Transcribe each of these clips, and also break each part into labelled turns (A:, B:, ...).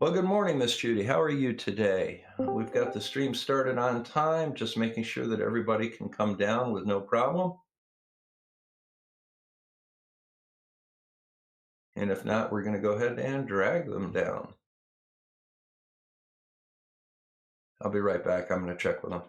A: Well, good morning, Miss Judy. How are you today? We've got the stream started on time, just making sure that everybody can come down with no problem. And if not, we're going to go ahead and drag them down. I'll be right back. I'm going to check with them.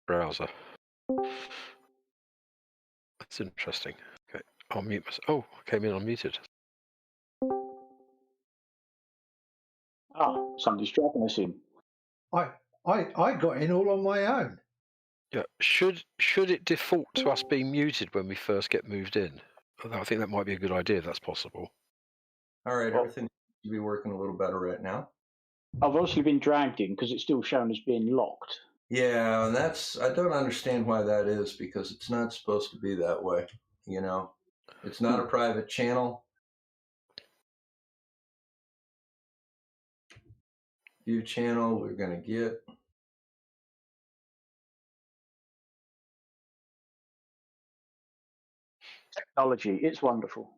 B: browser. That's interesting. Okay, I'll mute myself. Oh, I came in unmuted.
C: Somebody's dragging us in.
D: I got in all on my own.
B: Yeah, should it default to us being muted when we first get moved in? I think that might be a good idea if that's possible.
A: All right,
C: Well-
A: everything seems to be working a little better right now.
C: I've obviously been dragged in because it's still shown as being locked.
A: Yeah, and I don't understand why that is, because it's not supposed to be that way. You know, it's not a private channel. View channel, we're going to get.
C: Technology, it's wonderful.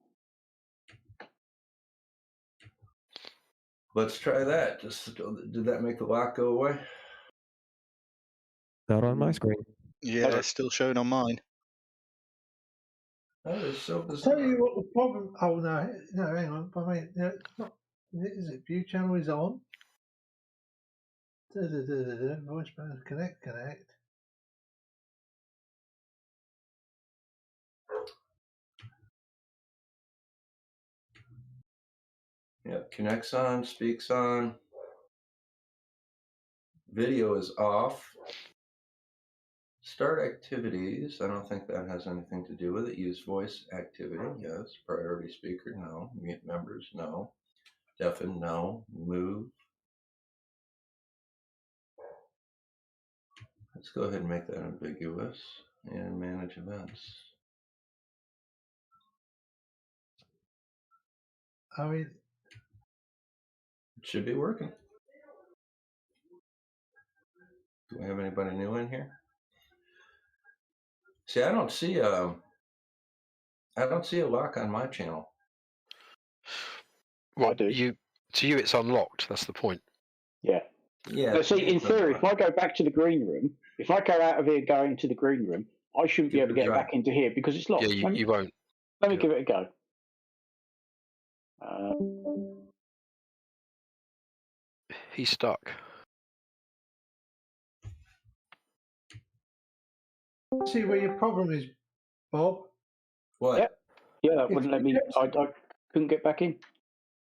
A: Let's try that. Did that make the lock go away?
E: Not on my screen.
F: Yeah, it's still showing on mine.
A: That is so
D: I'll
A: bizarre.
D: tell you what the problem. Oh no, hang on. I mean, it's not. Is it view channel is on? Voice bands connect.
A: Yep, connects on, speaks on. Video is off. Start activities. I don't think that has anything to do with it. Use voice activity. Yes. Priority speaker. No. Mute members. No. Deafen. No. Move. Let's go ahead and make that ambiguous and manage events.
D: I mean,
A: It should be working. Do we have anybody new in here? See, I don't see a lock on my channel.
B: Well,
C: I do.
B: to you, it's unlocked. That's the point.
C: Yeah.
A: Yeah.
C: Now, see, in theory, if I go back to the green room, if I go out of here going to the green room, I shouldn't be able to get back into here because it's locked.
B: Yeah, you won't.
C: Let me give it a go.
B: He's stuck.
D: see where your problem is, Bob.
A: What?
C: Yep. Yeah, that wouldn't let me. I couldn't get back in.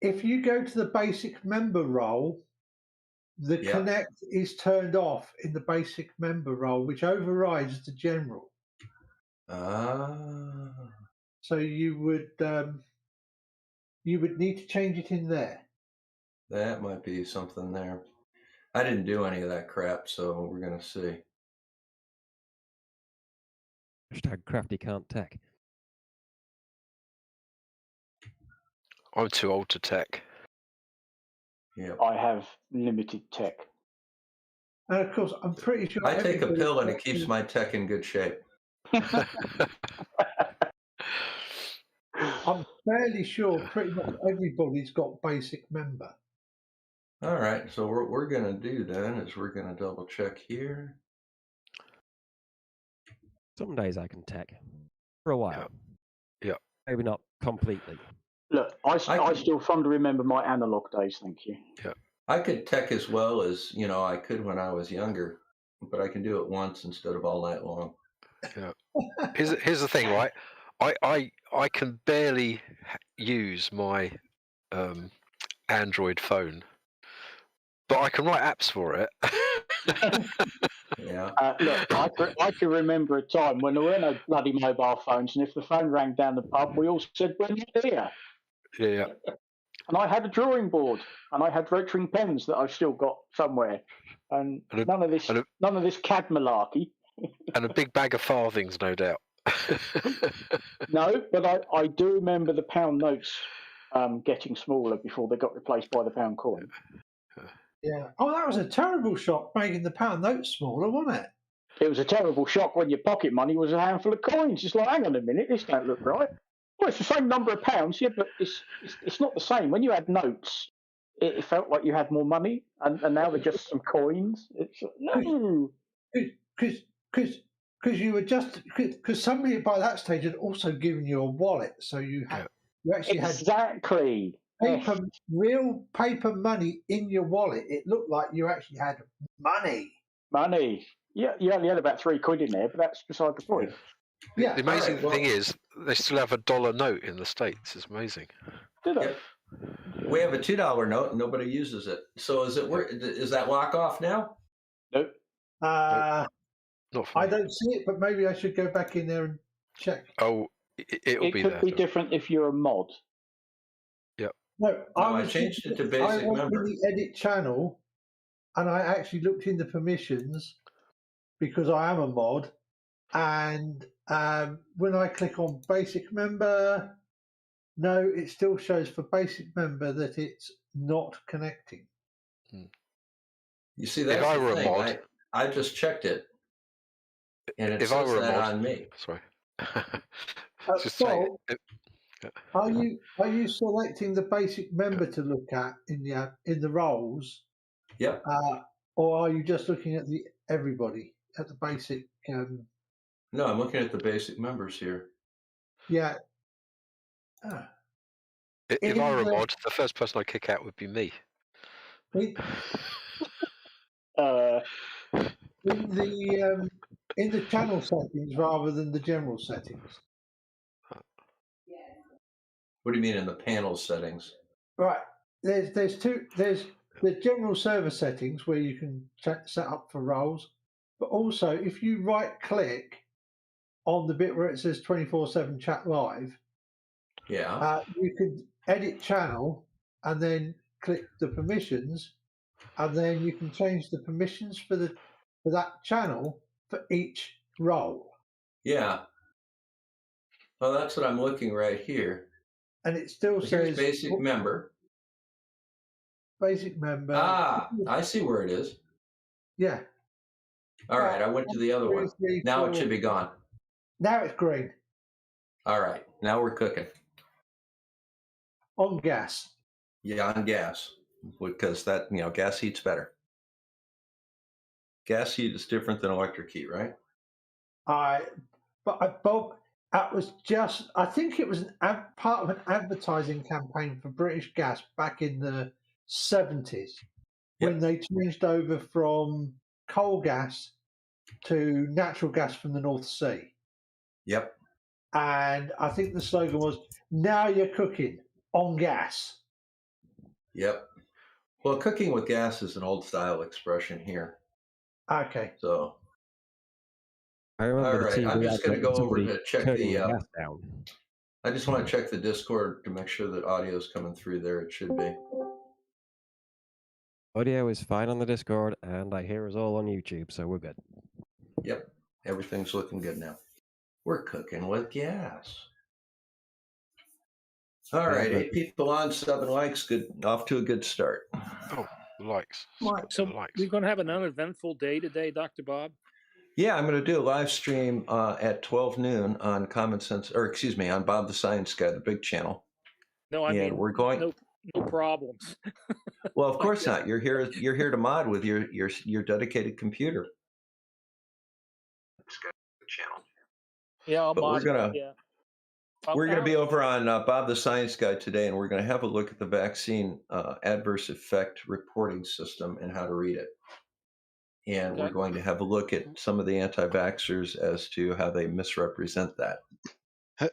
D: If you go to the basic member role, the connect is turned off in the basic member role, which overrides the general. So you would need to change it in there.
A: That might be something there. I didn't do any of that crap, so we're gonna see.
E: Hashtag crafty can't tech.
B: I'm too old to tech.
A: Yeah.
C: I have limited tech.
D: And of course, I'm pretty sure
A: I take a
D: everybody-
A: pill and it keeps my tech in good shape.
D: I'm fairly sure pretty much everybody's got basic member.
A: All right, so what we're gonna do then is we're gonna double check here.
E: Some days I can tech for a while.
B: Yeah.
E: Maybe not completely.
C: Look, I still fondly remember my analog days. Thank you.
B: Yeah.
A: I could tech as well as I could when I was younger, but I can do it once instead of all night long.
B: Yeah. Here's the thing, right? I can barely use my Android phone, but I can write apps for it.
A: Yeah.
C: Look, I can remember a time when there were no bloody mobile phones, and if the phone rang down the pub, we all said, "We're not here."
B: Yeah.
C: And I had a drawing board, and I had rotring pens that I've still got somewhere, and none of this CAD malarkey.
B: And a big bag of farthings, no doubt.
C: No, but I do remember the pound notes getting smaller before they got replaced by the pound coin.
D: Yeah. Oh, that was a terrible shock, making the pound note smaller, wasn't it?
C: It was a terrible shock when your pocket money was a handful of coins. It's like, hang on a minute, this don't look right. Well, it's the same number of pounds, yeah, but it's not the same. When you had notes, it felt like you had more money, and now they're just some coins. It's no.
D: Because you were because somebody by that stage had also given you a wallet, so you actually
C: exactly
D: had real paper money in your wallet. It looked like you actually had money.
C: Money. Yeah, you only had about £3 in there, but that's beside the point.
D: Yeah.
B: The amazing
A: Alright, well-
B: thing is they still have $1 note in the States. It's amazing.
C: Do they?
A: Yep. We have a $2 note and nobody uses it. So is that lock off now?
C: Nope.
B: Not for
D: I
B: me.
D: don't see it, but maybe I should go back in there and check.
B: Oh, it'll
C: It
B: be
C: could
B: there.
C: be different if you're a mod.
D: No,
A: I changed it to basic
D: I went
A: member.
D: in the edit channel, and I actually looked in the permissions because I am a mod. And when I click on basic member, no, it still shows for basic member that it's not connecting.
A: You see, that's
B: I
A: the
B: were a
A: thing.
B: mod-
A: I just checked it, and it
B: If I
A: says
B: were a
A: that
B: mod-
A: on me.
B: Sorry. Just
D: Paul,
B: saying,
D: are you selecting the basic member to look at in the roles,
A: Yep.
D: or are you just looking at the everybody at the basic?
A: No, I'm looking at the basic members here.
D: Yeah.
B: if I were a
D: In the-
B: mod, the first person I'd kick out would be me.
D: In the channel settings rather than the general settings.
A: What do you mean in the panel settings?
D: Right. There's the general server settings where you can set up for roles, but also if you right click on the bit where it says 24/7 chat live,
A: Yeah.
D: you can edit channel and then click the permissions, and then you can change the permissions for that channel for each role.
A: Yeah. Well, that's what I'm looking right here.
D: And it still
A: Here's
D: says
A: basic member.
D: basic member.
A: I see where it is.
D: Yeah.
A: All right, I went to the other one.
D: 2, 3,
A: Now
D: 4.
A: it should be gone.
D: Now it's green
A: All right, now we're cooking.
D: on gas.
A: Yeah, on gas, because that gas heat's better. Gas heat is different than electric heat, right?
D: Bob, that was just. I think it was part of an advertising campaign for British Gas back in the 70s when they changed over from coal gas to natural gas from the North Sea.
A: Yep.
D: And I think the slogan was "Now you're cooking on gas."
A: Yep. Well, cooking with gas is an old style expression here.
D: Okay.
A: So,
E: I remember
A: all
E: the
A: right,
E: TV
A: I'm just going to
E: advert
A: go
E: of
A: over
E: somebody
A: to check
E: turning
A: the.
E: the gas down.
A: I just want to check the Discord to make sure that audio is coming through there. It should be.
E: Audio is fine on the Discord, and I hear us all on YouTube, so we're good.
A: Yep. Everything's looking good now. We're cooking with gas. All right, 8 people on, 7 likes. Good, off to a good start.
B: Oh, the likes.
G: Right, so
B: The likes.
G: we're going to have an uneventful day today, Dr. Bob.
A: Yeah, I'm going to do a live stream at 12 noon on on Bob the Science Guy, the big channel.
G: No, I
A: And
G: mean,
A: we're going.
G: no problems.
A: Well, of course not. You're here to mod with your dedicated computer. Channel.
G: Yeah, I'll
A: But we're
G: mod it,
A: gonna-
G: yeah.
A: We're going to be
G: I'll-
A: over on Bob the Science Guy today, and we're going to have a look at the vaccine adverse effect reporting system and how to read it. And we're
G: Okay.
A: going to have a look at some of the anti-vaxxers as to how they misrepresent that.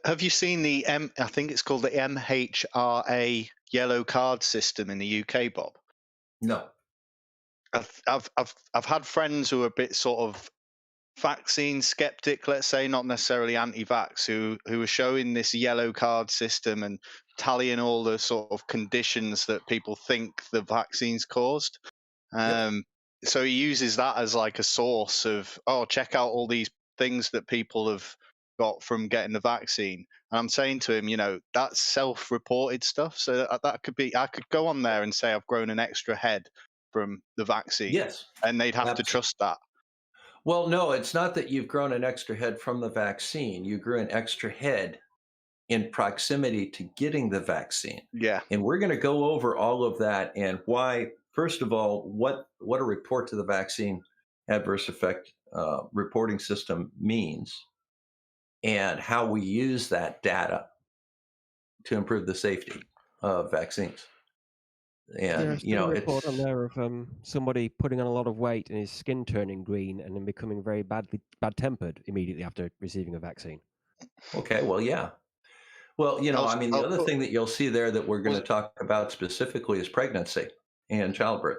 F: Have you seen the I think it's called the MHRA yellow card system in the UK, Bob?
A: No.
F: I've had friends who are a bit sort of vaccine skeptic, let's say, not necessarily anti-vax, who are showing this yellow card system and tallying all the sort of conditions that people think the vaccines caused. So he uses that as like a source of, check out all these things that people have got from getting the vaccine. And I'm saying to him, that's self-reported stuff. So that could be, I could go on there and say I've grown an extra head from the vaccine.
A: Yes.
F: And they'd have
A: Absolutely.
F: to trust that.
A: Well, no, it's not that you've grown an extra head from the vaccine. You grew an extra head in proximity to getting the vaccine.
F: Yeah.
A: And we're going to go over all of that and why, first of all, what a report to the vaccine adverse effect reporting system means and how we use that data to improve the safety of vaccines.
E: Yeah,
A: And
E: I've
A: you
E: seen a
A: know,
E: report on
A: it's
E: there of somebody putting on a lot of weight and his skin turning green and then becoming very bad-tempered immediately after receiving a vaccine.
A: okay. Well, yeah. Well, you know, I mean, the
F: I'll
A: other
F: put
A: thing that you'll see there that we're going
F: was
A: to talk about specifically is pregnancy and childbirth.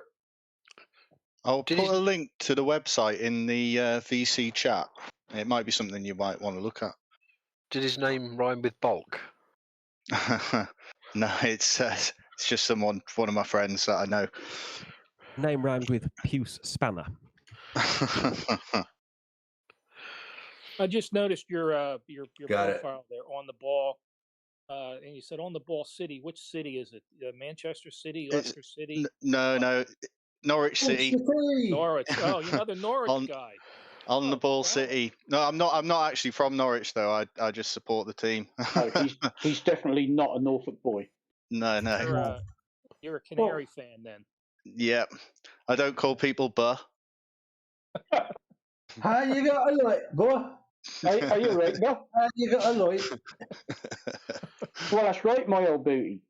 F: I'll
B: Did
F: put
B: he,
F: a link to the website in the VC chat. It might be something you might want to look at.
B: did his name rhyme with bulk?
F: No, it's just one of my friends that I know.
E: Name rhymed with Puce Spanner.
G: I just noticed your
A: Got it.
G: profile there on the ball, and you said on the ball city. Which city is it? Manchester City,
F: It's
G: Leicester City,
F: no, Norwich City
G: Norwich. Oh, you're another Norwich
F: on
G: guy.
F: on the
G: Oh,
F: ball
G: wow.
F: City. No, I'm not. I'm not actually from Norwich though. I just support the team.
C: No, he's definitely not a Norfolk boy.
F: No.
G: You're a Canary fan then.
F: Yep. I don't call people buh.
D: How you got a light, boy?
C: Are you right, Bill?
D: How you got a light?
C: Well, that's right, my old booty.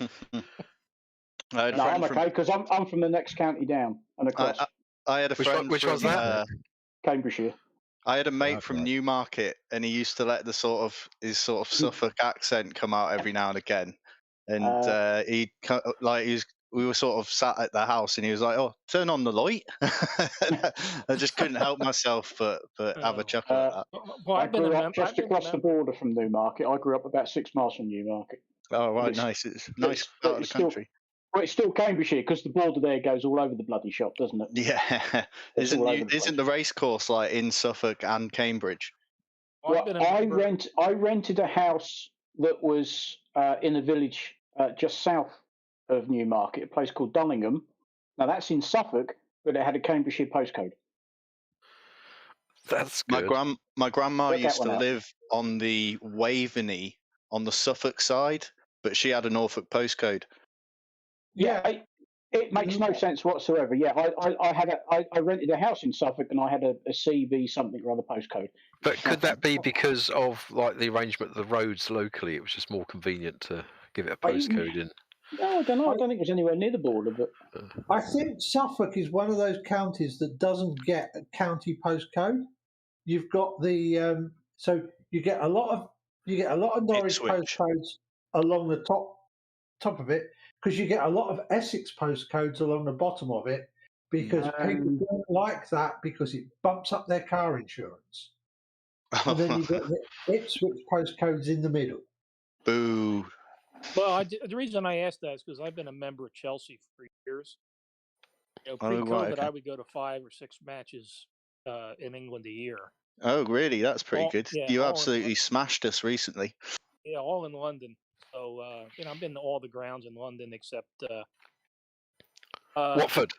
F: I had a
C: No,
F: friend
C: I'm
F: from
C: okay because I'm from the next county down and across,
F: I had a friend
B: Which
F: from
B: one's that?
C: Cambridgeshire.
F: I had a mate from
E: Okay.
F: Newmarket, and he used to let his sort of Suffolk accent come out every now and again. And we were sort of sat at the house, and he was like, "Oh, turn on the light." I just couldn't help myself but have
G: Oh.
F: a chuckle at that.
G: Well,
C: I
G: I've been a
C: grew
G: mem-
C: up just
G: I've been a
C: across the
G: member.
C: border from Newmarket. I grew up about 6 miles from Newmarket.
F: Oh right,
C: It's-
F: nice. It's a nice
C: it's-
F: part of
C: it's
F: the
C: still-
F: country.
C: Well, it's still Cambridgeshire because the border there goes all over the bloody shop, doesn't it?
F: Yeah,
C: It's all over the
F: isn't the race course like in Suffolk and Cambridge?
G: Well, I've
C: Well,
G: been a member.
C: I rented a house that was in a village just south of Newmarket, a place called Dunningham. Now that's in Suffolk, but it had a Cambridgeshire postcode.
B: That's
F: My
B: good.
F: my grandma
C: Work that
F: used to
C: one out.
F: live on the Waveney on the Suffolk side, but she had a Norfolk postcode.
C: Yeah, it makes no sense whatsoever. Yeah, I rented a house in Suffolk and I had a CV something or other postcode.
B: But could that be because of like the arrangement of the roads locally? It was just more convenient to give it a postcode in.
C: No, I don't know. I don't think it was anywhere near the border, but
D: I think Suffolk is one of those counties that doesn't get a county postcode. You've got the so you get a lot of Norwich
F: Ipswich.
D: postcodes along the top of it because you get a lot of Essex postcodes along the bottom of it because people don't like that because it bumps up their car insurance. And then you get the Ipswich postcodes in the middle.
F: Boo.
G: Well, the reason I asked that is because I've been a member of Chelsea for years.
F: Oh,
G: Pre-COVID,
F: right, okay.
G: I would go to 5 or 6 matches in England a year.
F: Oh, really? That's pretty
G: All-
F: good.
G: yeah,
F: You
G: all in
F: absolutely
G: one.
F: smashed us recently.
G: Yeah, all in London. So I've been to all the grounds in London except
B: Watford.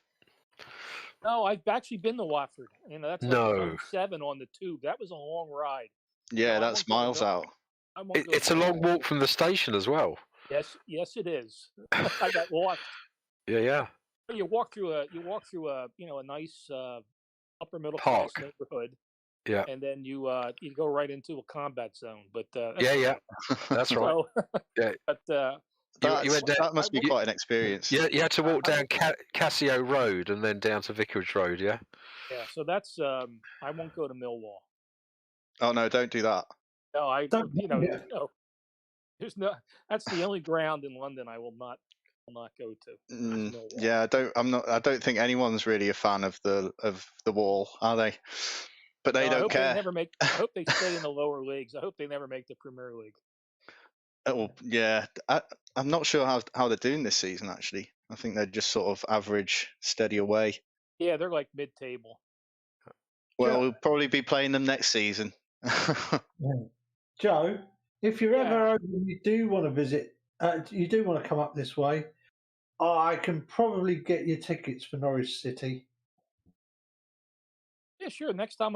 G: No, I've actually been to Watford. That's like
B: No.
G: zone 7 on the tube. That was a long ride.
F: Yeah,
G: I
F: that's
G: won't go to
F: miles
G: Mil-
F: out.
G: I won't go to
B: It's a long
G: Millwall.
B: walk from the station as well.
G: Yes, it is. I got lost.
B: Yeah.
G: You walk through a a nice upper middle
B: Park.
G: class neighborhood.
B: Yeah.
G: And then you go right into a combat zone. But that's
B: Yeah. That's right.
G: So,
B: Yeah.
G: but
B: You went down.
F: That must be
G: I-
F: quite an experience.
B: You had to walk
G: I-
B: down Cassio Road and then down to Vicarage Road. Yeah.
G: yeah. So that's I won't go to Millwall.
F: Oh no, don't do that.
G: No,
D: Don't- yeah.
G: there's no. That's the only ground in London I will not go to. is Millwall.
F: Yeah, I don't think anyone's really a fan of the Wall, are they? But they
G: No, I
F: don't
G: hope
F: care.
G: I hope they stay in the lower leagues. I hope they never make the Premier League.
F: Oh, yeah, I'm not sure how they're doing this season. Actually, I think they're just sort of average, steady away.
G: Yeah, they're like mid-table.
F: Well,
D: Yeah.
F: we'll probably be playing them next season.
D: Joe, if you're
G: Yeah.
D: ever over, and you do want to visit, you do want to come up this way, I can probably get you tickets for Norwich City.
G: Yeah, sure. Next time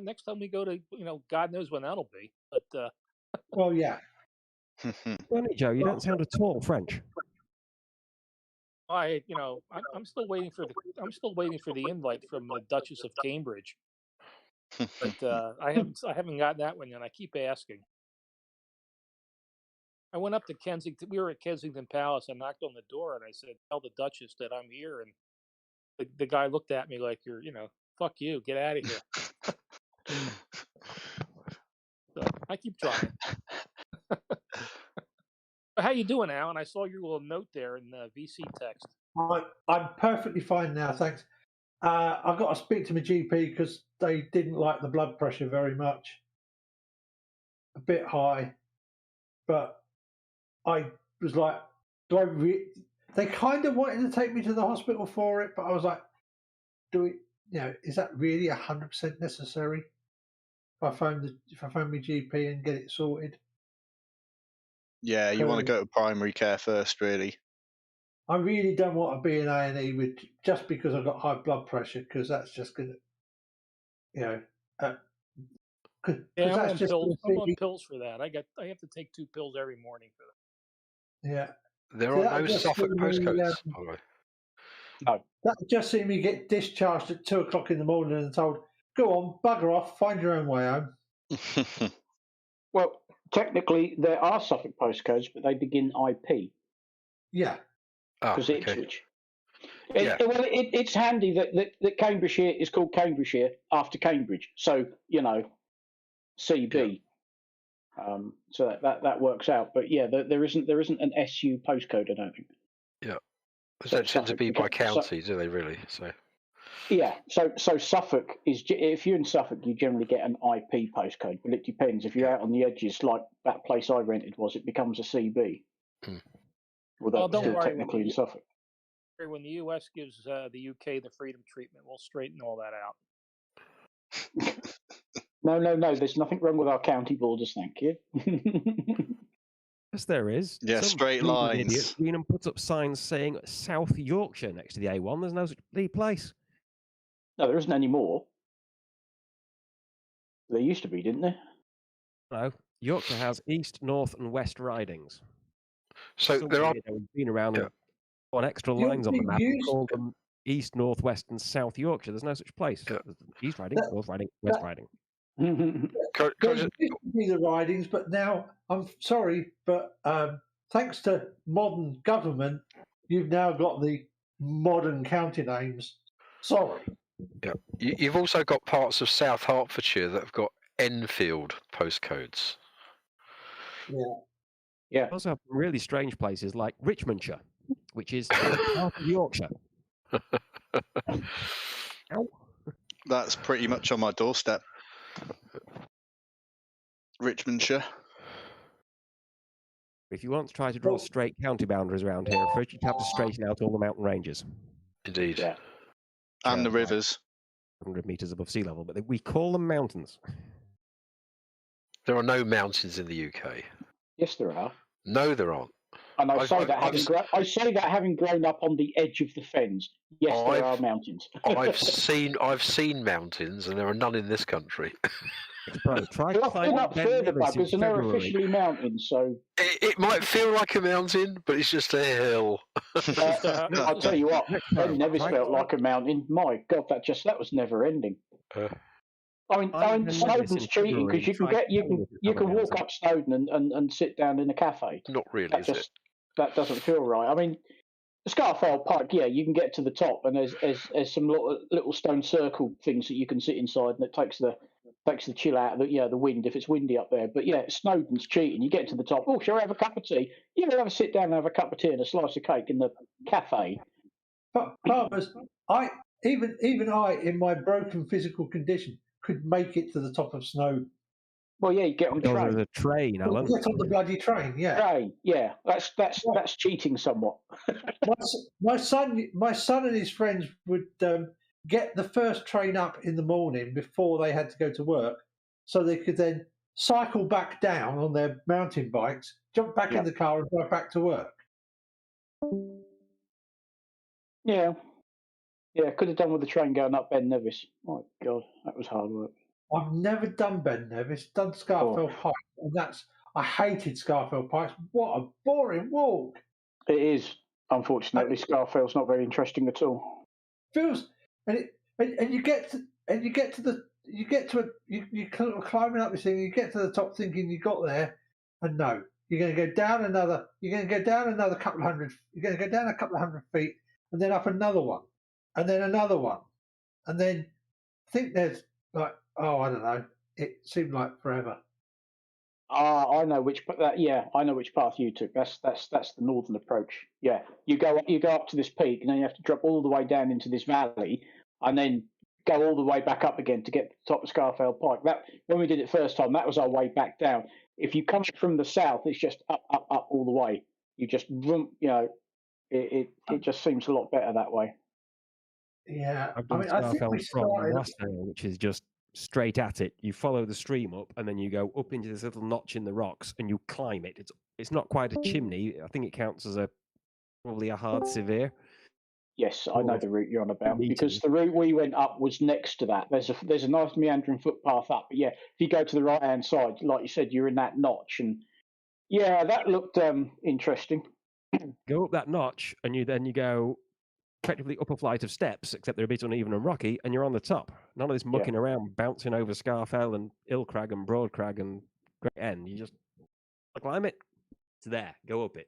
G: next time we go to, God knows when that'll be. But
D: Well, yeah.
E: Funny, Joe, you don't sound at all French.
G: I'm still waiting for the invite from the Duchess of Cambridge. But I haven't gotten that one yet. I keep asking. I went up to Kensington. We were at Kensington Palace. I knocked on the door and I said, "Tell the Duchess that I'm here." And the guy looked at me like, "You're, fuck you, get out of here." So I keep trying. How you doing, Alan? I saw your little note there in the VC text.
D: I'm perfectly fine now, thanks. I've got to speak to my GP because they didn't like the blood pressure very much. A bit high, but I was like, they kind of wanted to take me to the hospital for it, but I was like, is that really 100% necessary? If I phone my GP and get it sorted.
F: Yeah, you want to go to primary care first, really.
D: I really don't want to be in A&E with just because I've got high blood pressure, because that's just going to,
G: Yeah, I'm
D: that's
G: on
D: just
G: pills. I'm
D: gonna
G: on
D: be-
G: pills for that. I have to take 2 pills every morning for that.
D: yeah.
B: There
D: So
B: are
D: that
B: no
D: just
B: Suffolk
D: seemed really,
B: postcodes, by the way.
D: That just seen me get discharged at 2:00 in the morning and told, "Go on, bugger off, find your own way home."
C: Well, technically, there are Suffolk postcodes, but they begin IP
D: Yeah,
C: because
B: Okay.
C: Ipswich.
B: Yeah.
C: It's handy that Cambridgeshire is called Cambridgeshire after Cambridge, so CB. So that works out. But yeah, there isn't an SU postcode, I don't think.
B: Yeah. They
C: So
B: don't tend to
C: Suffolk
B: be by
C: becomes-
B: county, do they? Really? So.
C: Yeah, so Suffolk is, if you're in Suffolk, you generally get an IP postcode, but it depends. If you're out on the edges, like that place I rented was, it becomes a CB. Well,
G: Oh,
C: that's
G: don't
C: still
G: worry.
C: technically in Suffolk.
G: When the U.S. gives the UK the freedom treatment, we'll straighten all that out.
C: No, there's nothing wrong with our county borders, thank you.
E: Yes, there is.
F: Yeah,
E: Some
F: straight
E: bleeding
F: lines.
E: idiot Greenham puts up signs saying South Yorkshire next to the A1. There's no such bloody place.
C: No, there isn't any more. There used to be, didn't there?
E: No, Yorkshire has east, north, and west ridings.
B: So
E: Some
B: there are.
E: weirdo has been around
B: Yeah.
E: and put extra
D: You're
E: lines on the
D: being
E: map and
D: used-
E: called them East, North, West, and South Yorkshire. There's no such place.
B: Yeah.
E: There's East Riding,
D: That-
E: North Riding, West Riding.
B: Can I
D: There
B: just-
D: used to be the ridings, but now I'm sorry, but thanks to modern government, you've now got the modern county names. Sorry.
B: Yeah. You've also got parts of South Hertfordshire that have got Enfield postcodes.
C: Yeah.
E: We also have some really strange places like Richmondshire, which is part of Yorkshire. Ow.
F: That's pretty much on my doorstep. Richmondshire.
E: If you want to try to draw straight county boundaries around here, first you'd have to straighten out all the mountain ranges,
B: Indeed.
C: Yeah.
F: And
E: Yeah,
F: the
E: right.
F: rivers.
E: 100 meters above sea level, but we call them mountains.
B: There are no mountains in the UK.
C: Yes, there are.
B: No, there aren't.
C: And I
B: I've-
C: say
B: I've-
C: that
B: I've-
C: I say that having grown up on the edge of the fens. Yes, there are
B: I've-
C: mountains.
B: I've seen mountains, and there are none in this country.
E: Bro, try
C: They're
E: climbing
C: up
E: Ben
C: further,
E: Nevis in
C: buggers, and they're
E: February.
C: officially mountains. So
B: It might feel like a mountain, but it's just a hill.
C: I'll tell you what,
E: Next
C: Ben
E: time,
C: Nevis
E: try
C: felt
E: climb-
C: like a mountain. My God, that was never ending.
B: Uh,
C: I mean,
E: Ben Nevis
C: Snowden's
E: in
C: cheating
E: February
C: because you can
E: and try
C: get you
E: climbing
C: can
E: it
C: you
E: up
C: can
E: and
C: walk
E: down.
C: up Snowden and sit down in a cafe.
B: not really,
C: That
B: is it?
C: just that doesn't feel right. I mean, the Scarfell Pike, yeah, you can get to the top, and there's some little stone circle things that you can sit inside, and it takes the chill out of the wind if it's windy up there. But yeah, Snowden's cheating. You get to the top. Oh, shall I have a cup of tea? You can have a sit down and have a cup of tea and a slice of cake in the cafe.
D: But Palmer's, even I, in my broken physical condition, could make it to the top of Snow.
C: Well, yeah, you get on the
E: Oh,
C: train.
E: there's a train, Alan.
D: Get on the bloody train, yeah.
C: Train, yeah, that's cheating somewhat.
D: My son and his friends would get the first train up in the morning before they had to go to work, so they could then cycle back down on their mountain bikes, jump back in the car, and drive back to work.
C: Yeah, could have done with the train going up Ben Nevis. My God, that was hard work.
D: I've never done Ben Nevis, done Scarfell Pike, and I hated Scarfell Pike. What a boring walk!
C: It is, unfortunately, Scarfell's not very interesting at all.
D: Feels and you climbing up this thing, you get to the top thinking you got there, and no, You're going to go down another. You're going to go down another couple of hundred. You're going to go down a couple of 100 feet, and then up another one, and then another one, and then I think there's like, oh, I don't know. It seemed like forever.
C: I know which, I know which path you took. That's the northern approach. Yeah, you go up to this peak, and then you have to drop all the way down into this valley, and then go all the way back up again to get to the top of Scarfell Pike. That when we did it first time, that was our way back down. If you come from the south, it's just up all the way. You just it just seems a lot better that way.
D: Yeah,
E: I've done
D: I think we
E: Scarfell from
D: started.
E: Rossdale, which is just straight at it. You follow the stream up, and then you go up into this little notch in the rocks, and you climb it. It's not quite a chimney. I think it counts as probably a hard severe.
C: Yes, I know the route you're on about, because
E: meters.
C: the route we went up was next to that. There's a nice meandering footpath up, but yeah, if you go to the right hand side, like you said, you're in that notch, and yeah, that looked interesting.
E: Go up that notch, and you go effectively up a flight of steps, except they're a bit uneven and rocky, and you're on the top. None of this mucking around, bouncing over Scarfell and Illcrag and Broadcrag and Great End. You just climb it. It's there. Go up it.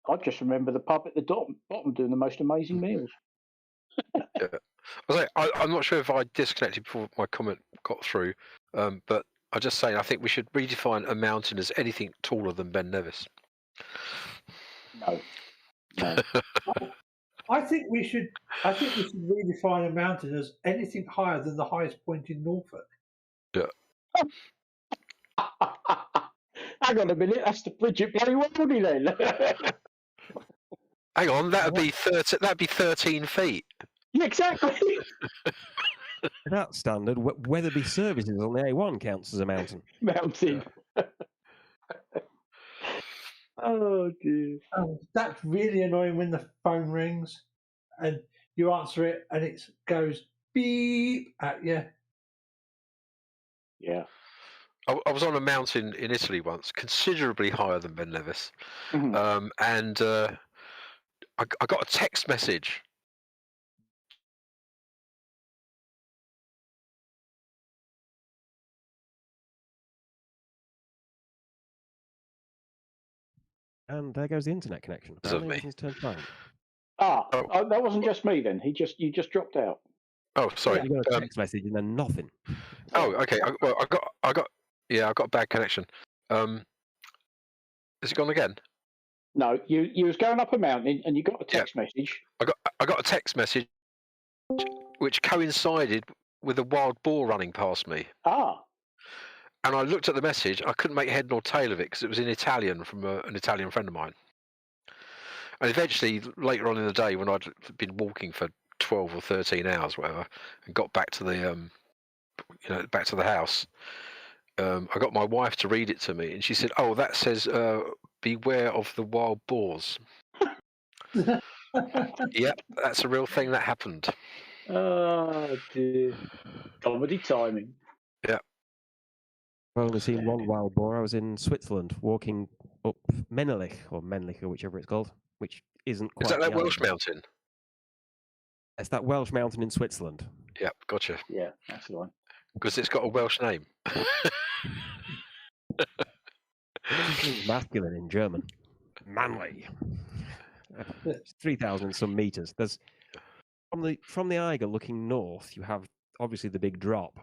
C: I just remember the pub at the bottom doing the most amazing meals.
B: I'm not sure if I disconnected before my comment got through, but I'm just saying I think we should redefine a mountain as anything taller than Ben Nevis.
C: No.
D: I think we should redefine a mountain as anything higher than the highest point in Norfolk.
C: Hang on a minute, that's the Bridget Bloody Weldy then.
B: Hang on, that'd be 13 feet.
C: Yeah, exactly.
E: That standard, Weatherby Services on the A1 counts as a mountain.
C: Mountain. Oh dear.
D: That's really annoying when the phone rings and you answer it and it goes beep at you.
C: Yeah.
B: I was on a mountain in Italy once, considerably higher than Ben Nevis, and I got a text message.
E: And there goes the internet connection. Apparently everything's turned silent.
C: That wasn't just me then. You just dropped out.
B: Oh, sorry.
E: You got a text message and then nothing.
B: Oh, okay. I got a bad connection. Has it gone again?
C: No, you was going up a mountain and you got a text message.
B: I got a text message which coincided with a wild boar running past me. And I looked at the message. I couldn't make head nor tail of it because it was in Italian from an Italian friend of mine. And eventually, later on in the day, when I'd been walking for 12 or 13 hours, whatever, and got back to the back to the house, I got my wife to read it to me, and she said, "Oh, that says beware of the wild boars." Yep, that's a real thing that happened.
C: Oh dear. Comedy timing.
B: Yeah.
E: I've only seen one wild boar. I was in Switzerland walking up Menelich, or whichever it's called, which isn't quite.
B: Is that Welsh mountain?
E: It's that Welsh mountain in Switzerland.
B: Yep, gotcha.
C: Yeah, that's the one.
B: Because it's got a Welsh name.
E: It's masculine in German. Manly. It's 3,000 some meters. There's from the Eiger looking north. You have obviously the big drop.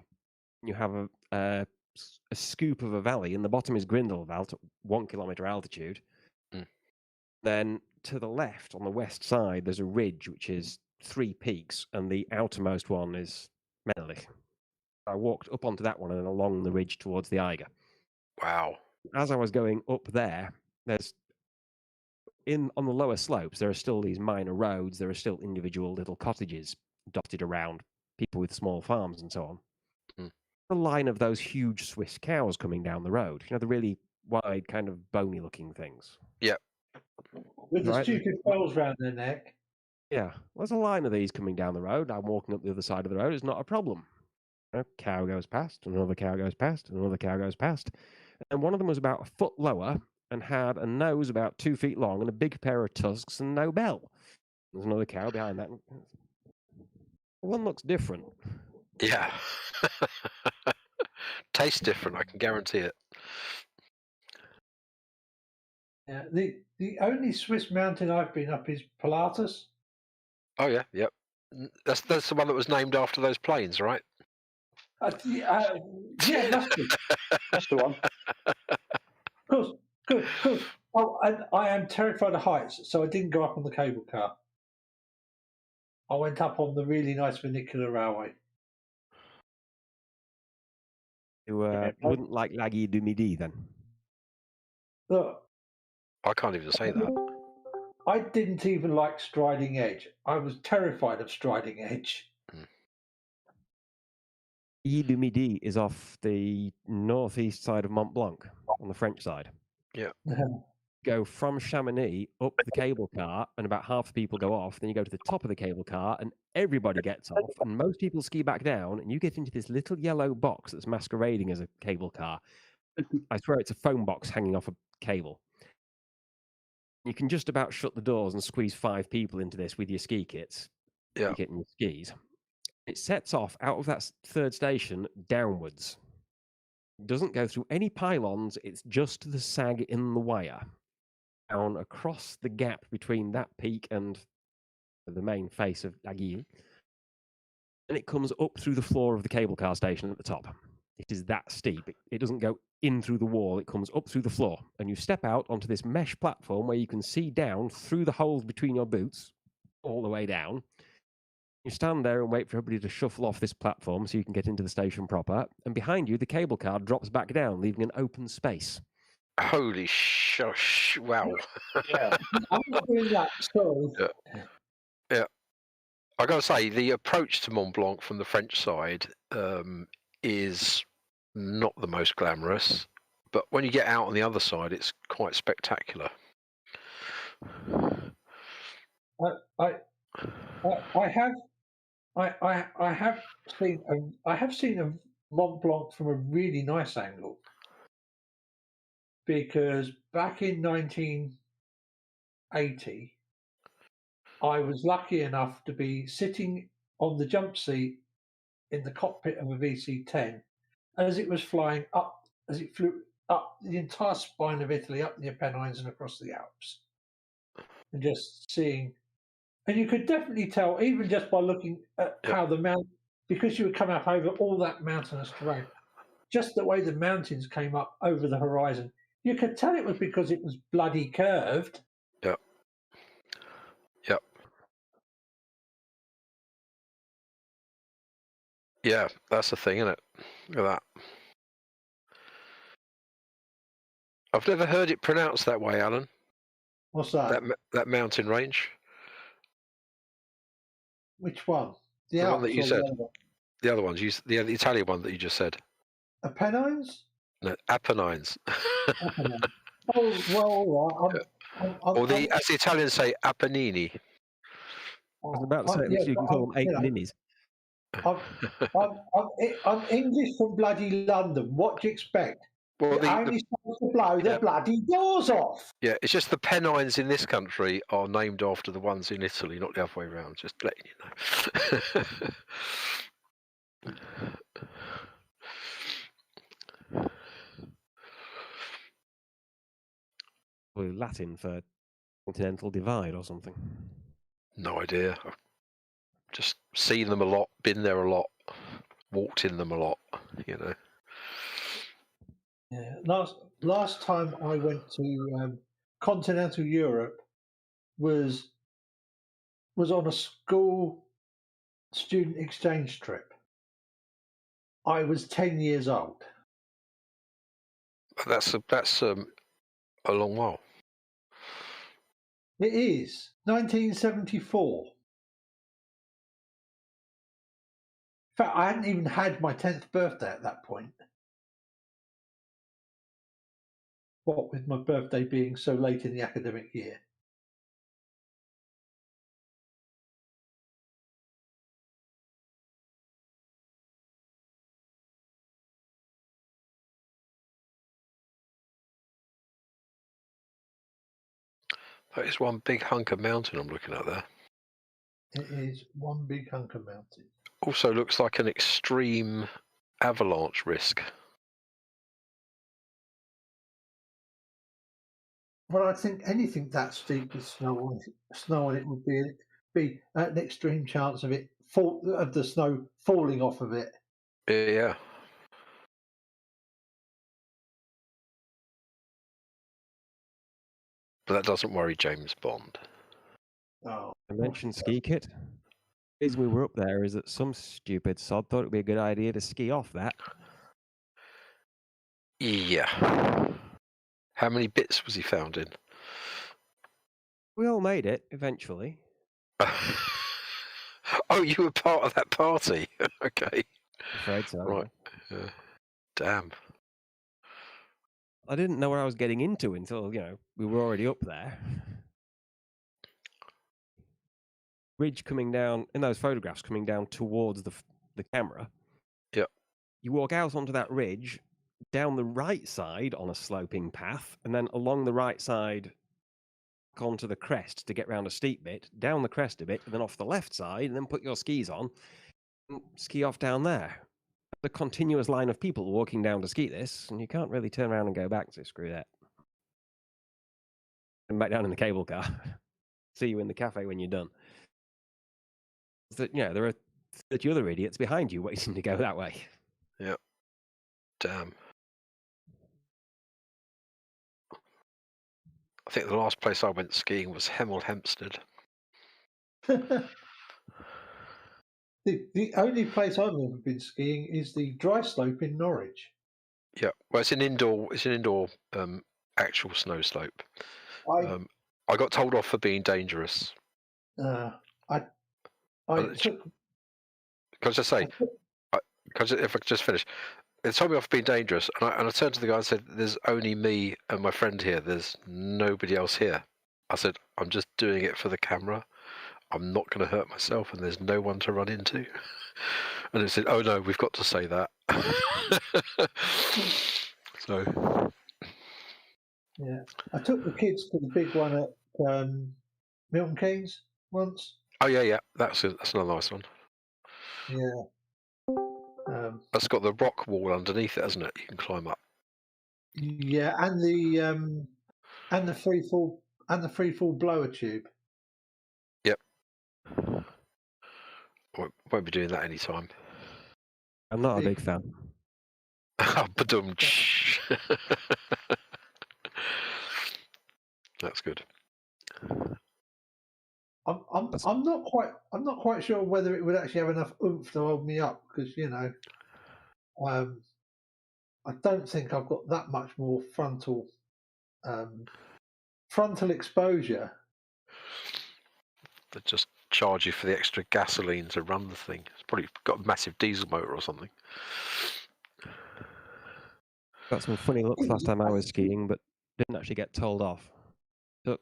E: You have a scoop of a valley, and the bottom is Grindelwald at 1 kilometer altitude. Then to the left, on the west side, there's a ridge which is 3 peaks, and the outermost one is Menelich. I walked up onto that one and then along the ridge towards the Eiger.
B: Wow.
E: As I was going up there, on the lower slopes, there are still these minor roads. There are still individual little cottages dotted around, people with small farms and so on. A line of those huge Swiss cows coming down the road. You know, the really wide, kind of bony-looking things.
B: Yep.
D: With the stupid bells round their neck.
E: Yeah. There's a line of these coming down the road. I'm walking up the other side of the road. It's not a problem. A cow goes past, another cow goes past, another cow goes past. And one of them was about a foot lower and had a nose about 2 feet long and a big pair of tusks and no bell. There's another cow behind that. One looks different.
B: Yeah. Tastes different, I can guarantee it.
D: Yeah, the only Swiss mountain I've been up is Pilatus.
B: Oh yeah, yep. That's the one that was named after those planes, right?
D: Yeah, it must be.
C: That's the one.
D: Good. Oh, and I am terrified of heights, so I didn't go up on the cable car. I went up on the really nice vernacular railway.
E: You wouldn't like Laggy du Midi then?
D: Look,
B: I can't even say that.
D: I didn't even like Striding Edge. I was terrified of Striding Edge.
E: Laggy du Midi is off the northeast side of Mont Blanc, on the French side.
B: Yeah.
E: Go from Chamonix up the cable car, and about half the people go off. Then you go to the top of the cable car, and everybody gets off, and most people ski back down, and you get into this little yellow box that's masquerading as a cable car. I swear it's a foam box hanging off a cable. You can just about shut the doors and squeeze 5 people into this with your ski kits.
B: Yeah.
E: You get in your skis. It sets off out of that third station downwards. It doesn't go through any pylons. It's just the sag in the wire. Down across the gap between that peak and the main face of Laggy. And it comes up through the floor of the cable car station at the top. It is that steep. It doesn't go in through the wall. It comes up through the floor. And you step out onto this mesh platform where you can see down through the holes between your boots all the way down. You stand there and wait for everybody to shuffle off this platform so you can get into the station proper. And behind you, the cable car drops back down, leaving an open space.
B: Holy shush! Wow.
C: Yeah.
D: I'm not doing that. Sorry.
B: Yeah. I got to say, the approach to Mont Blanc from the French side is not the most glamorous, but when you get out on the other side, it's quite spectacular.
D: I have seen a Mont Blanc from a really nice angle, because back in 1980, I was lucky enough to be sitting on the jump seat in the cockpit of a VC-10 as it was flying up, as it flew up the entire spine of Italy, up the Apennines and across the Alps, and just seeing. And you could definitely tell, even just by looking at how the mountain, because you would come up over all that mountainous terrain, just the way the mountains came up over the horizon, you could tell it was because it was bloody curved.
B: Yep. Yeah, that's the thing, isn't it? Look at that. I've never heard it pronounced that way, Alan.
D: What's that?
B: That mountain range.
D: Which one?
B: The one that you said. The other ones. The Italian one that you just said.
D: Apennines?
B: No, Apennines.
D: Apennines. Oh, well,
B: or as the Italians say, Appennini.
E: I was about to say, you can call them 8 ninnies.
D: I'm English from bloody London. What do you expect?
B: Well,
D: I'm only supposed to blow the bloody doors off.
B: Yeah, it's just the Pennines in this country are named after the ones in Italy, not the other way around. Just letting you know.
E: Well, Latin for continental divide or something.
B: No idea. I've just seen them a lot, been there a lot, walked in them a lot, you know.
D: Yeah. Last time I went to continental Europe was on a school student exchange trip. I was 10 years old.
B: That's a long while.
D: It is 1974. In fact, I hadn't even had my 10th birthday at that point. What with my birthday being so late in the academic year.
B: That is one big hunk of mountain I'm looking at there.
D: It is one big hunk of mountain.
B: Also looks like an extreme avalanche risk.
D: Well, I think anything that steep with snow on it would be an extreme chance of the snow falling off of it.
B: Yeah. But that doesn't worry James Bond.
D: Oh,
E: I mentioned ski kit. The reason we were up there is that some stupid sod thought it'd be a good idea to ski off that.
B: Yeah. How many bits was he found in?
E: We all made it eventually.
B: Oh, you were part of that party. Okay.
E: I'm afraid so.
B: Right. Damn.
E: I didn't know what I was getting into until, we were already up there. Ridge coming down, in those photographs, coming down towards the camera.
B: Yep.
E: You walk out onto that ridge, down the right side on a sloping path, and then along the right side onto the crest to get round a steep bit, down the crest a bit, and then off the left side, and then put your skis on, and ski off down there. The continuous line of people walking down to ski this, and you can't really turn around and go back, so screw that. And back down in the cable car. See you in the cafe when you're done. There are 30 other idiots behind you waiting to go that way.
B: Yep. Damn. I think the last place I went skiing was Hemel Hempstead.
D: The only place I've ever been skiing is the dry slope in Norwich.
B: Yeah, well, it's an indoor actual snow slope. I got told off for being dangerous.
D: Can I
B: just say, if I could just finish, they told me off for being dangerous, and I turned to the guy and said, "There's only me and my friend here. There's nobody else here." I said, "I'm just doing it for the camera. I'm not going to hurt myself, and there's no one to run into." And they said, "Oh no, we've got to say that." So.
D: Yeah, I took the kids to the big one at Milton Keynes once.
B: Oh yeah, that's another nice one.
D: Yeah,
B: that's got the rock wall underneath it, hasn't it? You can climb up.
D: Yeah, and the free fall blower tube.
B: Yep. Won't be doing that anytime.
E: I'm not a big fan.
B: Badum. That's good.
D: I'm not quite sure whether it would actually have enough oomph to hold me up, because I don't think I've got that much more frontal exposure.
B: They just charge you for the extra gasoline to run the thing. It's probably got a massive diesel motor or something.
E: Got some funny looks last time I was skiing, but didn't actually get told off. It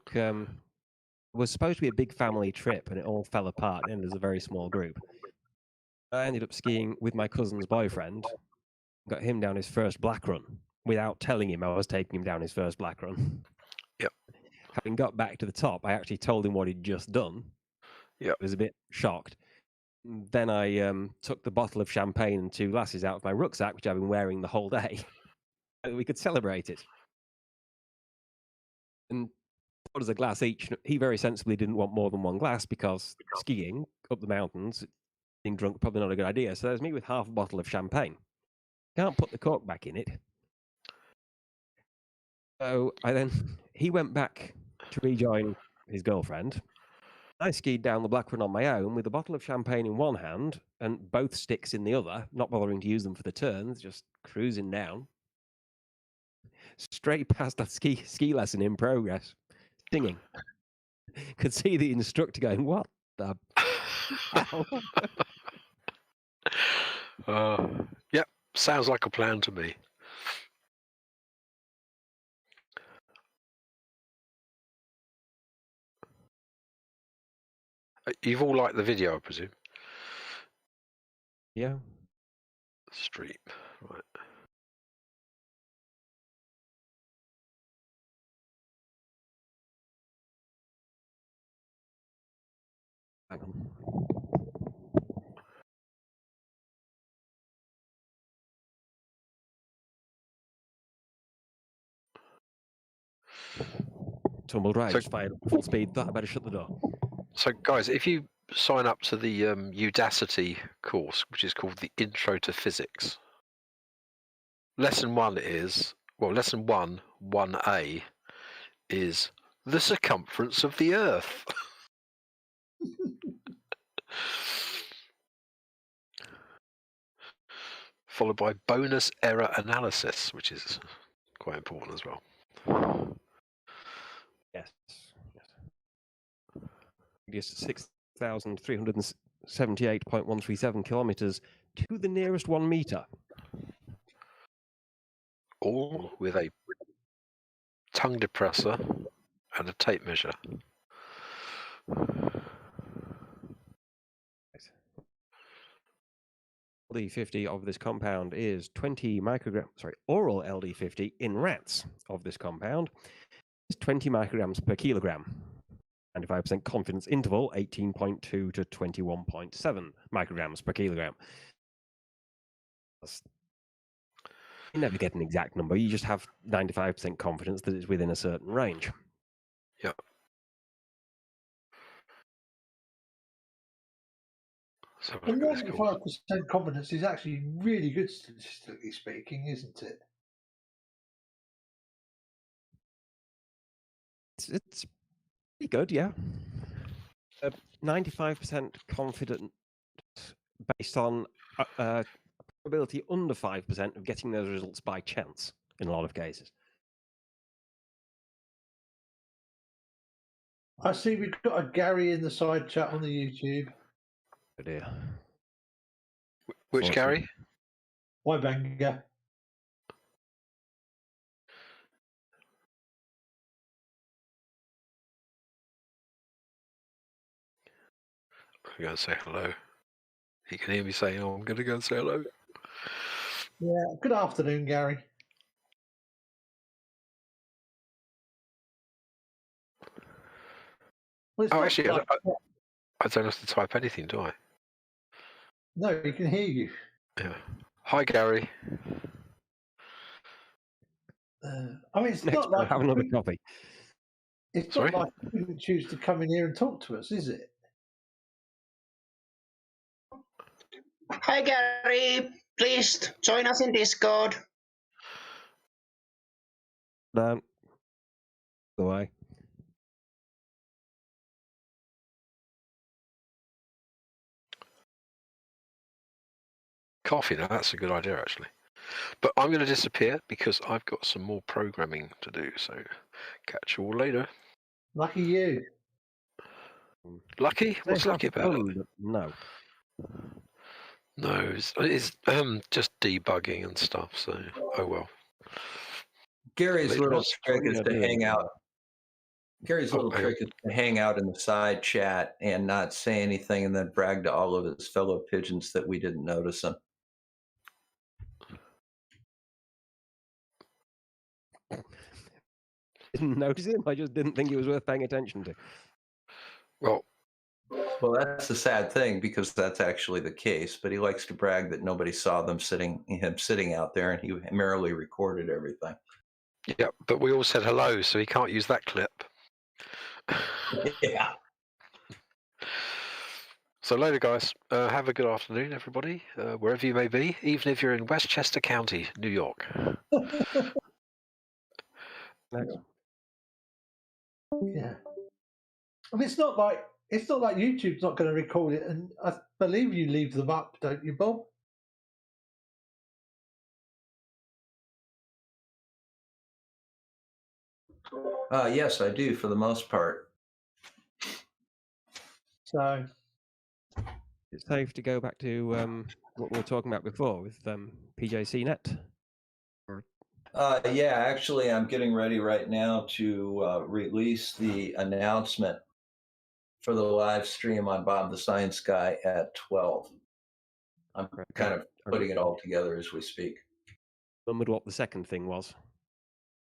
E: was supposed to be a big family trip, and it all fell apart and ended as a very small group. I ended up skiing with my cousin's boyfriend, got him down his first black run without telling him I was taking him down his first black run.
B: Yep.
E: Having got back to the top, I actually told him what he'd just done.
B: Yep.
E: He was a bit shocked. Then I took the bottle of champagne and 2 glasses out of my rucksack, which I've been wearing the whole day. We could celebrate it. And what is a glass each? He very sensibly didn't want more than 1 glass because skiing up the mountains, being drunk, probably not a good idea. So there's me with half a bottle of champagne. Can't put the cork back in it. So he went back to rejoin his girlfriend. I skied down the black run on my own with a bottle of champagne in one hand and both sticks in the other, not bothering to use them for the turns, just cruising down. Straight past that ski lesson in progress, singing. Could see the instructor going, "What the hell?"
B: Yep, sounds like a plan to me. You've all liked the video, I presume?
E: Yeah.
B: Stream, right.
E: Hang on. tumble dry, just fired up full speed. Thought I better shut the door.
B: So, guys, if you sign up to the Udacity course, which is called the Intro to Physics, lesson 1A is the circumference of the Earth. Followed by bonus error analysis, which is quite important as well.
E: Yes. Radius 6,378.137 kilometers to the nearest 1 meter.
B: All with a tongue depressor and a tape measure.
E: LD50 of this compound is 20 micrograms. Sorry, oral LD50 in rats of this compound is 20 micrograms per kilogram. 95% confidence interval, 18.2 to 21.7 micrograms per kilogram. You never get an exact number. You just have 95% confidence that it's within a certain range.
B: Yeah. So
D: And 95% confidence is actually really good, statistically speaking, isn't it?
E: It's pretty good, yeah. 95% confident based on probability under 5% of getting those results by chance in a lot of cases.
D: I see we've got a Gary in the side chat on the YouTube.
E: Oh dear.
B: Which Gary?
D: Why Banger?
B: I'm going to say hello. He can hear me saying, "Oh, I'm going to go and say hello."
D: Yeah. Good afternoon, Gary. Well,
B: oh, actually, I don't have to type anything, do I?
D: No, he can hear you.
B: Yeah. Hi, Gary.
D: I mean, it's not like
E: have another copy.
D: It's
B: Sorry?
D: not like you didn't choose to come in here and talk to us, is it?
H: Hi, Gary. Please join us in Discord.
E: No. Go away.
B: Coffee, now that's a good idea, actually. But I'm going to disappear because I've got some more programming to do. So catch you all later.
D: Lucky you.
B: Lucky? What's lucky about it?
E: No.
B: No, it's just debugging and stuff. So, oh well.
A: Gary's
B: Later
A: little
B: on.
A: trick is to hang out. Gary's little trick is to hang out in the side chat and not say anything, and then brag to all of his fellow pigeons that we didn't notice him.
E: Didn't notice him. I just didn't think it was worth paying attention to.
B: Well,
A: that's the sad thing, because that's actually the case. But he likes to brag that nobody saw him sitting out there, and he merrily recorded everything.
B: Yeah, but we all said hello, so he can't use that clip.
A: Yeah.
B: So later, guys. Have a good afternoon, everybody, wherever you may be, even if you're in Westchester County, New York.
D: Yeah. I mean, it's not like YouTube's not going to record it, and I believe you leave them up, don't you, Bob?
A: Yes, I do, for the most part.
D: So
E: it's safe to go back to what we were talking about before with PJCnet.
A: Yeah, actually, I'm getting ready right now to release the announcement for the live stream on Bob the Science Guy at 12. I'm kind of putting it all together as we speak.
E: Remembered what the second thing was,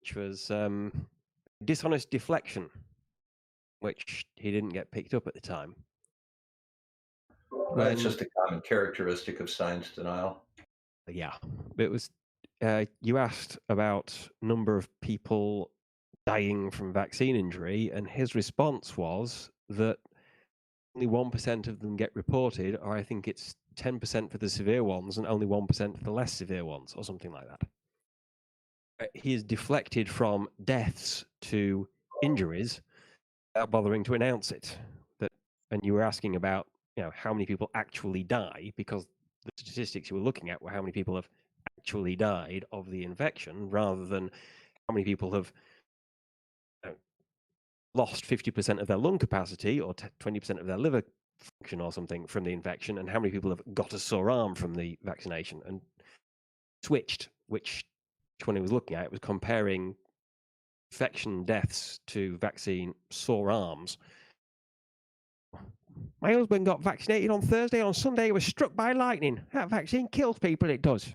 E: which was dishonest deflection, which he didn't get picked up at the time.
A: Well, it's just a common characteristic of science denial.
E: Yeah, it was. You asked about number of people dying from vaccine injury, and his response was that only 1% of them get reported, or I think it's 10% for the severe ones and only 1% for the less severe ones, or something like that. He is deflected from deaths to injuries without bothering to announce it. And you were asking about, how many people actually die, because the statistics you were looking at were how many people have actually died of the infection, rather than how many people have lost 50% of their lung capacity or 20% of their liver function or something from the infection, and how many people have got a sore arm from the vaccination. And switched which one he was looking at. It was comparing infection deaths to vaccine sore arms. My husband got vaccinated on Thursday. On Sunday, he was struck by lightning. That vaccine kills people, it does.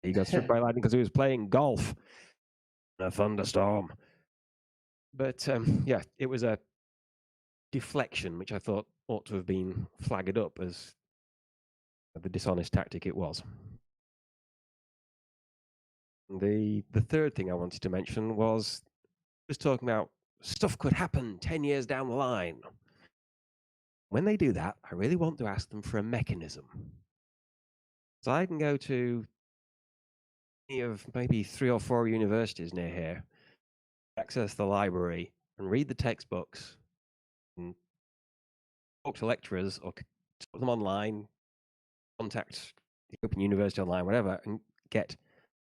E: He got struck by lightning because he was playing golf in a thunderstorm. But yeah, it was a deflection, which I thought ought to have been flagged up as the dishonest tactic it was. The third thing I wanted to mention was just talking about stuff could happen 10 years down the line. When they do that, I really want to ask them for a mechanism. So I can go to any of maybe 3 or 4 universities near here, access the library and read the textbooks and talk to lecturers or talk to them online, contact the Open University online, whatever, and get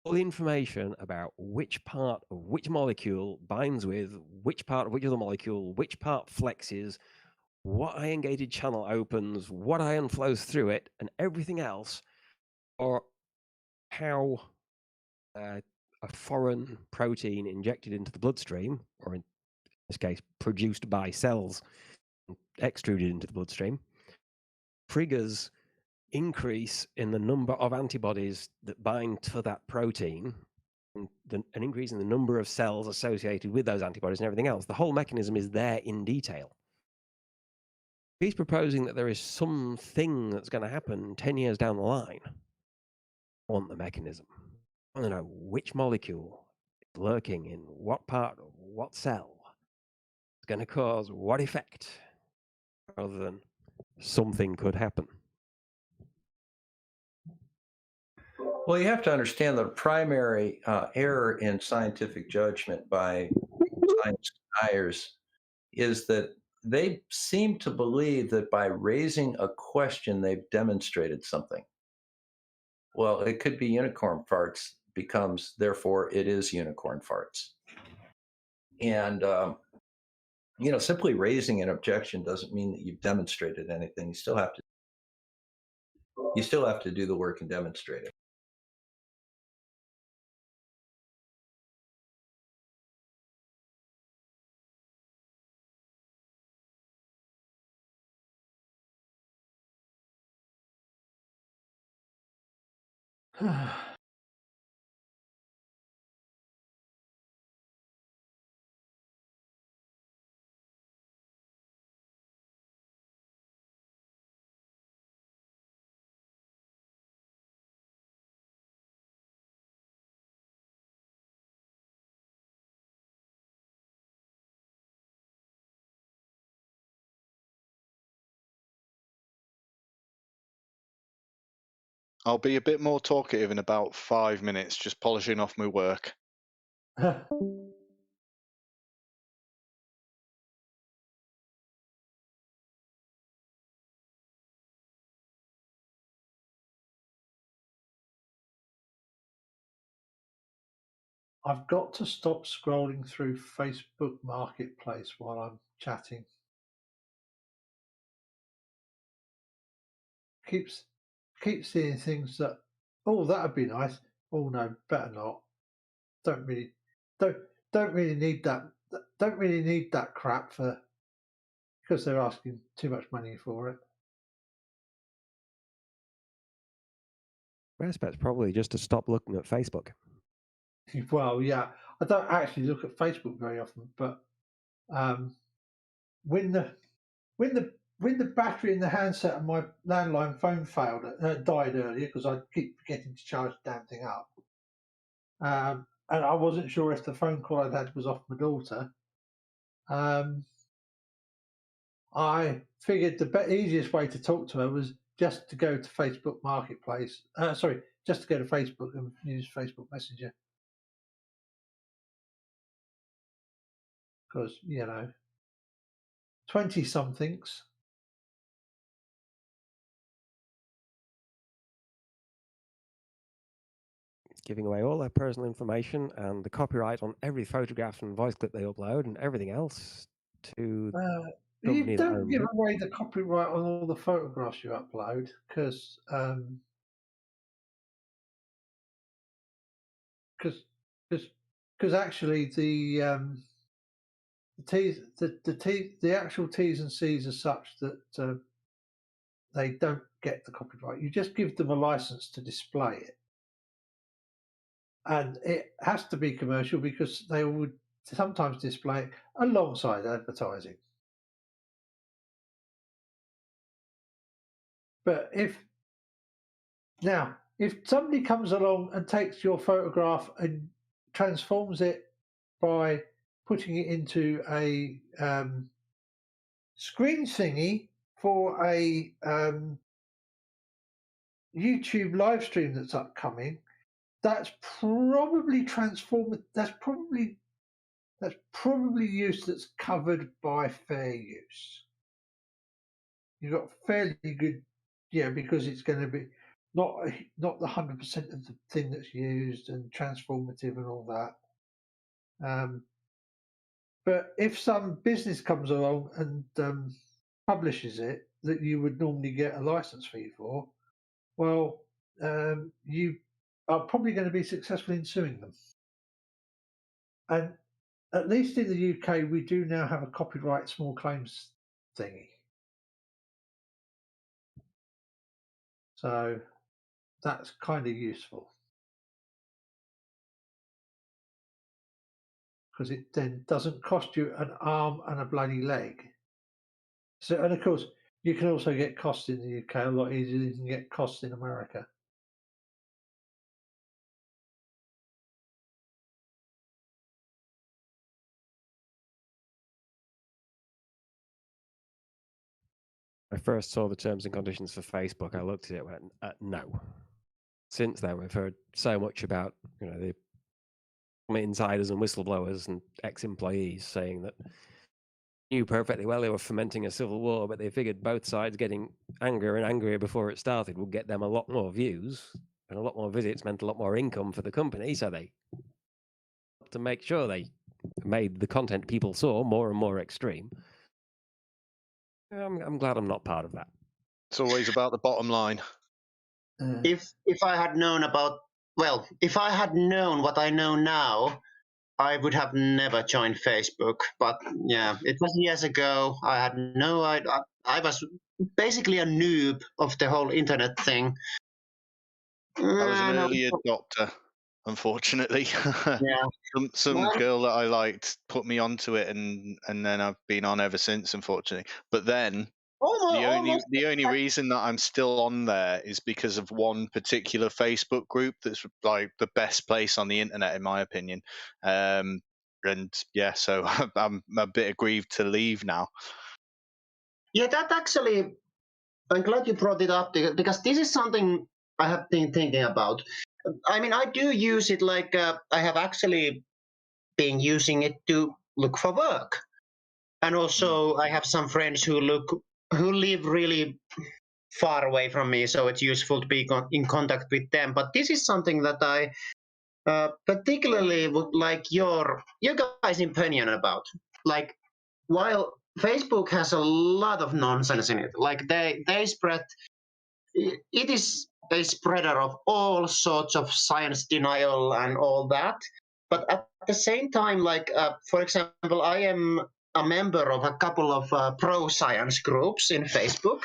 E: all the information about which part of which molecule binds with which part of which other molecule, which part flexes, what ion-gated channel opens, what ion flows through it, and everything else, or how a foreign protein injected into the bloodstream, or in this case, produced by cells, extruded into the bloodstream, triggers increase in the number of antibodies that bind to that protein, and an increase in the number of cells associated with those antibodies and everything else. The whole mechanism is there in detail. He's proposing that there is something that's going to happen 10 years down the line. I want the mechanism. I want to know which molecule is lurking in what part of what cell. It's going to cause what effect, rather than something could happen.
A: Well, you have to understand that a primary error in scientific judgment by science deniers is that they seem to believe that by raising a question, they've demonstrated something. Well, it could be unicorn farts becomes, therefore, it is unicorn farts. And, simply raising an objection doesn't mean that you've demonstrated anything. You still have to do the work and demonstrate it.
F: I'll be a bit more talkative in about 5 minutes, just polishing off my work.
D: I've got to stop scrolling through Facebook Marketplace while I'm chatting. Keep seeing things that, oh, that'd be nice. Oh no, better not. Don't really need that. Don't really need that crap because they're asking too much money for it.
E: Best bet's probably just to stop looking at Facebook.
D: Well, yeah, I don't actually look at Facebook very often, but when the battery in the handset of my landline phone died earlier because I keep forgetting to charge the damn thing up. and I wasn't sure if the phone call I'd had was off my daughter. I figured the easiest way to talk to her was just to go to Facebook Marketplace. Just to go to Facebook and use Facebook Messenger. Because, 20-somethings.
E: Giving away all their personal information and the copyright on every photograph and voice clip they upload and everything else to
D: you don't give away the copyright on all the photographs you upload because actually the actual T's and C's are such that they don't get the copyright. You just give them a license to display it. And it has to be commercial because they would sometimes display it alongside advertising. But if somebody comes along and takes your photograph and transforms it by putting it into a screen thingy for a YouTube live stream that's upcoming, that's probably That's probably use that's covered by fair use. You've got fairly good, because it's going to be not the 100% of the thing that's used and transformative and all that. But if some business comes along and publishes it that you would normally get a license fee for, well, you are probably going to be successful in suing them. And at least in the UK, we do now have a copyright small claims thingy. So that's kind of useful. Because it then doesn't cost you an arm and a bloody leg. So, and of course, you can also get costs in the UK a lot easier than you can get costs in America.
E: I first saw the terms and conditions for Facebook, I looked at it and went, no. Since then, we've heard so much about the insiders and whistleblowers and ex-employees saying that knew perfectly well they were fomenting a civil war, but they figured both sides getting angrier and angrier before it started would get them a lot more views, and a lot more visits meant a lot more income for the company, so they to make sure they made the content people saw more and more extreme. I'm glad I'm not part of that.
F: It's always about the bottom line.
H: If I had known if I had known what I know now, I would have never joined Facebook. But yeah, it was years ago. I had no idea. I was basically a noob of the whole internet thing.
F: I was an early adopter, unfortunately.
H: Yeah.
F: Some girl that I liked put me onto it, and then I've been on ever since, unfortunately. But then the only reason that I'm still on there is because of one particular Facebook group that's like the best place on the internet, in my opinion. And yeah, so I'm a bit aggrieved to leave now.
H: Yeah, that actually, I'm glad you brought it up because this is something I have been thinking about. I mean, I do use it I have actually been using it to look for work. And also I have some friends who live really far away from me, so it's useful to be in contact with them. But this is something that I particularly would like your guys' opinion about. Like, while Facebook has a lot of nonsense in it, like they spread, it is a spreader of all sorts of science denial and all that. But at the same time, for example, I am a member of a couple of pro-science groups in Facebook,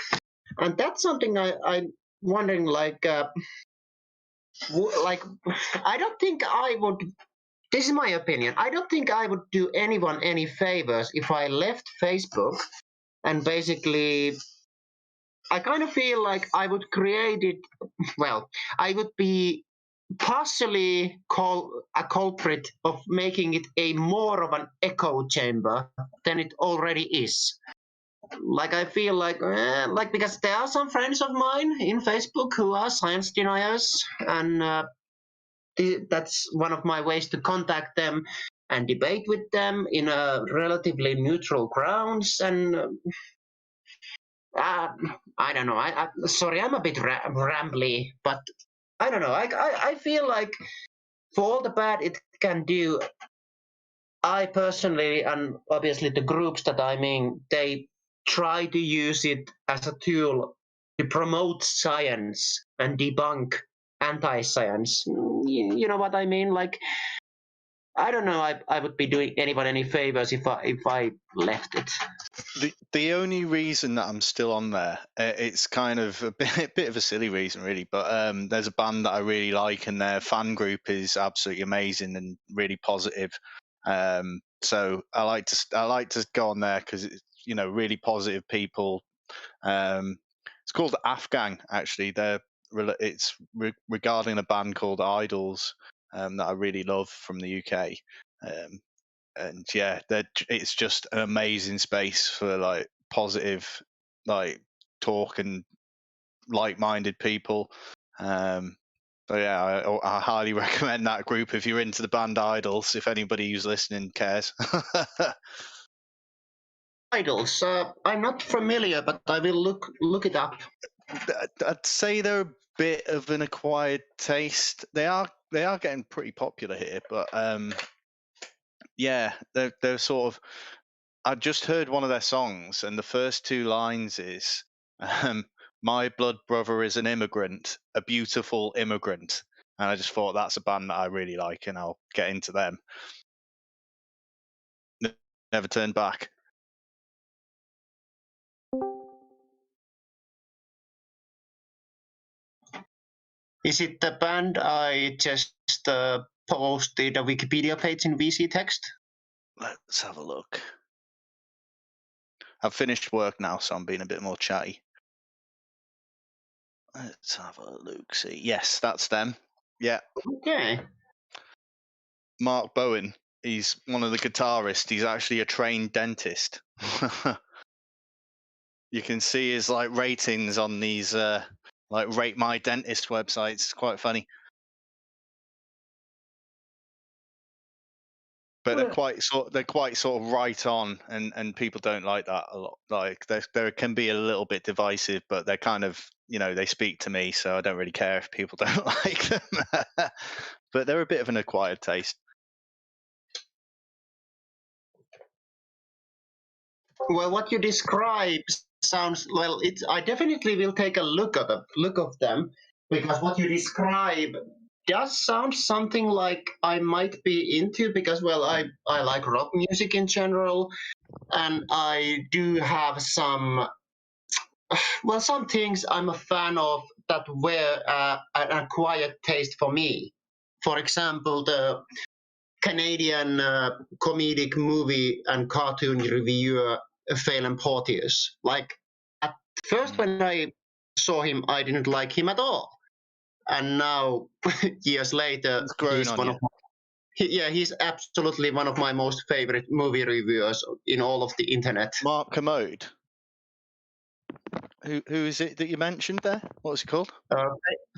H: and that's something I'm wondering, I don't think I would, this is my opinion, I don't think I would do anyone any favors if I left Facebook and basically, I kind of feel like I would create it, I would be partially a culprit of making it a more of an echo chamber than it already is. Like I feel like because there are some friends of mine in Facebook who are science deniers, and that's one of my ways to contact them and debate with them in a relatively neutral grounds. And I don't know. Sorry, I'm a bit rambly, but I don't know. I feel like for all the bad it can do, I personally, and obviously the groups that I'm in, they try to use it as a tool to promote science and debunk anti-science. You know what I mean? Like, I don't know. I would be doing anyone any favors if I left it.
F: The only reason that I'm still on there, it's kind of a bit of a silly reason, really. But there's a band that I really like, and their fan group is absolutely amazing and really positive. So I like to go on there because it's really positive people. It's called Afghan, actually. It's regarding a band called Idols that I really love from the UK. And yeah, it's just an amazing space for like positive, like talk and like-minded people. So yeah, I highly recommend that group if you're into the band Idols. If anybody who's listening cares.
H: Idols. I'm not familiar, but I will look it up.
F: I'd say they're a bit of an acquired taste. They are getting pretty popular here, but yeah, they're sort of. I just heard one of their songs, and the first two lines is, "My blood brother is an immigrant, a beautiful immigrant," and I just thought that's a band that I really like, and I'll get into them. Never turned back.
H: Is it the band I just posted a Wikipedia page in VC text?
F: Let's have a look. I've finished work now, so I'm being a bit more chatty. Let's have a look. See, yes, that's them. Yeah.
H: Okay.
F: Mark Bowen. He's one of the guitarists. He's actually a trained dentist. You can see his like ratings on these like Rate My Dentist websites. It's quite funny. But they're quite sort of right on, and people don't like that a lot. Like there can be a little bit divisive, but they're kind of they speak to me, so I don't really care if people don't like them. But they're a bit of an acquired taste.
H: Well, what you describe sounds well. I definitely will take a look of them, because what you describe does sound something like I might be into, because I like rock music in general, and I do have some things I'm a fan of that were an acquired taste for me. For example, the Canadian comedic movie and cartoon reviewer Phelan Porteous. Like at first when I saw him, I didn't like him at all, and now years later, he's one of he's absolutely one of my most favorite movie reviewers in all of the internet.
F: Mark Commode. Who is it that you mentioned there? What was he called?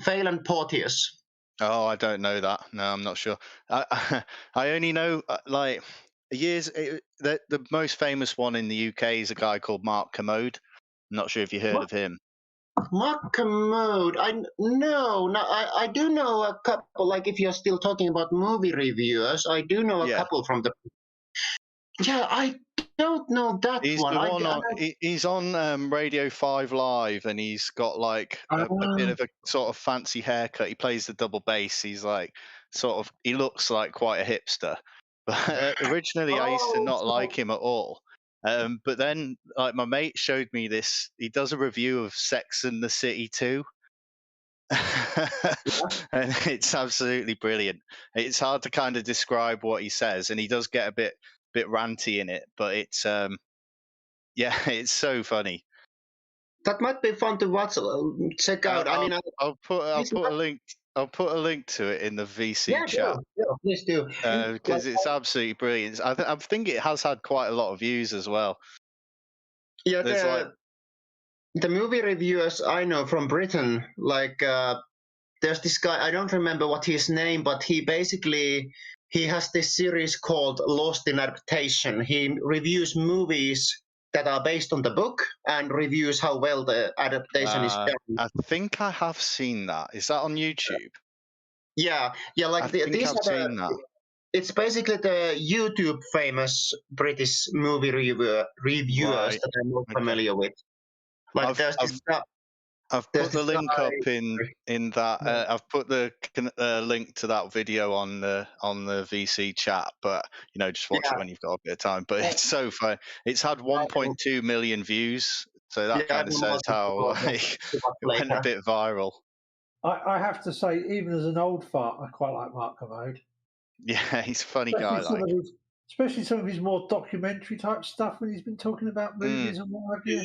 H: Phelan Porteous.
F: Oh, I don't know that. No, I'm not sure. I only know like the most famous one in the UK is a guy called Mark Commode. I'm not sure if you heard of him.
H: Mark Commode. I do know a couple. Like if you're still talking about movie reviewers, I do know a couple from the. Yeah, I don't know that
F: he's
H: one.
F: He's on Radio 5 Live, and he's got like a bit of a sort of fancy haircut. He plays the double bass. He's like he looks like quite a hipster. But originally, I used to not like him at all. But then, like my mate showed me this. He does a review of Sex and the City 2. And it's absolutely brilliant. It's hard to kind of describe what he says, and he does get a bit ranty in it, but it's it's so funny.
H: That might be fun to watch, check out.
F: I'll put a link. I'll put a link to it in the VC
H: Yeah,
F: chat
H: please do.
F: because it's absolutely brilliant. I think it has had quite a lot of views as well.
H: Yeah,
F: There's like
H: the movie reviewers I know from Britain, like there's this guy, I don't remember what his name, but he has this series called Lost in Adaptation. He reviews movies that are based on the book and reviews how well the adaptation is done.
F: I think I have seen that. Is that on YouTube?
H: Yeah, like
F: these are seen that.
H: It's basically the YouTube famous British movie reviewers that I'm more familiar with. Like
F: I've put the link up in that. I've put the link to that video on the VC chat, but just watch it when you've got a bit of time. But it's so fun. It's had 1.2 million views, so that kind of says how it went a bit viral.
D: I have to say, even as an old fart, I quite like Mark Kermode.
F: Yeah, he's a funny guy.
D: Especially some of his more documentary type stuff when he's been talking about movies and what have you.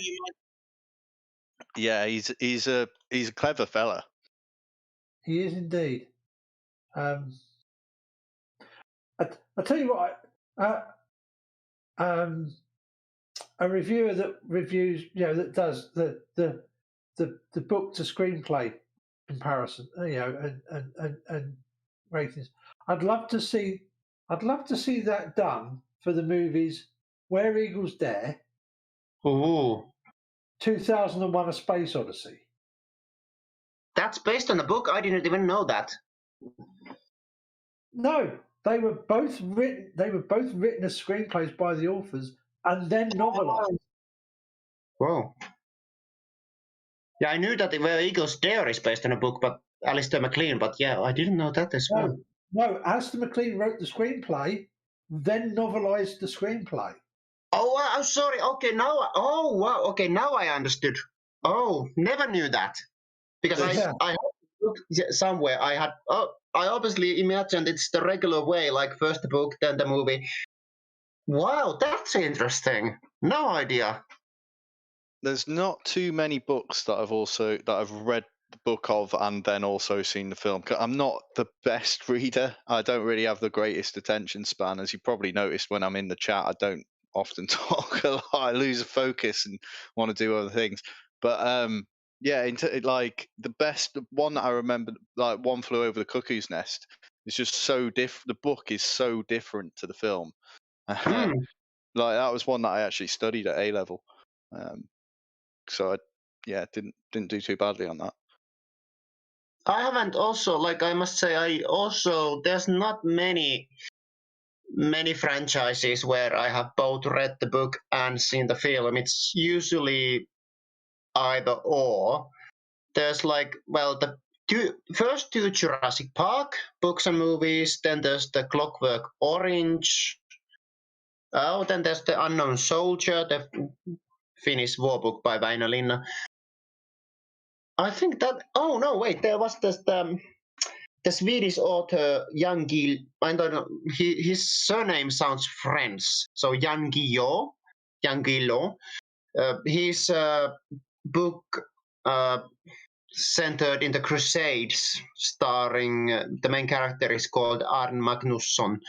F: Yeah, he's a clever fella.
D: He is indeed. I tell you what, a reviewer that reviews, that does the book to screenplay comparison, and ratings. I'd love to see that done for the movies Where Eagles Dare.
H: Ooh.
D: 2001: A Space Odyssey.
H: That's based on a book. I didn't even know that.
D: No, they were both written as screenplays by the authors and then novelized.
H: Whoa. Yeah, I knew that Where Eagles Dare is based on a book, but Alistair MacLean. But yeah, I didn't know that as well.
D: No, Alistair MacLean wrote the screenplay, then novelized the screenplay.
H: Oh, I'm sorry. Okay, now. Oh, wow. Okay, now I understood. Oh, never knew that. Because I looked somewhere. I obviously imagined it's the regular way, like first the book, then the movie. Wow, that's interesting. No idea.
F: There's not too many books that I've read the book of and then also seen the film. I'm not the best reader. I don't really have the greatest attention span, as you probably noticed when I'm in the chat. I don't often talk a lot. I lose focus and want to do other things. But yeah, like the best one that I remember, like One Flew Over the Cuckoo's Nest, is just so different. The book is so different to the film. Like that was one that I actually studied at A level. So I didn't do too badly on that.
H: I haven't also, like I must say, there's not many franchises where I have both read the book and seen the film. It's usually either or. There's the first two Jurassic Park books and movies, then there's the Clockwork Orange. Oh, then there's the Unknown Soldier, the Finnish war book by Väinö Linna. I think that. Oh no, wait! There was the Swedish author Jan Guillou. I don't know. His surname sounds French, so Jan Guillou. His book centered in the Crusades, starring the main character is called Arn Magnusson.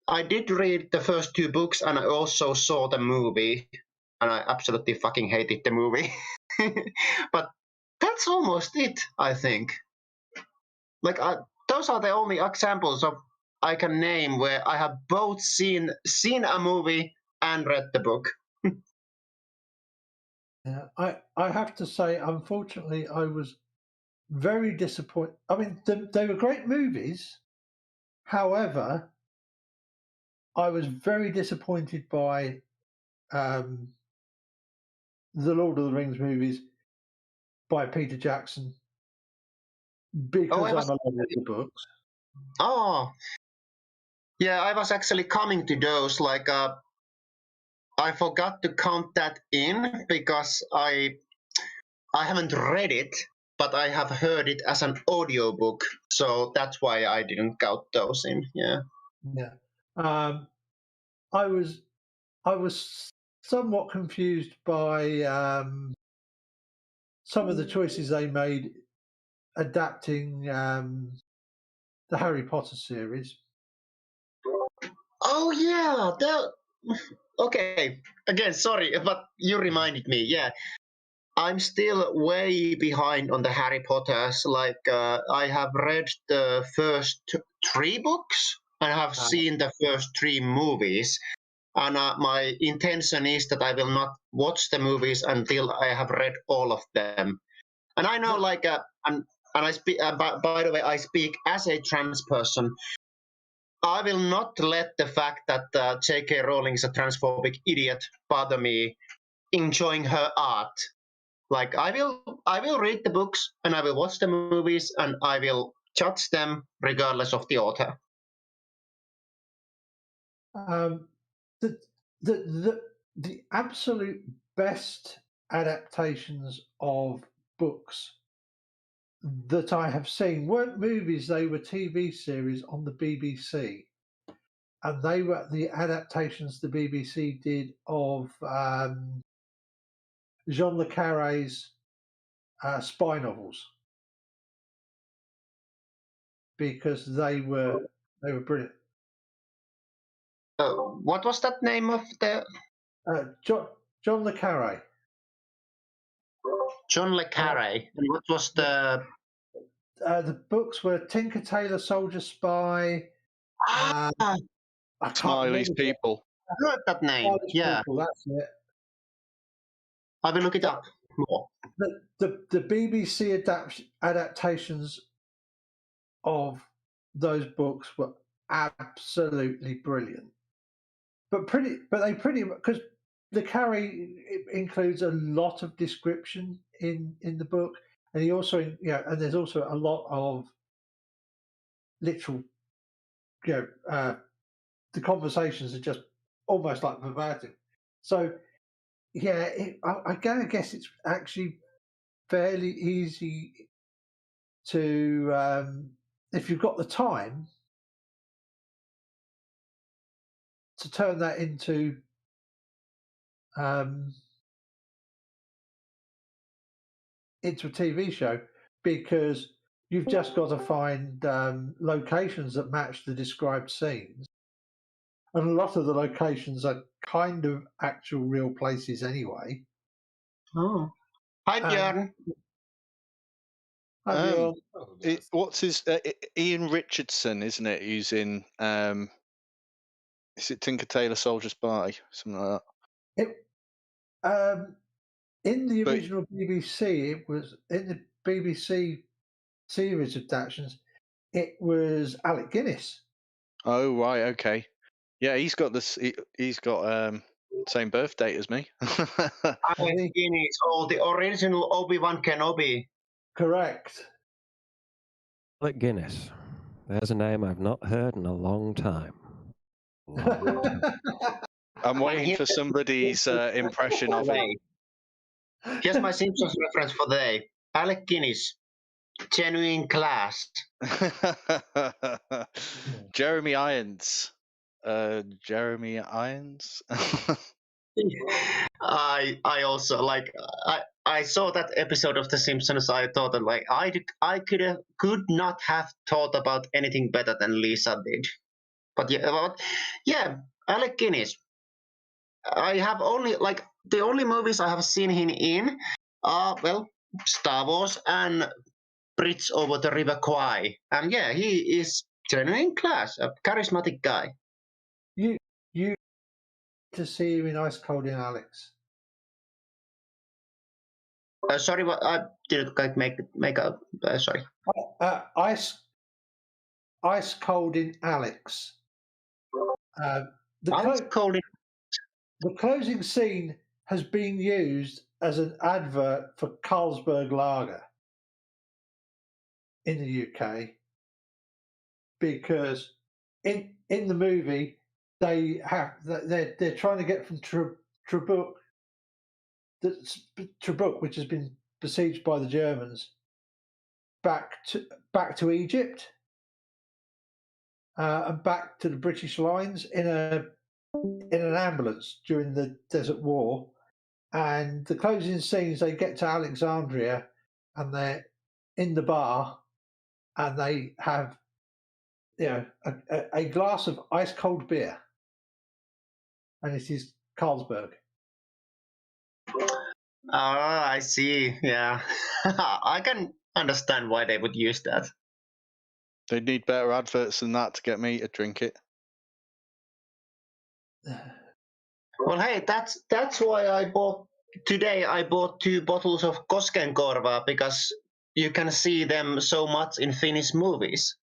H: I did read the first two books, and I also saw the movie, and I absolutely fucking hated the movie. But that's almost it, I think. Like those are the only examples of I can name where I have both seen a movie and read the book.
D: Yeah, I have to say, unfortunately, I was very disappointed. I mean, they were great movies. However, I was very disappointed by the Lord of the Rings movies by Peter Jackson because I'm a lover of the books.
H: Oh, yeah, I was actually coming to those. Like, I forgot to count that in because I haven't read it, but I have heard it as an audiobook, so that's why I didn't count those in. Yeah.
D: Yeah. I was somewhat confused by some of the choices they made adapting the Harry Potter series.
H: Oh yeah, okay. Again, sorry, but you reminded me. Yeah, I'm still way behind on the Harry Potters. Like I have read the first 3 books and have seen the first 3 movies. And my intention is that I will not watch the movies until I have read all of them. And I know, like, and I speak. By the way, I speak as a trans person. I will not let the fact that J.K. Rowling is a transphobic idiot bother me enjoying her art. Like I will read the books and I will watch the movies and I will judge them regardless of the author.
D: The absolute best adaptations of books that I have seen weren't movies; they were TV series on the BBC, and they were the adaptations the BBC did of Jean le Carré's spy novels, because they were brilliant.
H: What was that name of the
D: John le Carré?
H: John le Carré. And what was the
D: books were Tinker Tailor Soldier Spy.
F: Smiley's People.
H: I heard that name.
D: Yeah, People, that's it.
H: I will look it up more.
D: The BBC adaptations of those books were absolutely brilliant, but they pretty because the Carré includes a lot of description in the book, and he also and there's also a lot of literal, the conversations are just almost like verbatim. So yeah, I guess it's actually fairly easy to, if you've got the time, to turn that into a TV show, because you've just got to find locations that match the described scenes. And a lot of the locations are kind of actual real places anyway.
H: Oh. Hi, Björn.
D: Hi, Björn.
F: What's his... Ian Richardson, isn't it? Who's in... is it Tinker Tailor Soldier Spy? Something like
D: that. In the original BBC, it was... In the BBC series of adaptations, it was Alec Guinness.
F: Oh, right, okay. Yeah, he's got this. He's got same birth date as me.
H: Alec Guinness, the original Obi-Wan Kenobi.
D: Correct.
E: Alec Guinness. There's a name I've not heard in a long time.
F: I'm waiting for somebody's impression of it.
H: Here's my Simpsons reference for the day. Alec Guinness, genuine class.
F: Jeremy Irons. Jeremy Irons.
H: I also like. I saw that episode of The Simpsons. I thought that like I could not have thought about anything better than Lisa did. But yeah, Alec Guinness. I have only the only movies I have seen him in are Star Wars and Bridge Over the River Kwai, and yeah, he is genuine class, a charismatic guy.
D: You to see you in Ice Cold in Alex.
H: Sorry, what I didn't quite make up. Sorry.
D: Ice Cold in Alex. The closing scene has been used as an advert for Carlsberg Lager in the UK, because in the movie they're trying to get from Trebuk, which has been besieged by the Germans, back to Egypt and back to the British lines in an ambulance during the Desert War. And the closing scenes, they get to Alexandria and they're in the bar and they have, a glass of ice cold beer, and it is Carlsberg.
H: I see. Yeah, I can understand why they would use that.
F: They need better adverts than that to get me to drink it.
H: Well, hey, that's why I bought 2 bottles of Koskenkorva, because you can see them so much in Finnish movies.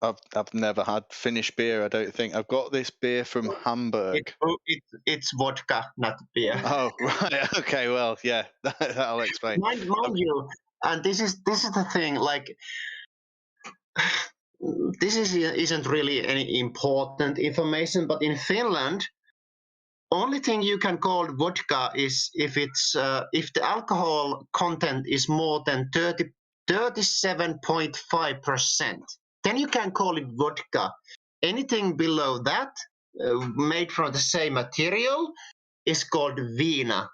F: I've never had Finnish beer. I don't think. I've got this beer from Hamburg.
H: It's vodka, not beer.
F: Oh right, okay. Well, yeah, that'll explain.
H: Mind you, and this is the thing. Like, this isn't really any important information, but in Finland, only thing you can call vodka is if the alcohol content is more than 37.5%. Then you can call it vodka. Anything below that, made from the same material, is called vina.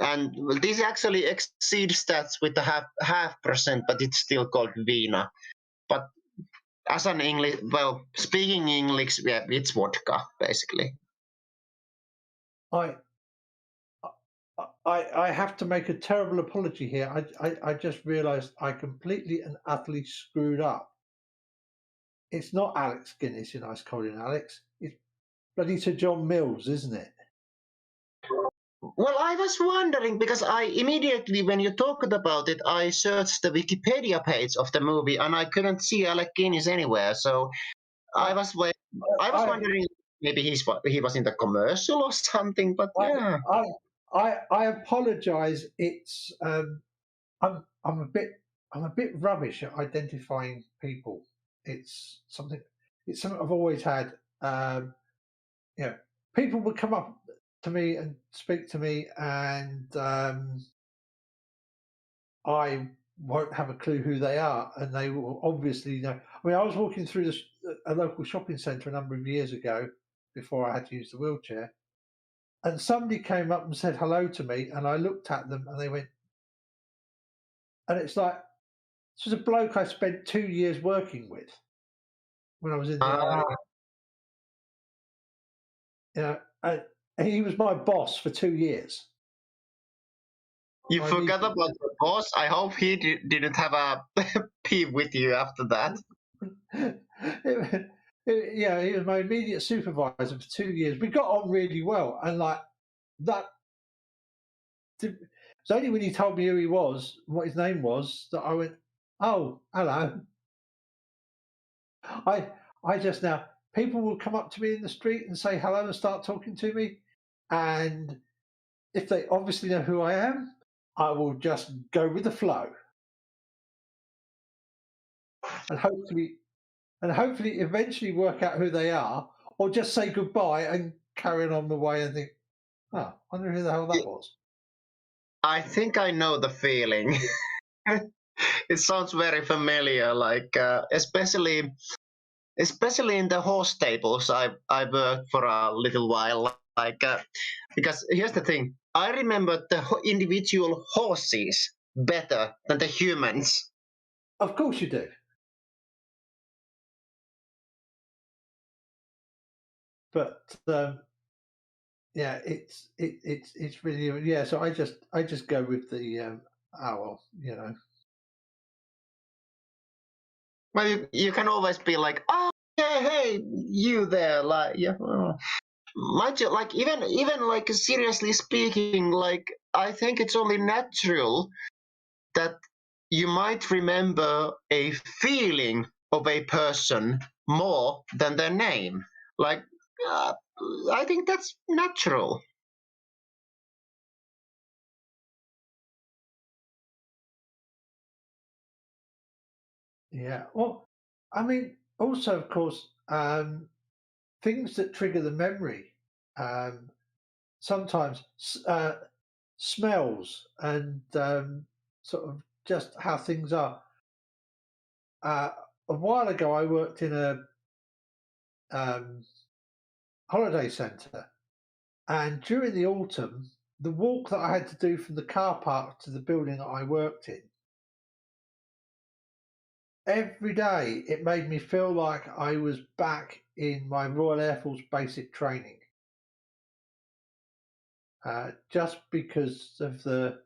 H: And this actually exceeds that with the half percent, but it's still called vina. But as an English, speaking English, yeah, it's vodka basically.
D: I have to make a terrible apology here. I just realised I completely and utterly screwed up. It's not Alex Guinness in Ice Cold in Alex. It's bloody Sir John Mills, isn't it?
H: Well, I was wondering, because I immediately, when you talked about it, I searched the Wikipedia page of the movie and I couldn't see Alec Guinness anywhere. So I was wondering, maybe he was in the commercial or something. But yeah,
D: I apologise. It's I'm a bit rubbish at identifying people. It's something I've always had. People would come up to me and speak to me, and I won't have a clue who they are, and they will obviously know. I mean, I was walking through a local shopping centre a number of years ago before I had to use the wheelchair, and somebody came up and said hello to me, and I looked at them, and they went, and it's like, this was a bloke I spent 2 years working with when I was in the army. And he was my boss for 2 years.
H: You forgot about the boss. I hope he didn't have a peep with you after that.
D: Yeah, he was my immediate supervisor for 2 years. We got on really well, and like that. It's only when he told me who he was, what his name was, that I went, "Oh, hello." I just now, people will come up to me in the street and say hello and start talking to me, and if they obviously know who I am, I will just go with the flow, and hopefully eventually work out who they are, or just say goodbye and carry on my way and think, oh, I wonder who the hell that was.
H: I think I know the feeling. It sounds very familiar, like especially in the horse stables. I worked for a little while, like because here's the thing. I remember the individual horses better than the humans.
D: Of course you do. But yeah, it's really, yeah. So I just go with the owl,
H: Well, you can always be like, oh yeah, hey, you there, like yeah. Like even like seriously speaking, like I think it's only natural that you might remember a feeling of a person more than their name. Like I think that's natural.
D: Yeah. Well, I mean, also, of course, things that trigger the memory. Sometimes smells and sort of just how things are. A while ago, I worked in a holiday centre, and during the autumn, the walk that I had to do from the car park to the building that I worked in, every day it made me feel like I was back in my Royal Air Force basic training. Just because of the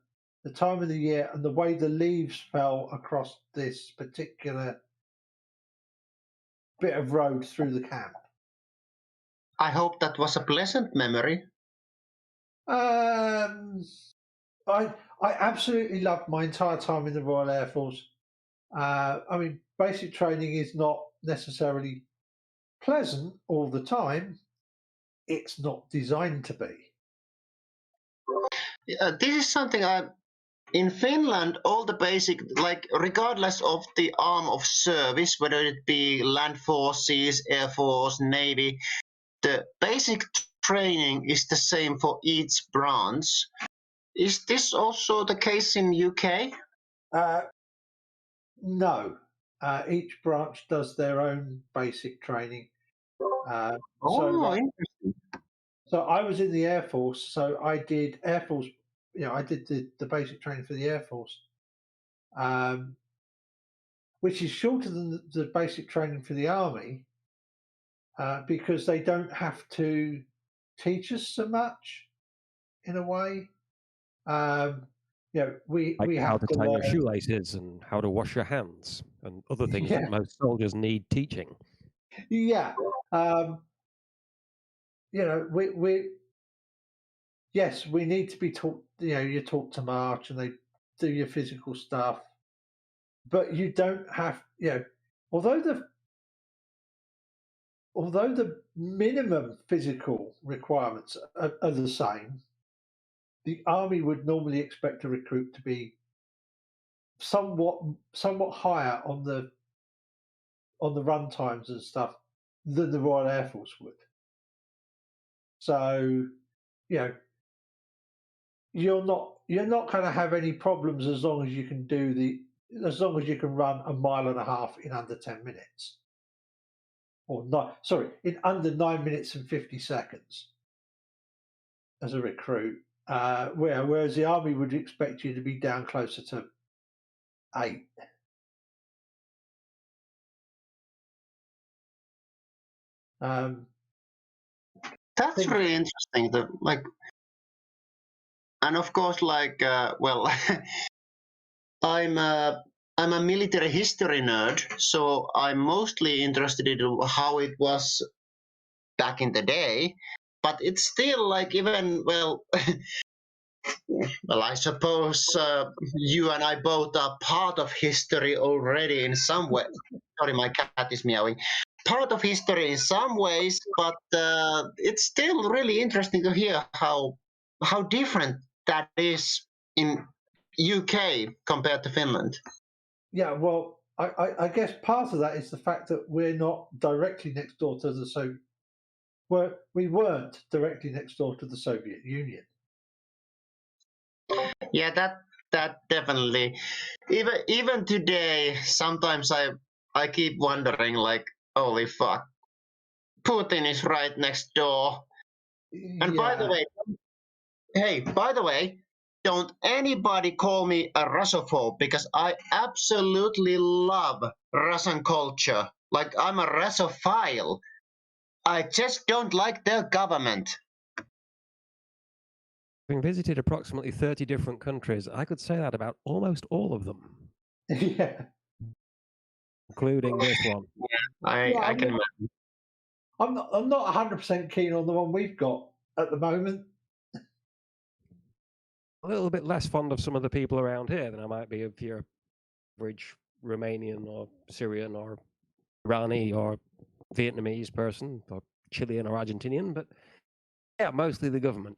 D: time of the year and the way the leaves fell across this particular bit of road through the camp.
H: I hope that was a pleasant memory.
D: I absolutely loved my entire time in the Royal Air Force. I mean, basic training is not necessarily pleasant all the time. It's not designed to be.
H: This is something in Finland, all the basic, like regardless of the arm of service, whether it be land forces, air force, navy, the basic training is the same for each branch. Is this also the case in UK?
D: No. Each branch does their own basic training.
H: Interesting.
D: So I was in the Air Force, so I did Air Force. I did the basic training for the Air Force, which is shorter than the basic training for the Army, because they don't have to teach us so much, in a way. We
E: how
D: have
E: to tie your shoelaces and how to wash your hands and other things that most soldiers need teaching.
D: Yeah. We need to be taught. You're taught to march and they do your physical stuff, but you don't have. Although the minimum physical requirements are the same, the Army would normally expect a recruit to be somewhat higher on the run times and stuff than the Royal Air Force would. So, you're not going to have any problems as long as you can run a mile and a half in under 10 minutes. In under 9 minutes and 50 seconds as a recruit. Whereas the Army would expect you to be down closer to 8.
H: That's really interesting. And of course, I'm a military history nerd, so I'm mostly interested in how it was back in the day. But it's still I suppose you and I both are part of history already in some way. Sorry, my cat is meowing. Part of history in some ways, but it's still really interesting to hear how different that is in UK compared to Finland.
D: Yeah, well, I guess part of that is the fact that we're not directly next door to the Soviet. We weren't directly next door to the Soviet Union.
H: Yeah, that definitely. Even today, sometimes I keep wondering, holy fuck, Putin is right next door. And by the way, don't anybody call me a Russophobe, because I absolutely love Russian culture. Like, I'm a Russophile. I just don't like their government.
E: Having visited approximately 30 different countries, I could say that about almost all of them.
D: Yeah.
E: Including this one.
H: I can imagine.
D: I'm not 100% keen on the one we've got at the moment.
E: A little bit less fond of some of the people around here than I might be if you're average Romanian or Syrian or Irani or Vietnamese person or Chilean or Argentinian, but yeah, mostly the government.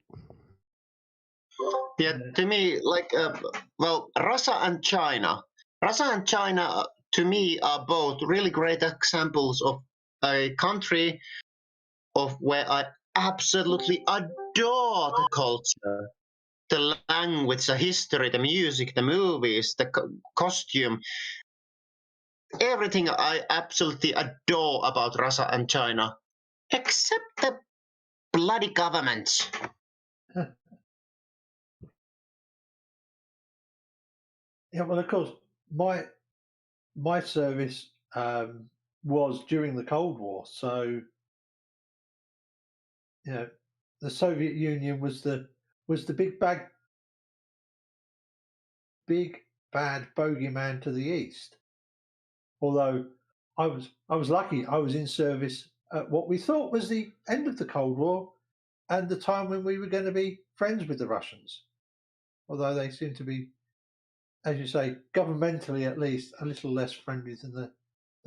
H: Yeah, to me, Russia and China. Russia and China, to me, are both really great examples of a country of where I absolutely adore the culture, the language, the history, the music, the movies, the costume. Everything I absolutely adore about Russia and China, except the bloody governments.
D: Yeah, well, of course, my service was during the Cold War, so the Soviet Union was the big bad bogeyman to the east. Although I was lucky, I was in service at what we thought was the end of the Cold War and the time when we were going to be friends with the Russians. Although they seem to be, as you say, governmentally at least, a little less friendly than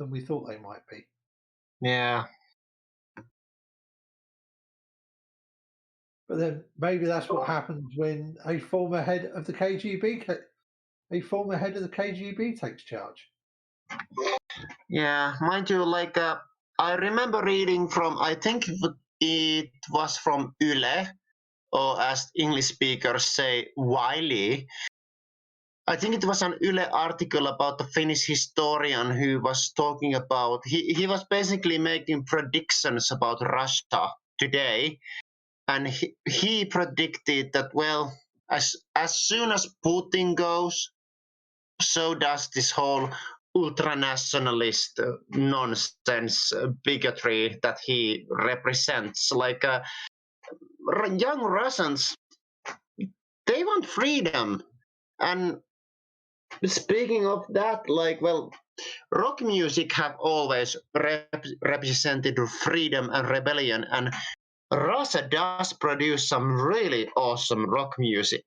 D: we thought they might be.
H: Yeah.
D: But then maybe that's what happens when a former head of the KGB takes charge.
H: Yeah, mind you, like I remember reading from, I think it was from Yle, or as English speakers say, Wiley. I think it was an Yle article about the Finnish historian who was talking about, he was basically making predictions about Russia today. And he predicted that, well, as soon as Putin goes, so does this whole ultranationalist nonsense bigotry that he represents. Like young Russians, they want freedom. And speaking of that, like, well, rock music have always represented freedom and rebellion, and Russia does produce some really awesome rock music.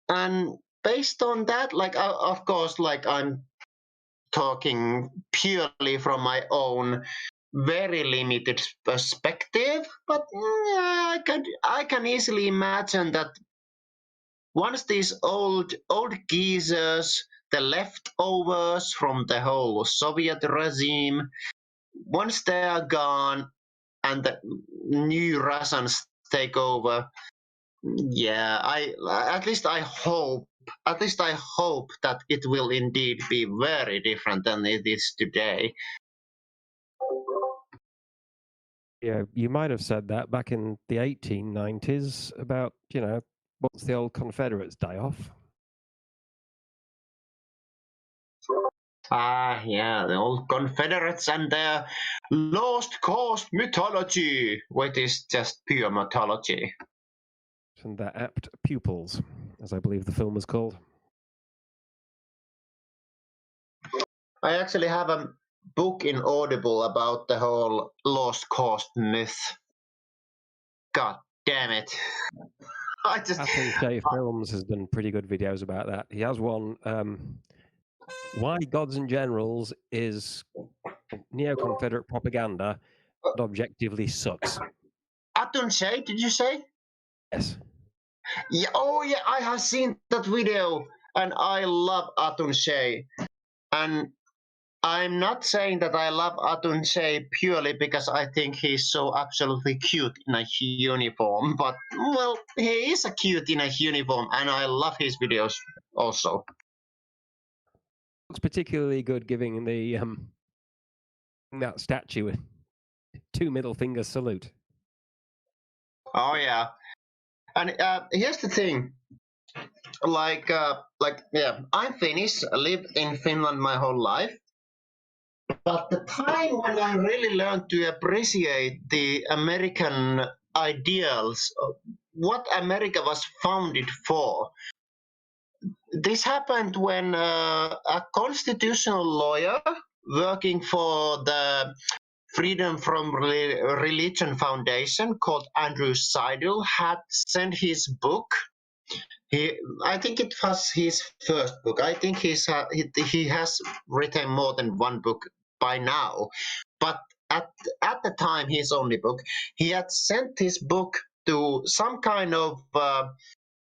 H: And based on that, like, of course, like, I'm talking purely from my own very limited perspective, but I can easily imagine that once these old geezers, the leftovers from the whole Soviet regime, once they are gone and the new Russians take over, yeah, at least I hope that it will indeed be very different than it is today.
E: Yeah, you might have said that back in the 1890s about, once the old Confederates die off.
H: Yeah, the old Confederates and their lost cause mythology, which is just pure mythology.
E: And their apt pupils, as I believe the film was called.
H: I actually have a book in Audible about the whole lost cause myth. God damn it.
E: Aton Shea Films has done pretty good videos about that. He has one, Why Gods and Generals is Neo-Confederate propaganda and objectively sucks.
H: Aton Shea, did you say?
E: Yes.
H: Yeah, oh yeah, I have seen that video, and I love Aton Shea. And I'm not saying that I love Aton Shea purely because I think he's so absolutely cute in a uniform, but, well, he is a cute in a uniform, and I love his videos also.
E: Looks particularly good giving the that statue a 2 middle finger salute.
H: Oh yeah, and here's the thing. Like, yeah, I'm Finnish. I lived in Finland my whole life. But the time when I really learned to appreciate the American ideals, what America was founded for, this happened when a constitutional lawyer working for the Freedom from Religion Foundation called Andrew Seidel had sent his book. I think it was his first book. I think he has written more than one book by now. But at the time, his only book, he had sent his book to some kind of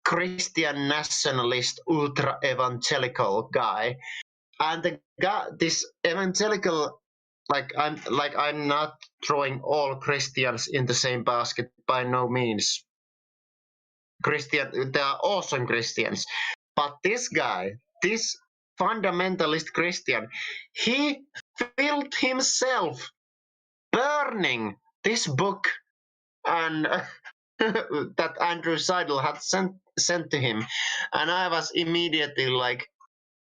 H: Christian nationalist, ultra evangelical guy, and the guy, this evangelical, I'm not throwing all Christians in the same basket by no means. They are awesome Christians, but this guy, this fundamentalist Christian, he felt himself burning this book and that Andrew Seidel had sent to him, and I was immediately like,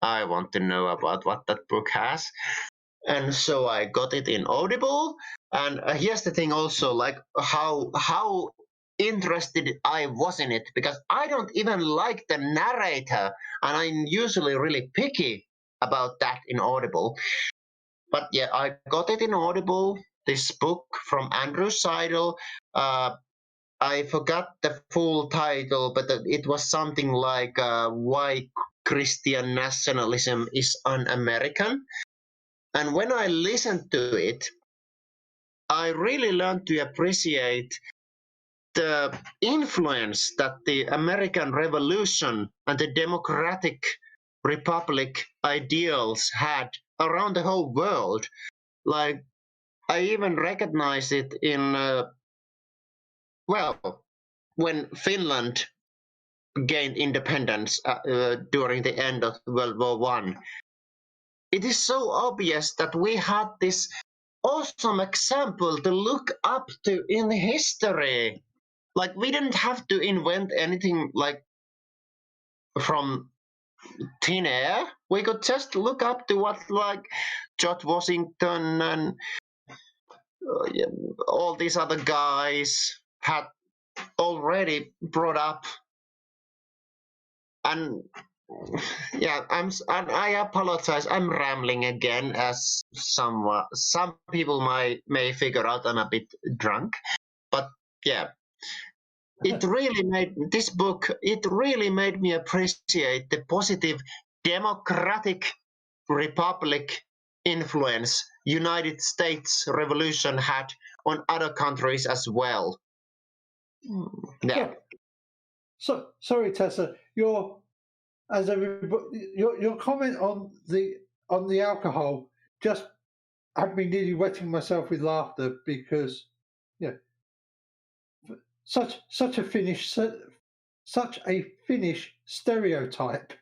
H: I want to know about what that book has. And so I got it in Audible. And here's the thing also, like how interested I was in it, because I don't even like the narrator, and I'm usually really picky about that in Audible. But yeah, I got it in Audible, this book from Andrew Seidel. I forgot the full title, but it was something like Why Christian Nationalism is Un-American. And when I listened to it, I really learned to appreciate the influence that the American Revolution and the democratic republic ideals had around the whole world. Like, I even recognize it in, when Finland gained independence during the end of World War I. It is so obvious that we had this awesome example to look up to in history. Like, we didn't have to invent anything like from thin air. We could just look up to what like George Washington and all these other guys had already brought up. And yeah, I apologize. I'm rambling again, as some people may figure out I'm a bit drunk. But yeah, it really made this book. It really made me appreciate the positive democratic republic influence United States Revolution had on other countries as well. Yeah.
D: So sorry, Tessa. Your comment on the alcohol just had me nearly wetting myself with laughter, because such a Finnish stereotype.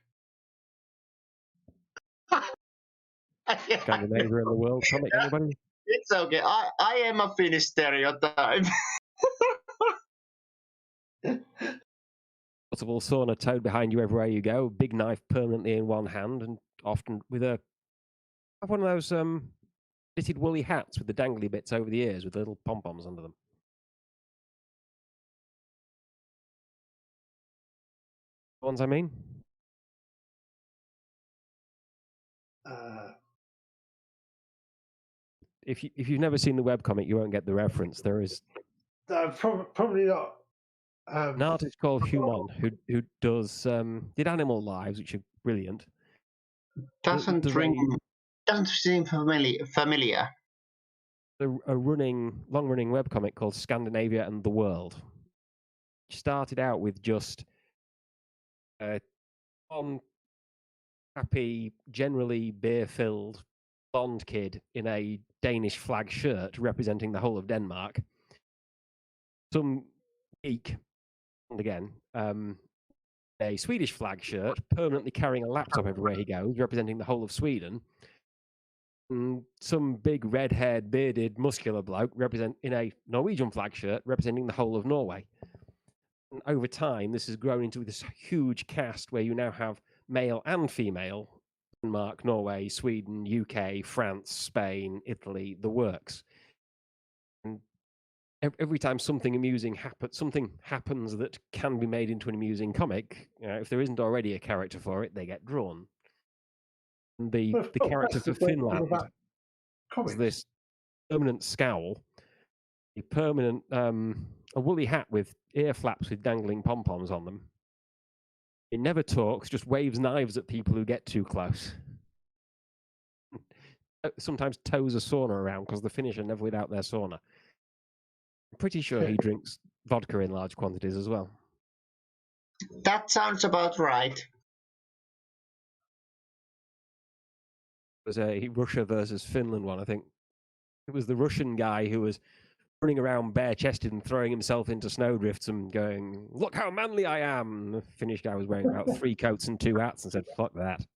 E: Scandinavia in the world comic, anybody?
H: It's okay. I am a Finnish stereotype.
E: Portable sauna towed behind you everywhere you go, big knife permanently in one hand, and often with one of those knitted woolly hats with the dangly bits over the ears with the little pom-poms under them. The ones I mean? If you've never seen the webcomic, you won't get the reference. There is
D: probably not.
E: An artist called Human who does did Animal Lives, which are brilliant.
H: Doesn't seem familiar.
E: A long-running webcomic called Scandinavia and the World. Which started out with just one happy, generally beer-filled blonde kid in a Danish flag shirt representing the whole of Denmark. Some geek, and again, a Swedish flag shirt, permanently carrying a laptop everywhere he goes, representing the whole of Sweden. And some big red-haired, bearded, muscular bloke in a Norwegian flag shirt, representing the whole of Norway. And over time, this has grown into this huge cast where you now have male and female, Denmark, Norway, Sweden, UK, France, Spain, Italy, the works. And every time something amusing happens that can be made into an amusing comic, if there isn't already a character for it, they get drawn. And the character for Finland is this permanent scowl, a permanent a woolly hat with ear flaps with dangling pom-poms on them. It never talks, just waves knives at people who get too close. Sometimes tows a sauna around because the Finnish are never without their sauna. I'm pretty sure he drinks vodka in large quantities as well.
H: That sounds about right.
E: It was a Russia versus Finland one, I think. It was the Russian guy who was running around bare-chested and throwing himself into snowdrifts and going, "Look how manly I am!" The Finnish guy was wearing about 3 coats and 2 hats and said, "Fuck that."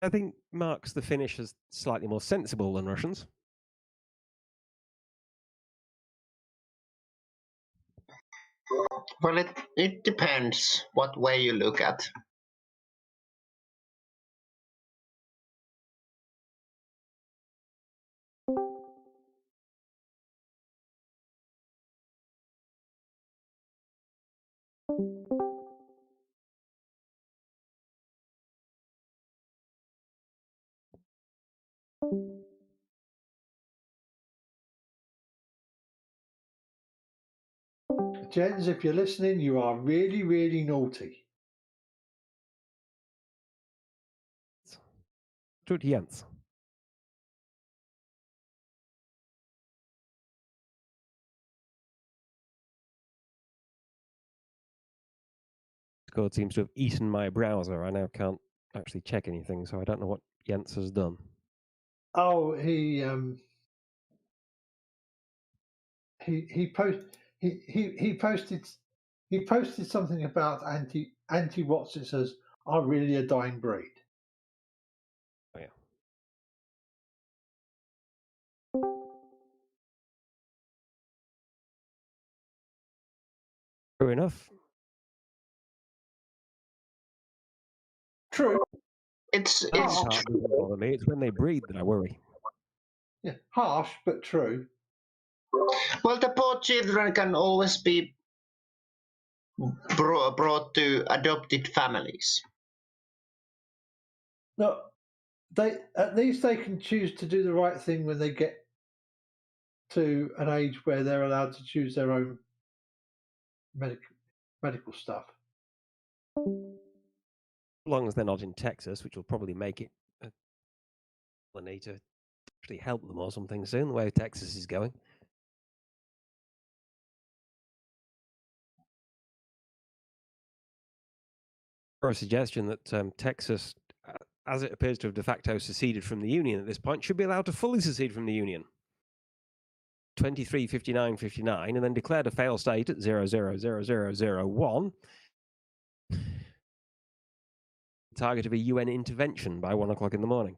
E: I think marks the Finnish as slightly more sensible than Russians.
H: Well, it depends what way you look at.
D: Jens, if you're listening, you are really, really naughty.
E: Tut Jens. Discord seems to have eaten my browser. I now can't actually check anything, so I don't know what Jens has done.
D: Oh, he posted something about anti Watts. It says, "Are really a dying breed."
E: Oh, yeah. True enough.
D: True.
H: It's
E: Doesn't bother me. It's when they breed that I worry.
D: Yeah, harsh but true.
H: Well, the poor children can always be brought to adopted families.
D: No, at least they can choose to do the right thing when they get to an age where they're allowed to choose their own medical stuff.
E: As long as they're not in Texas, which will probably make it a need to actually help them or something soon, the way Texas is going. Or a suggestion that Texas, as it appears to have de facto seceded from the Union at this point, should be allowed to fully secede from the Union. 2359-59, and then declared a failed state at 000001. Target of a UN intervention by 1 o'clock in the morning.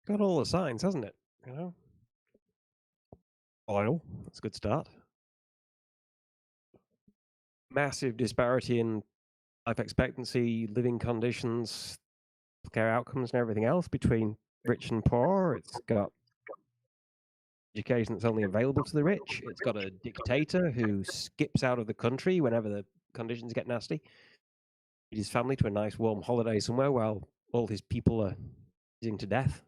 E: Got all the signs, hasn't it? You know, oil. That's a good start. Massive disparity in life expectancy, living conditions, care outcomes, and everything else between rich and poor. It's got education that's only available to the rich. It's got a dictator who skips out of the country whenever the conditions get nasty. His family to a nice warm holiday somewhere while all his people are freezing to death.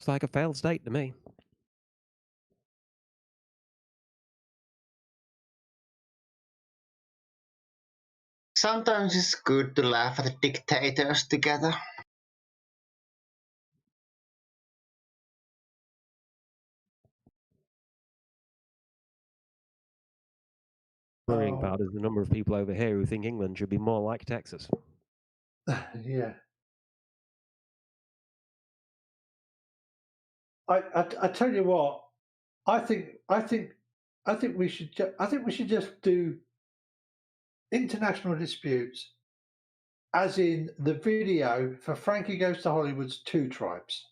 E: It's like a failed state to me.
H: Sometimes it's good to laugh at dictators together.
E: Worrying part is the number of people over here who think England should be more like Texas.
D: Yeah. I tell you what, I think we should just do international disputes, as in the video for Frankie Goes to Hollywood's Two Tribes.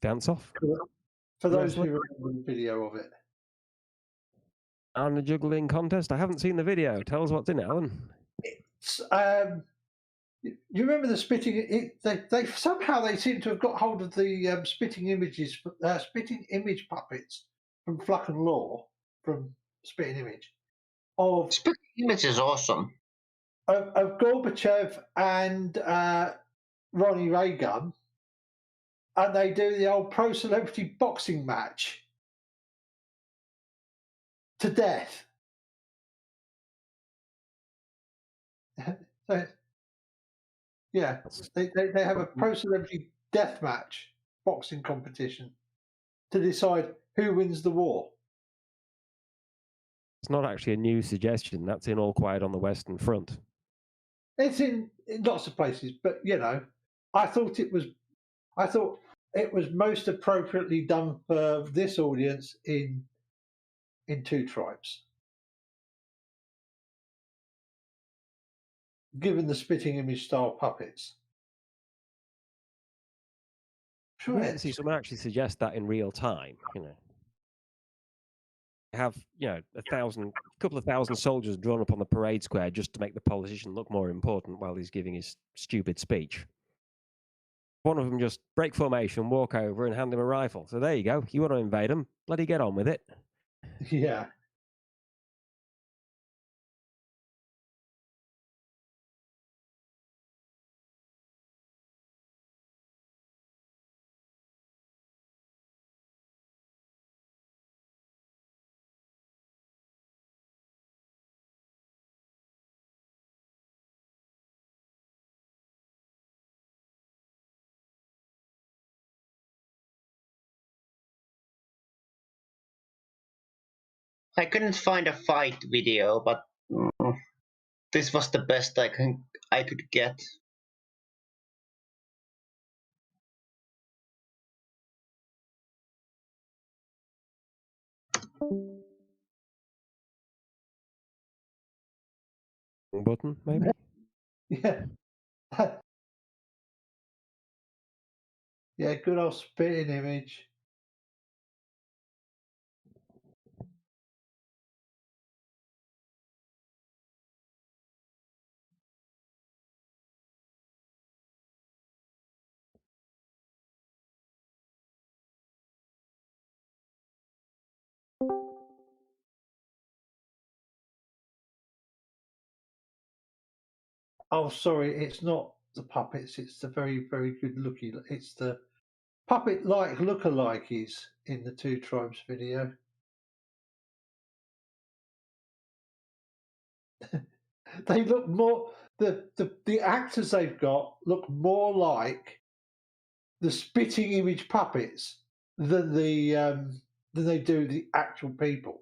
E: Dance off?
D: For those who remember the video of it.
E: And the juggling contest? I haven't seen the video. Tell us what's in it, Alan.
D: It's, you remember the spitting? They somehow seem to have got hold of the spitting image puppets from Fluck and Law, from Spitting Image.
H: Spitting Image is awesome.
D: Of Gorbachev and Ronnie Reagan, and they do the old pro celebrity boxing match to death. So, yeah, they have a pro celebrity death match boxing competition to decide who wins the war.
E: It's not actually a new suggestion. That's in All Quiet on the Western Front.
D: It's in lots of places, but I thought it was most appropriately done for this audience in Two Tribes, given the spitting image style puppets.
E: Sure, we see someone actually suggest that in real time. Have a couple of thousand soldiers drawn up on the parade square just to make the politician look more important while he's giving his stupid speech. One of them just break formation, walk over, and hand him a rifle. So there you go. You want to invade them? Bloody get on with it.
D: Yeah.
H: I couldn't find a fight video, but this was the best I could get.
E: Button, maybe?
D: Yeah. Yeah, good old spitting image. Oh, sorry, it's not the puppets. It's the very, very good looking. It's the puppet-like lookalikes in the Two Tribes video. They look more. The actors they've got look more like the spitting image puppets than they do the actual people.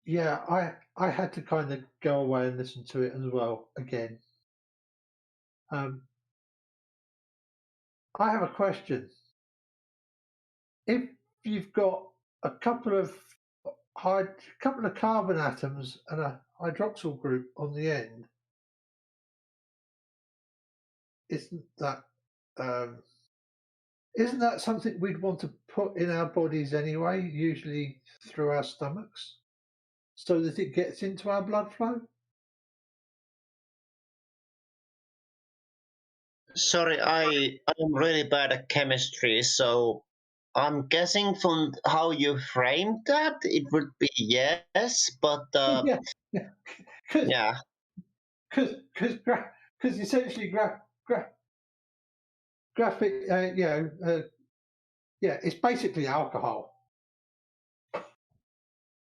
D: Yeah, I had to kind of go away and listen to it as well again. I have a question. If you've got a couple of carbon atoms and a hydroxyl group on the end, isn't that something we'd want to put in our bodies anyway, usually through our stomachs, so that it gets into our blood flow?
H: Sorry, I'm really bad at chemistry, so I'm guessing from how you framed that, it would be yes, but
D: Yeah,
H: yeah.
D: Because essentially graphic, it's basically alcohol.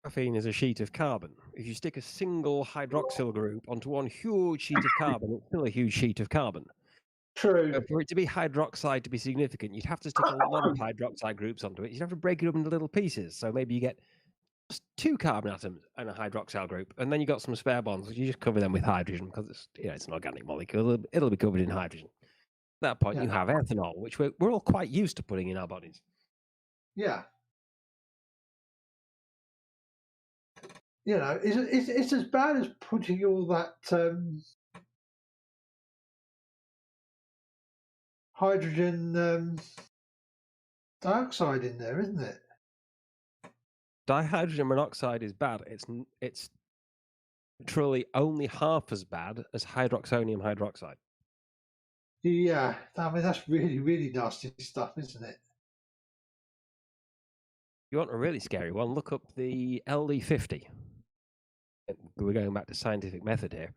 E: Graphene is a sheet of carbon. If you stick a single hydroxyl group onto one huge sheet of carbon, it's still a huge sheet of carbon.
D: True.
E: For it to be hydroxide to be significant, you'd have to stick a lot of hydroxide groups onto it. You'd have to break it up into little pieces. So maybe you get just 2 carbon atoms and a hydroxyl group, and then you got some spare bonds. You just cover them with hydrogen because it's an organic molecule. It'll be covered in hydrogen. At that point, you have ethanol, which we're all quite used to putting in our bodies.
D: Yeah. It's as bad as putting all that hydrogen dioxide in there, isn't it?
E: Dihydrogen monoxide is bad. It's truly only half as bad as hydroxonium hydroxide.
D: Yeah, I mean that's really, really nasty stuff, isn't it?
E: You want a really scary one? Look up the LD50. We're going back to scientific method here.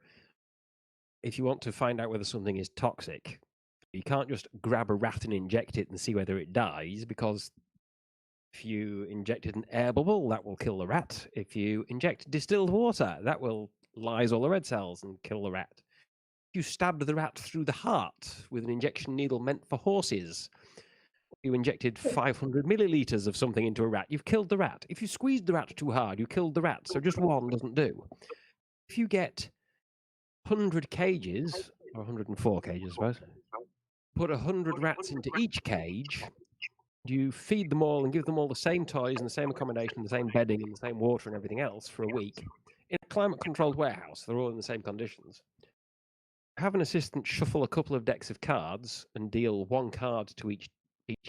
E: If you want to find out whether something is toxic, you can't just grab a rat and inject it and see whether it dies, because if you injected an air bubble, that will kill the rat. If you inject distilled water, that will lyse all the red cells and kill the rat. If you stabbed the rat through the heart with an injection needle meant for horses, you injected 500 milliliters of something into a rat, you've killed the rat. If you squeezed the rat too hard, you killed the rat. So just one doesn't do. If you get 100 cages, or 104 cages, I suppose, put 100 rats into each cage, you feed them all and give them all the same toys and the same accommodation, the same bedding and the same water and everything else for a week in a climate-controlled warehouse. They're all in the same conditions. Have an assistant shuffle a couple of decks of cards and deal 1 card to each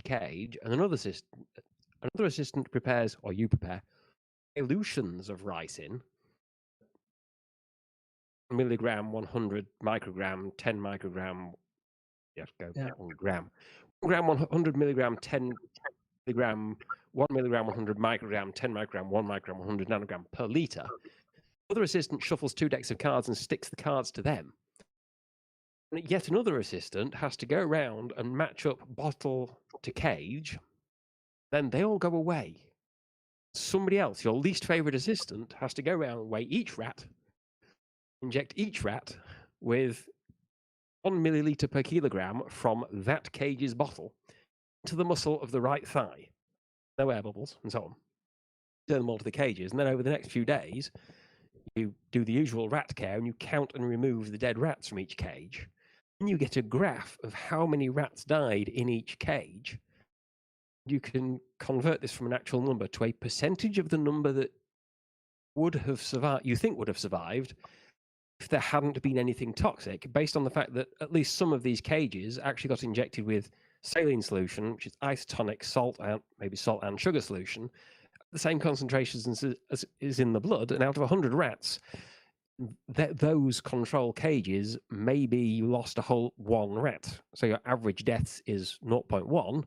E: cage, and another assistant prepares, or you prepare, dilutions of ricin, milligram, 100 microgram, 10 microgram, you have to go 1 gram. 1 gram, 100 milligram, 10 milligram, 1 milligram, 100 microgram, 10 microgram, 1 microgram, 100 nanogram per liter. Other assistant shuffles 2 decks of cards and sticks the cards to them. And yet another assistant has to go around and match up bottle to cage. Then they all go away. Somebody else, your least favorite assistant, has to go around and weigh each rat, inject each rat with 1 milliliter per kilogram from that cage's bottle to the muscle of the right thigh. No air bubbles and so on. Turn them all to the cages, and then over the next few days, you do the usual rat care and you count and remove the dead rats from each cage. And you get a graph of how many rats died in each cage. You can convert this from an actual number to a percentage of the number that would have survived, you think would have survived, if there hadn't been anything toxic, based on the fact that at least some of these cages actually got injected with saline solution, which is isotonic salt and maybe salt and sugar solution, the same concentrations as is in the blood, and out of 100 rats, those control cages, maybe you lost a whole 1 rat. So your average deaths is 0.1.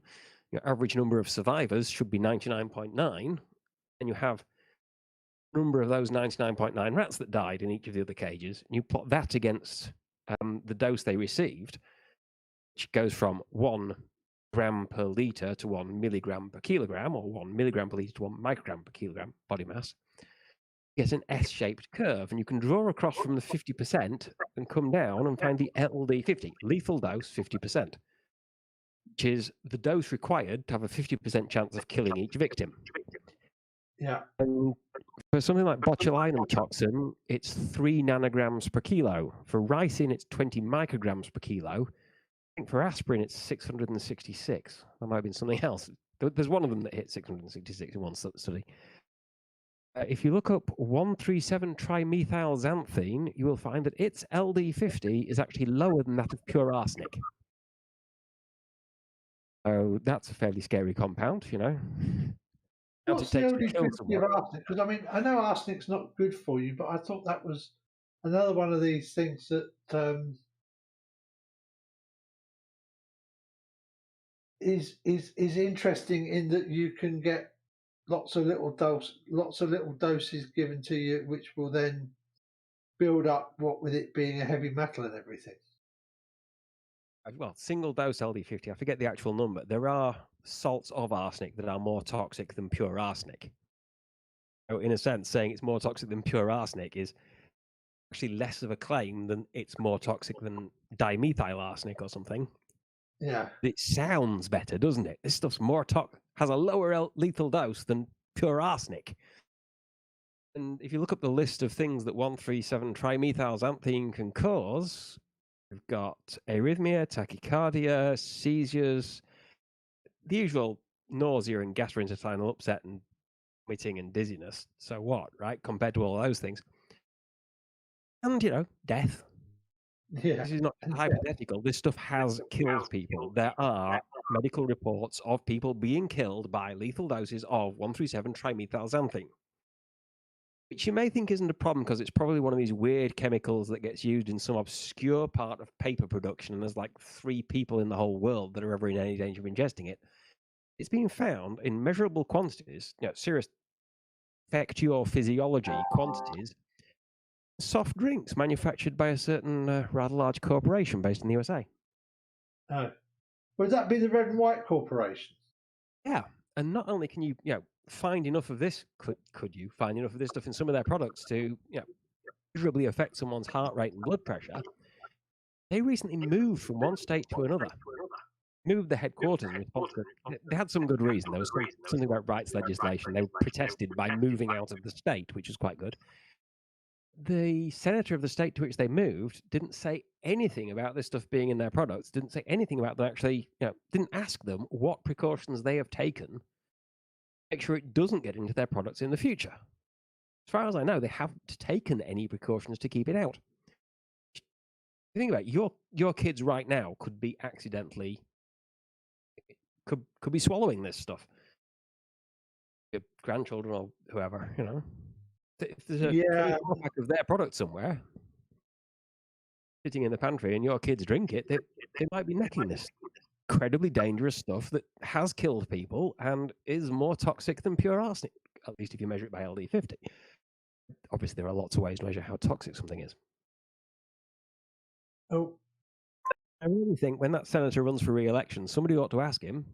E: Your average number of survivors should be 99.9, and you have a number of those 99.9 rats that died in each of the other cages, and you plot that against the dose they received, which goes from 1 gram per liter to 1 milligram per kilogram, or 1 milligram per liter to 1 microgram per kilogram body mass. You get an S-shaped curve, and you can draw across from the 50% and come down and find the LD50, lethal dose 50%, which is the dose required to have a 50% chance of killing each victim.
D: Yeah.
E: And for something like botulinum toxin, it's 3 nanograms per kilo. For ricin, it's 20 micrograms per kilo. I think for aspirin, it's 666. That might have been something else. There's one of them that hit 666 in one study. If you look up 137-trimethylxanthine, you will find that its LD50 is actually lower than that of pure arsenic. So that's a fairly scary compound, you know.
D: What's the LD50 of arsenic? Because I mean, I know arsenic's not good for you, but I thought that was another one of these things that is interesting in that you can get lots of little doses given to you, which will then build up. What with it being a heavy metal and everything.
E: Well, single dose LD50. I forget the actual number. There are salts of arsenic that are more toxic than pure arsenic. So in a sense, saying it's more toxic than pure arsenic is actually less of a claim than it's more toxic than dimethyl arsenic or something.
D: Yeah.
E: It sounds better, doesn't it? This stuff's more has a lower lethal dose than pure arsenic. And if you look up the list of things that 137-trimethylxanthine can cause, we've got arrhythmia, tachycardia, seizures, the usual nausea and gastrointestinal upset and vomiting and dizziness. So what, right? Compared to all those things. And, you know, death.
D: Yeah.
E: This is not hypothetical. This stuff has killed people. There are medical reports of people being killed by lethal doses of 137-trimethylxanthine, which you may think isn't a problem because it's probably one of these weird chemicals that gets used in some obscure part of paper production, and there's like 3 people in the whole world that are ever in any danger of ingesting it. It's been found in measurable quantities, you know, serious affect your physiology quantities, soft drinks manufactured by a certain rather large corporation based in the USA.
D: Oh. Would that be the Red and White Corporation?
E: Yeah, and not only can you find enough of this, could you find enough of this stuff in some of their products to measurably affect someone's heart rate and blood pressure, they recently moved from one state to another. Moved the headquarters in response to. They had some good reason. There was something about rights legislation. They protested by moving out of the state, which was quite good. The senator of the state to which they moved didn't say anything about this stuff being in their products, didn't say anything about them actually, didn't ask them what precautions they have taken to make sure it doesn't get into their products in the future. As far as I know, they haven't taken any precautions to keep it out. Think about it, your kids right now could be accidentally could be swallowing this stuff. Your grandchildren or whoever, If there's a pack of their product somewhere sitting in the pantry and your kids drink it, they might be necking this incredibly dangerous stuff that has killed people and is more toxic than pure arsenic, at least if you measure it by LD50. Obviously, there are lots of ways to measure how toxic something is.
D: Oh.
E: I really think when that senator runs for re-election, somebody ought to ask him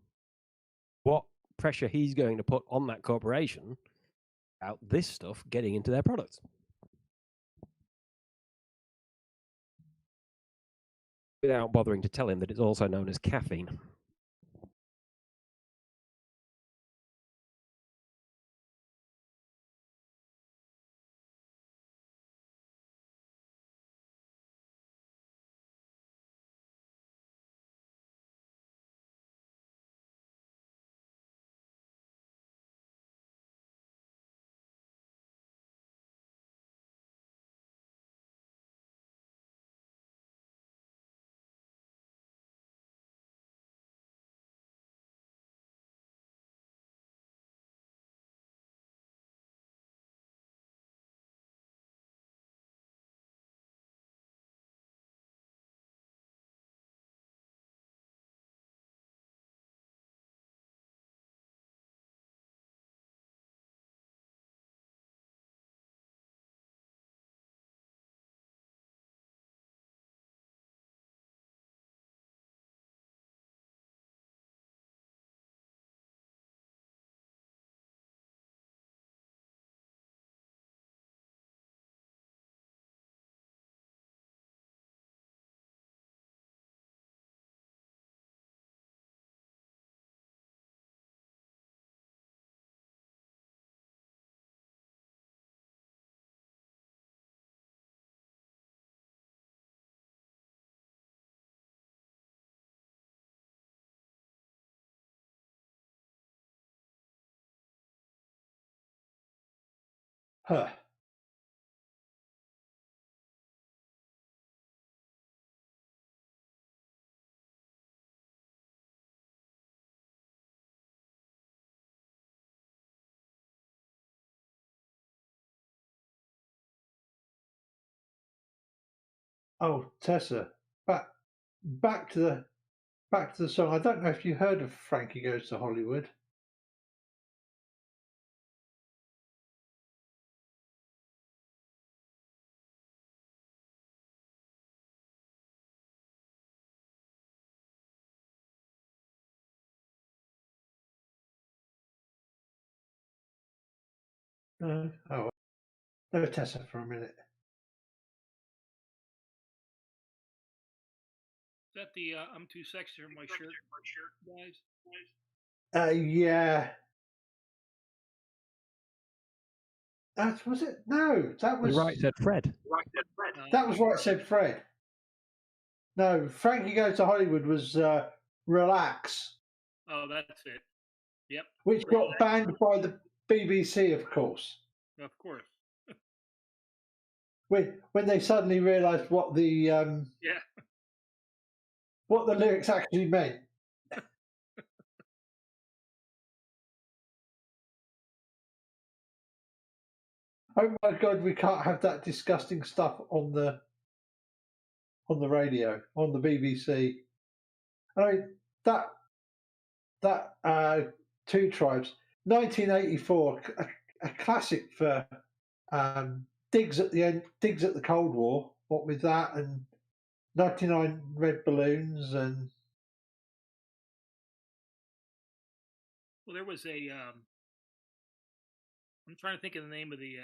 E: what pressure he's going to put on that corporation about this stuff getting into their products. Without bothering to tell him that it's also known as caffeine.
D: Huh. Oh, Tessa, back to the song. I don't know if you heard of Frankie Goes to Hollywood. No. Oh, no, Tessa, for a minute.
G: Is that the I'm too sexy for my shirt, guys?
D: Yeah. That was it. No, that was
E: Right Said Fred.
D: That was Right Said Fred. No, Frankie Goes to Hollywood was Relax.
G: Oh, that's it. Yep.
D: Which got banned by the BBC, of course.
G: Of course.
D: When they suddenly realised what the what the lyrics actually meant. Oh my God, we can't have that disgusting stuff on the radio, on the BBC. I mean, that Two Tribes, 1984, a classic for digs at the Cold War. What with that and 99 Red Balloons and.
G: Well, there was a. I'm trying to think of the name of the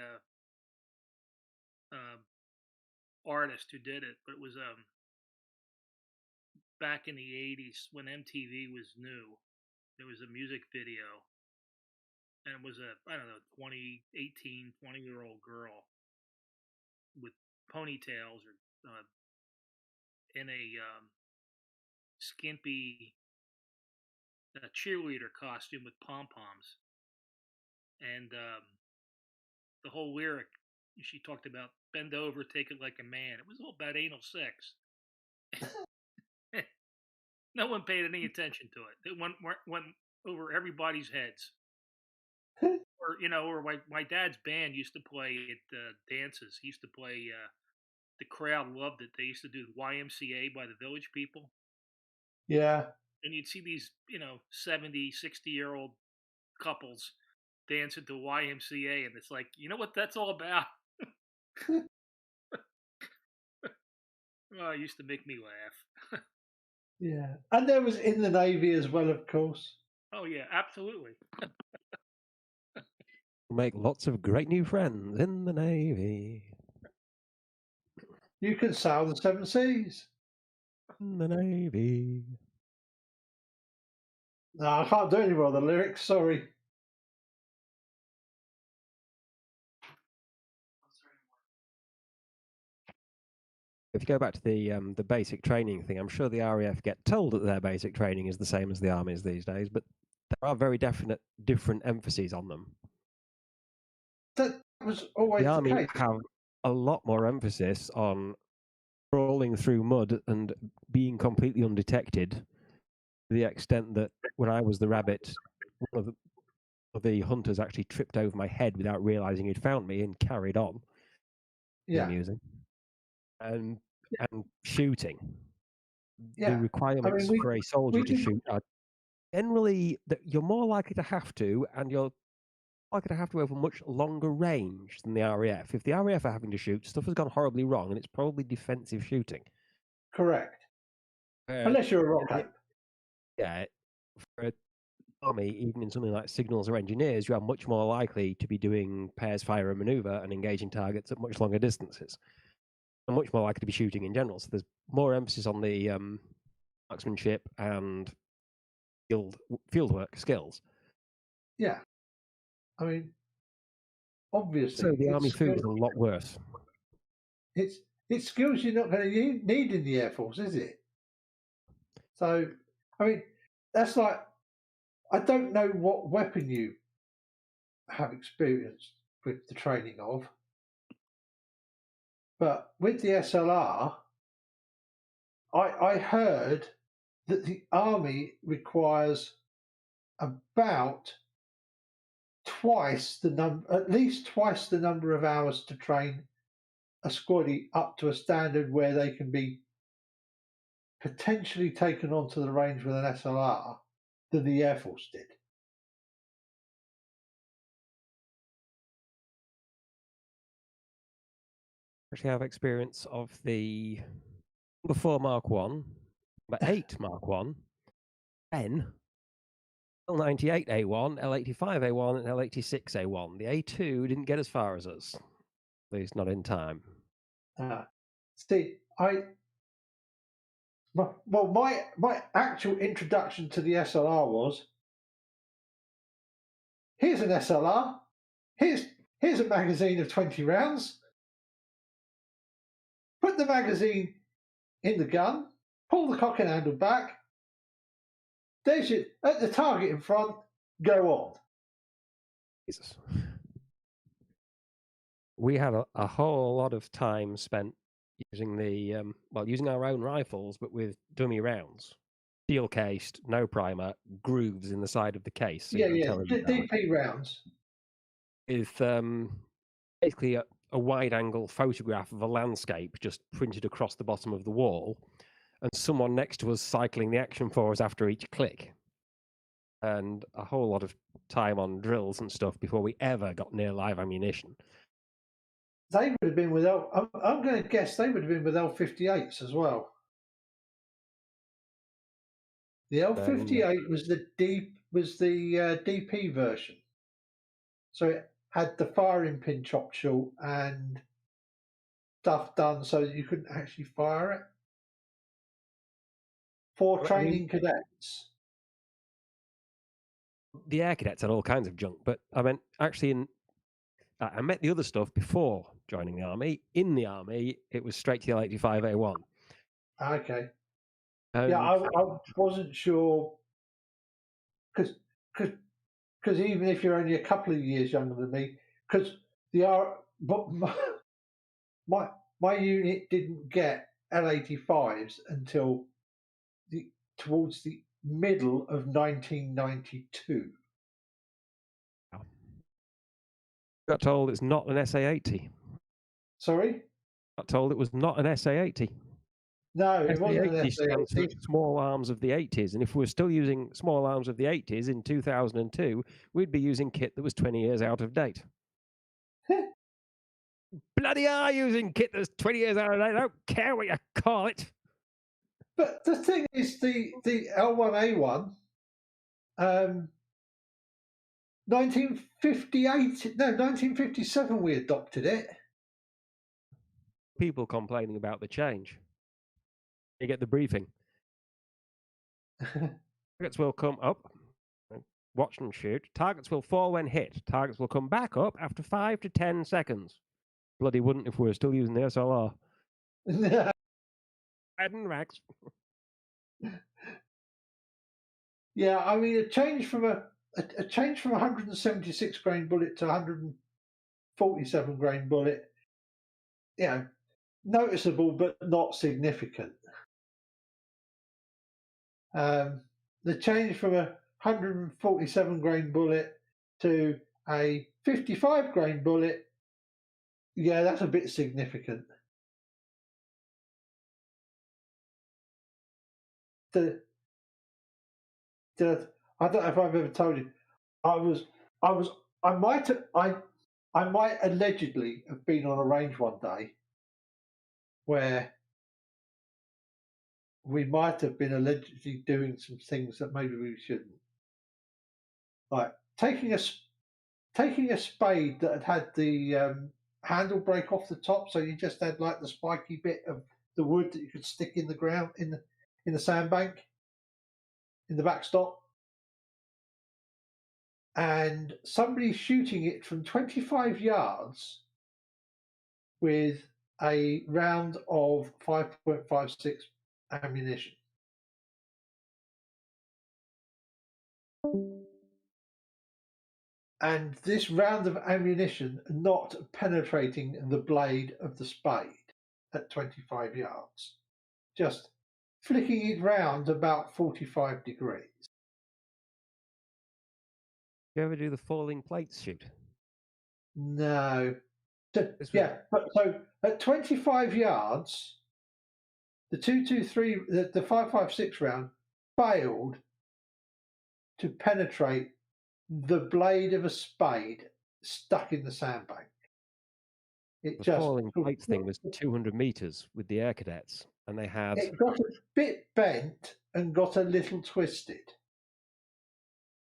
G: artist who did it, but it was back in the 80s when MTV was new. There was a music video, and it was a, I don't know, 20-year-old girl with ponytails or in a skimpy cheerleader costume with pom-poms. And the whole lyric, she talked about bend over, take it like a man. It was all about anal sex. No one paid any attention to it. It went over everybody's heads. Or my dad's band used to play at dances. He used to play. The crowd loved it. They used to do YMCA by the Village People.
D: Yeah.
G: And you'd see these, 70, 60-year-old couples dancing to YMCA, and it's like, you know what that's all about? Oh, it used to make me laugh.
D: Yeah. And there was In the Navy as well, of course.
G: Oh, yeah, absolutely.
E: Make lots of great new friends in the Navy.
D: You can sail the 7 seas.
E: In the Navy.
D: No, I can't do any more of the lyrics, sorry.
E: If you go back to the basic training thing, I'm sure the RAF get told that their basic training is the same as the armies these days, but there are very definite different emphases on them.
D: That was always
E: the army
D: case.
E: have a lot more emphasis on crawling through mud and being completely undetected, to the extent that when I was the rabbit, one of the hunters actually tripped over my head without realizing he'd found me and carried on.
D: Yeah.
E: Amusing. And shooting.
D: Yeah.
E: The requirements for a soldier to shoot are generally that you're more likely to have to, and you're likely to have to over much longer range than the RAF. If the RAF are having to shoot, stuff has gone horribly wrong, and it's probably defensive shooting.
D: Correct. Unless you're a rocket.
E: Yeah. For an army, even in something like signals or engineers, you are much more likely to be doing pairs fire and maneuver and engaging targets at much longer distances. And much more likely to be shooting in general. So there's more emphasis on the marksmanship and fieldwork skills.
D: Yeah. I mean, obviously.
E: So the army food is a lot worse.
D: It's skills you're not going to need in the Air Force, is it? So, I mean, that's like, I don't know what weapon you have experienced, with the training of. But with the SLR, I heard that the Army requires about at least twice the number of hours to train a squaddy up to a standard where they can be potentially taken onto the range with an SLR than the Air Force did.
E: Actually have experience of the number 4 Mark 1, number 8 Mark 1, N, L98 A1, L85 A1, and L86 A1. The A2 didn't get as far as us, at least not in time.
D: See, my actual introduction to the SLR was, here's an SLR, here's a magazine of 20 rounds, put the magazine in the gun, pull the cocking handle back, there's your, at the target in front, go on.
E: Jesus. We had a whole lot of time spent using using our own rifles, but with dummy rounds, steel cased, no primer, grooves in the side of the case. So
D: DP rounds.
E: With basically a wide-angle photograph of a landscape just printed across the bottom of the wall, and someone next to us cycling the action for us after each click, and a whole lot of time on drills and stuff before we ever got near live ammunition.
D: They would have been with I'm going to guess they would have been with L58s as well. The L58 was the DP version, so it had the firing pin chopped short and stuff done so that you couldn't actually fire it for training cadets.
E: The air cadets had all kinds of junk, but I meant actually I met the other stuff before joining the army. In the army, it was straight to the L85A1.
D: Okay. I wasn't sure because even if you're only a couple of years younger than me, because my unit didn't get L85s until towards the middle of 1992.
E: Got told it's not an SA-80.
D: Sorry?
E: Got told it was not an SA-80.
D: No, it wasn't an SA-80.
E: Small arms of the 80s, and if we were still using small arms of the 80s in 2002, we'd be using kit that was 20 years out of date. Bloody are using kit that's 20 years out of date. I don't care what you call it.
D: But the thing is, the L1A1, 1957 we adopted it.
E: People complaining about the change. You get the briefing. Targets will come up, watch and shoot. Targets will fall when hit. Targets will come back up after 5 to 10 seconds. Bloody wouldn't if we were still using the SLR. Heading racks.
D: Yeah, I mean, a change from 176 grain bullet to 147 grain bullet, noticeable but not significant. The change from a 147 grain bullet to a 55 grain bullet, that's a bit significant. I don't know if I've ever told you. I might allegedly have been on a range one day where we might have been allegedly doing some things that maybe we shouldn't. Like taking a spade that had the handle break off the top, so you just had like the spiky bit of the wood that you could stick in the ground in the sandbank in the backstop, and somebody shooting it from 25 yards with a round of 5.56 ammunition. and this round of ammunition not penetrating the blade of the spade at 25 yards, just flicking it round about 45 degrees.
E: You ever do the falling plates shoot?
D: No. So, yeah, but so at 25 yards, the 223, the 5.56 round failed to penetrate the blade of a spade stuck in the sandbank.
E: The falling plates thing was 200 meters with the air cadets, and they had.
D: It got a bit bent and got a little twisted.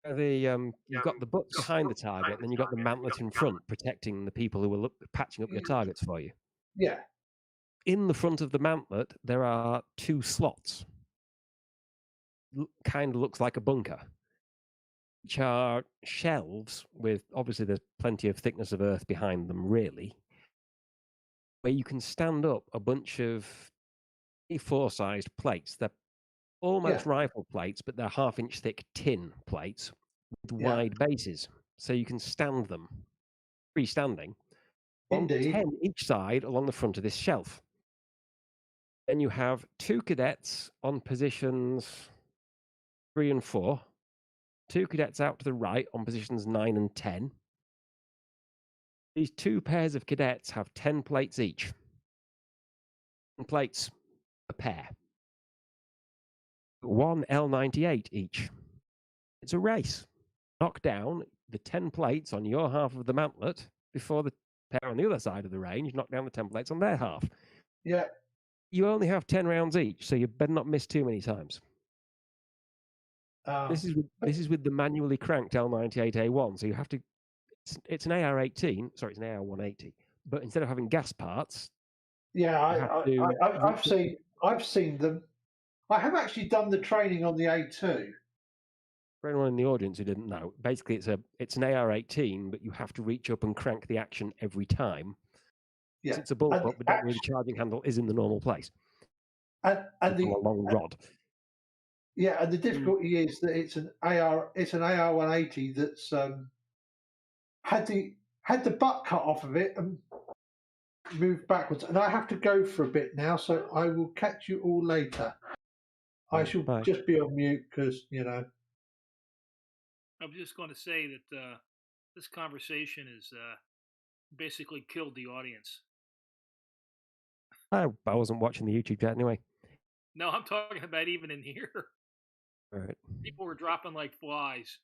E: You've got the butts behind the target, and then you've got the mantlet in front, protecting the people who are patching up your targets for you.
D: Yeah.
E: In the front of the mantlet, there are 2 slots. Kind of looks like a bunker, which are shelves with, obviously, there's plenty of thickness of earth behind them, really, where you can stand up a bunch of A4-sized plates. They're almost rifle plates, but they're half-inch thick tin plates with wide bases, so you can stand them freestanding.
D: Indeed.
E: 10 each side along the front of this shelf. Then you have 2 cadets on positions 3 and 4, 2 cadets out to the right on positions 9 and 10. These 2 pairs of cadets have 10 plates each. 10 plates a pair. 1 L98 each. It's a race. Knock down the 10 plates on your half of the mantlet before the pair on the other side of the range knock down the 10 plates on their half.
D: Yeah.
E: You only have 10 rounds each, so you better not miss too many times. This is with the manually cranked L98A1, so you have to. It's an AR-18. Sorry, it's an AR-180. But instead of having gas parts,
D: yeah, I've seen them. I have actually done the training on the A2.
E: For anyone in the audience who didn't know, basically it's an AR-18, but you have to reach up and crank the action every time.
D: Yeah,
E: it's a bullpup, but don't worry, the charging handle is in the normal place.
D: And the
E: long rod.
D: Yeah, and the difficulty is that it's an AR-180 that's had the butt cut off of it and moved backwards, and I have to go for a bit now, so I will catch you all later. I shall just be on mute because I
G: was just going to say that this conversation has basically killed the audience.
E: I wasn't watching the YouTube chat anyway.
G: No, I'm talking about even in here.
E: Right.
G: People were dropping like flies.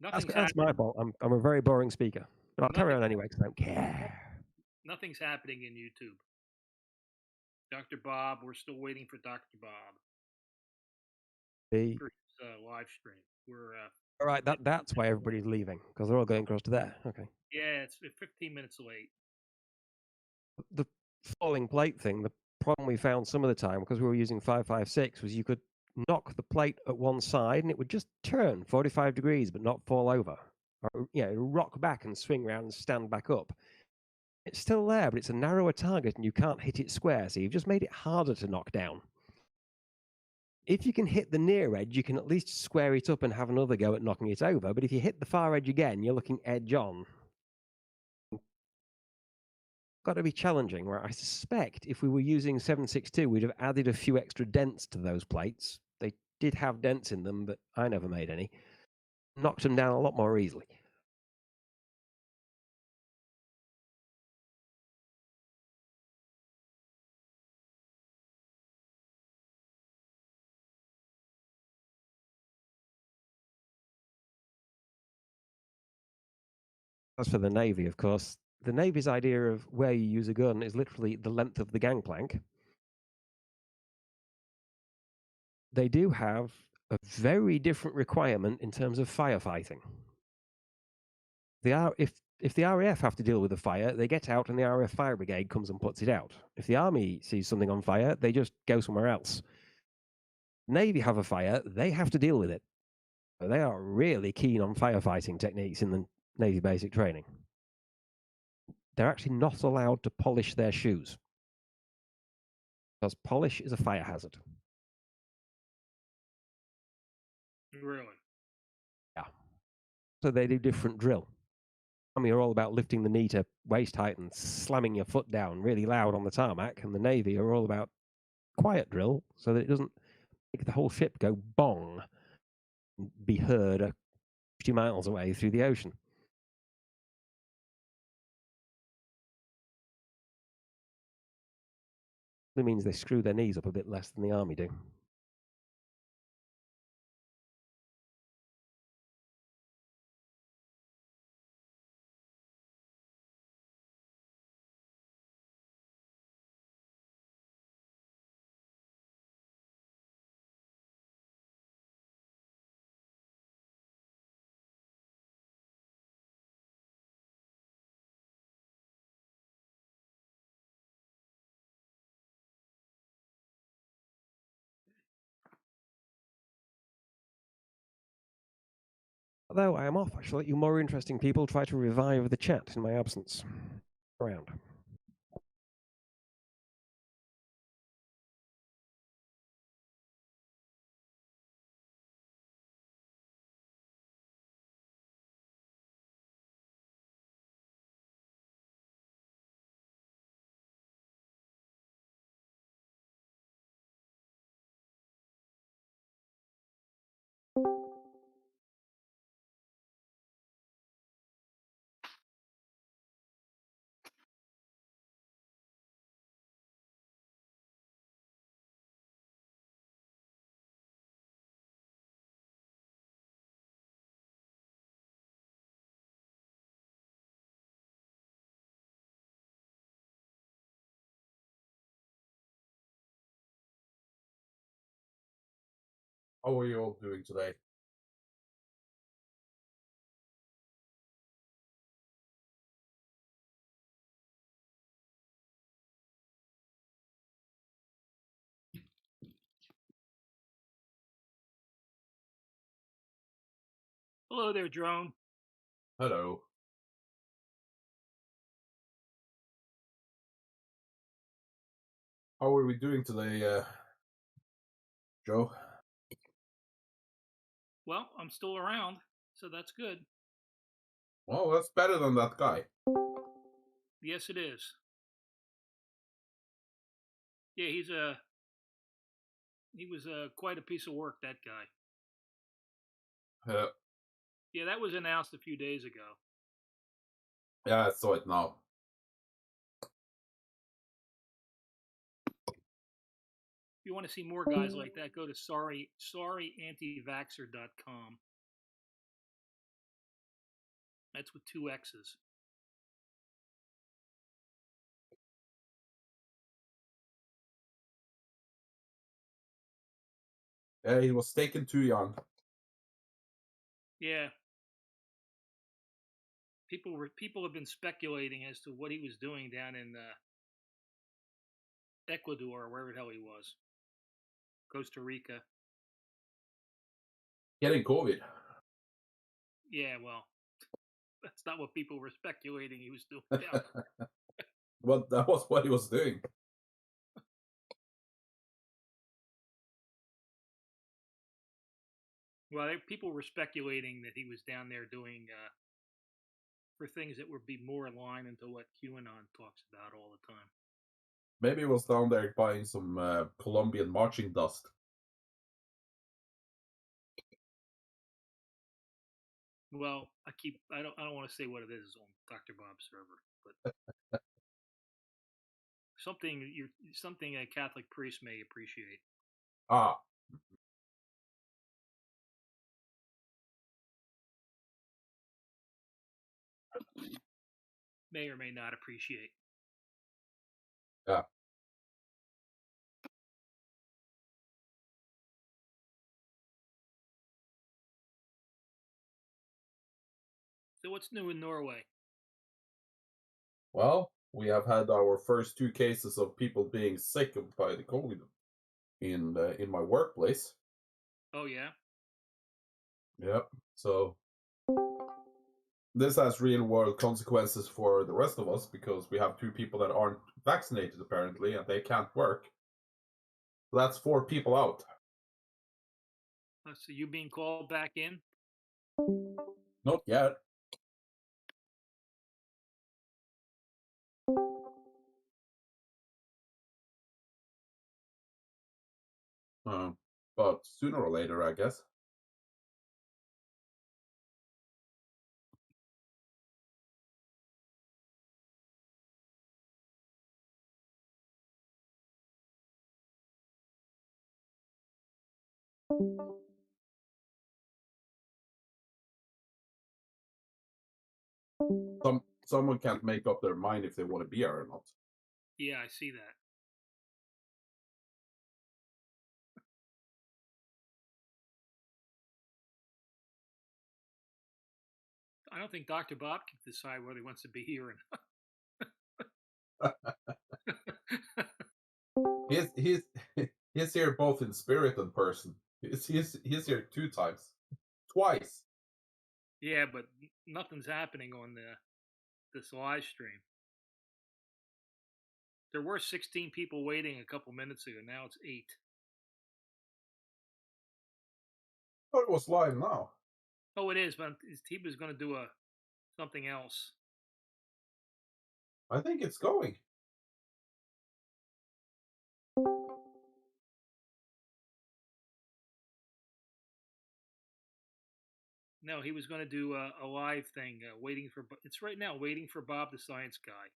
E: That's my fault. I'm a very boring speaker. But I'll carry on anyway because I don't care.
G: Nothing's happening in YouTube. Dr. Bob, we're still waiting for Dr. Bob. For his live stream. We're
E: all right. That's why everybody's leaving, because they're all going across to there. Okay.
G: Yeah, it's 15 minutes late.
E: The falling plate thing. The problem we found some of the time, because we were using 5.56, was you could knock the plate at one side and it would just turn 45 degrees but not fall over. Or, it would rock back and swing around and stand back up. It's still there, but it's a narrower target and you can't hit it square, so you've just made it harder to knock down. If you can hit the near edge, you can at least square it up and have another go at knocking it over, but if you hit the far edge again, you're looking edge on. Got to be challenging, where I suspect if we were using 7.62, we'd have added a few extra dents to those plates. They did have dents in them, but I never made any. Knocked them down a lot more easily. As for the Navy, of course, the Navy's idea of where you use a gun is literally the length of the gangplank. They do have a very different requirement in terms of firefighting. If the RAF have to deal with a fire, they get out and the RAF fire brigade comes and puts it out. If the Army sees something on fire, they just go somewhere else. Navy have a fire, they have to deal with it. They are really keen on firefighting techniques in the Navy basic training. They're actually not allowed to polish their shoes, because polish is a fire hazard.
G: Really?
E: Yeah. So they do different drill. Army are all about lifting the knee to waist height and slamming your foot down really loud on the tarmac, and the Navy are all about quiet drill so that it doesn't make the whole ship go bong and be heard 50 miles away through the ocean. It means they screw their knees up a bit less than the Army do. Although I am off, I shall let you more interesting people try to revive the chat in my absence. Around.
I: How are you all doing today?
G: Hello there, Drone.
I: Hello. How are we doing today, Joe?
G: Well, I'm still around, so that's good.
I: Well, that's better than that guy.
G: Yes, it is. Yeah, he was quite a piece of work, that guy. Yeah, that was announced a few days ago.
I: Yeah, I saw it now.
G: If you want to see more guys like that, go to sorryantivaxxer.com. That's with 2 X's.
I: Yeah, he was taken too young.
G: Yeah. People have been speculating as to what he was doing down in Ecuador or wherever the hell he was. Costa Rica.
I: Getting COVID.
G: Yeah, well, that's not what people were speculating he was doing down there.
I: Well, that was what he was doing.
G: Well, people were speculating that he was down there doing for things that would be more aligned into what QAnon talks about all the time.
I: Maybe he was down there buying some Colombian marching dust.
G: Well, I don't want to say what it is on Dr. Bob's server, but something a Catholic priest may appreciate.
I: Ah.
G: May or may not appreciate.
I: Yeah.
G: So what's new in Norway?
I: Well, we have had our first 2 cases of people being sick by the COVID in my workplace.
G: Oh yeah.
I: Yep. So this has real world consequences for the rest of us because we have 2 people that aren't vaccinated apparently and they can't work. So that's 4 people out.
G: So you being called back in?
I: Not yet. But sooner or later, I guess. Someone can't make up their mind if they want to be here or not.
G: Yeah, I see that. I don't think Dr. Bob can decide whether he wants to be here or not.
I: He's here both in spirit and person. He's here 2 times. Twice.
G: Yeah, but nothing's happening on this live stream. There were 16 people waiting a couple minutes ago. Now it's 8.
I: I thought it was live now.
G: Oh, it is, but he was going to do something else.
I: I think it's going.
G: No, he was going to do a live thing, waiting for. It's right now, waiting for Bob the Science Guy.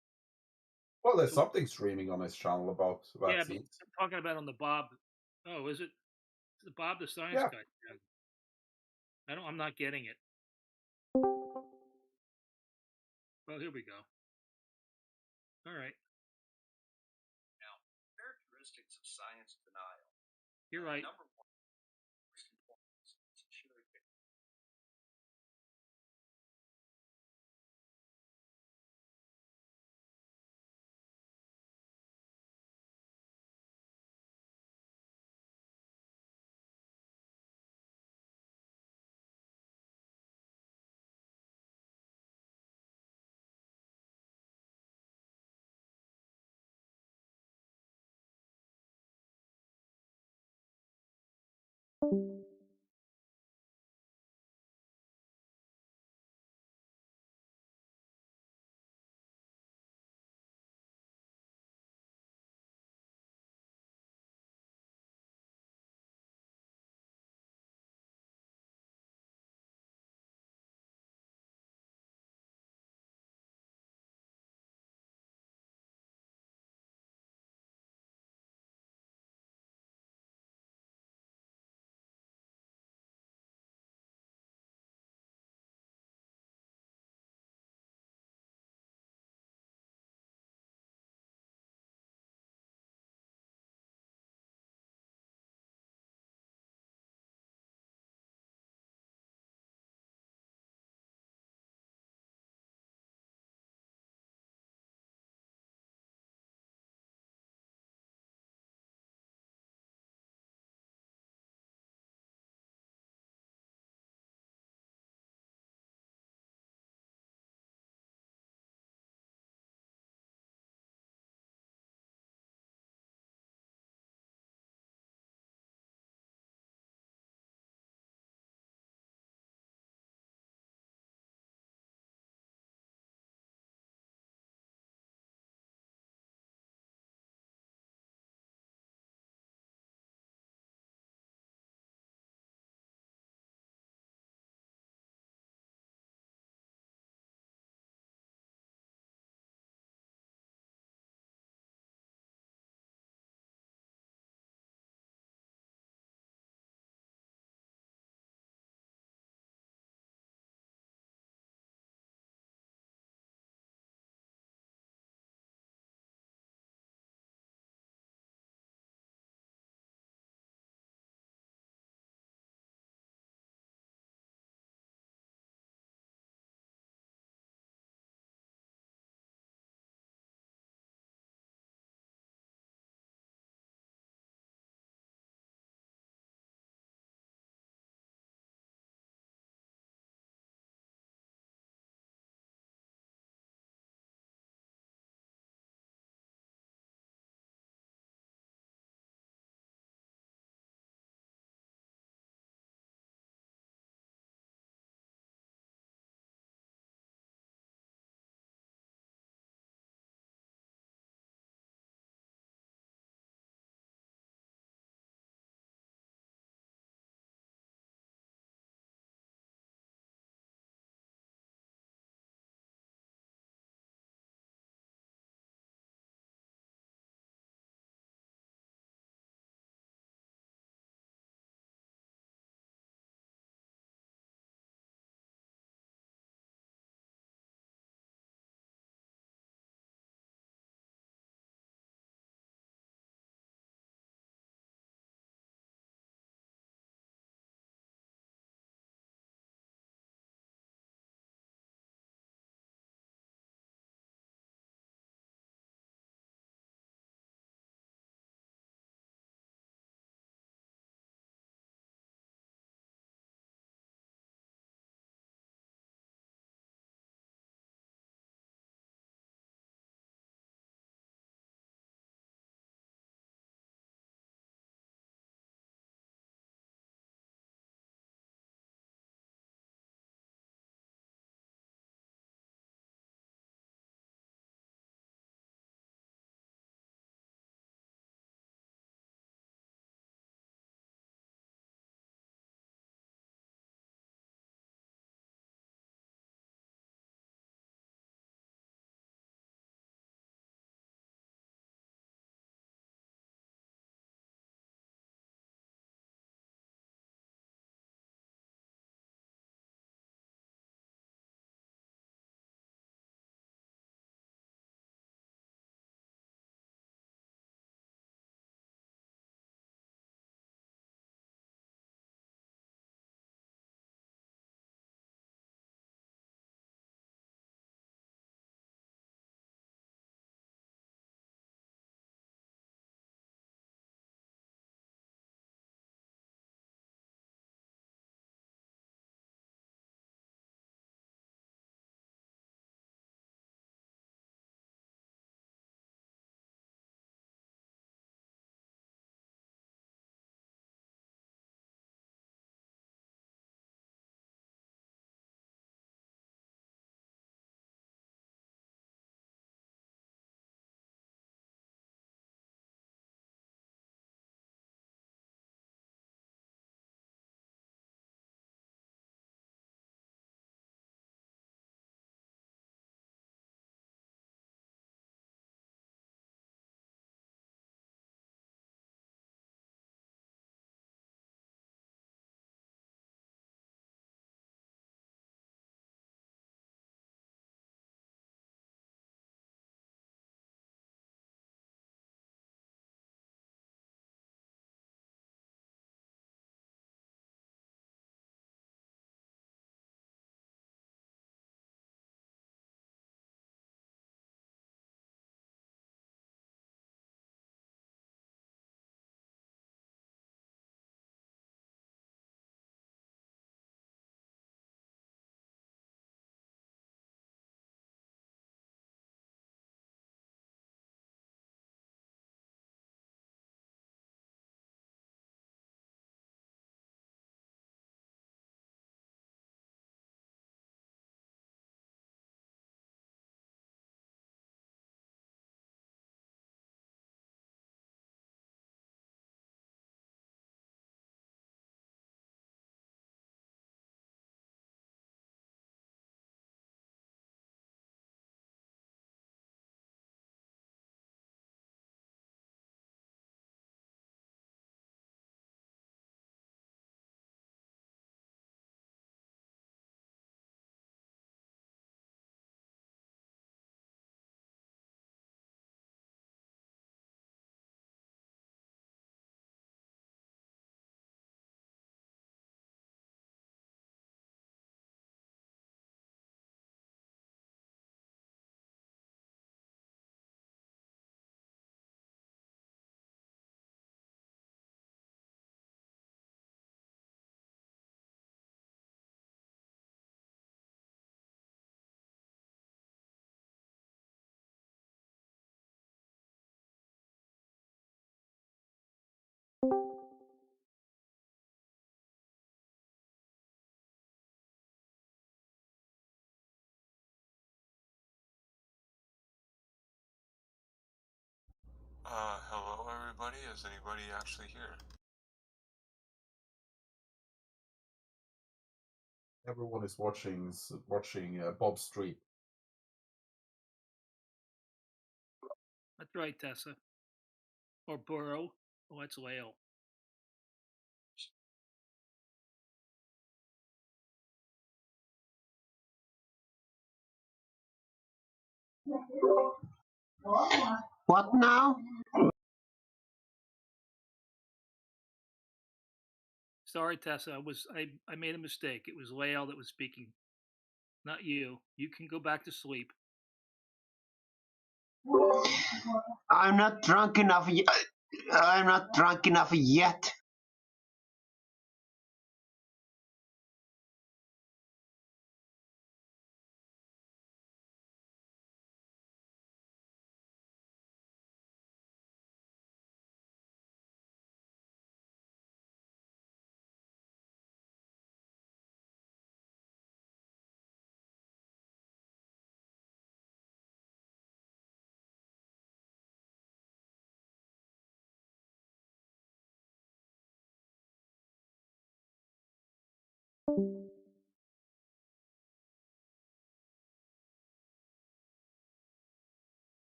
I: Well, there's something streaming on his channel about vaccines.
G: Yeah, but I'm talking about on the Bob. Oh, is it the Bob the Science Guy? I'm not getting it. Well, here we go. All right.
A: Now, characteristics of science denial.
G: You're right.
A: Number one.
J: Hello everybody, is anybody actually here?
I: Everyone is watching Bob Street.
G: That's right, Tessa. Or Burrow. Oh, that's Lale.
H: What now?
G: Sorry, Tessa. I made a mistake. It was Lale that was speaking, not you. You can go back to sleep.
H: I'm not drunk enough. I'm not drunk enough yet.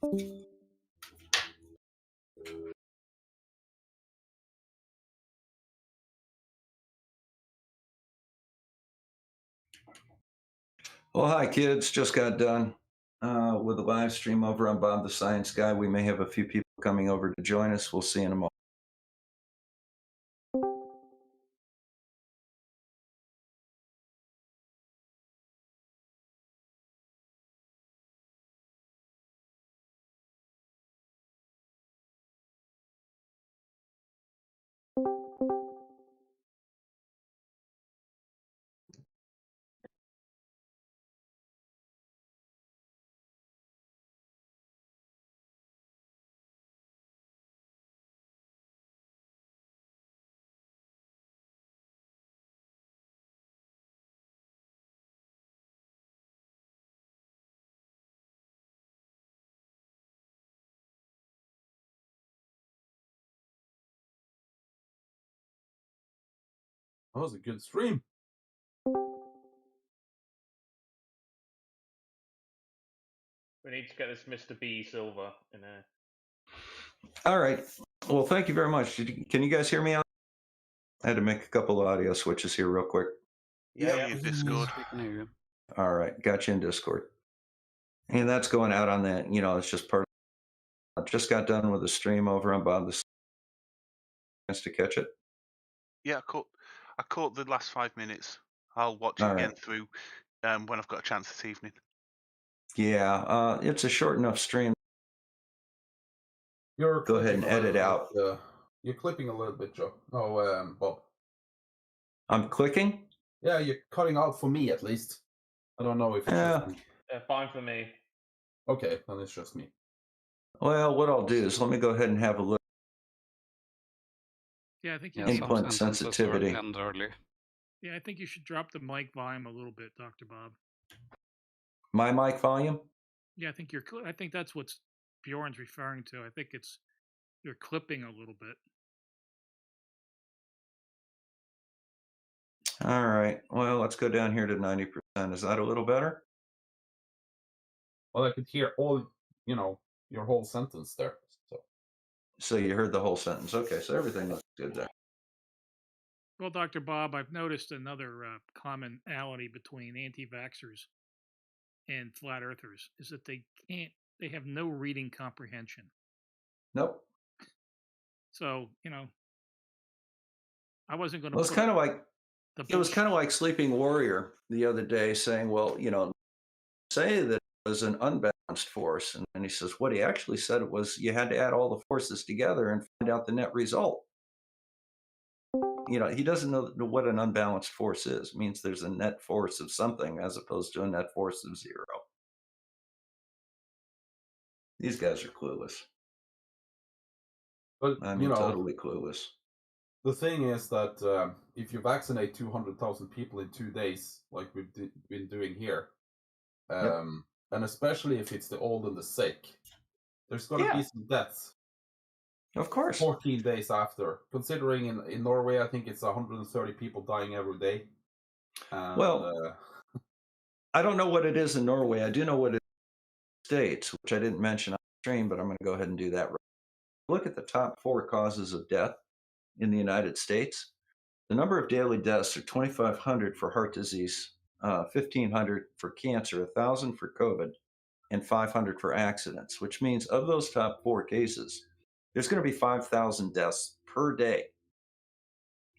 A: Well, hi, kids. Just got done with a live stream over on Bob the Science Guy. We may have a few people coming over to join us. We'll see you in a moment.
I: That was a good stream.
K: We need to get this Mr. B Silver in there.
A: All right. Well, thank you very much. Can you guys hear me out? I had to make a couple of audio switches here real quick.
J: Yeah, your Discord.
L: We can hear you.
A: All right. Got you in Discord. And that's going out on that. It's just part of, I just got done with a stream over on Bob the Science to catch it.
J: Yeah, I caught the last 5 minutes. I'll watch it
A: All
J: again
A: right.
J: through when I've got a chance this evening.
A: Yeah. It's a short enough stream.
I: You're
A: Go ahead and
I: clipping a
A: edit
I: little
A: out.
I: bit, you're clipping a little bit, Joe. Oh, Bob.
A: I'm clicking?
I: Yeah, you're cutting out for me at least. I don't know if it's just me.
K: Fine for me.
I: Okay, then it's just me.
A: Well, what I'll do is let me go ahead and have a look.
G: Yeah, I think
L: Yeah,
G: you
L: some
A: Input
L: sentences were
A: sensitivity.
L: end early.
G: Yeah, I think you should drop the mic volume a little bit, Dr. Bob.
A: My mic volume?
G: Yeah, I think I think that's what Bjorn's referring to. I think you're clipping a little bit.
A: All right. Well, let's go down here to 90%. Is that a little better?
I: Well, I could hear all, your whole sentence there.
A: So you heard the whole sentence. Okay, so everything looks good there.
G: Well, Dr. Bob, I've noticed another commonality between anti-vaxxers and flat earthers is that they have no reading comprehension.
A: Nope.
G: So, I wasn't going to.
A: Well, it's kind of like it was kind of like Sleeping Warrior the other day saying, well, say that it was an unbalanced force. And he says, what he actually said it was you had to add all the forces together and find out the net result. He doesn't know what an unbalanced force is. It means there's a net force of something as opposed to a net force of zero. These guys are clueless.
I: But,
A: I mean, totally clueless.
I: The thing is that if you vaccinate 200,000 people in 2 days, like we've been doing here, and especially if it's the old and the sick, there's going to be some deaths.
A: Of course.
I: 14 days after. Considering in Norway, I think it's 130 people dying every day. And,
A: well, I don't know what it is in Norway. I do know what it is in the States, which I didn't mention on the stream, but I'm going to go ahead and do that. Look at the top 4 causes of death in the United States. The number of daily deaths are 2,500 for heart disease, 1,500 for cancer, 1,000 for COVID, and 500 for accidents, which means of those top 4 cases, there's going to be 5,000 deaths per day.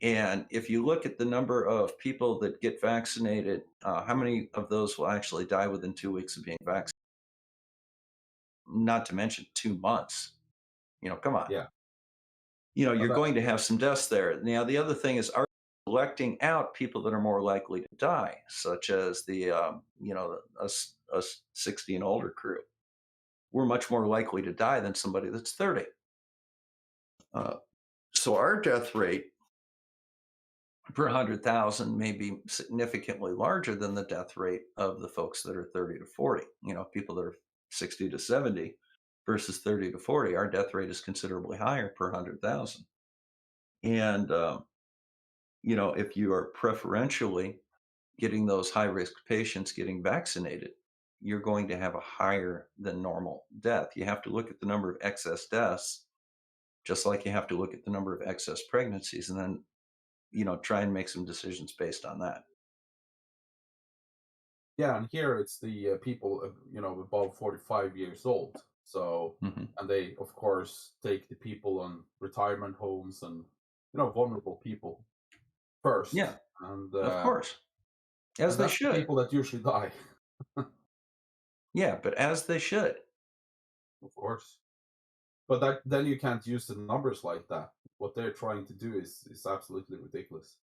A: And if you look at the number of people that get vaccinated, how many of those will actually die within 2 weeks of being vaccinated? Not to mention 2 months. Come on.
I: Yeah.
A: You're going to have some deaths there. Now, the other thing is, are you selecting out people that are more likely to die, such as the, us 60 and older crew? We're much more likely to die than somebody that's 30. So our death rate per 100,000 may be significantly larger than the death rate of the folks that are 30 to 40. People that are 60 to 70 versus 30 to 40. Our death rate is considerably higher per 100,000. And, if you are preferentially getting those high-risk patients getting vaccinated, you're going to have a higher than normal death. You have to look at the number of excess deaths, just like you have to look at the number of excess pregnancies, and then, try and make some decisions based on that.
I: Yeah, and here it's the people, above 45 years old. So, and they, of course, take the people on retirement homes and, vulnerable people first.
A: Yeah,
I: and
A: of course, as they
I: that's the
A: should.
I: people that usually die.
A: Yeah, but as they should.
I: Of course. But then you can't use the numbers like that. What they're trying to do is absolutely ridiculous.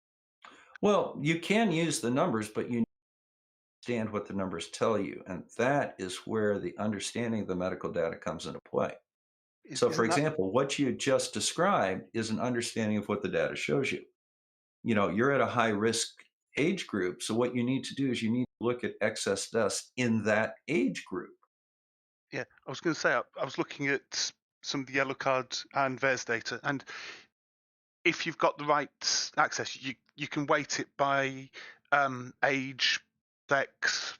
A: Well, you can use the numbers, but you understand what the numbers tell you, and that is where the understanding of the medical data comes into play. So, for example, what you just described is an understanding of what the data shows you. You're at a high risk age group, so what you need to do is you need to look at excess deaths in that age group.
J: Yeah, I was going to say, I was looking at some of the yellow cards and VAERS data, and if you've got the right access, you can weight it by age, sex,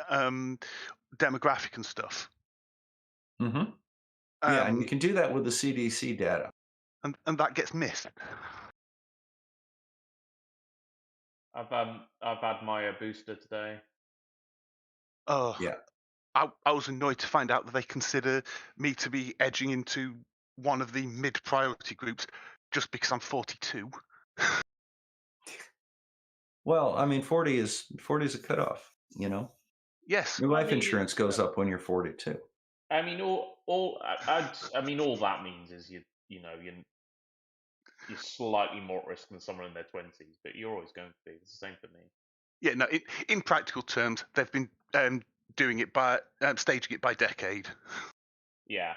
J: demographic and stuff.
A: Mm-hmm. Yeah, and you can do that with the CDC data.
J: And that gets missed.
K: I've had my booster today.
J: Oh,
A: yeah.
J: I was annoyed to find out that they consider me to be edging into one of the mid-priority groups just because I'm 42.
A: Well, I mean, 40 is a cutoff.
J: Yes.
A: Your life insurance goes up when you're 42.
K: I mean, all that means is you're slightly more at risk than someone in their 20s, but you're always going to be. It's the same for me.
J: Yeah, no. In practical terms, they've been doing it by staging it by decade.
K: Yeah,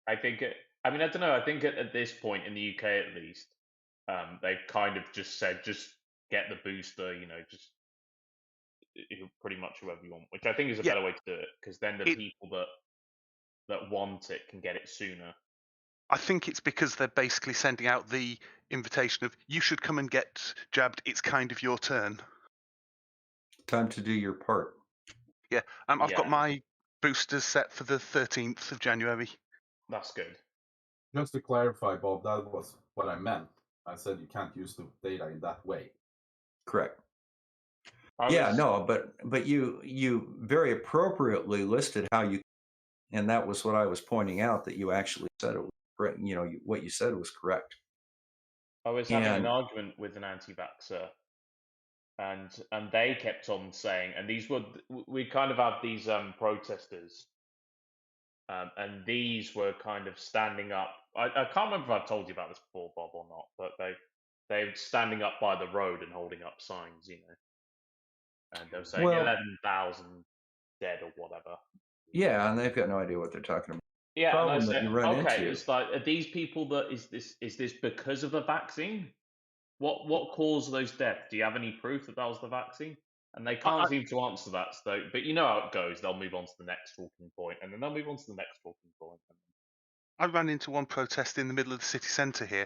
K: I think. I don't know. I think at this point in the UK, at least, they've kind of just said, just get the booster. Just pretty much whoever you want, which I think is a better way to do it, because then the people that want it can get it sooner.
J: I think it's because they're basically sending out the invitation of, you should come and get jabbed. It's kind of your turn.
A: Time to do your part.
J: Yeah, I've got my boosters set for the 13th of January.
K: That's good.
I: Just to clarify, Bob, that was what I meant. I said you can't use the data in that way.
A: Correct. But you very appropriately listed how you, and that was what I was pointing out, that you actually said it was correct. What you said was correct.
K: I was having an argument with an anti-vaxxer, and they kept on saying, and we kind of have these protesters, and these were kind of standing up. I can't remember if I've told you about this before, Bob, or not, but they're standing up by the road and holding up signs, and they're saying 11,000 dead or whatever.
A: Yeah, and they've got no idea what they're talking about.
K: Yeah, and I said, okay, it's like, are these people is this because of the vaccine? What caused those deaths? Do you have any proof that was the vaccine? And they can't seem to answer that. So, but you know how it goes. They'll move on to the next talking point, and then they'll move on to the next talking point.
J: I ran into one protest in the middle of the city centre here,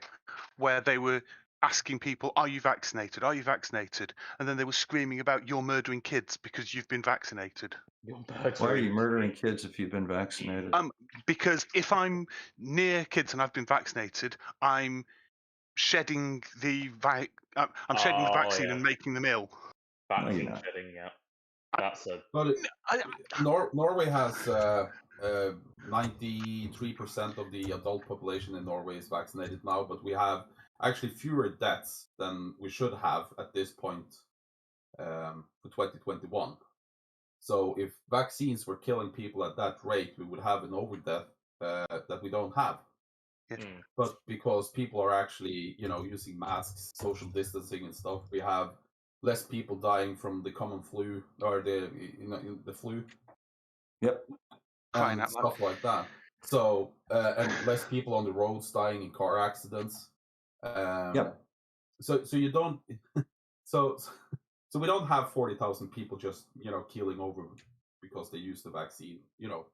J: where they were asking people, "Are you vaccinated? Are you vaccinated?" And then they were screaming about, "You're murdering kids because you've been vaccinated."
A: Why are you murdering kids if you've been vaccinated?
J: Because if I'm near kids and I've been vaccinated, I'm shedding the vaccine and making them ill.
K: Vaccine shedding, yeah. That's a.
I: But Norway has 93% of the adult population in Norway is vaccinated now, but we have actually fewer deaths than we should have at this point for 2021. So if vaccines were killing people at that rate, we would have an overdeath that we don't have. But because people are actually, using masks, social distancing and stuff, we have less people dying from the common flu or the flu.
A: Yep.
I: And stuff like that. So and less people on the roads dying in car accidents.
A: Yep.
I: So you don't. So we don't have 40,000 people just keeling over because they use the vaccine,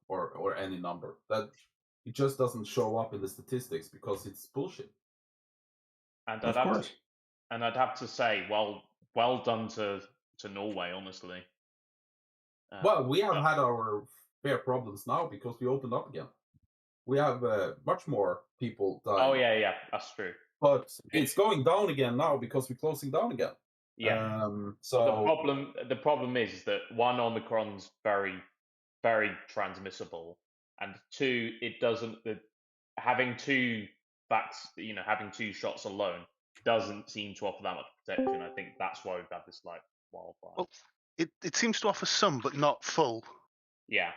I: or any number. That it just doesn't show up in the statistics because it's bullshit.
K: And I'd have to say, well done to Norway, honestly.
I: Well, we have had our fair problems now because we opened up again. We have much more people dying.
K: Oh yeah, that's true.
I: But it's going down again now because we're closing down again.
K: Yeah.
I: So
K: the problem is that one, Omicron's very, very transmissible, and two, it doesn't. Having two having two shots alone doesn't seem to offer that much protection. I think that's why we've had this like wildfire.
J: Well, it seems to offer some, but not full.
K: Yeah.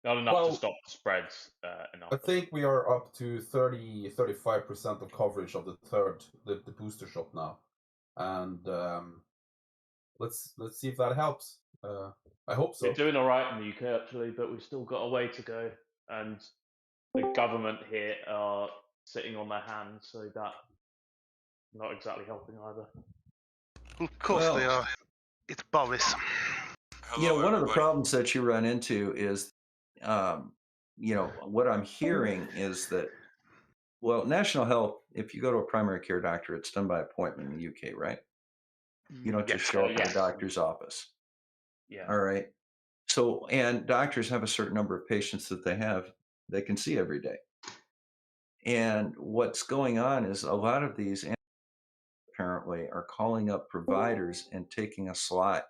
K: Not enough to stop the spreads enough.
I: I think we are up to 35% of coverage of the booster shot now, and let's see if that helps. I hope so.
K: We're doing all right in the UK actually, but we've still got a way to go, and the government here are sitting on their hands, so that not exactly helping either.
J: Well, of course they are. It's Boris.
A: One of the problems that you run into is, what I'm hearing is that, National Health, if you go to a primary care doctor, it's done by appointment in the UK, right? You don't just show up at a doctor's office.
K: Yeah.
A: All right. So, and doctors have a certain number of patients that they can see every day. And what's going on is a lot of these apparently are calling up providers and taking a slot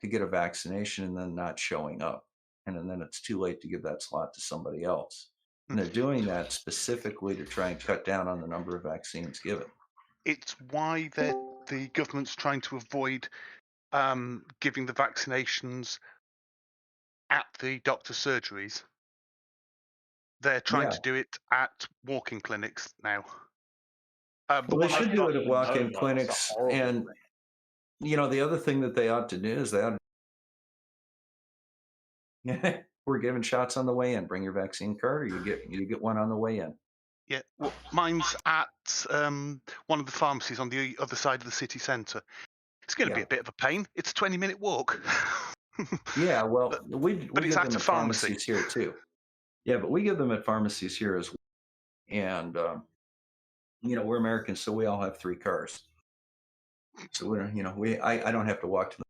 A: to get a vaccination and then not showing up. And then it's too late to give that slot to somebody else. And they're doing that specifically to try and cut down on the number of vaccines given.
J: It's why the government's trying to avoid giving the vaccinations at the doctor surgeries. They're trying to do it at walk-in clinics now.
A: They should do it at walk-in clinics. And, the other thing that they ought to do is we're giving shots on the way in. Bring your vaccine card, or you get one on the way in.
J: Yeah, well, mine's at one of the pharmacies on the other side of the city centre. It's going to be a bit of a pain. It's a 20-minute walk.
A: Yeah, well, we
J: but it's
A: give
J: at
A: them
J: a
A: at
J: pharmacy
A: pharmacies here too. Yeah, but we give them at pharmacies here as well. And we're Americans, so we all have 3 cars. So I don't have to walk to them.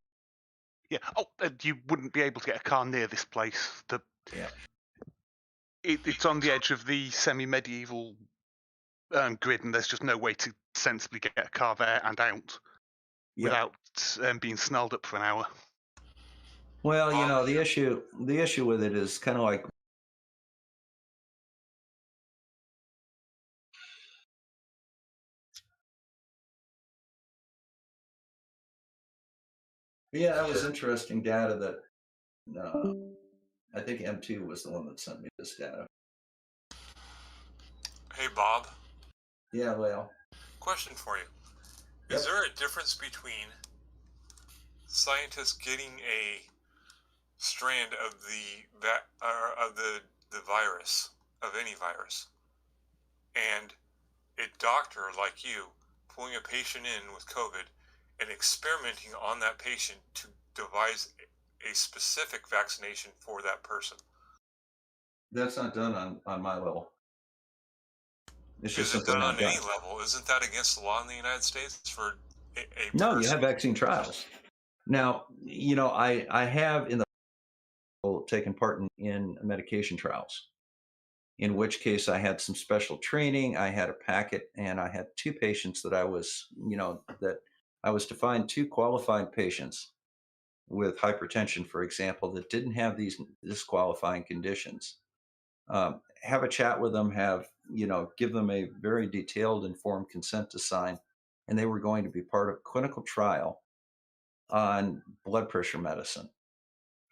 J: Yeah. Oh, you wouldn't be able to get a car near this place. It's on the edge of the semi-medieval grid, and there's just no way to sensibly get a car there and out without being snarled up for an hour.
A: Well, the issue with it is kind of like. Yeah, that was interesting data that I think M2 was the one that sent me this data.
L: Hey, Bob.
A: Yeah, Leo.
L: Question for you. Is there a difference between scientists getting a strand of the virus, of any virus, and a doctor like you pulling a patient in with COVID and experimenting on that patient to devise a specific vaccination for that person?
A: That's not done on my level. It's just
L: Is it done on any level? Isn't that against the law in the United States for a
A: No,
L: person?
A: you have vaccine trials. Now, I have in the taken part in medication trials, in which case I had some special training. I had a packet, and I had 2 patients that I was to find 2 qualified patients with hypertension, for example, that didn't have these disqualifying conditions. Have a chat with them, give them a very detailed, informed consent to sign, and they were going to be part of a clinical trial on blood pressure medicine.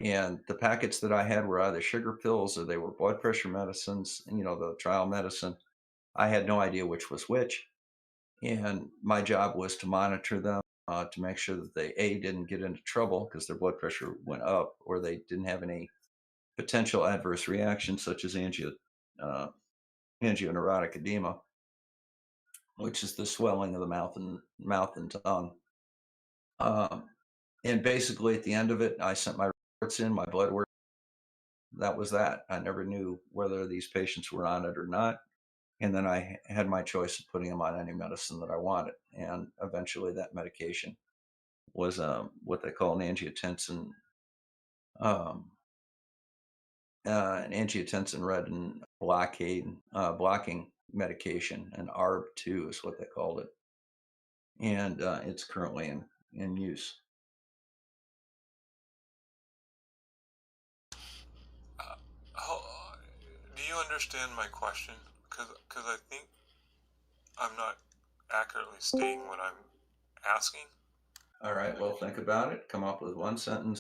A: And the packets that I had were either sugar pills or they were blood pressure medicines, the trial medicine. I had no idea which was which. And my job was to monitor them, to make sure that they, A, didn't get into trouble because their blood pressure went up, or they didn't have any potential adverse reactions such as angioneurotic edema, which is the swelling of the mouth and tongue. And basically at the end of it, I sent my reports in, my blood work. That was that. I never knew whether these patients were on it or not. And then I had my choice of putting them on any medicine that I wanted. And eventually that medication was what they call an angiotensin an angiotensin-renin blocking medication, an ARB2 is what they called it, and it's currently in use.
L: Do you understand my question? Because I think I'm not accurately stating what I'm asking.
A: All right, well, think about it. Come up with one sentence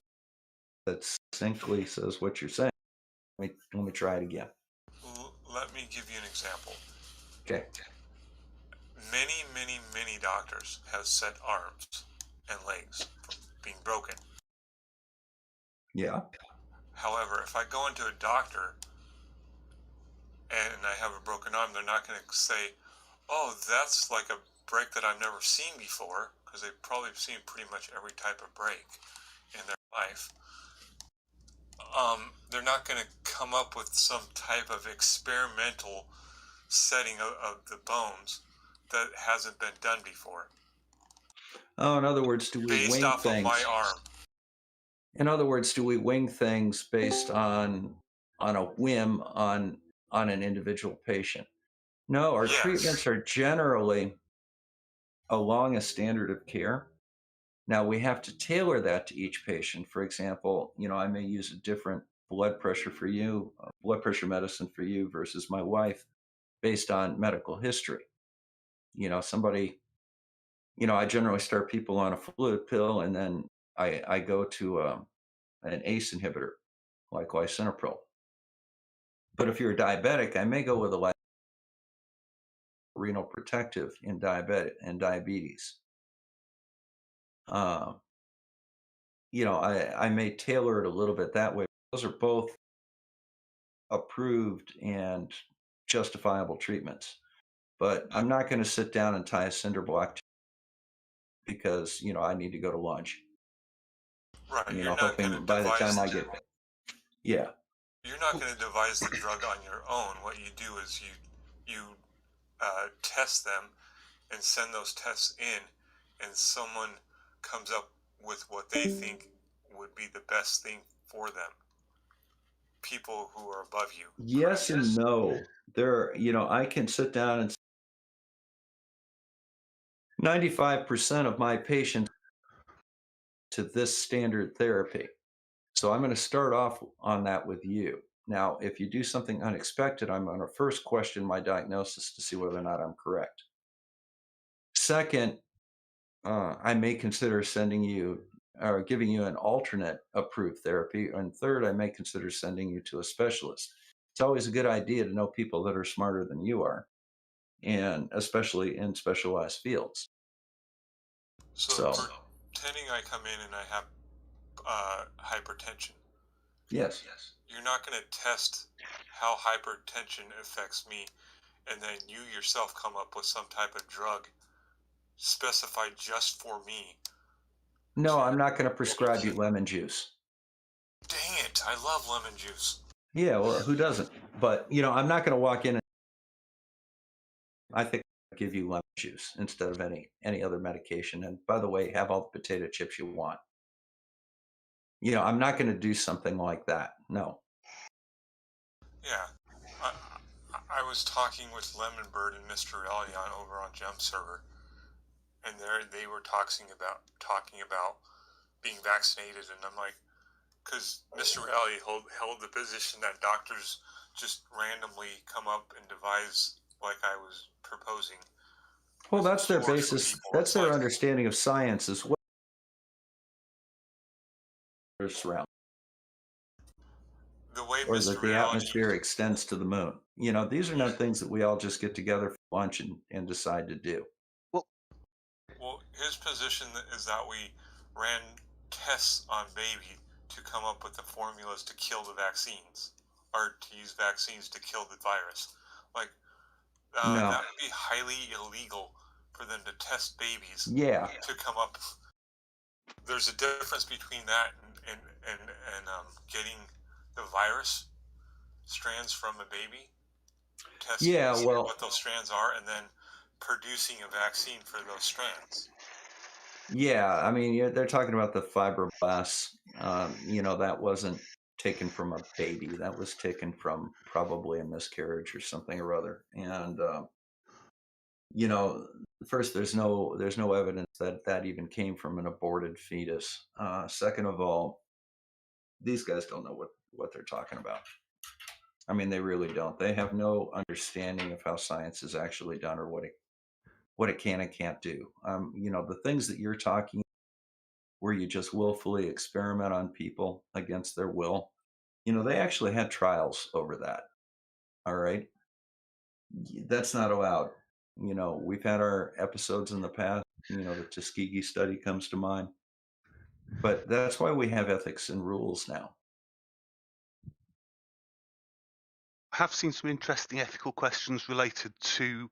A: that succinctly says what you're saying. Let me try it again.
L: Let me give you an example.
A: Okay.
L: Many, many, many doctors have set arms and legs from being broken.
A: Yeah.
L: However, if I go into a doctor and I have a broken arm, they're not going to say, oh, that's like a break that I've never seen before, because they've probably seen pretty much every type of break in their life. They're not going to come up with some type of experimental setting of the bones that hasn't been done before.
A: Oh, in other words, do we
L: based
A: wing
L: off
A: things?
L: of my arm.
A: In other words, do we wing things based on a whim on an individual patient? No, our treatments are generally along a standard of care. Now we have to tailor that to each patient. For example, I may use a different blood pressure medicine for you versus my wife based on medical history. Somebody, I generally start people on a fluid pill, and then I go to an ACE inhibitor like lisinopril. But if you're a diabetic, I may go with a renal protective in diabetes. I may tailor it a little bit that way. Those are both approved and justifiable treatments. But I'm not going to sit down and tie a cinder block because, I need to go to lunch.
L: Right. You're not
A: hoping
L: going to
A: by the time I get, yeah.
L: You're not going to devise the drug on your own. What you do is you test them and send those tests in, and someone comes up with what they think would be the best thing for them. People who are above you.
A: Yes and no. I can sit down and 95% of my patients to this standard therapy. So I'm going to start off on that with you. Now, if you do something unexpected, I'm going to first question my diagnosis to see whether or not I'm correct. Second, I may consider sending you or giving you an alternate approved therapy. And third, I may consider sending you to a specialist. It's always a good idea to know people that are smarter than you are, and especially in specialized fields.
L: So pretending I come in and I have hypertension.
A: Yes.
L: You're not going to test how hypertension affects me, and then you yourself come up with some type of drug specified just for me.
A: No, I'm not going to prescribe you lemon juice.
L: Dang it, I love lemon juice.
A: Yeah, well, who doesn't? But, I'm not going to walk in and I think I'll give you lemon juice instead of any other medication. And by the way, have all the potato chips you want. I'm not going to do something like that. No.
L: Yeah. I was talking with Lemonbird and Mr. Elliot over on Jump Server, and they were talking about being vaccinated, and I'm like, because Mr. Elliot held the position that doctors just randomly come up and devise like I was proposing.
A: Well, that's their basis. That's their understanding of science as well.
L: The way
A: or that the atmosphere extends to the moon. These are not things that we all just get together for lunch and decide to do.
L: Well, his position is that we ran tests on baby to come up with the formulas to kill the vaccines, or to use vaccines to kill the virus. Like,
A: No.
L: that would be highly illegal for them to test babies
A: Yeah.
L: to come up. There's a difference between that and getting the virus strands from a baby, testing what those strands are, and then producing a vaccine for those strands.
A: Yeah, I mean, they're talking about the fibroblasts. That wasn't taken from a baby. That was taken from probably a miscarriage or something or other. And first, there's no evidence that that even came from an aborted fetus. Second of all, these guys don't know what they're talking about. I mean, they really don't. They have no understanding of how science is actually done or what it can and can't do. The things that you're talking, where you just willfully experiment on people against their will, they actually had trials over that. All right, that's not allowed. We've had our episodes in the past. The Tuskegee study comes to mind, but that's why we have ethics and rules now.
J: I have seen some interesting ethical questions related to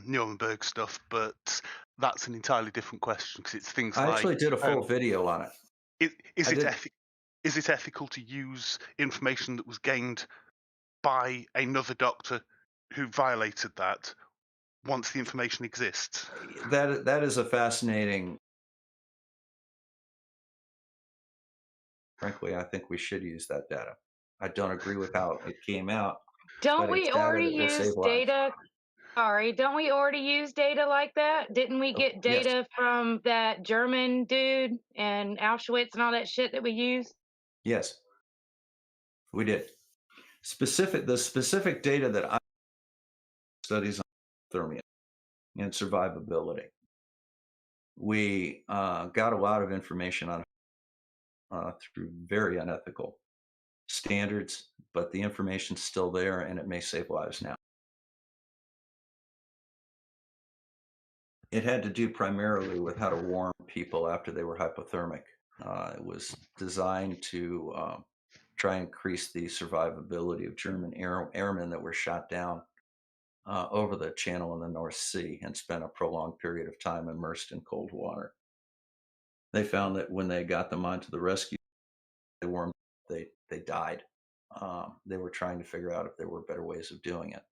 J: Nuremberg stuff, but that's an entirely different question because it's things
A: I
J: like.
A: actually did a full video on it.
J: Is it ethical to use information that was gained by another doctor who violated that once the information exists?
A: That is a fascinating. Frankly, I think we should use that data. I don't agree with how it came out.
M: Don't we already use data? Sorry, don't we already use data like that? Didn't we get data from that German dude and Auschwitz and all that shit that we used?
A: Yes, we did. The specific data that I studies on hypothermia and survivability. We got a lot of information on through very unethical standards, but the information's still there and it may save lives now. It had to do primarily with how to warm people after they were hypothermic. It was designed to try and increase the survivability of German airmen that were shot down over the channel in the North Sea and spent a prolonged period of time immersed in cold water. They found that when they got them onto the rescue, they died. They were trying to figure out if there were better ways of doing it.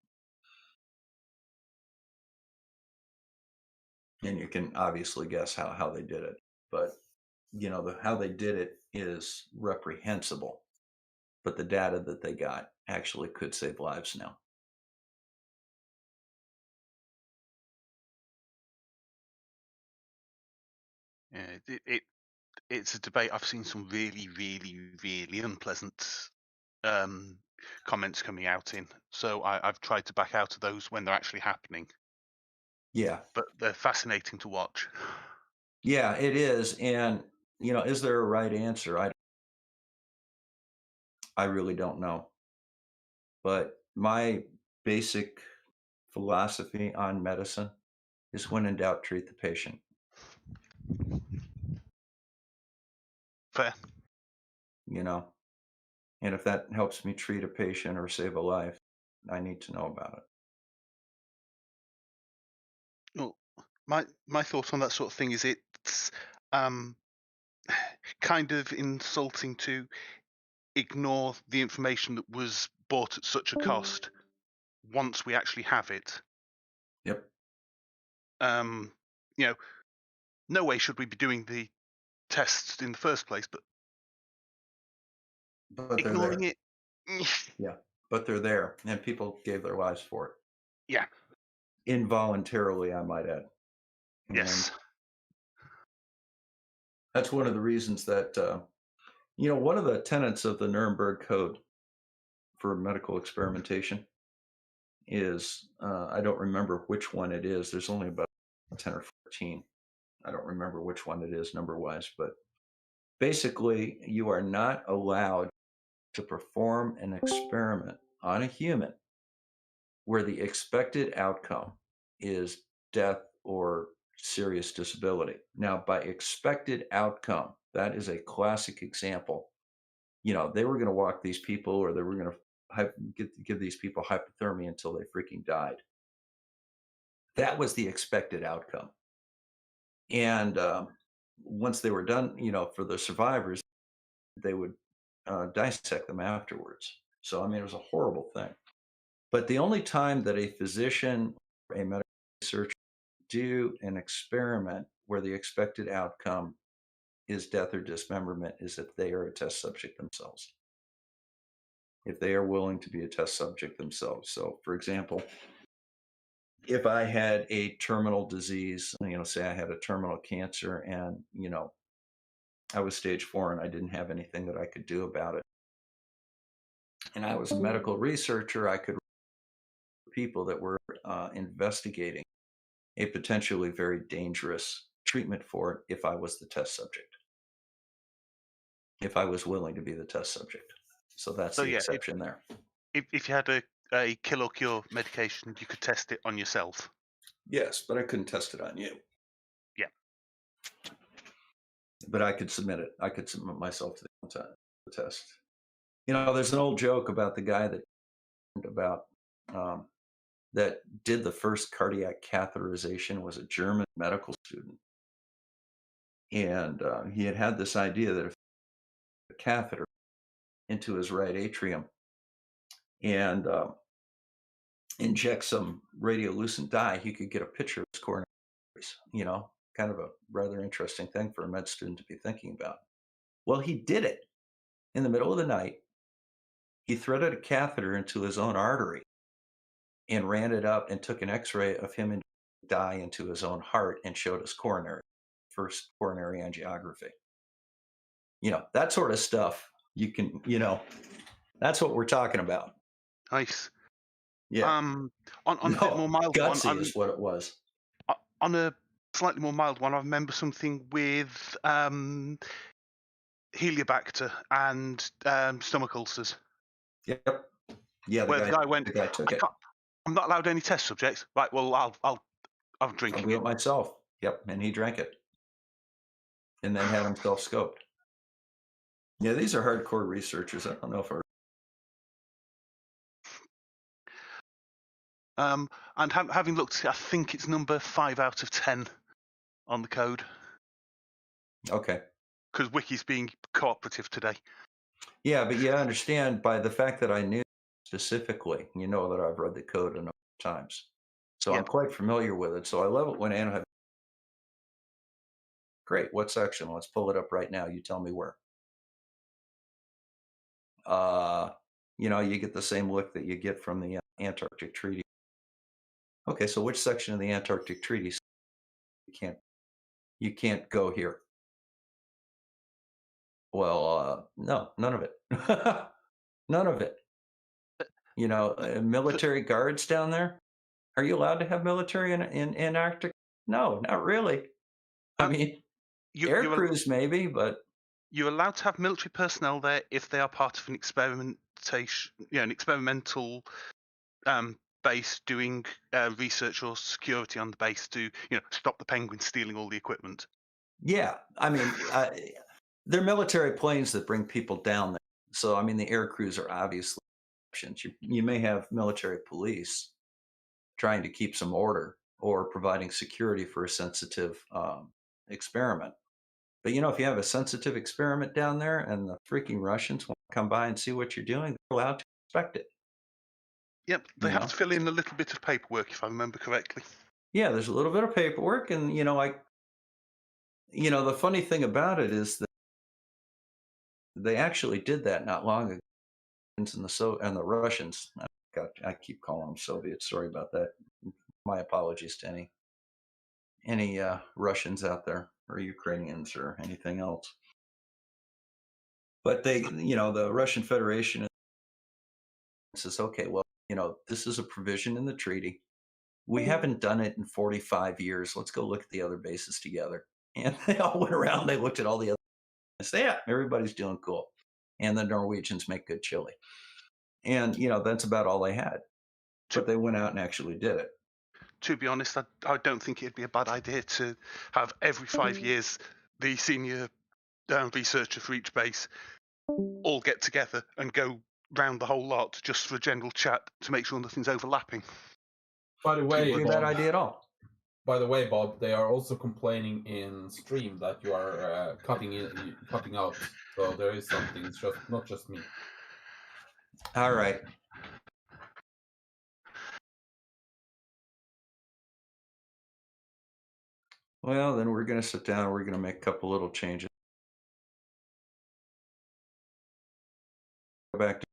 A: And you can obviously guess how they did it, but how they did it is reprehensible. But the data that they got actually could save lives now.
J: Yeah, it's a debate. I've seen some really, really, really unpleasant comments coming out in. So I've tried to back out of those when they're actually happening.
A: Yeah.
J: But they're fascinating to watch.
A: Yeah, it is. And, is there a right answer? I really don't know. But my basic philosophy on medicine is when in doubt, treat the patient.
J: Fair.
A: And if that helps me treat a patient or save a life, I need to know about it.
J: Well, my thought on that sort of thing is it's kind of insulting to ignore the information that was bought at such a cost once we actually have it.
A: Yep.
J: No way should we be doing the tests in the first place, but ignoring it.
A: Yeah, but they're there, and people gave their lives for it.
J: Yeah.
A: Involuntarily, I might add.
J: Yes.
A: That's one of the reasons that, one of the tenets of the Nuremberg Code for medical experimentation is, I don't remember which one it is. There's only about 10 or 14. I don't remember which one it is number-wise, but basically, you are not allowed to perform an experiment on a human where the expected outcome is death or serious disability. Now, by expected outcome, that is a classic example. They were going to walk these people, or they were going to give these people hypothermia until they freaking died. That was the expected outcome. And once they were done, for the survivors, they would dissect them afterwards. So, it was a horrible thing. But the only time that a physician or a medical researcher do an experiment where the expected outcome is death or dismemberment is if they are a test subject themselves. If they are willing to be a test subject themselves. So, for example, if I had a terminal disease, say I had a terminal cancer and, I was stage 4 and I didn't have anything that I could do about it. And I was a medical researcher, I could people that were investigating a potentially very dangerous treatment for it if I was the test subject. If I was willing to be the test subject. So that's the exception there.
J: If you had a kill or cure medication, you could test it on yourself.
A: Yes, but I couldn't test it on you.
J: Yeah.
A: But I could submit it. I could submit myself to the test. There's an old joke about the guy that did the first cardiac catheterization was a German medical student. And he had this idea that if a catheter into his right atrium and inject some radiolucent dye, he could get a picture of his coronary arteries. Kind of a rather interesting thing for a med student to be thinking about. Well, he did it in the middle of the night. He threaded a catheter into his own artery and ran it up and took an x-ray of him and dye into his own heart and showed us first coronary angiography. That sort of stuff you can, that's what we're talking about.
J: Nice.
A: Yeah.
J: On a bit more mild
A: gutsy
J: one,
A: is what it was.
J: On a slightly more mild one, I remember something with Heliobacter and stomach ulcers.
A: Yep. Yeah.
J: Where the guy went,
A: the guy took it.
J: I'm not allowed any test subjects. Right. Well, I'll drink
A: I'll do it myself. Yep. And he drank it, and then had himself scoped. Yeah, these are hardcore researchers. I don't know if
J: and having looked, I think it's number 5 out of 10 on the code.
A: Okay.
J: Because Wiki's being cooperative today.
A: Yeah, but you understand by the fact that I knew specifically, that I've read the code a number of times. So I'm quite familiar with it. So I love it when Anna. Great. What section? Let's pull it up right now. You tell me where. You get the same look that you get from the Antarctic Treaty. Okay, so which section of the Antarctic Treaty you can't go here? Well, no, none of it. None of it. Military guards down there. Are you allowed to have military in Antarctica? No, not really. I mean, air crews maybe, but
J: you're allowed to have military personnel there if they are part of an experimental base doing research or security on the base to stop the penguins stealing all the equipment.
A: Yeah, I mean, they're military planes that bring people down there. So I mean, the air crews are obviously options. You may have military police trying to keep some order or providing security for a sensitive experiment. But if you have a sensitive experiment down there and the freaking Russians want to come by and see what you're doing, they're allowed to inspect it.
J: Yep, they have to fill in a little bit of paperwork, if I remember correctly.
A: Yeah, there's a little bit of paperwork, and the funny thing about it is that they actually did that not long ago, and the Russians. I keep calling them Soviets. Sorry about that. My apologies to any Russians out there or Ukrainians or anything else. But they, the Russian Federation says, okay, well, this is a provision in the treaty. We haven't done it in 45 years. Let's go look at the other bases together. And they all went around. They looked at all the other. They say, yeah, everybody's doing cool. And the Norwegians make good chili. And, that's about all they had. But they went out and actually did it.
J: To be honest, I don't think it'd be a bad idea to have every 5 years the senior researcher for each base all get together and go round the whole lot just for a general chat to make sure nothing's overlapping.
I: By the way,
A: not a bad idea at all.
I: By the way, Bob, they are also complaining in stream that you are cutting out. So there is something. It's not just me.
A: All right. Well, then we're going to sit down. We're going to make a couple little changes. Go back to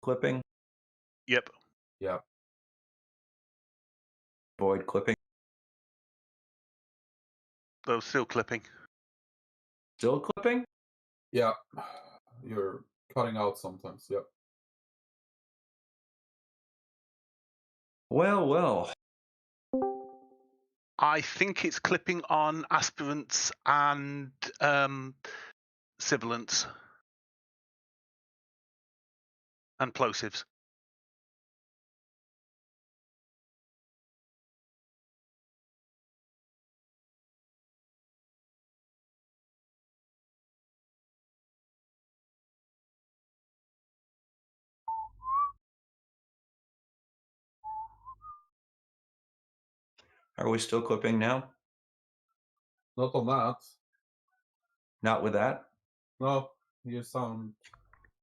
A: clipping.
J: Yep.
I: Yeah.
A: Avoid clipping.
J: Though still clipping.
A: Still clipping?
I: Yeah. You're cutting out sometimes. Yep.
A: Well.
J: I think it's clipping on aspirants and sibilants and plosives.
A: Are we still clipping now?
I: Not on that.
A: Not with that?
I: No, you sound.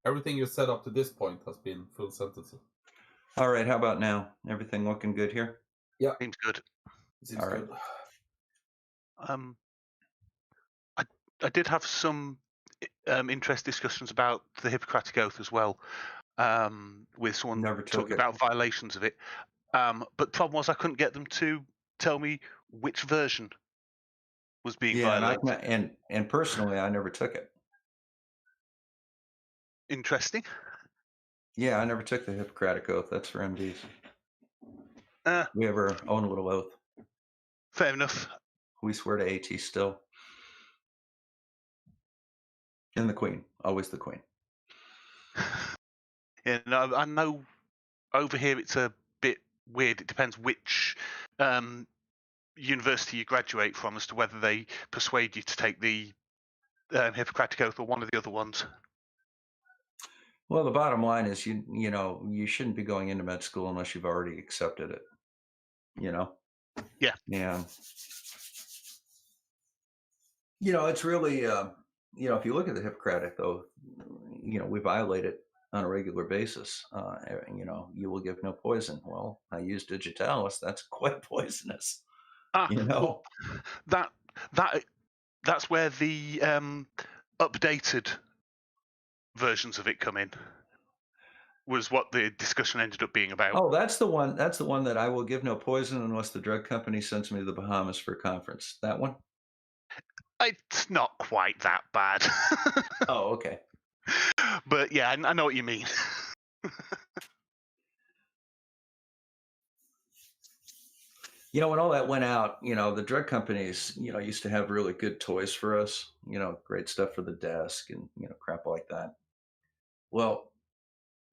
I: Everything you said up to this point has been full sentences.
A: All right, how about now? Everything looking good here?
I: Yeah.
J: Seems good.
I: Seems
A: all right.
I: Good.
J: I did have some interest discussions about the Hippocratic Oath as well, with someone talking about violations of it. But the problem was I couldn't get them to tell me which version was being violated.
A: And personally, I never took it.
J: Interesting.
A: Yeah, I never took the Hippocratic Oath. That's for MDs. We have our own little oath.
J: Fair enough.
A: We swear to AT still. And the Queen. Always the Queen.
J: Yeah, no, I know over here it's a bit weird. It depends which university you graduate from as to whether they persuade you to take the Hippocratic Oath or one of the other ones.
A: Well, the bottom line is you shouldn't be going into med school unless you've already accepted it.
J: Yeah.
A: Yeah. It's really if you look at the Hippocratic Oath, we violate it on a regular basis. You will give no poison. Well, I use digitalis. That's quite poisonous.
J: Well, that's where the updated versions of it come in. Was what the discussion ended up being about.
A: Oh, that's the one. That's the one that I will give no poison unless the drug company sends me to the Bahamas for a conference. That one?
J: It's not quite that bad.
A: Oh, okay.
J: But yeah, I know what you mean.
A: When all that went out, the drug companies, used to have really good toys for us, great stuff for the desk and, crap like that. Well,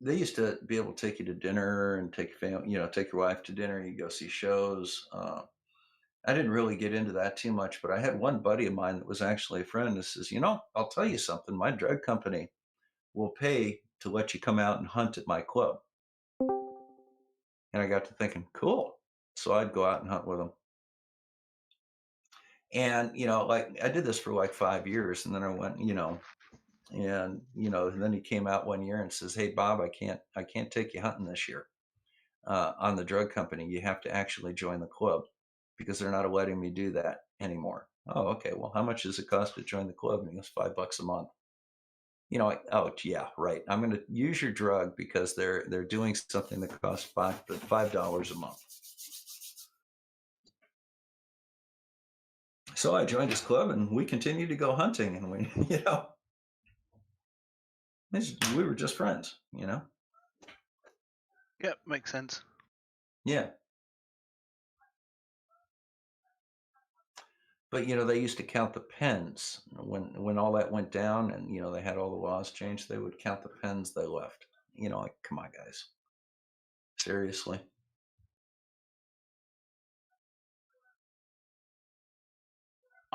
A: they used to be able to take you to dinner and take your wife to dinner. You go see shows. I didn't really get into that too much, but I had one buddy of mine that was actually a friend that says, I'll tell you something. My drug company will pay to let you come out and hunt at my club. And I got to thinking, cool. So I'd go out and hunt with them. And, I did this for like 5 years, and then I went, and then he came out one year and says, hey, Bob, I can't take you hunting this year on the drug company. You have to actually join the club because they're not letting me do that anymore. Oh, okay. Well, how much does it cost to join the club? And he goes, $5 a month. Oh yeah, right. I'm going to use your drug because they're doing something that costs $5 a month. So I joined his club, and we continued to go hunting, and we, we were just friends,
J: Yep, makes sense.
A: Yeah. But they used to count the pens when all that went down, and they had all the laws changed. They would count the pens they left. Come on, guys, seriously.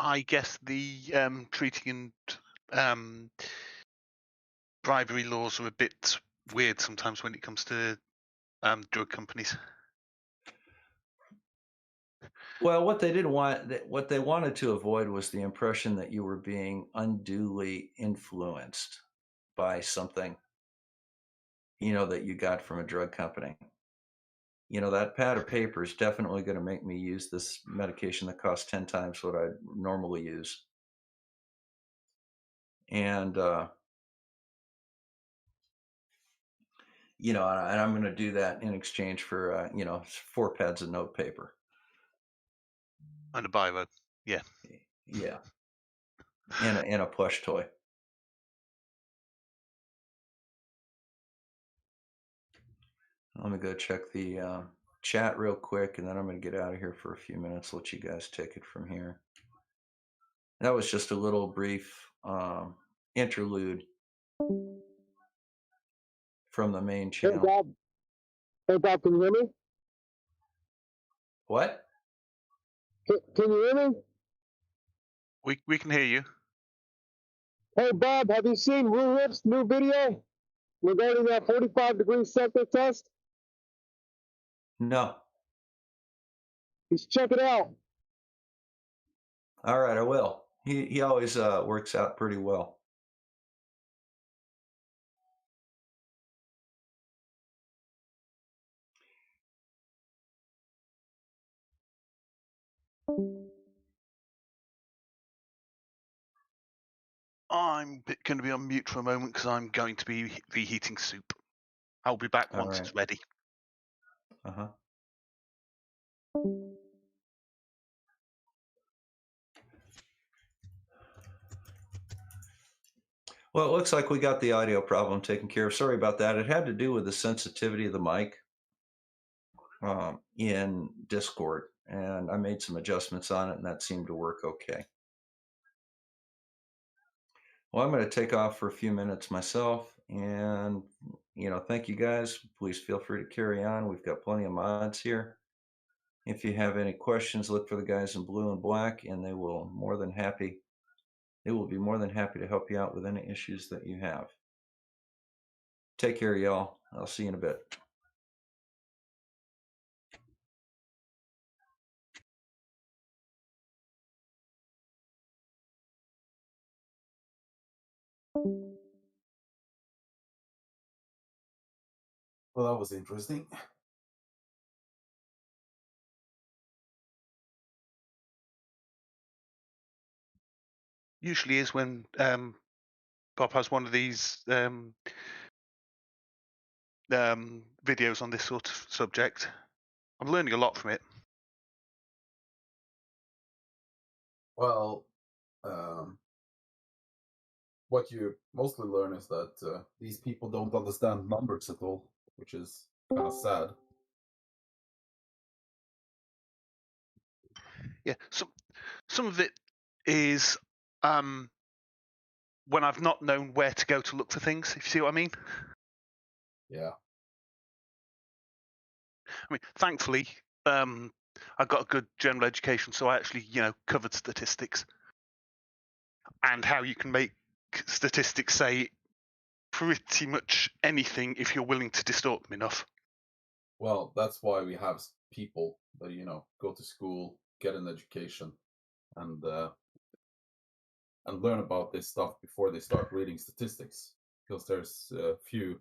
J: I guess the treating and bribery laws are a bit weird sometimes when it comes to drug companies.
A: Well, what they wanted to avoid was the impression that you were being unduly influenced by something, that you got from a drug company. that pad of paper is definitely going to make me use this medication that costs 10 times what I normally use. And, and I'm going to do that in exchange for, 4 pads of note paper.
J: And a biro. Yeah.
A: Yeah. And a plush toy. Let me go check the chat real quick, and then I'm going to get out of here for a few minutes, let you guys take it from here. That was just a little brief interlude from the main channel.
N: Hey, Bob, can you hear me?
A: What?
N: Can you hear me?
J: We can hear you.
N: Hey, Bob, have you seen Rup's new video regarding that 45-degree septic test?
A: No.
N: You should check it out.
A: All right, I will. He always works out pretty well.
J: I'm going to be on mute for a moment because I'm going to be reheating soup. I'll be back once it's ready.
A: Uh-huh. Well, it looks like we got the audio problem taken care of. Sorry about that. It had to do with the sensitivity of the mic in Discord, and I made some adjustments on it, and that seemed to work okay. Well, I'm going to take off for a few minutes myself, and thank you guys. Please feel free to carry on. We've got plenty of mods here. If you have any questions, look for the guys in blue and black, and they will be more than happy to help you out with any issues that you have. Take care, y'all. I'll see you in a bit.
I: Well, that was interesting.
J: Usually is when Bob has one of these videos on this sort of subject. I'm learning a lot from it.
I: Well, what you mostly learn is that these people don't understand numbers at all, which is kind of sad.
J: Yeah, some of it is when I've not known where to go to look for things, if you see what I mean.
I: Yeah.
J: I mean, thankfully, I got a good general education, so I actually, covered statistics and how you can make statistics say pretty much anything if you're willing to distort them enough.
I: Well, that's why we have people that go to school, get an education, and learn about this stuff before they start reading statistics, because there's a few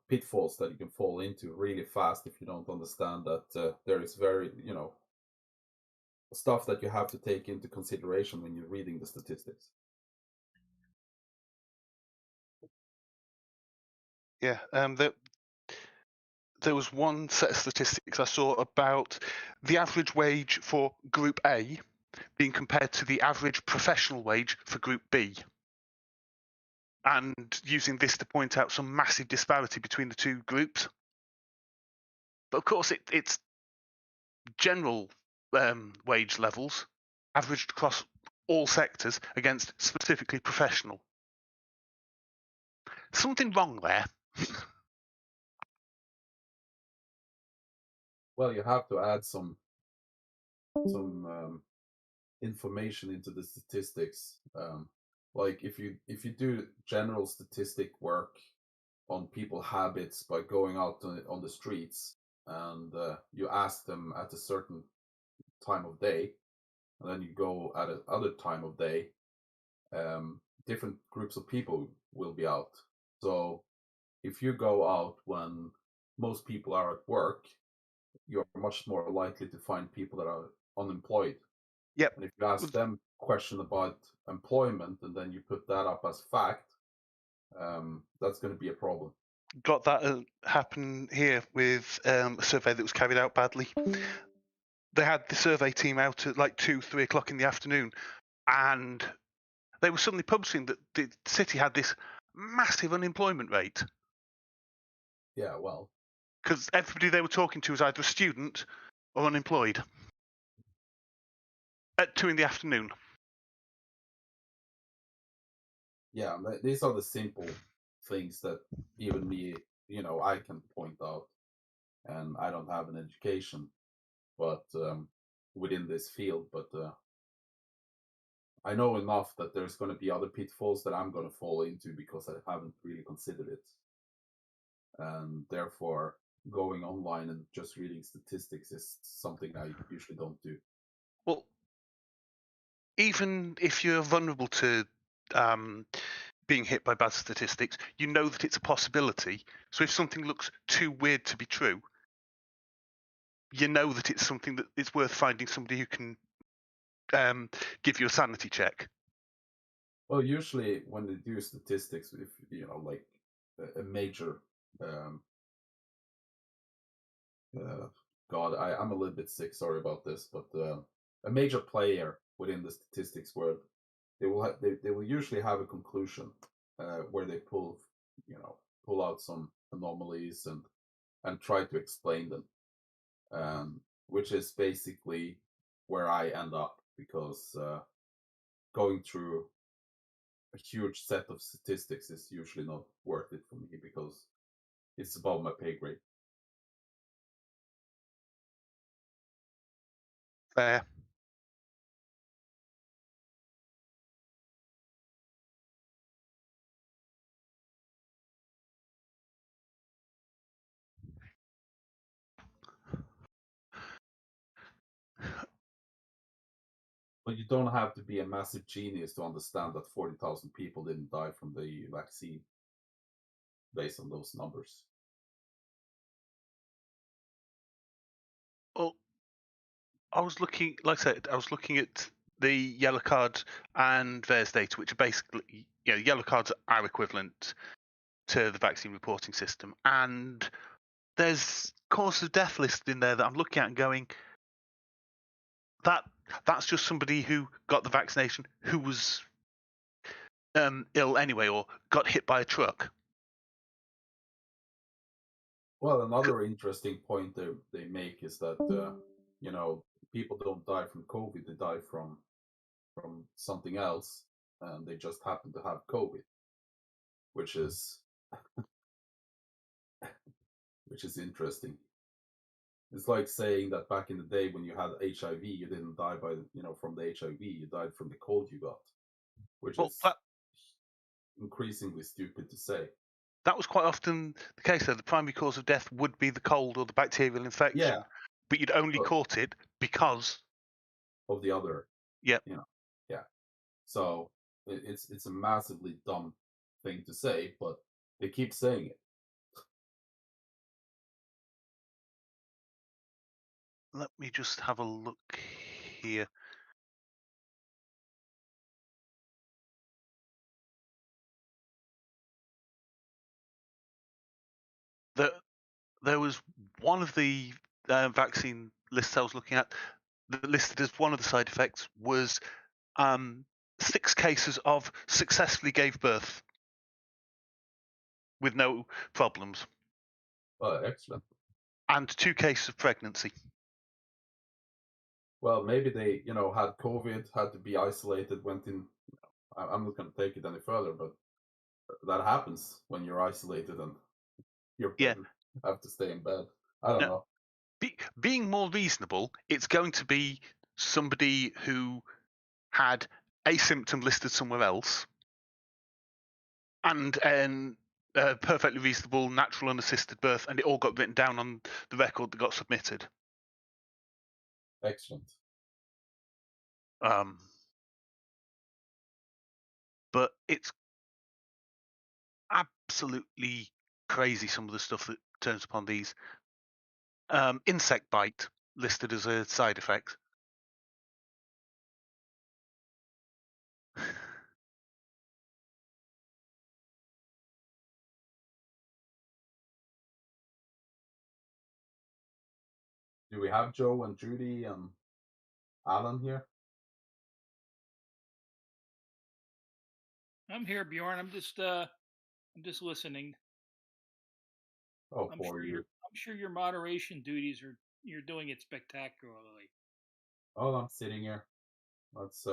I: pitfalls that you can fall into really fast if you don't understand that there is very stuff that you have to take into consideration when you're reading the statistics.
J: Yeah, there was one set of statistics I saw about the average wage for Group A being compared to the average professional wage for Group B, and using this to point out some massive disparity between the two groups. But of course, it's general wage levels averaged across all sectors against specifically professional. Something wrong there.
I: Well, you have to add some information into the statistics. Like if you do general statistic work on people habits by going out on the streets, and you ask them at a certain time of day, and then you go at another time of day, different groups of people will be out. So if you go out when most people are at work, you're much more likely to find people that are unemployed.
J: Yep.
I: And if you ask them a question about employment and then you put that up as fact, that's going to be a problem.
J: Got that happen here with a survey that was carried out badly. They had the survey team out at like 2-3 o'clock in the afternoon, and they were suddenly publishing that the city had this massive unemployment rate.
I: Yeah, well,
J: because everybody they were talking to was either a student or unemployed at 2 in the afternoon.
I: Yeah, these are the simple things that even me, I can point out, and I don't have an education, but within this field, but I know enough that there's going to be other pitfalls that I'm going to fall into because I haven't really considered it, and therefore going online and just reading statistics is something I usually don't do.
J: Well, even if you're vulnerable to being hit by bad statistics, you know that it's a possibility. So if something looks too weird to be true, you know that it's something that it's worth finding somebody who can give you a sanity check.
I: Well, usually when they do statistics, if like a major, God, I'm a little bit sick. Sorry about this, but a major player within the statistics world, they will usually have a conclusion where they pull out some anomalies and try to explain them, which is basically where I end up, because going through a huge set of statistics is usually not worth it for me because it's above my pay grade.
J: Fair.
I: But you don't have to be a massive genius to understand that 40,000 people didn't die from the vaccine based on those numbers.
J: Well, I was looking, like I said, I was looking at the yellow card and VAERS data, which are basically, yellow cards are equivalent to the vaccine reporting system. And there's cause of death listed in there that I'm looking at and going, that's just somebody who got the vaccination who was ill anyway or got hit by a truck.
I: Well, another interesting point they make is that people don't die from COVID; they die from something else, and they just happen to have COVID, which is interesting. It's like saying that back in the day when you had HIV, you didn't die from the HIV; you died from the cold you got, which is increasingly stupid to say.
J: That was quite often the case, though. The primary cause of death would be the cold or the bacterial infection, but you'd only caught it because
I: of the other.
J: Yep.
I: Yeah. So it's a massively dumb thing to say, but they keep saying it.
J: Let me just have a look here. There was one of the vaccine lists I was looking at that listed as one of the side effects was 6 cases of successfully gave birth with no problems.
I: Oh, excellent.
J: And 2 cases of pregnancy.
I: Well, maybe they, had COVID, had to be isolated, went in. I'm not going to take it any further, but that happens when you're isolated and you're have to stay in bed. I don't know.
J: Being more reasonable, it's going to be somebody who had a symptom listed somewhere else and a perfectly reasonable natural unassisted birth, and it all got written down on the record that got submitted.
I: Excellent.
J: But it's absolutely crazy some of the stuff that turns up on these. Insect bite listed as a side effect.
I: Do we have Joe and Judy and Alan here?
G: I'm here, Bjorn. I'm just listening.
I: Oh, poor you.
G: I'm sure your moderation duties you're doing it spectacularly.
I: Oh, I'm sitting here. Let's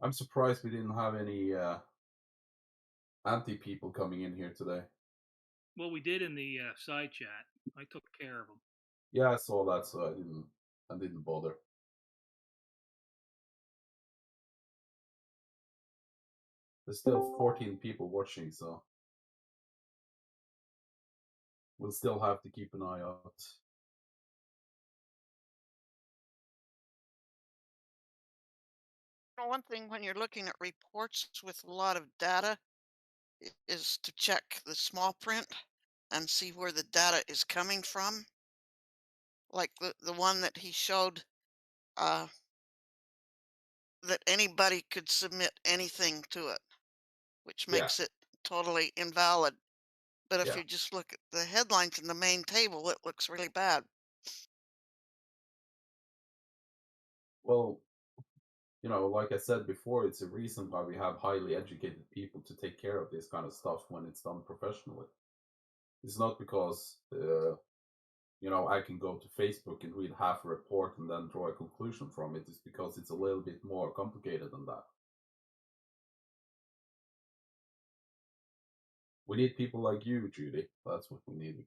I: I'm surprised we didn't have any anti people coming in here today.
G: Well, we did in the side chat. I took care of them.
I: Yeah, I saw that, so I didn't bother. There's still 14 people watching, so we'll still have to keep an eye out.
O: One thing when you're looking at reports with a lot of data is to check the small print and see where the data is coming from. Like the one that he showed, that anybody could submit anything to it, which makes it totally invalid. But if you just look at the headlines in the main table, it looks really bad.
I: Well, like I said before, it's a reason why we have highly educated people to take care of this kind of stuff when it's done professionally. It's not because, I can go to Facebook and read half a report and then draw a conclusion from it. It's because it's a little bit more complicated than that. We need people like you, Judy. That's what we need,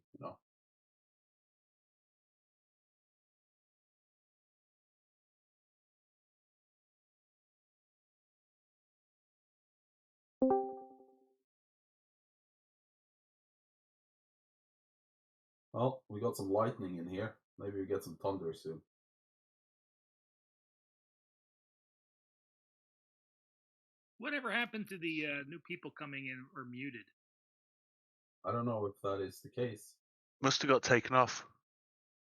I: Well, we got some lightning in here. Maybe we get some thunder soon.
G: Whatever happened to the new people coming in or muted?
I: I don't know if that is the case.
J: Must have got taken off.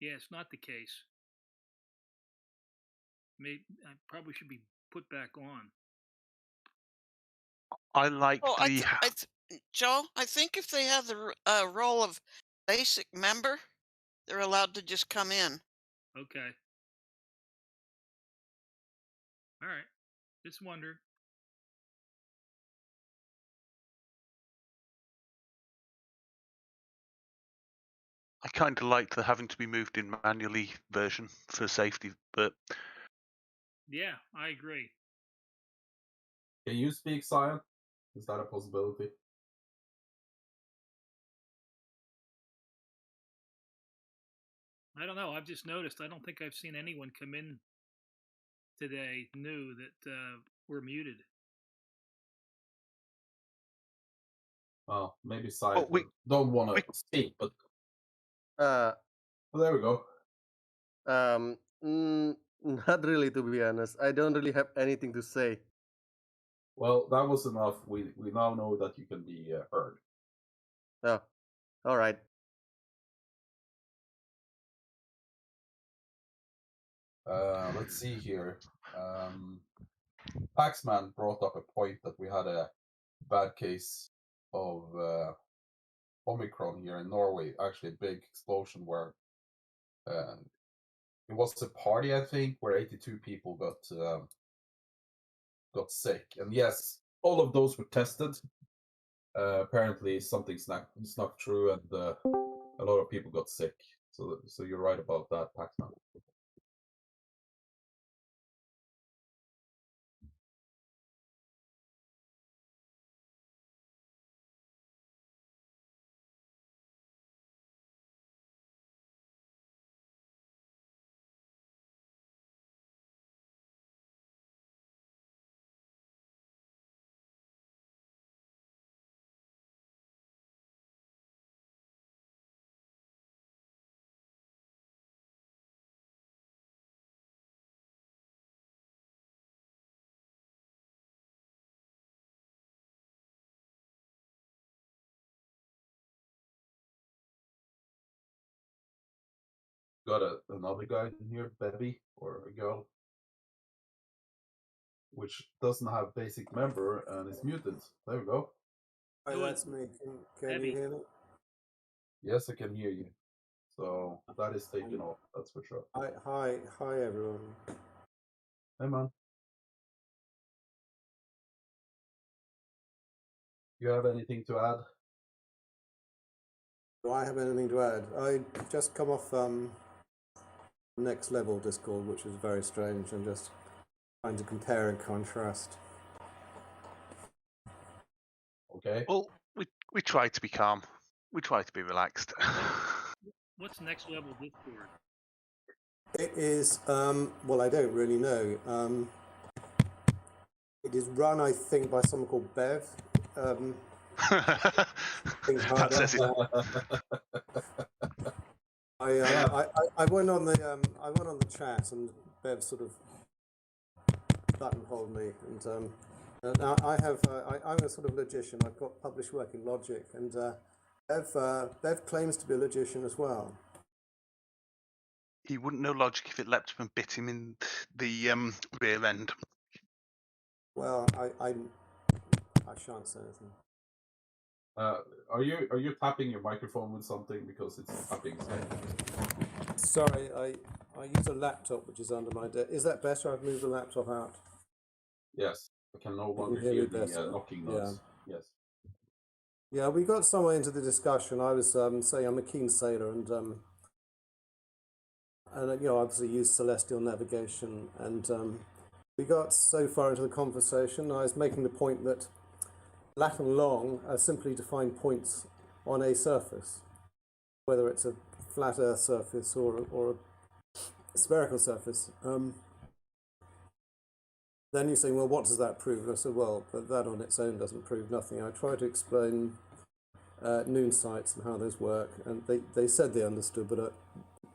G: Yeah, it's not the case. Maybe I probably should be put back on.
J: I like the.
O: Joe, I think if they have the role of basic member, they're allowed to just come in.
G: Okay. All right. Just wondered.
J: I kind of like the having to be moved in manually version for safety, but
G: yeah, I agree.
I: Can you speak Cyan? Is that a possibility?
G: I don't know. I've just noticed. I don't think I've seen anyone come in today new that were muted.
I: Well, maybe Cyan don't want to speak, but well, there we go.
P: Not really, to be honest. I don't really have anything to say.
I: Well, that was enough. We now know that you can be heard.
P: Oh, all right.
I: Let's see here. Paxman brought up a point that we had a bad case of Omicron here in Norway. Actually, a big explosion where it was a party, I think, where 82 people got sick. And yes, all of those were tested. Apparently, something snuck through, and a lot of people got sick. So you're right about that, Paxman. Got another guy in here, Bevy, or a girl, which doesn't have basic member and is muted. There we go.
Q: Hi, that's me. Can you hear me?
I: Yes, I can hear you. So that is taken off, that's for sure.
Q: Hi, everyone.
I: Hey, man. You have anything to add?
Q: Do I have anything to add? I just come off Next Level Discord, which was very strange, and just trying to compare and contrast.
I: Okay.
J: Well, we try to be calm. We try to be relaxed.
G: What's Next Level Discord?
Q: It is, well, I don't really know. It is run, I think, by someone called Bev.
J: That says it.
Q: I went on the chat, and Bev sort of buttonholed me, and now I'm a sort of logician. I've got published work in Logic, and Bev claims to be a logician as well.
J: He wouldn't know Logic if it leapt up and bit him in the rear end.
Q: Well, I shan't say anything.
I: Are you tapping your microphone with something, because it's tapping?
Q: Sorry, I use a laptop which is under my desk. Is that better? I've moved the laptop out.
I: Yes, I can no longer
Q: hear
I: hear
Q: me
I: the
Q: better.
I: knocking noise. Yes.
Q: Yeah, we got somewhere into the discussion. I was saying I'm a keen sailor, and you know, obviously use celestial navigation, and we got so far into the conversation. I was making the point that lat and long are simply defined points on a surface, whether it's a flat Earth surface or a spherical surface. Then you say, well, what does that prove? And I said, well, but that on its own doesn't prove nothing. I tried to explain noon sights and how those work, and they said they understood, but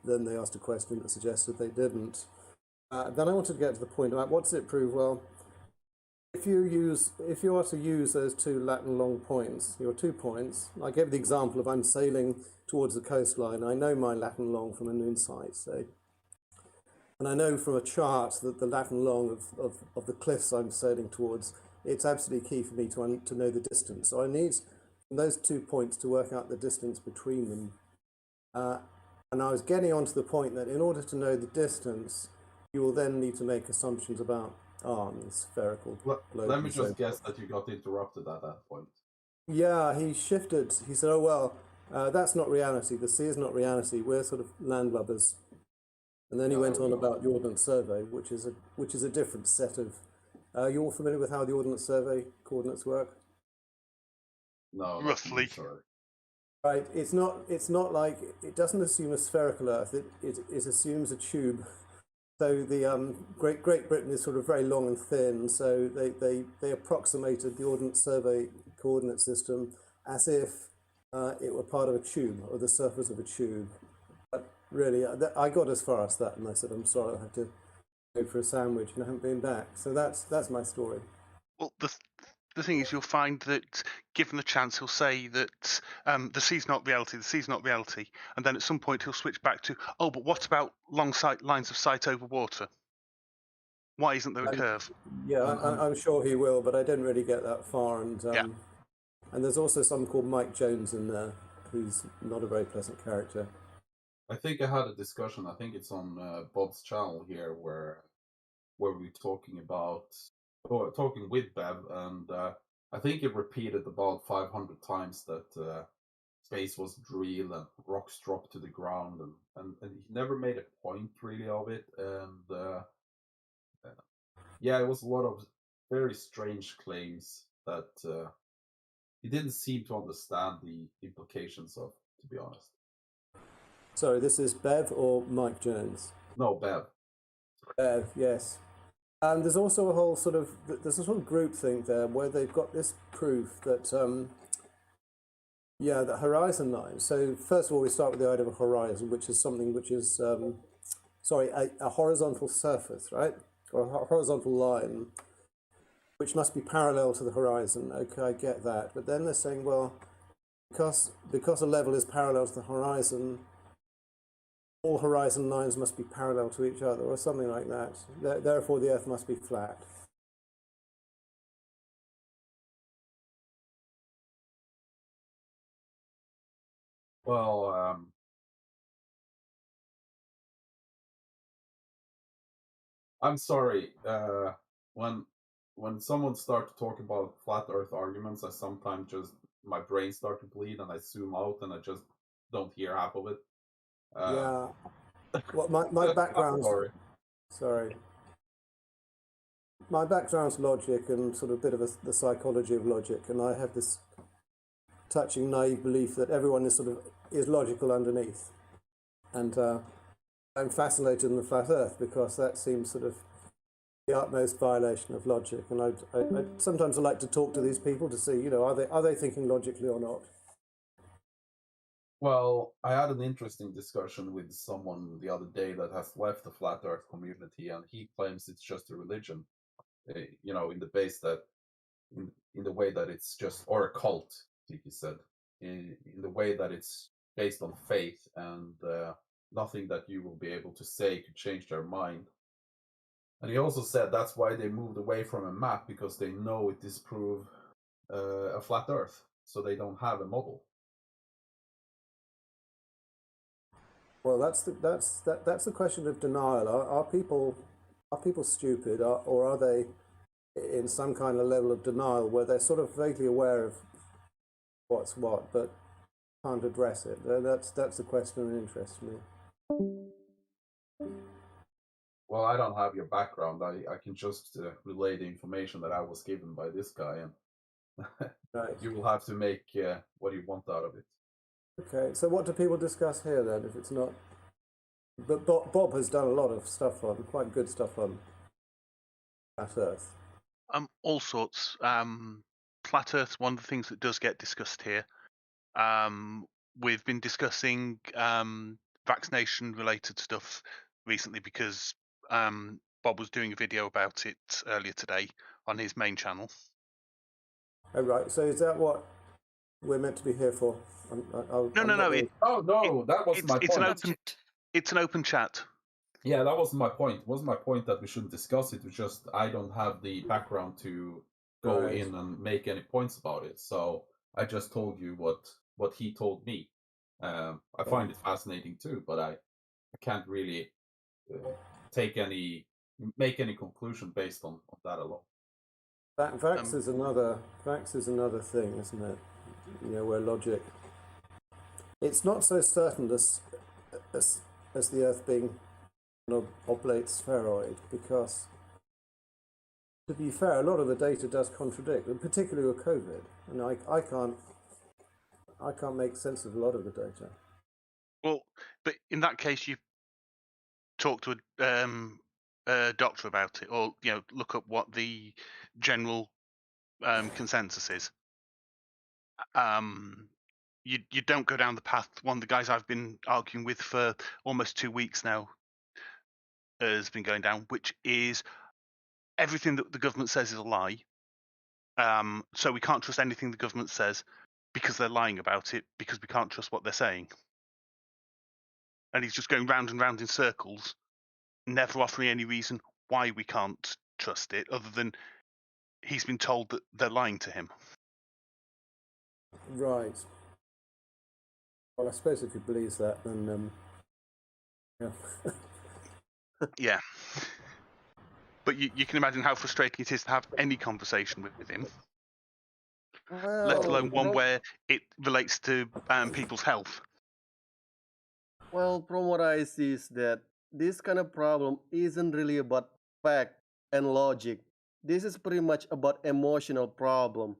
Q: then they asked a question that suggested they didn't. Then I wanted to get to the point about what does it prove? Well, if you are to use those two lat and long points, your 2 points, I gave the example of I'm sailing towards the coastline. I know my lat and long from a noon sight, say. And I know from a chart that the lat and long of the cliffs I'm sailing towards, it's absolutely key for me to know the distance. So I need those 2 points to work out the distance between them. And I was getting on to the point that in order to know the distance, you will then need to make assumptions about arms, spherical.
I: Let me just guess that you got interrupted at that point.
Q: Yeah, he shifted. He said, oh, well, that's not reality. The sea is not reality. We're sort of landlubbers. And then he went on about the Ordnance Survey, which is a different set of. You all familiar with how the Ordnance Survey coordinates work?
I: No,
J: roughly.
I: Sorry.
Q: Right. It's not like it doesn't assume a spherical Earth. It assumes a tube. So the Great Britain is sort of very long and thin. So they approximated the Ordnance Survey coordinate system as if it were part of a tube or the surface of a tube. Really, I got as far as that, and I said, I'm sorry, I had to go for a sandwich, and I haven't been back. So that's my story.
J: Well, the thing is, you'll find that given the chance, he'll say that the sea's not reality, the sea's not reality, and then at some point he'll switch back to, oh, but what about long lines of sight over water? Why isn't there a curve?
Q: Yeah, I'm sure he will, but I didn't really get that far. And and there's also someone called Mike Jones in there, who's not a very pleasant character.
I: I think I had a discussion. I think it's on Bob's channel here, where we're talking with Bev, and I think it repeated about 500 times that space was real and rocks dropped to the ground, and he never made a point really of it. And yeah, it was a lot of very strange claims that he didn't seem to understand the implications of, to be honest.
Q: Sorry, this is Bev or Mike Jones?
I: No, Bev.
Q: Bev, yes. And there's also a whole sort of group thing there where they've got this proof that, that horizon lines. So first of all, we start with the idea of a horizon, which is something which is, a horizontal surface, right? Or a horizontal line, which must be parallel to the horizon. Okay, I get that. But then they're saying, well, because a level is parallel to the horizon, all horizon lines must be parallel to each other, or something like that. Therefore, the Earth must be flat.
I: Well, I'm sorry. When someone starts to talk about flat Earth arguments, I sometimes just my brain starts to bleed and I zoom out and I just don't hear half of it.
Q: Yeah. Well, my background. Sorry. My background's logic and sort of a bit of the psychology of logic, and I have this touching naive belief that everyone is logical underneath, and I'm fascinated in the flat Earth because that seems sort of the utmost violation of logic. And I sometimes I like to talk to these people to see, are they thinking logically or not?
I: Well, I had an interesting discussion with someone the other day that has left the flat Earth community, and he claims it's just a religion, in the base that, in the way that it's just, or a cult, I think he said, in the way that it's based on faith and nothing that you will be able to say could change their mind. And he also said that's why they moved away from a map, because they know it disproves a flat Earth, so they don't have a model.
Q: Well, that's the question of denial. Are people stupid, or are they in some kind of level of denial where they're sort of vaguely aware of what's what, but can't address it? That's the question that interests me.
I: Well, I don't have your background. I can just relay the information that I was given by this guy, and
Q: right.
I: You will have to make what you want out of it.
Q: Okay, so what do people discuss here then, if it's not... But Bob has done a lot of stuff on, quite good stuff on Flat Earth.
J: All sorts. Flat Earth's one of the things that does get discussed here. We've been discussing vaccination-related stuff recently because Bob was doing a video about it earlier today on his main channel.
Q: Oh, right. So is that what we're meant to be here for?
J: No.
I: That wasn't my point.
J: It's an open chat.
I: Yeah, that wasn't my point. It wasn't my point that we shouldn't discuss it. It's just I don't have the background to go in and make any points about it. So I just told you what he told me. I find it fascinating too, but I can't really make any conclusion based on that alone.
Q: Vax is another thing, isn't it? Where logic. It's not so certain as the Earth being an oblate spheroid, because, to be fair, a lot of the data does contradict, and particularly with COVID. And I can't make sense of a lot of the data.
J: Well, but in that case, you talk to a doctor about it, or look up what the general consensus is. You don't go down the path. One of the guys I've been arguing with for almost 2 weeks now has been going down, which is everything that the government says is a lie. So we can't trust anything the government says because they're lying about it, because we can't trust what they're saying. And he's just going round and round in circles, never offering any reason why we can't trust it, other than he's been told that they're lying to him.
Q: Right. Well, I suppose if he believes that, then yeah.
J: Yeah. But you can imagine how frustrating it is to have any conversation with him, let alone one where it relates to people's health.
P: Well, from what I see is that this kind of problem isn't really about fact and logic. This is pretty much about emotional problem.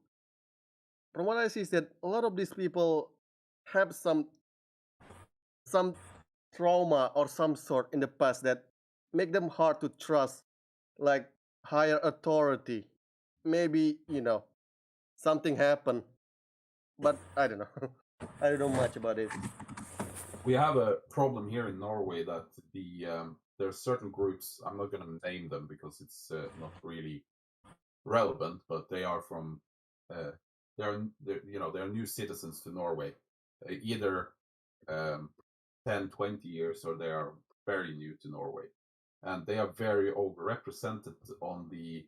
P: From what I see is that a lot of these people have some trauma or some sort in the past that make them hard to trust, like higher authority. Maybe, something happened, but I don't know. I don't know much about it.
I: We have a problem here in Norway that there are certain groups. I'm not going to name them because it's not really relevant, but they are from they're new citizens to Norway, either 10, 20 years, or they are very new to Norway. And they are very overrepresented on the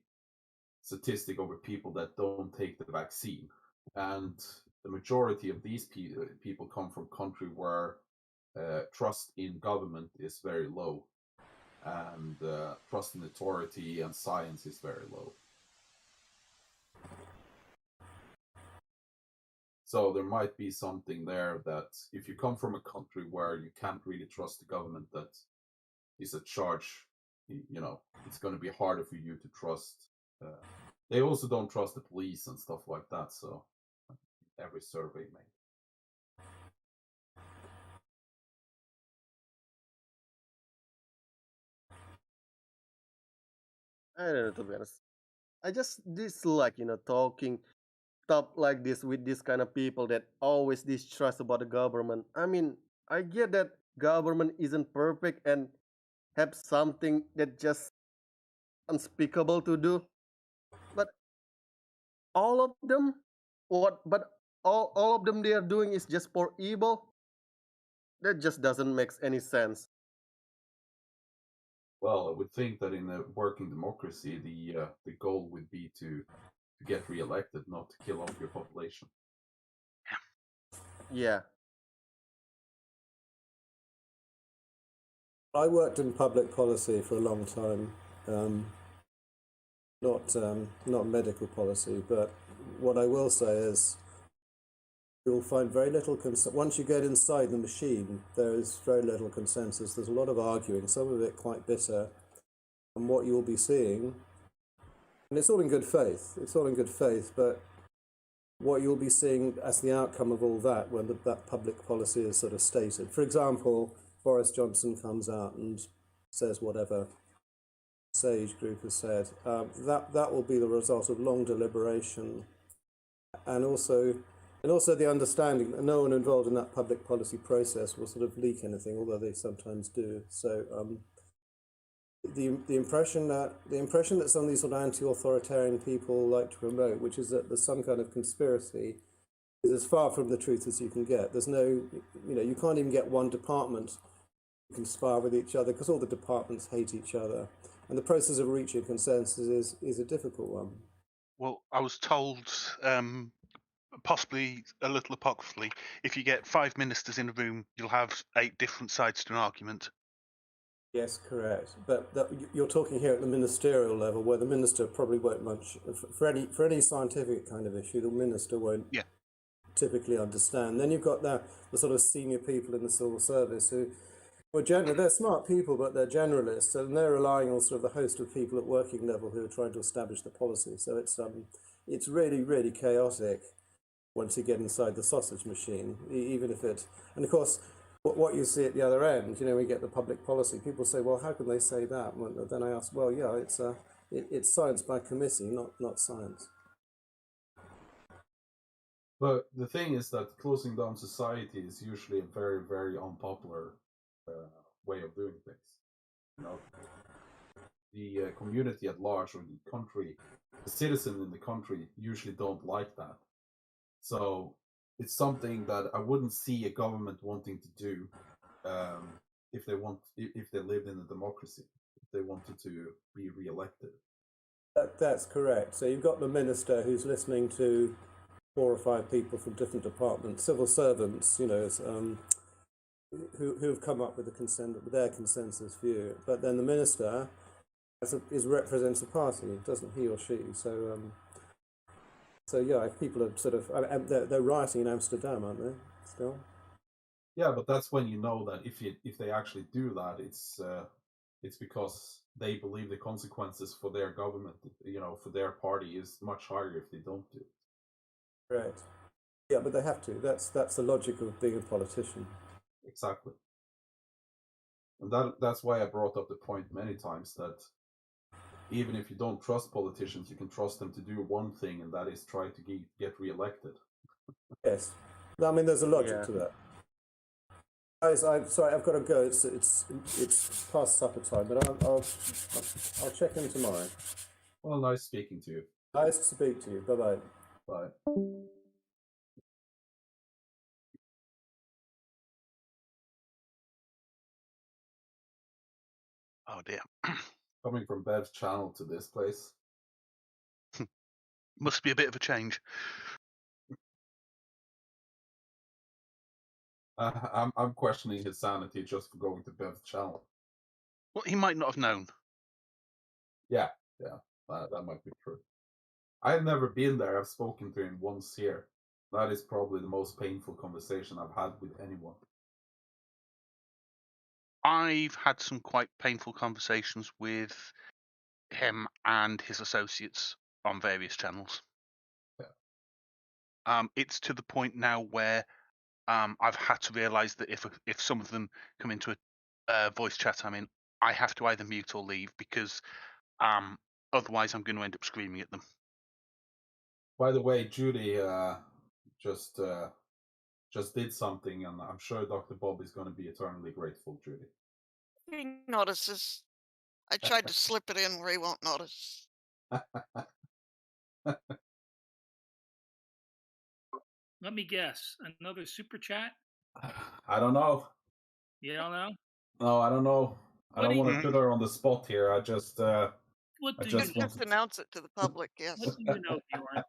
I: statistic over people that don't take the vaccine. And the majority of these people come from country where trust in government is very low, and trust in authority and science is very low. So there might be something there that if you come from a country where you can't really trust the government that is at charge, it's going to be harder for you to trust. They also don't trust the police and stuff like that. So every survey made.
P: I don't know, to be honest. I just dislike, talking stuff like this with this kind of people that always distrust about the government. I mean, I get that government isn't perfect and have something that just unspeakable to do, but all of them, all of them they are doing is just for evil. That just doesn't make any sense.
I: Well, I would think that in a working democracy, the goal would be to get re-elected, not to kill off your population.
P: Yeah.
Q: I worked in public policy for a long time, not medical policy, but what I will say is you'll find very little once you get inside the machine, there is very little consensus. There's a lot of arguing, some of it quite bitter, and what you'll be seeing, and it's all in good faith, but what you'll be seeing as the outcome of all that when that public policy is sort of stated. For example, Boris Johnson comes out and says whatever SAGE group has said, that will be the result of long deliberation, and also the understanding that no one involved in that public policy process will sort of leak anything, although they sometimes do. So the impression that some of these sort of anti-authoritarian people like to promote, which is that there's some kind of conspiracy, is as far from the truth as you can get. There's no, you can't even get one department to conspire with each other because all the departments hate each other. And the process of reaching consensus is a difficult one.
J: Well, I was told, possibly a little apocryphally, if you get 5 ministers in a room, you'll have 8 different sides to an argument.
Q: Yes, correct. But you're talking here at the ministerial level, where the minister probably won't much for any scientific kind of issue. The minister won't typically understand. Then you've got the sort of senior people in the civil service who, they're smart people, but they're generalists, and they're relying on sort of the host of people at working level who are trying to establish the policy. So it's really, really chaotic once you get inside the sausage machine, even if it, and of course, what you see at the other end, we get the public policy. People say, well, how can they say that? Well, then I ask, well, yeah, it's science by committee, not science.
I: But the thing is that closing down society is usually a very, very unpopular way of doing things. The community at large, or the country, the citizens in the country usually don't like that. So it's something that I wouldn't see a government wanting to do if they lived in a democracy, if they wanted to be re-elected.
Q: That's correct. So you've got the minister who's listening to 4 or 5 people from different departments, civil servants, who have come up with their consensus view. But then the minister represents a party, doesn't he or she? So yeah, if people are sort of, they're rioting in Amsterdam, aren't they? Still.
I: Yeah, but that's when you know that if they actually do that, it's because they believe the consequences for their government, for their party, is much higher if they don't do it.
Q: Right. Yeah, but they have to. That's the logic of being a politician.
I: Exactly. And that's why I brought up the point many times that even if you don't trust politicians, you can trust them to do one thing, and that is try to get re-elected.
Q: Yes. I mean, there's a logic to that. Guys, I'm sorry, I've got to go. It's past supper time, but I'll check in tomorrow.
I: Well, nice speaking to you.
Q: Nice to speak to you. Bye-bye.
I: Bye.
J: Oh dear.
I: Coming from Bev's channel to this place.
J: Must be a bit of a change.
I: I'm questioning his sanity just for going to Bev's channel.
J: Well, he might not have known.
I: Yeah, that might be true. I've never been there. I've spoken to him once here. That is probably the most painful conversation I've had with anyone.
J: I've had some quite painful conversations with him and his associates on various channels.
I: Yeah.
J: It's to the point now where I've had to realise that if some of them come into a voice chat I'm in, I have to either mute or leave because otherwise I'm going to end up screaming at them.
I: By the way, Judy just did something, and I'm sure Dr. Bob is going to be eternally grateful, Judy.
O: He notices. I tried to slip it in where he won't notice.
G: Let me guess. Another super chat?
I: I don't know.
G: You don't know?
I: No, I don't know. I don't want to put her on the spot here. I just
O: Just announce it to the public. Yes.
G: What do you know, Bjorn?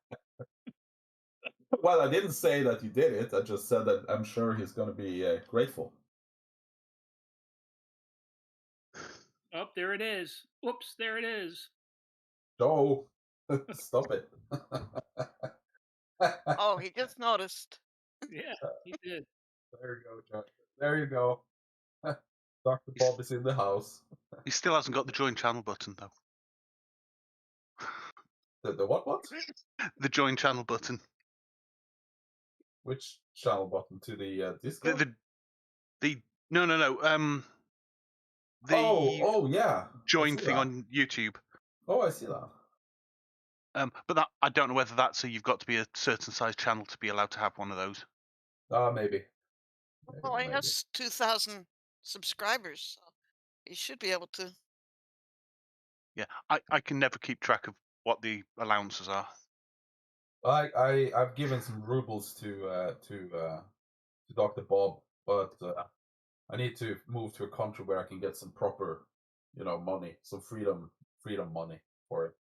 I: Well, I didn't say that you did it. I just said that I'm sure he's going to be grateful.
G: Oh, there it is. Whoops, there it is.
I: Joe, stop it.
O: Oh, he just noticed.
G: Yeah, he did.
I: There you go, Joe. There you go. Dr. Bob is in the house.
J: He still hasn't got the join channel button, though.
I: The what?
J: The join channel button.
I: Which channel button? To the Discord?
J: No.
I: Oh yeah.
J: Join thing on YouTube.
I: Oh, I see that.
J: But that, I don't know whether that's so you've got to be a certain size channel to be allowed to have one of those.
I: Maybe.
O: Well, he has 2,000 subscribers, so he should be able to.
J: Yeah, I can never keep track of what the allowances are.
I: I've given some rubles to Dr. Bob, but I need to move to a country where I can get some proper, money, some freedom money for it.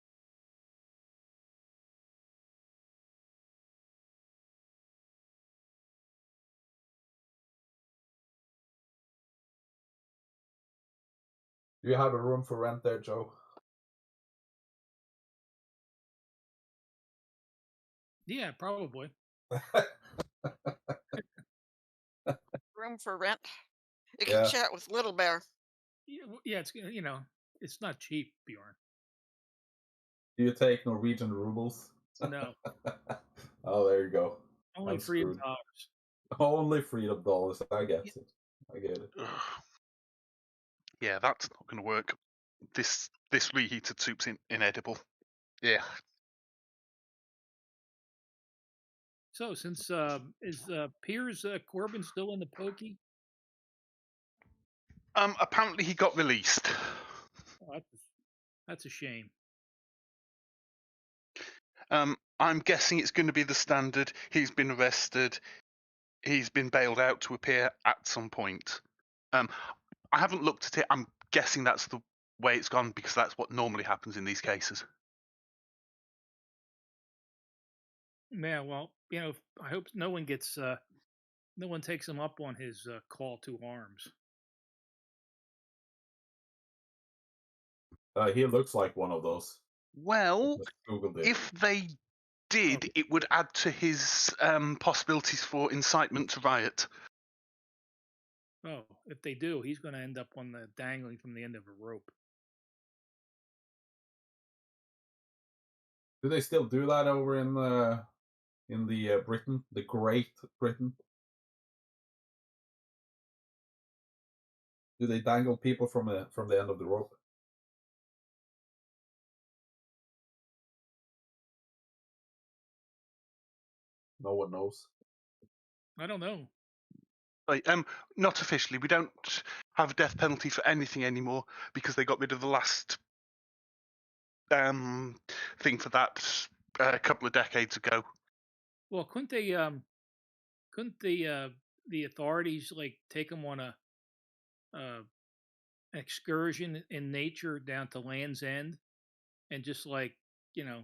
I: Do you have a room for rent there, Joe?
G: Yeah, probably.
O: Room for rent. You can chat with Little Bear.
G: Yeah, it's it's not cheap, Bjorn.
I: Do you take Norwegian rubles?
G: No.
I: Oh, there you go.
G: Only freedom dollars.
I: Only freedom dollars. I get it. I get it.
J: Yeah, that's not going to work. This reheated soup's inedible. Yeah.
G: So, since is Piers Corbin still in the pokey?
J: Apparently he got released.
G: Oh, that's a shame.
J: I'm guessing it's going to be the standard. He's been arrested. He's been bailed out to appear at some point. I haven't looked at it. I'm guessing that's the way it's gone because that's what normally happens in these cases.
G: Yeah, well, I hope no one takes him up on his call to arms.
I: He looks like one of those.
J: Well, if they did, it would add to his possibilities for incitement to riot.
G: Oh, if they do, he's going to end up on the dangling from the end of a rope.
I: Do they still do that over in the Britain, the Great Britain? Do they dangle people from the end of the rope? No one knows.
G: I don't know.
J: Not officially. We don't have a death penalty for anything anymore because they got rid of the last thing for that a couple of decades ago.
G: Well, couldn't the authorities take him on a excursion in nature down to Land's End, and just like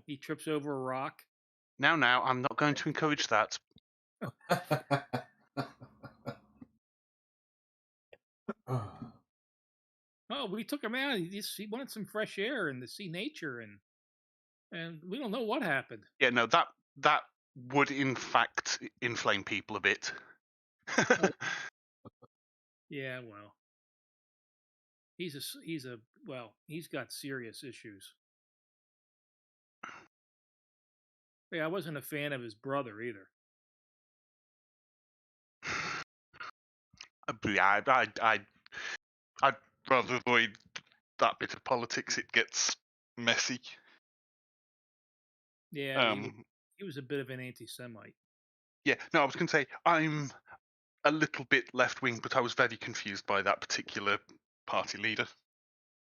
G: he trips over a rock.
J: Now, I'm not going to encourage that.
G: Oh, we took him out. He wanted some fresh air and to see nature, and we don't know what happened.
J: Yeah, no, that would in fact inflame people a bit.
G: Yeah, well, he's got serious issues. Yeah, I wasn't a fan of his brother either.
J: Yeah, I'd rather avoid that bit of politics. It gets messy.
G: Yeah, he was a bit of an anti-Semite.
J: Yeah, no, I was going to say I'm a little bit left-wing, but I was very confused by that particular party leader.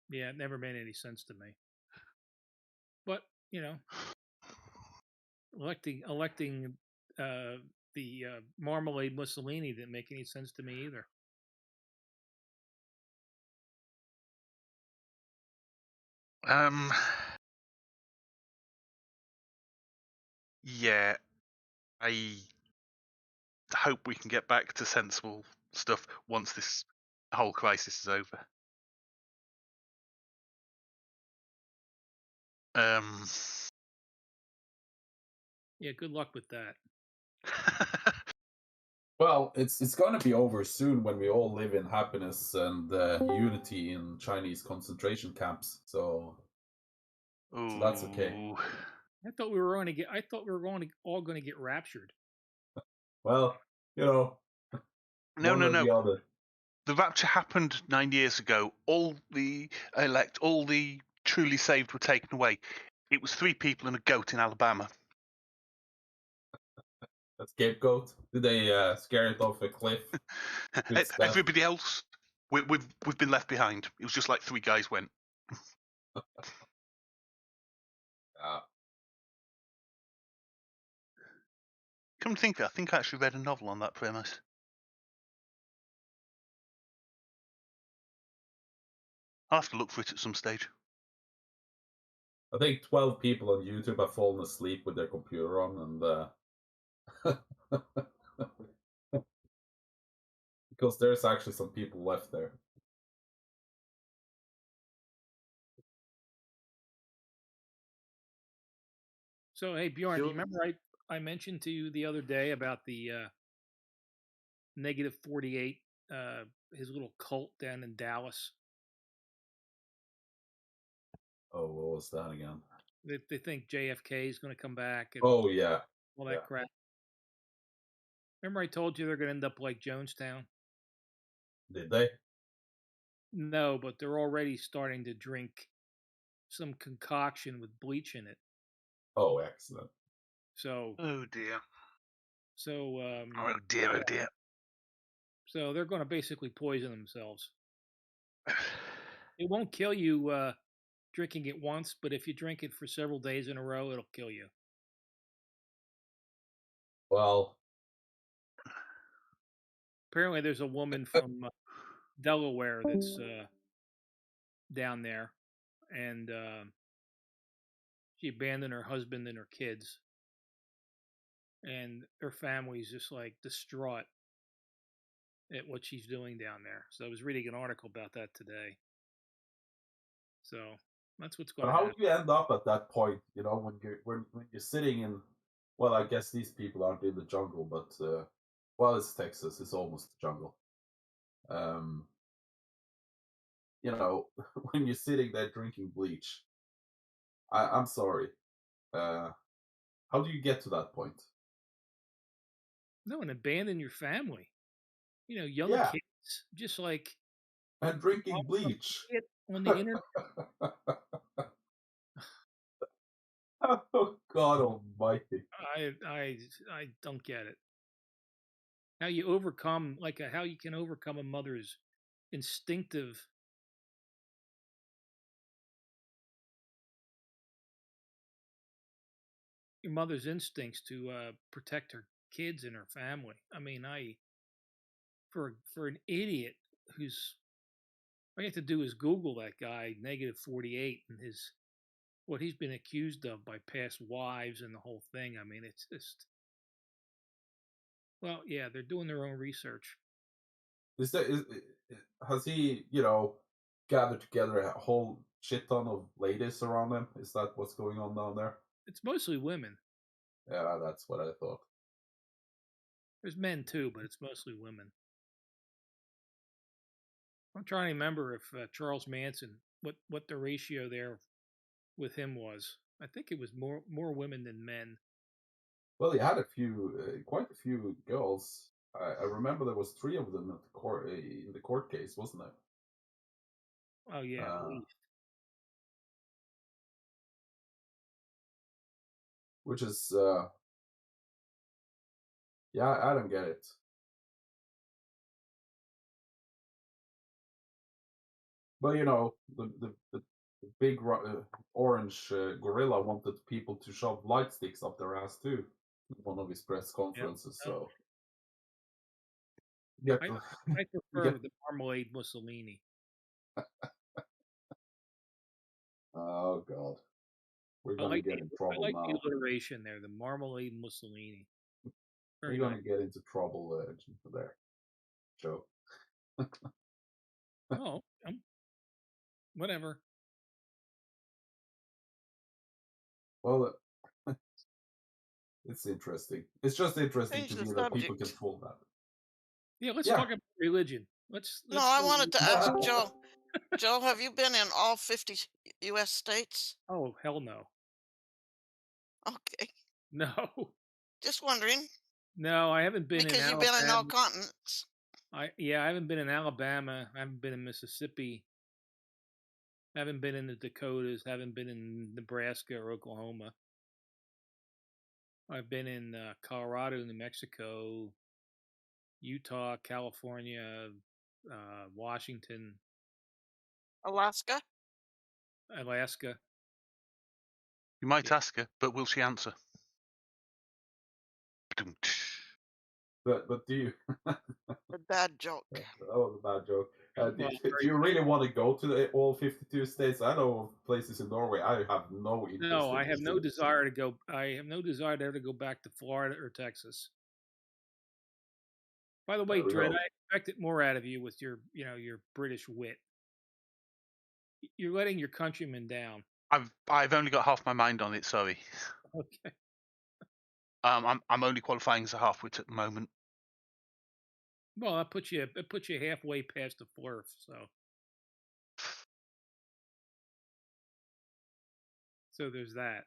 G: Yeah, it never made any sense to me. But electing the Marmalade Mussolini didn't make any sense to me either.
J: Yeah, I hope we can get back to sensible stuff once this whole crisis is over.
G: Yeah, good luck with that.
I: Well, it's going to be over soon when we all live in happiness and unity in Chinese concentration camps. So that's okay.
G: I thought we were all going to get raptured.
I: Well,
J: No. The rapture happened 9 years ago. All the elect, all the truly saved were taken away. It was 3 people and a goat in Alabama.
I: A scapegoat? Did they scare it off a cliff?
J: Everybody else, we've been left behind. It was just like 3 guys went. Come to think of it, I think I actually read a novel on that premise. I'll have to look for it at some stage.
I: I think 12 people on YouTube have fallen asleep with their computer on, and because there's actually some people left there.
G: So, hey, Bjorn, do you remember I mentioned to you the other day about the Negative 48, his little cult down in Dallas?
I: Oh, what was that again?
G: They think JFK is going to come back. And
I: oh, yeah.
G: All that crap. Remember I told you they're going to end up like Jonestown?
I: Did they?
G: No, but they're already starting to drink some concoction with bleach in it.
I: Oh, excellent.
G: So.
J: Oh, dear.
G: So.
J: Oh, dear, oh, dear.
G: So they're going to basically poison themselves. It won't kill you drinking it once, but if you drink it for several days in a row, it'll kill you.
I: Well.
G: Apparently there's a woman from Delaware that's down there, and she abandoned her husband and her kids, and her family's just like distraught at what she's doing down there. So I was reading an article about that today. So that's what's going on.
I: How do you end up at that point? When you're sitting in, well, I guess these people aren't in the jungle, but well, it's Texas. It's almost the jungle. When you're sitting there drinking bleach, I'm sorry. How do you get to that point?
G: No, and abandon your family. Young kids, just like.
I: And drinking bleach.
G: On the internet.
I: Oh, God Almighty!
G: I don't get it. How you overcome, how you can overcome a mother's instinctive. Your mother's instincts to protect her kids and her family. I mean, for an idiot who's you have to do is Google that guy, -48, and what he's been accused of by past wives and the whole thing. I mean, it's just, well, yeah, they're doing their own research.
I: Has he, gathered together a whole shit ton of ladies around him? Is that what's going on down there?
G: It's mostly women.
I: Yeah, that's what I thought.
G: There's men too, but it's mostly women. I'm trying to remember if Charles Manson, what the ratio there with him was. I think it was more women than men.
I: Well, he had quite a few girls. I remember there was 3 of them at the court in the court case, wasn't there?
G: Oh yeah, at least.
I: Which is, yeah, I don't get it. But the big orange gorilla wanted people to shove light sticks up their ass too in one of his press conferences.
G: Yep.
I: So
G: I prefer the Marmalade Mussolini.
I: Oh God, we're gonna get in trouble
G: I like
I: now.
G: the alliteration there, the Marmalade Mussolini.
I: We're gonna get into trouble there, Joe.
G: Oh, whatever.
I: Well, it's interesting. It's just interesting
O: Change
I: to
O: the
I: me that people can
O: subject.
I: fool that.
G: Yeah, let's talk about religion. Let's
O: No, I wanted to ask Joe. Joe, have you been in all 50 U.S. states?
G: Oh, hell no.
O: Okay.
G: No.
O: Just wondering.
G: No, I haven't been
O: because
G: in
O: you've been in all continents.
G: I haven't been in Alabama. I haven't been in Mississippi. I haven't been in the Dakotas. Haven't been in Nebraska or Oklahoma. I've been in Colorado, New Mexico, Utah, California, Washington,
O: Alaska.
J: You might ask her, but will she answer?
I: But do you?
O: The bad joke.
I: Oh, the bad joke. Do you really want to go to all 52 states? I know places in Norway. I have no interest.
G: No, I have no desire to go. I have no desire to ever go back to Florida or Texas. By the way, Dredd, I expected more out of you with your British wit. You're letting your countrymen down.
J: I've only got half my mind on it. Sorry.
G: Okay.
J: I'm only qualifying as a half-wit at the moment.
G: Well, it puts you halfway past the flurf, so there's that.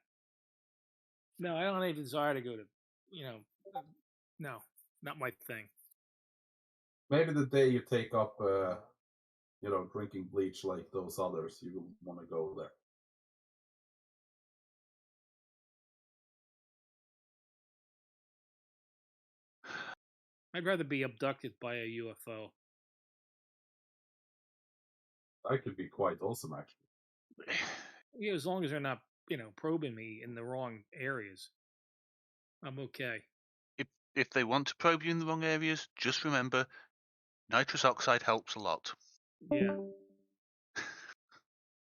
G: No, I don't have a desire to go to, no, not my thing.
I: Maybe the day you take up, drinking bleach like those others, you will want to go there.
G: I'd rather be abducted by a UFO.
I: That could be quite awesome, actually.
G: Yeah, as long as they're not, probing me in the wrong areas, I'm okay.
J: If they want to probe you in the wrong areas, just remember, nitrous oxide helps a lot.
G: Yeah.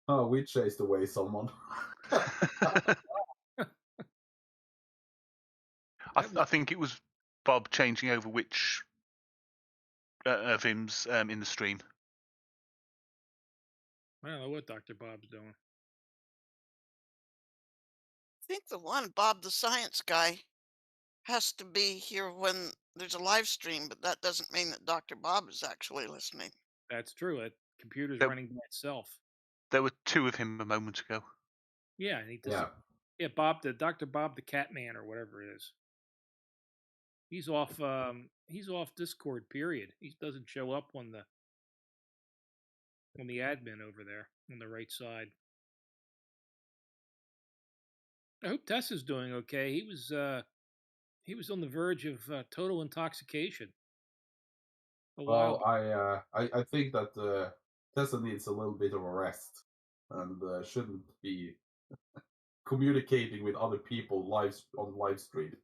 I: Oh, we chased away someone.
J: I think it was Bob changing over which of him's in the stream.
G: I don't know what Dr. Bob's doing.
O: I think the one, Bob the Science Guy, has to be here when there's a live stream, but that doesn't mean that Dr. Bob is actually listening.
G: That's true. That computer's running by itself.
J: There were 2 of him a moment ago.
G: Yeah, Bob, Dr. Bob the Catman or whatever it is. He's off. He's off Discord. Period. He doesn't show up on the admin over there on the right side. I hope Tess is doing okay. He was on the verge of total intoxication.
I: Well, I think that Tessa needs a little bit of a rest and shouldn't be communicating with other people on live stream.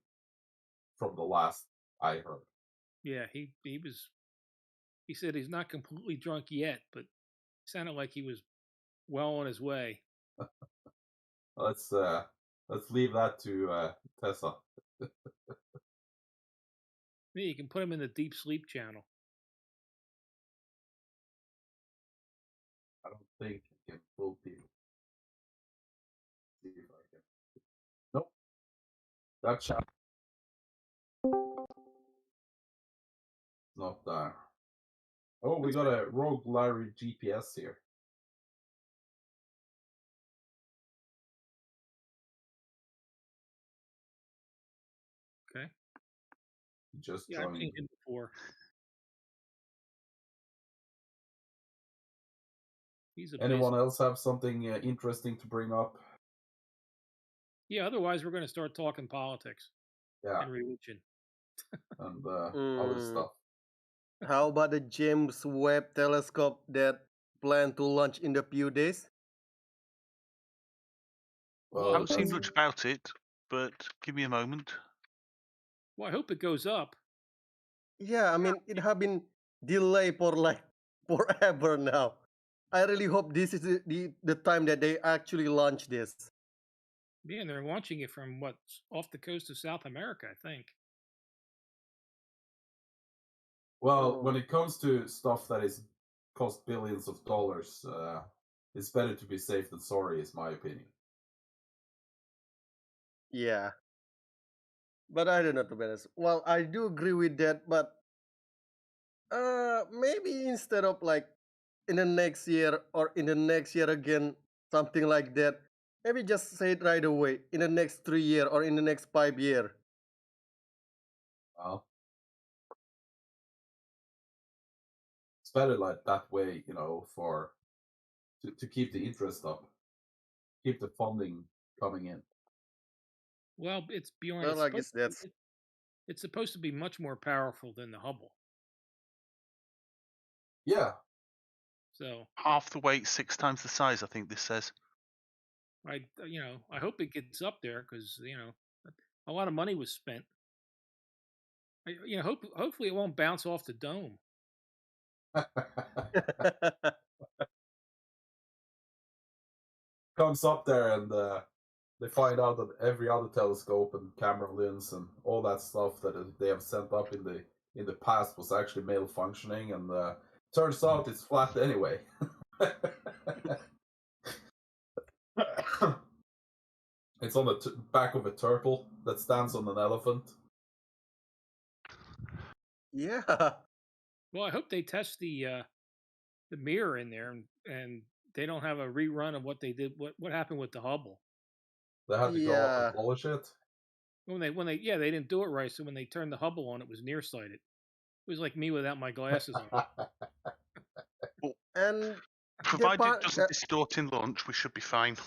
I: From the last I heard.
G: Yeah, he said he's not completely drunk yet, but Sounded like he was well on his way.
I: Let's leave that to Tessa.
G: Yeah, you can put him in the deep sleep channel.
I: I don't think I can fool people. See if I can. Nope. That shot. Not there. Oh, we got a Rogue Larry GPS here.
G: Okay.
I: Just
G: I've
I: joined.
G: seen him before.
I: Anyone else have something interesting to bring up?
G: Yeah, otherwise we're going to start talking politics and religion.
I: And other stuff.
P: How about the James Webb Telescope that planned to launch in a few days?
J: I haven't seen much about it, but give me a moment.
G: Well, I hope it goes up.
P: Yeah, I mean, it has been delayed for like forever now. I really hope this is the time that they actually launch this.
G: Yeah, and they're launching it from off the coast of South America, I think.
I: Well, when it comes to stuff that is cost billions of dollars, it's better to be safe than sorry, is my opinion.
P: Yeah. But I don't know, to be honest. Well, I do agree with that, but maybe instead of like in the next year or in the next year again, something like that, maybe just say it right away, in the next 3 year or in the next 5 year.
I: Well, it's better like that way, you know, to keep the interest up, keep the funding coming in.
G: Well, it's Bjorn.
P: Well, I guess that's
G: it's supposed to be much more powerful than the Hubble.
I: Yeah.
G: So
J: half the weight, 6 times the size, I think this says.
G: I hope it gets up there because a lot of money was spent. Hopefully it won't bounce off the dome.
I: Comes up there and they find out that every other telescope and camera lens and all that stuff that they have sent up in the past was actually malfunctioning, and turns out it's flat anyway. It's on the back of a turtle that stands on an elephant.
P: Yeah.
G: Well, I hope they test the mirror in there and they don't have a rerun of what they did. What happened with the Hubble?
I: They had to go up and polish it.
G: When they they didn't do it right. So when they turned the Hubble on, it was nearsighted. It was like me without my glasses on.
P: And
J: provided it doesn't distort in launch, we should be fine.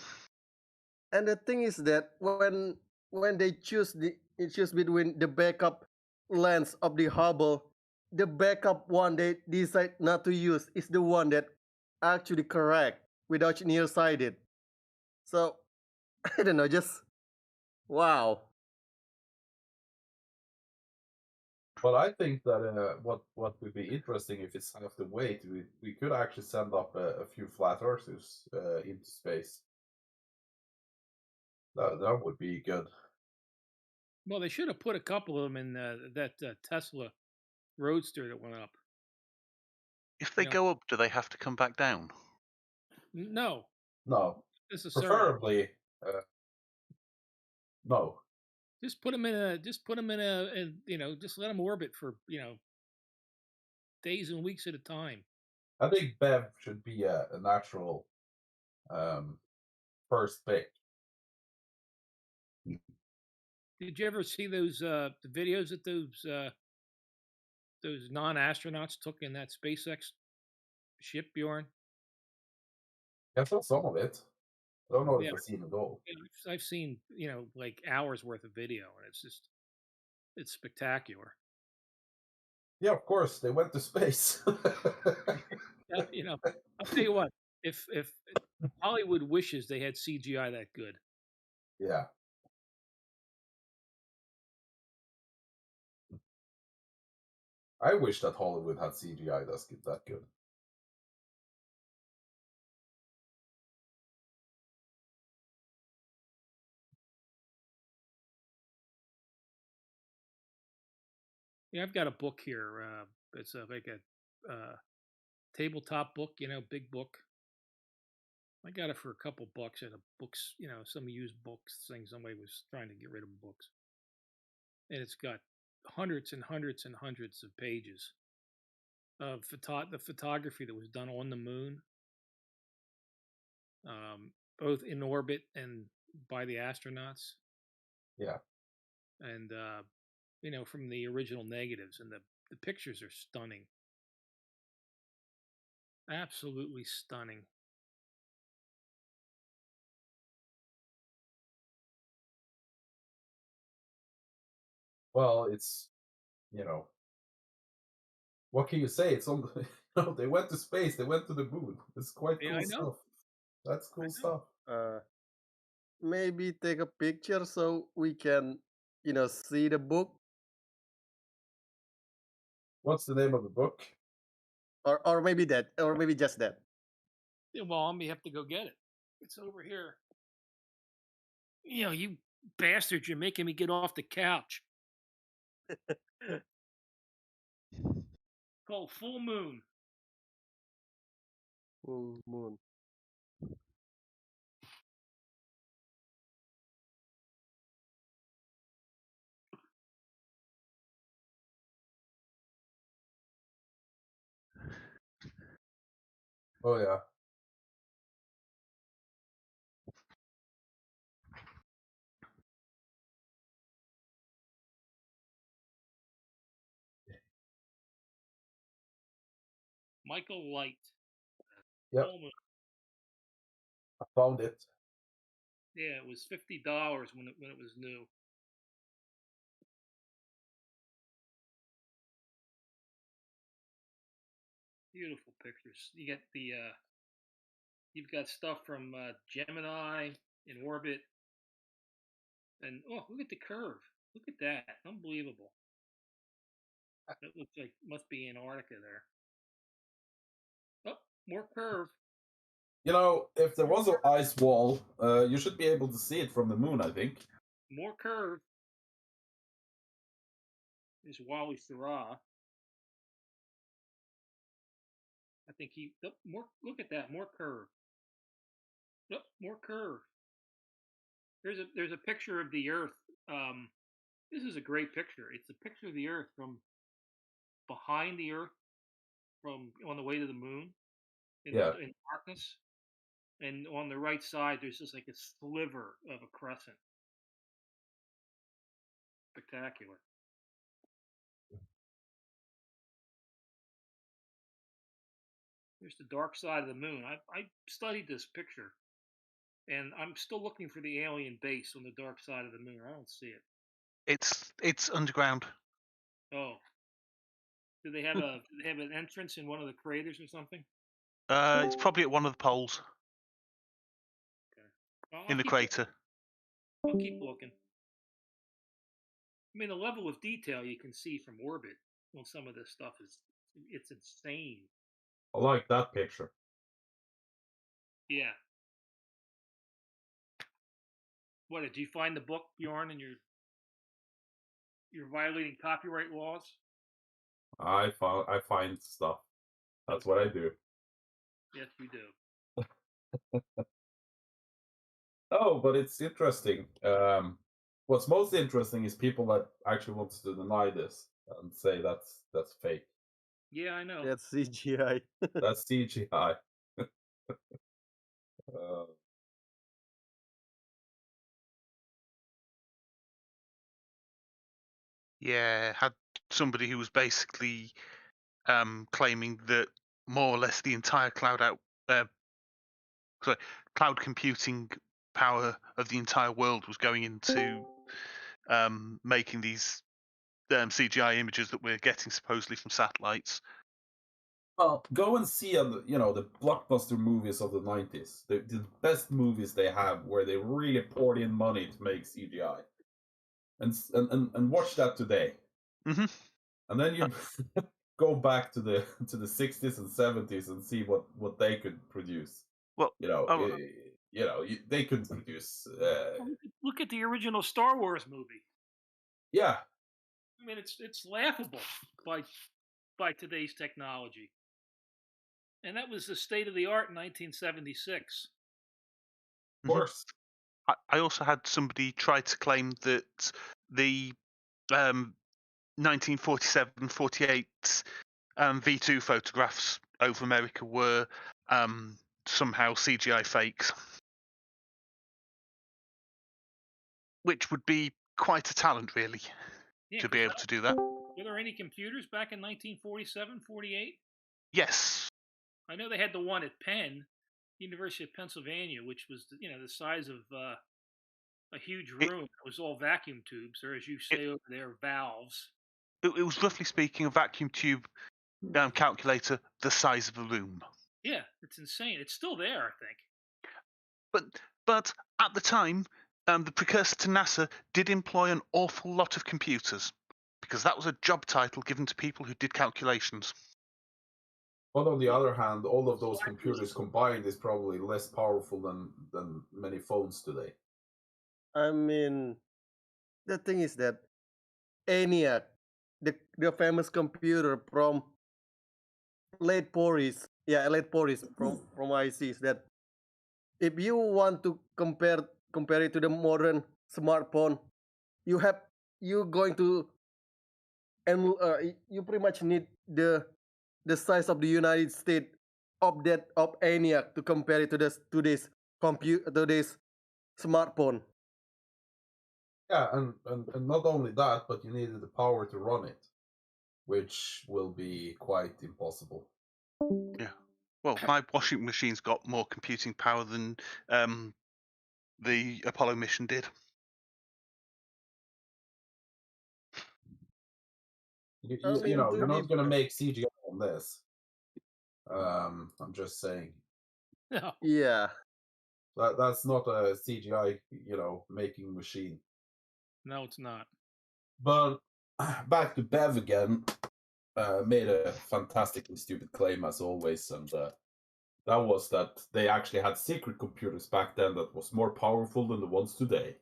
P: And the thing is that when they choose between the backup lens of the Hubble, the backup one they decide not to use is the one that actually correct without nearsighted. So I don't know, just wow.
I: But I think that what would be interesting if it's half the weight, we could actually send up a few flat Earthers into space. That would be good.
G: Well, they should have put a couple of them in that Tesla Roadster that went up.
J: If they go up, do they have to come back down?
G: No.
I: No. Preferably, no.
G: Just put them in a. Just let them orbit for days and weeks at a time.
I: I think Bev should be a natural first pick.
G: Did you ever see those the videos that those non-astronauts took in that SpaceX ship, Bjorn?
I: I saw some of it. I don't know if I've seen it all.
G: I've seen like hours worth of video, and it's spectacular.
I: Yeah, of course they went to space.
G: I'll tell you what. If Hollywood wishes they had CGI that good.
I: Yeah. I wish that Hollywood had CGI that good.
G: Yeah, I've got a book here. It's like a tabletop book, big book. I got it for a couple bucks at a books, some used books thing. Somebody was trying to get rid of books, and it's got hundreds and hundreds and hundreds of pages of the photography that was done on the moon, both in orbit and by the astronauts.
I: Yeah.
G: And from the original negatives, and the pictures are stunning, absolutely stunning.
I: Well, it's what can you say? It's on. They went to space. They went to the moon. It's quite cool stuff. That's cool stuff.
P: Maybe take a picture so we can, see the book.
I: What's the name of the book?
P: Or maybe that, or maybe just that.
G: Yeah, well, I may have to go get it. It's over here. You bastards, you're making me get off the couch. Called Full Moon.
P: Full Moon.
I: Oh yeah.
G: Michael Light.
I: Yep. I found it.
G: Yeah, it was $50 when it was new. Beautiful pictures. You get you've got stuff from Gemini in orbit, and look at the curve. Look at that, unbelievable. That looks like must be Antarctica there. Oh, more curve.
I: If there was an ice wall, you should be able to see it from the moon, I think.
G: More curve. There's Wally Schirra. I think more. Look at that, more curve. More curve. There's a picture of the Earth. This is a great picture. It's a picture of the Earth from behind the Earth, from on the way to the moon, in darkness. And on the right side, there's just like a sliver of a crescent. Spectacular. There's the dark side of the moon. I studied this picture, and I'm still looking for the alien base on the dark side of the moon. I don't see it.
J: It's underground.
G: Oh. Do they have an entrance in one of the craters or something?
J: It's probably at one of the poles.
G: Okay. Well,
J: in the crater.
G: I'll keep looking. I mean, the level of detail you can see from orbit on some of this stuff it's insane.
I: I like that picture.
G: Yeah. What, did you find the book, Bjorn, and you're violating copyright laws?
I: I find stuff. That's what I do.
G: Yes, you do.
I: Oh, but it's interesting. What's most interesting is people that actually want to deny this and say that's fake.
G: Yeah, I know.
P: That's CGI.
I: That's CGI.
J: Yeah, had somebody who was basically claiming that more or less the entire cloud computing power of the entire world was going into making these CGI images that we're getting supposedly from satellites.
I: Well, go and see the blockbuster movies of the 90s. The best movies they have, where they really poured in money to make CGI, and watch that today.
J: Mm-hmm.
I: And then you go back to the 60s and 70s and see what they could produce.
J: Well,
I: they couldn't produce.
G: Look at the original Star Wars movie.
I: Yeah.
G: I mean, it's laughable by today's technology, and that was the state of the art in 1976.
I: Of course.
J: I also had somebody try to claim that the 1947-48 V2 photographs over America were somehow CGI fakes, which would be quite a talent, really, to be able to do that.
G: Were there any computers back in 1947, 48?
J: Yes.
G: I know they had the one at Penn, University of Pennsylvania, which was the size of a huge room. It was all vacuum tubes, or as you say over there, valves.
J: It was, roughly speaking, a vacuum tube calculator the size of a room.
G: Yeah, it's insane. It's still there, I think.
J: But at the time, the precursor to NASA did employ an awful lot of computers, because that was a job title given to people who did calculations.
I: But on the other hand, all of those computers combined is probably less powerful than many phones today.
P: I mean, the thing is that ENIAC, the famous computer from late 40s from ICs, that if you want to compare it to the modern smartphone, you're going to, and you pretty much need the size of the United States of ENIAC to compare it to today's smartphone.
I: Yeah, and not only that, but you needed the power to run it, which will be quite impossible.
J: Yeah. Well, my washing machine's got more computing power than the Apollo mission did.
I: You're not going to make CGI on this. I'm just saying.
G: No.
P: Yeah.
I: That's not a CGI, making machine.
G: No, it's not.
I: But back to Bev again. Made a fantastically stupid claim as always, and that was that they actually had secret computers back then that was more powerful than the ones today.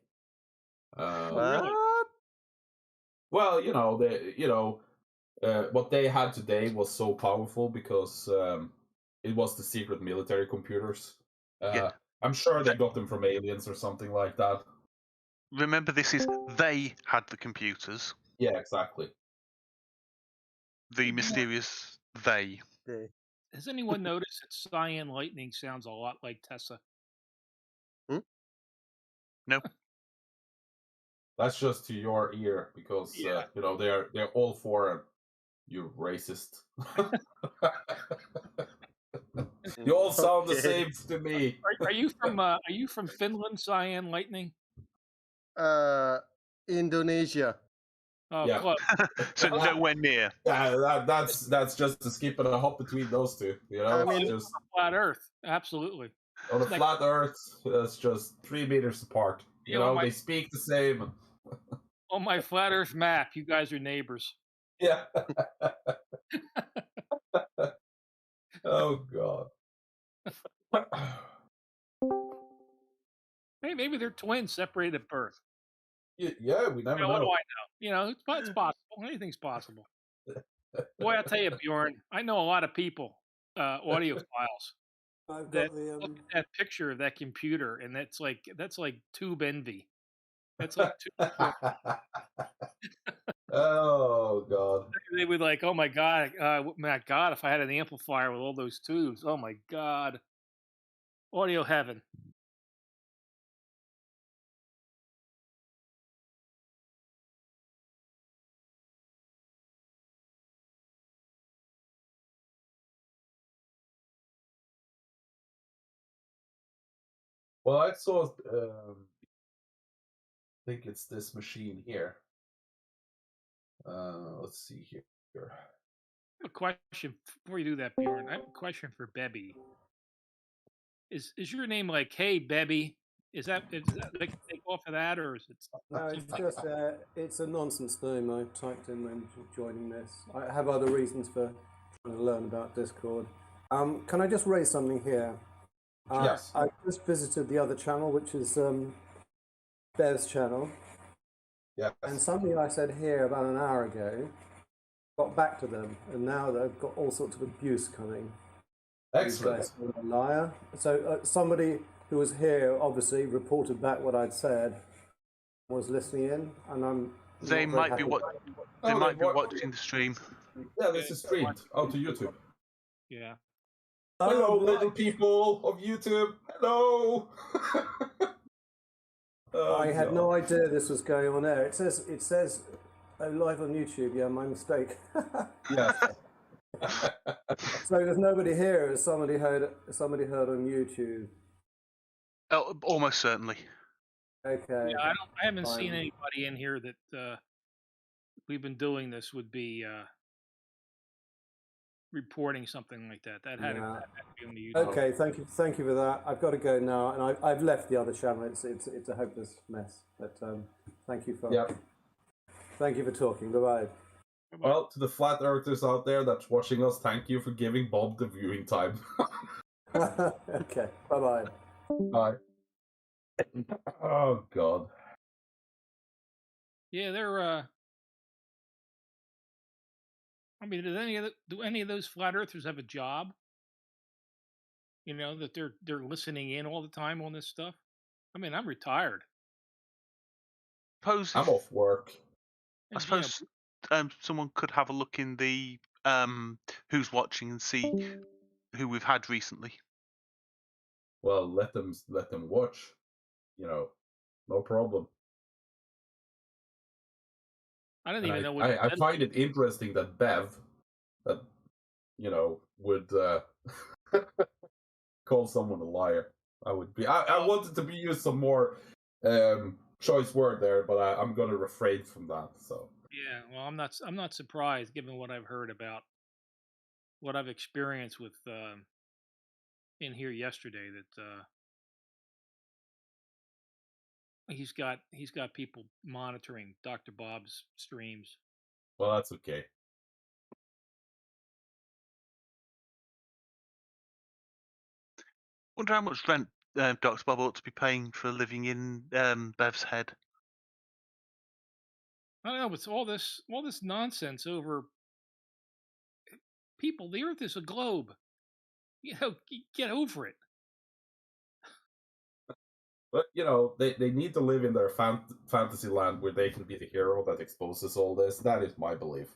P: What?
I: Well, what they had today was so powerful because it was the secret military computers. I'm sure they got them from aliens or something like that.
J: Remember, they had the computers.
I: Yeah, exactly.
J: The mysterious they.
G: Has anyone noticed that Cyan Lightning sounds a lot like Tessa?
J: No.
I: That's just to your ear because they're all foreign. You racist. You all sound the same to me.
G: Are you from Finland, Cyan Lightning?
P: Indonesia.
G: Oh,
I: yeah.
G: close.
J: So nowhere near.
I: Yeah, that's just a skip and a hop between those two.
P: I mean,
G: just on a flat Earth, absolutely.
I: On a flat Earth, that's just 3 meters apart. They speak the same.
G: On my flat Earth map, you guys are neighbors.
I: Yeah. Oh God.
G: Hey, maybe they're twins separated at birth.
I: Yeah, we never know.
G: What do I know? It's possible. Anything's possible. Boy, I'll tell you, Bjorn, I know a lot of people, audiophiles, that look at that picture of that computer, and that's like tube envy. That's like tube.
I: Oh God.
G: They would like, oh my God, if I had an amplifier with all those tubes, oh my God, audio heaven.
I: Well, I saw. I think it's this machine here. Let's see here.
G: I have a question before you do that, Bjorn. I have a question for Bebby. Is your name like, hey, Bebby? Is that they can take off of that, or is it?
Q: No, it's just it's a nonsense name I typed in when joining this. I have other reasons for trying to learn about Discord. Can I just raise something here?
I: Yes.
Q: I just visited the other channel, which is Bev's channel.
I: Yes.
Q: And something I said here about an hour ago got back to them, and now they've got all sorts of abuse coming.
I: Excellent.
Q: A liar. So somebody who was here obviously reported back what I'd said, was listening in, and I'm.
J: They might be watching the stream.
I: Yeah, this is streamed out to YouTube.
G: Yeah.
I: Hello, little people of YouTube. Hello.
Q: I had no idea this was going on there. It says live on YouTube. Yeah, my mistake.
I: Yeah.
Q: So there's nobody here. Somebody heard on YouTube.
J: Oh, almost certainly.
Q: Okay.
G: Yeah, I haven't seen anybody in here that we've been doing this would be reporting something like that. That had to be on the YouTube.
Q: Okay, thank you for that. I've got to go now, and I've left the other channel. It's a hopeless mess. But thank you for talking. Bye-bye.
I: Well, to the flat earthers out there that's watching us, thank you for giving Bob the viewing time.
Q: Okay, bye-bye.
I: Bye. Oh God.
G: Yeah, they're. I mean, do any of those flat earthers have a job? You know, that they're listening in all the time on this stuff. I mean, I'm retired.
I: I'm off work.
J: I suppose someone could have a look in the who's watching and see who we've had recently.
I: Well, let them watch. You know, no problem.
G: I don't even know what.
I: I find it interesting that Bev, that would call someone a liar. I would be. I wanted to use some more choice word there, but I'm going to refrain from that. So.
G: Yeah, well, I'm not surprised given what I've heard about what I've experienced with in here yesterday that he's got people monitoring Dr. Bob's streams.
I: Well, that's okay.
J: Wonder how much rent Dr. Bob ought to be paying for living in Bev's head.
G: I don't know. It's all this nonsense over people. The Earth is a globe. You know, get over it.
I: But they need to live in their fantasy land where they can be the hero that exposes all this. That is my belief.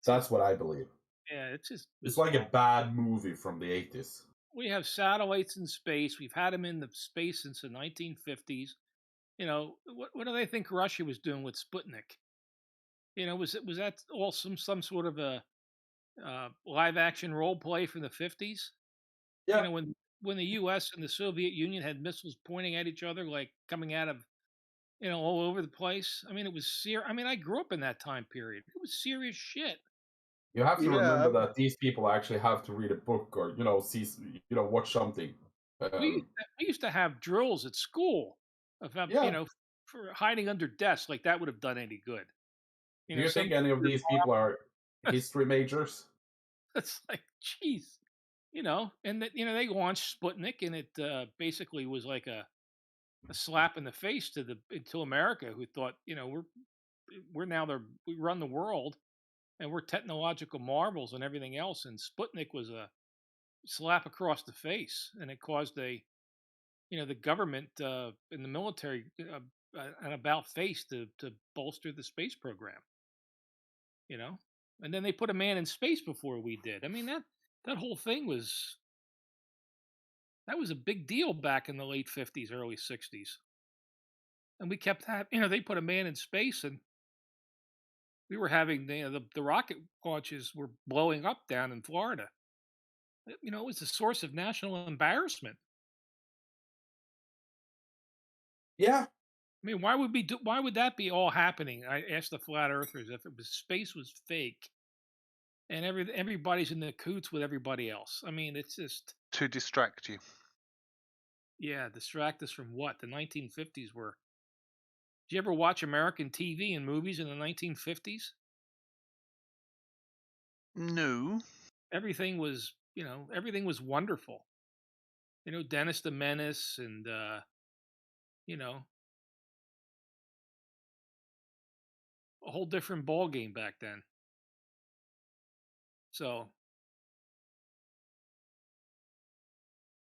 I: That's what I believe.
G: Yeah, it's
I: like a bad movie from the 80s.
G: We have satellites in space. We've had them in the space since the 1950s. You know, what do they think Russia was doing with Sputnik? You know, was that all some sort of a live action role play from the 50s?
I: Yeah.
G: You know, when the U.S. and the Soviet Union had missiles pointing at each other, like coming out of, all over the place. I mean, it was serious. I mean, I grew up in that time period. It was serious shit.
I: You have to remember that these people actually have to read a book or see, watch something.
G: We used to have drills at school about for hiding under desks. Like that would have done any good.
I: Do you think any of these people are history majors?
G: It's like, geez, and that they launched Sputnik, and it basically was like a slap in the face to America, who thought, we're now we run the world, and we're technological marvels and everything else. And Sputnik was a slap across the face, and it caused the government in the military an about face to bolster the space program. And then they put a man in space before we did. I mean, that whole thing was a big deal back in the late 50s, early 60s. And we kept having, they put a man in space, and we were having the rocket launches were blowing up down in Florida. It was a source of national embarrassment.
I: Yeah.
G: I mean, why would that be all happening? I asked the flat earthers if space was fake, and everybody's in the coots with everybody else. I mean, it's just
J: to distract you.
G: Yeah, distract us from what? The 1950s were. Did you ever watch American TV and movies in the 1950s?
J: No.
G: Everything was, wonderful. Dennis the Menace and a whole different ball game back then. So,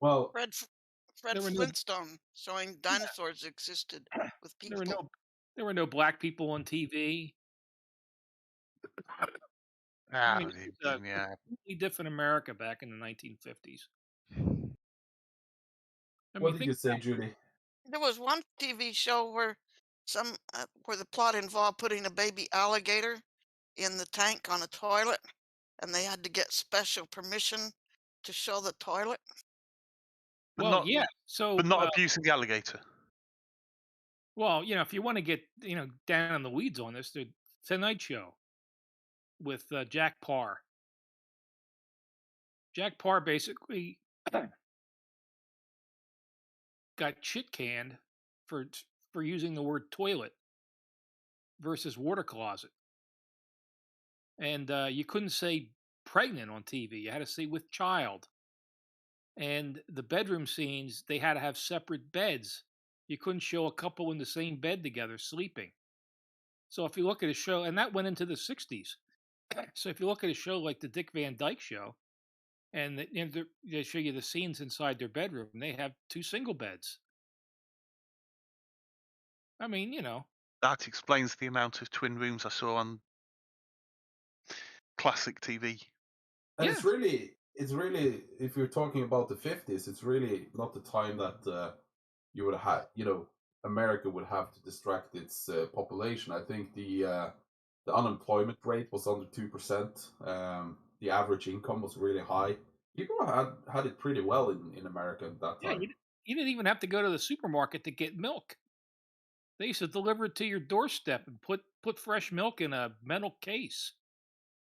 I: well,
O: Fred Flintstone showing dinosaurs existed with people.
G: There were no black people on TV.
J: Ah,
G: it was a completely different America back in the 1950s.
I: What did you say, Judy?
O: There was one TV show where where the plot involved putting a baby alligator in the tank on a toilet, and they had to get special permission to show the toilet.
J: But not abusing the alligator.
G: Well, if you want to get down in the weeds on this, the Tonight Show with Jack Paar. Jack Paar basically got shit canned for using the word toilet versus water closet, and you couldn't say pregnant on TV. You had to say with child. And the bedroom scenes, they had to have separate beds. You couldn't show a couple in the same bed together sleeping. So if you look at a show, and that went into the 60s. So if you look at a show like the Dick Van Dyke Show, and they show you the scenes inside their bedroom, they have 2 single beds. I mean,
J: That explains the amount of twin rooms I saw on classic TV.
I: And it's really, if you're talking about the 50s, it's really not the time that you would have, America would have to distract its population. I think the unemployment rate was under 2%. The average income was really high. People had it pretty well in America at that time.
G: Yeah, you didn't even have to go to the supermarket to get milk. They used to deliver it to your doorstep and put fresh milk in a metal case.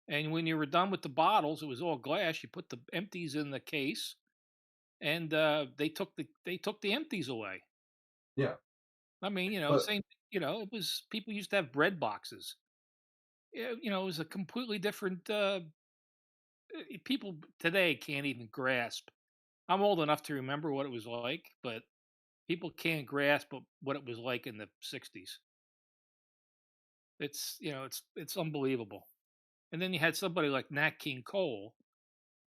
G: And when you were done with the bottles, it was all glass. You put the empties in the case, and they took the empties away.
I: Yeah.
G: I mean, same. It was people used to have bread boxes. It was a completely different. People today can't even grasp. I'm old enough to remember what it was like, but people can't grasp what it was like in the 60s. It's it's unbelievable. And then you had somebody like Nat King Cole.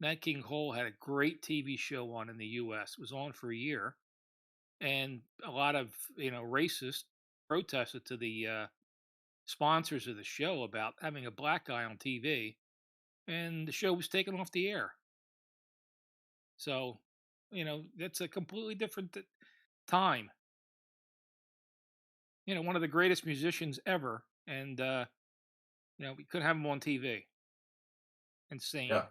G: Nat King Cole had a great TV show on in the U.S. It was on for a year, and a lot of racists protested to the sponsors of the show about having a black guy on TV, and the show was taken off the air. So, that's a completely different time. One of the greatest musicians ever, and we couldn't have him on TV. Insane.
I: Yeah.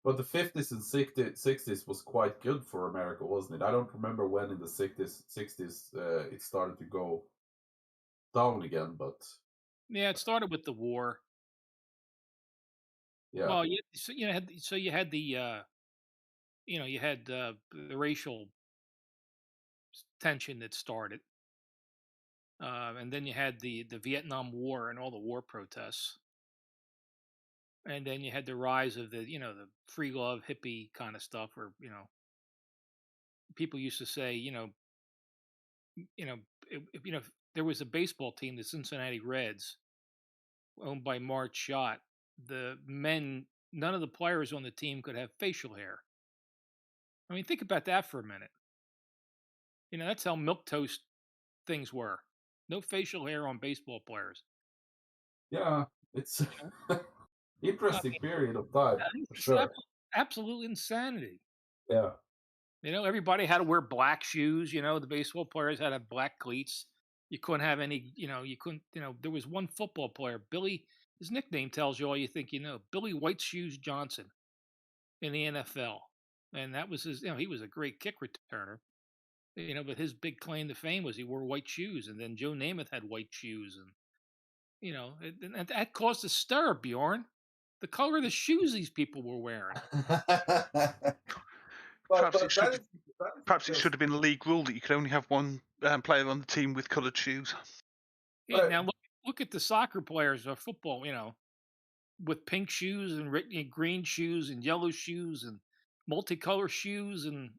I: But the 50s and 60s was quite good for America, wasn't it? I don't remember when in the 60s it started to go down again, but
G: yeah, it started with the war.
I: Yeah.
G: Well, you had the you had the racial tension that started, and then you had the Vietnam War and all the war protests, and then you had the rise of the the free love hippie kind of stuff, where people used to say if there was a baseball team, the Cincinnati Reds, owned by Marge Schott. None of the players on the team could have facial hair. I mean, think about that for a minute. That's how milquetoast things were. No facial hair on baseball players.
I: Yeah, it's interesting period of time, for sure.
G: Absolute insanity.
I: Yeah.
G: Everybody had to wear black shoes. The baseball players had to have black cleats. You couldn't have any, you couldn't, there was one football player, Billy, his nickname tells you all you think you know, Billy White Shoes Johnson in the NFL. And that was his, he was a great kick returner, but his big claim to fame was he wore white shoes. And then Joe Namath had white shoes. And, that caused a stir, Bjorn. The color of the shoes these people were wearing.
J: Perhaps it should have been a league rule that you could only have one player on the team with coloured shoes.
G: Yeah, now look at the soccer players or football, with pink shoes and green shoes and yellow shoes and multicolor shoes, and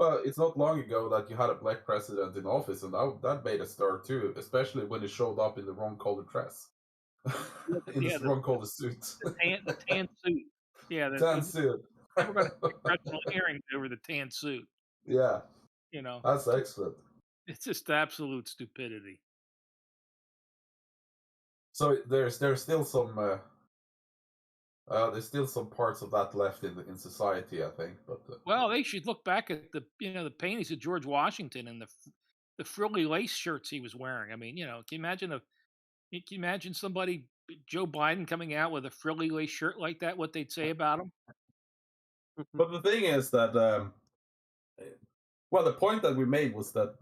I: Well, it's not long ago that you had a black president in office, and that made a stir too, especially when he showed up in the wrong colored dress, in the wrong colored suit.
G: The tan suit. Yeah,
I: tan suit.
G: We're going to congressional hearings over the tan suit.
I: Yeah.
G: You know,
I: that's excellent.
G: It's just absolute stupidity.
I: So there's still some there's still some parts of that left in society, I think. But
G: well, they should look back at the the paintings of George Washington and the frilly lace shirts he was wearing. I mean, can you imagine somebody, Joe Biden, coming out with a frilly lace shirt like that? What they'd say about him?
I: But the thing is that, well, the point that we made was that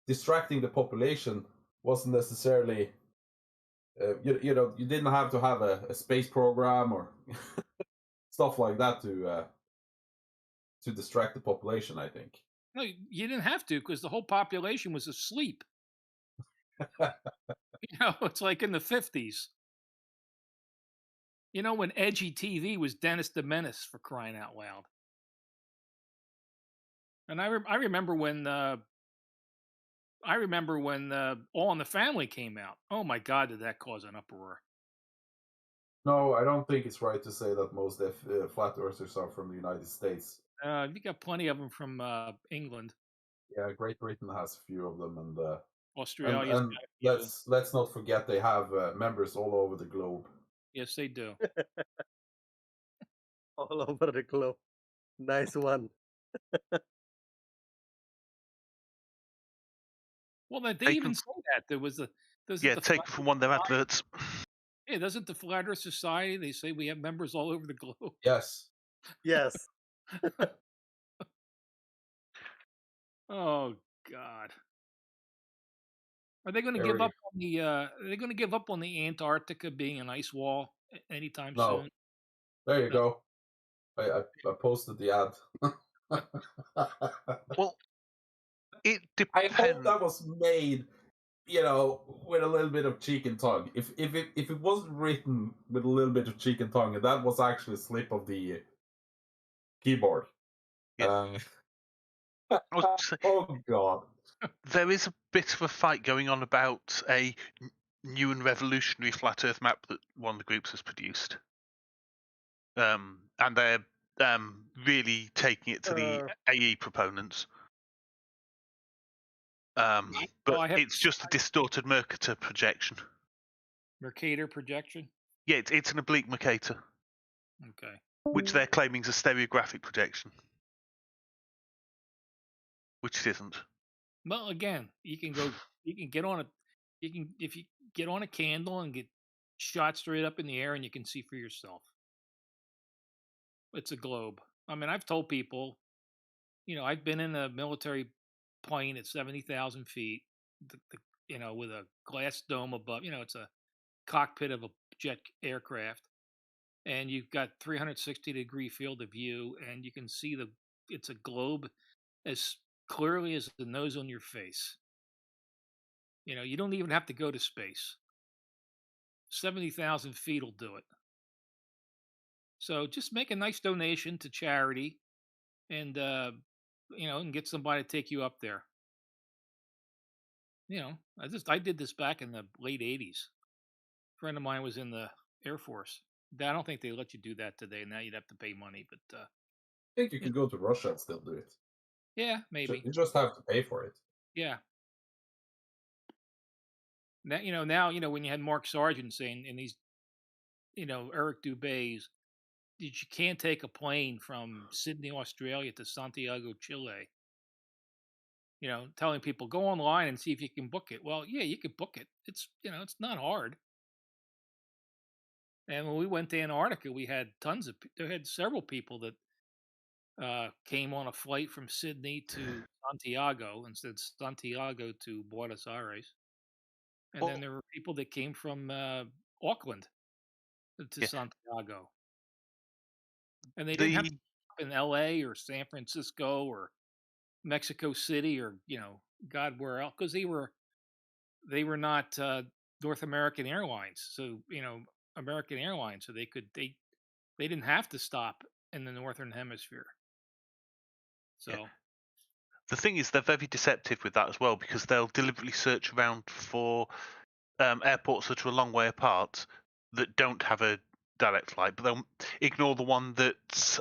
I: distracting the population wasn't necessarily, you didn't have to have a space program or stuff like that to distract the population, I think.
G: No, you didn't have to, because the whole population was asleep. It's like in the 50s. When edgy TV was Dennis the Menace, for crying out loud. And I remember when All in the Family came out. Oh my God, did that cause an uproar?
I: No, I don't think it's right to say that most flat earthers are from the United States.
G: You got plenty of them from England.
I: Yeah, Great Britain has a few of them, and
G: Australia.
I: And let's not forget they have members all over the globe.
G: Yes, they do.
P: All over the globe. Nice one.
G: Well, they even say that there was
J: taken from one of their adverts.
G: Yeah, doesn't the Flat Earth Society? They say we have members all over the globe.
I: Yes.
P: Yes.
G: Oh God. Are they going to give up on the? Are they going to give up on the Antarctica being an ice wall anytime soon?
I: There you go. I posted the ad.
J: Well, it depends.
I: I hope that was made, with a little bit of cheek and tongue. If it wasn't written with a little bit of cheek and tongue, and that was actually a slip of the keyboard.
J: Yeah.
I: Oh God.
J: There is a bit of a fight going on about a new and revolutionary flat Earth map that one of the groups has produced, and they're really taking it to the AE proponents. But it's just a distorted Mercator projection.
G: Mercator projection?
J: Yeah, it's an oblique Mercator.
G: Okay.
J: Which they're claiming is a stereographic projection, which it isn't.
G: Well, again, if you get on a candle and get shot straight up in the air, and you can see for yourself. It's a globe. I mean, I've told people, I've been in a military plane at 70,000 feet, with a glass dome above. It's a cockpit of a jet aircraft, and you've got 360-degree field of view, and you can see it's a globe as clearly as the nose on your face. You don't even have to go to space. 70,000 feet will do it. So just make a nice donation to charity, and and get somebody to take you up there. I did this back in the late '80s. A friend of mine was in the Air Force. I don't think they let you do that today. Now you'd have to pay money, but
I: I think you can go to Russia and still do it.
G: Yeah, maybe.
I: You just have to pay for it.
G: Yeah. Now when you had Mark Sargent saying in these, Eric Dubé's, that you can't take a plane from Sydney, Australia to Santiago, Chile. Telling people go online and see if you can book it. Well, yeah, you could book it. It's it's not hard. And when we went to Antarctica, we had several people that came on a flight from Sydney to Santiago instead of Santiago to Buenos Aires. And then there were people that came from Auckland to Santiago. And they didn't have to stop in LA or San Francisco or Mexico City or, God, where else, because they were not North American Airlines. So, American Airlines, so they didn't have to stop in the Northern Hemisphere. So
J: the thing is, they're very deceptive with that as well, because they'll deliberately search around for airports that are a long way apart that don't have a direct flight, but they'll ignore the one that's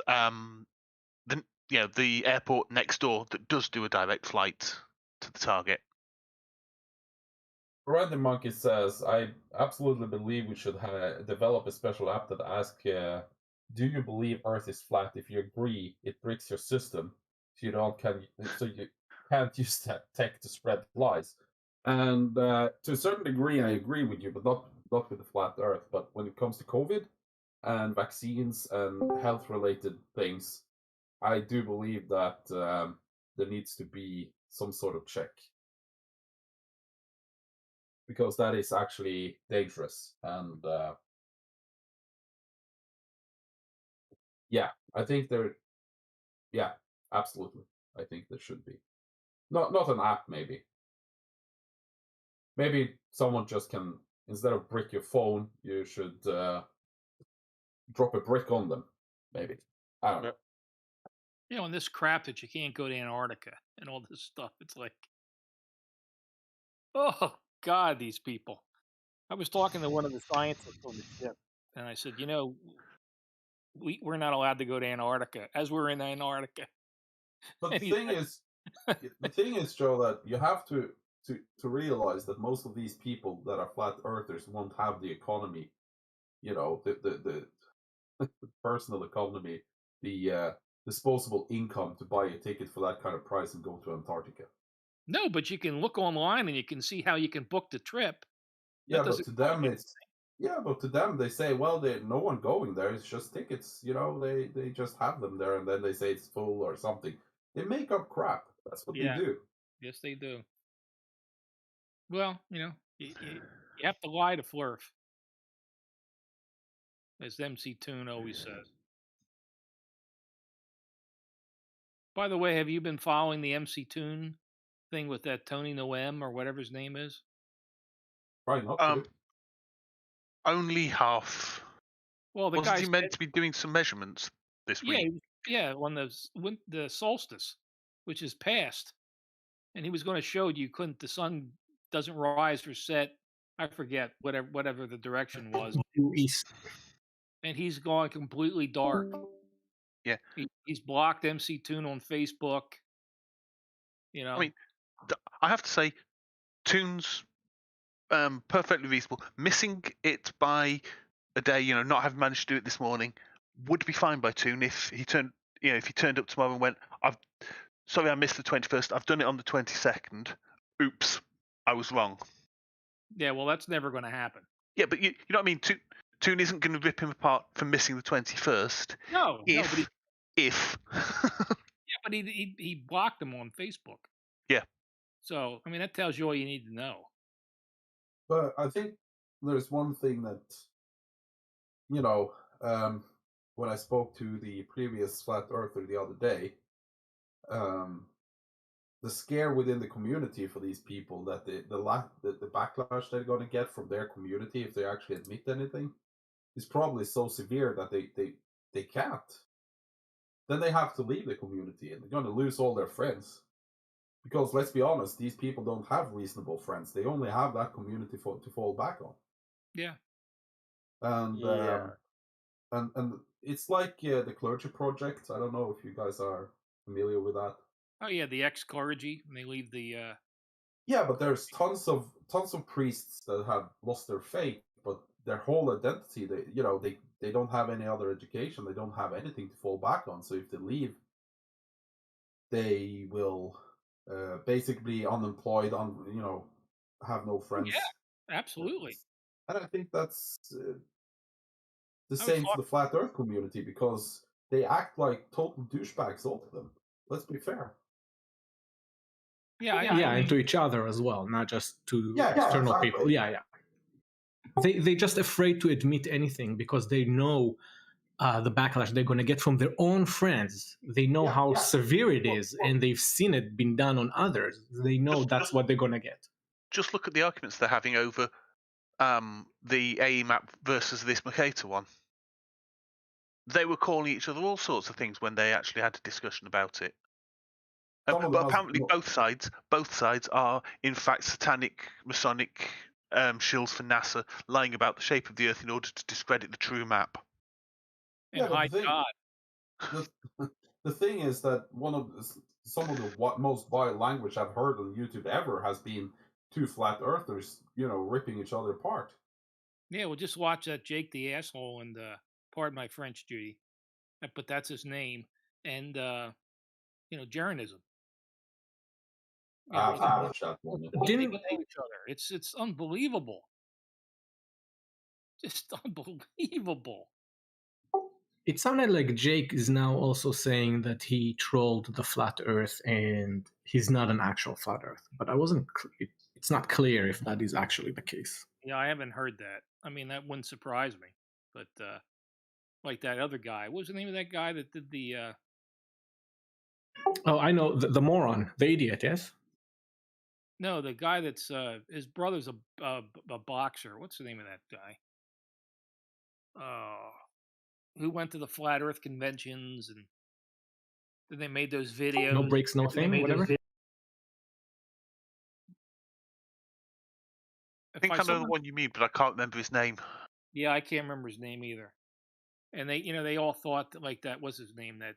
J: the airport next door that does do a direct flight to the target.
I: Random Monkey says, I absolutely believe we should develop a special app that asks, do you believe Earth is flat? If you agree, it breaks your system, so you can't use that tech to spread lies. And to a certain degree, I agree with you, but not with the flat Earth. But when it comes to COVID and vaccines and health-related things, I do believe that there needs to be some sort of check, because that is actually dangerous. And I think absolutely. I think there should be. Not an app, maybe. Maybe someone just can, instead of brick your phone, you should drop a brick on them. Maybe. I don't know.
G: And this crap that you can't go to Antarctica and all this stuff. It's like, oh God, these people. I was talking to one of the scientists on the ship, and I said, we're not allowed to go to Antarctica as we're in Antarctica.
I: But the thing is, Joe, that you have to realize that most of these people that are flat earthers won't have the economy, the personal economy, the disposable income to buy a ticket for that kind of price and go to Antarctica.
G: No, but you can look online and you can see how you can book the trip.
I: But to them they say, well, no one going there. It's just tickets. They just have them there, and then they say it's full or something. They make up crap. That's what they do.
G: Yes, they do. Well, you have to lie to Flurf, as MC Toon always says. By the way, have you been following the MC Toon thing with that Tony Noem or whatever his name is?
I: Probably not.
J: Only half.
G: Well,
J: wasn't he meant to be doing some measurements this week?
G: Yeah, on the solstice, which is past, and he was going to show you the sun doesn't rise or set. I forget whatever the direction was.
R: East.
G: And he's gone completely dark.
J: Yeah,
G: he's blocked MC Toon on Facebook.
J: I mean, I have to say, Toon's perfectly reasonable. Missing it by a day, not having managed to do it this morning, would be fine by Toon if he turned up tomorrow and went, sorry, I missed the 21st. I've done it on the 22nd. Oops, I was wrong.
G: Yeah, well, that's never going to happen.
J: Yeah, but you know what I mean? Toon isn't going to rip him apart for missing the 21st.
G: No,
J: if.
G: Yeah, but he blocked him on Facebook.
J: Yeah.
G: So, I mean, that tells you all you need to know.
I: But I think there's one thing that, when I spoke to the previous flat earther the other day, the scare within the community for these people, that the backlash they're going to get from their community if they actually admit anything, is probably so severe that they can't. Then they have to leave the community, and they're going to lose all their friends. Because let's be honest, these people don't have reasonable friends. They only have that community to fall back on.
G: Yeah.
I: And and it's like the Clergy Project. I don't know if you guys are familiar with that.
G: Oh yeah, the ex-clergy, and they leave the.
I: Yeah, but there's tons of priests that have lost their faith, but their whole identity, they don't have any other education. They don't have anything to fall back on. So if they leave, they will basically be unemployed, have no friends.
G: Yeah, absolutely.
I: And I think that's the same for the flat Earth community, because they act like total douchebags, all of them. Let's be fair.
R: Yeah, and to each other as well, not just to external people. Yeah. They're just afraid to admit anything because they know the backlash they're going to get from their own friends. They know how severe it is, and they've seen it been done on others. They know that's what they're going to get.
J: Just look at the arguments they're having over the AE map versus this Mercator one. They were calling each other all sorts of things when they actually had a discussion about it. But apparently, both sides are in fact satanic Masonic shills for NASA, lying about the shape of the Earth in order to discredit the true map.
I: Yeah,
G: hide God.
I: The thing is that some of the most vile language I've heard on YouTube ever has been two flat earthers, ripping each other apart.
G: Yeah, well, just watch that Jake the asshole and pardon my French, Judy, but that's his name, and Jeranism.
I: I've watched that one.
G: They blame each other. It's unbelievable, just unbelievable.
R: It sounded like Jake is now also saying that he trolled the flat Earth and he's not an actual flat Earth. But it's not clear if that is actually the case.
G: Yeah, I haven't heard that. I mean, that wouldn't surprise me. But like that other guy, what was the name of that guy that did the?
R: Oh, I know the moron, the idiot. Yes.
G: No, the guy that's his brother's a boxer. What's the name of that guy? Who went to the flat Earth conventions and then they made those videos.
R: No breaks, no fame, whatever.
J: I think I know the one you mean, but I can't remember his name.
G: Yeah, I can't remember his name either. And they all thought that, like, that was his name, that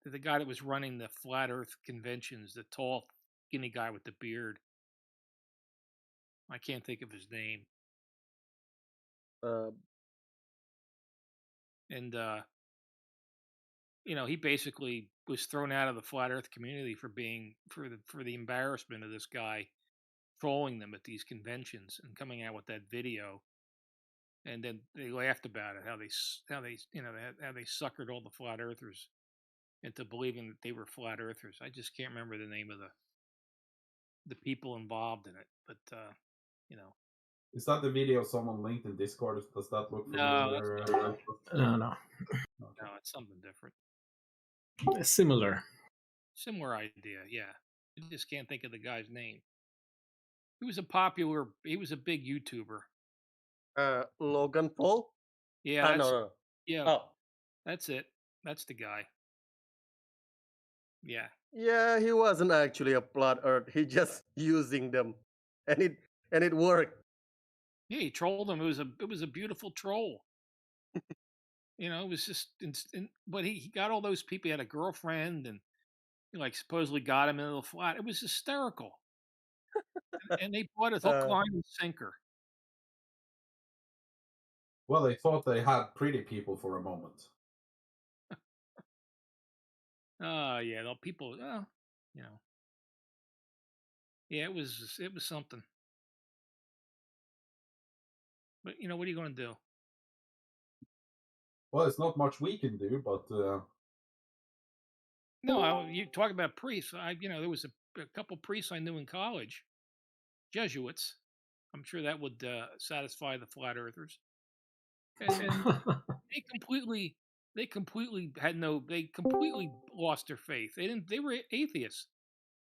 G: the guy that was running the flat Earth conventions, the tall, skinny guy with the beard. I can't think of his name. He basically was thrown out of the flat Earth community for the embarrassment of this guy trolling them at these conventions and coming out with that video. And then they laughed about it, how they suckered all the flat earthers into believing that they were flat earthers. I just can't remember the name of the people involved in it, but
I: Is that the video someone linked in Discord? Does that look familiar?
R: No.
G: No, it's something different.
R: Similar
G: idea, yeah. I just can't think of the guy's name. He was a big YouTuber.
P: Logan Paul?
G: Yeah.
P: No.
G: Yeah.
P: Oh.
G: That's it. That's the guy. Yeah.
P: Yeah, he wasn't actually a flat Earth. He just using them, and it worked.
G: Yeah, he trolled them. It was a beautiful troll. It was just, but he got all those people. He had a girlfriend, and he supposedly got him into the flat. It was hysterical, and they bought it hook, line, and sinker.
I: Well, they thought they had pretty people for a moment.
G: Yeah, the people. Yeah, it was something. But what are you going to do?
I: Well, it's not much we can do, but
G: no. You talk about priests. There was a couple priests I knew in college, Jesuits. I'm sure that would satisfy the flat earthers. And they completely lost their faith. They were atheists.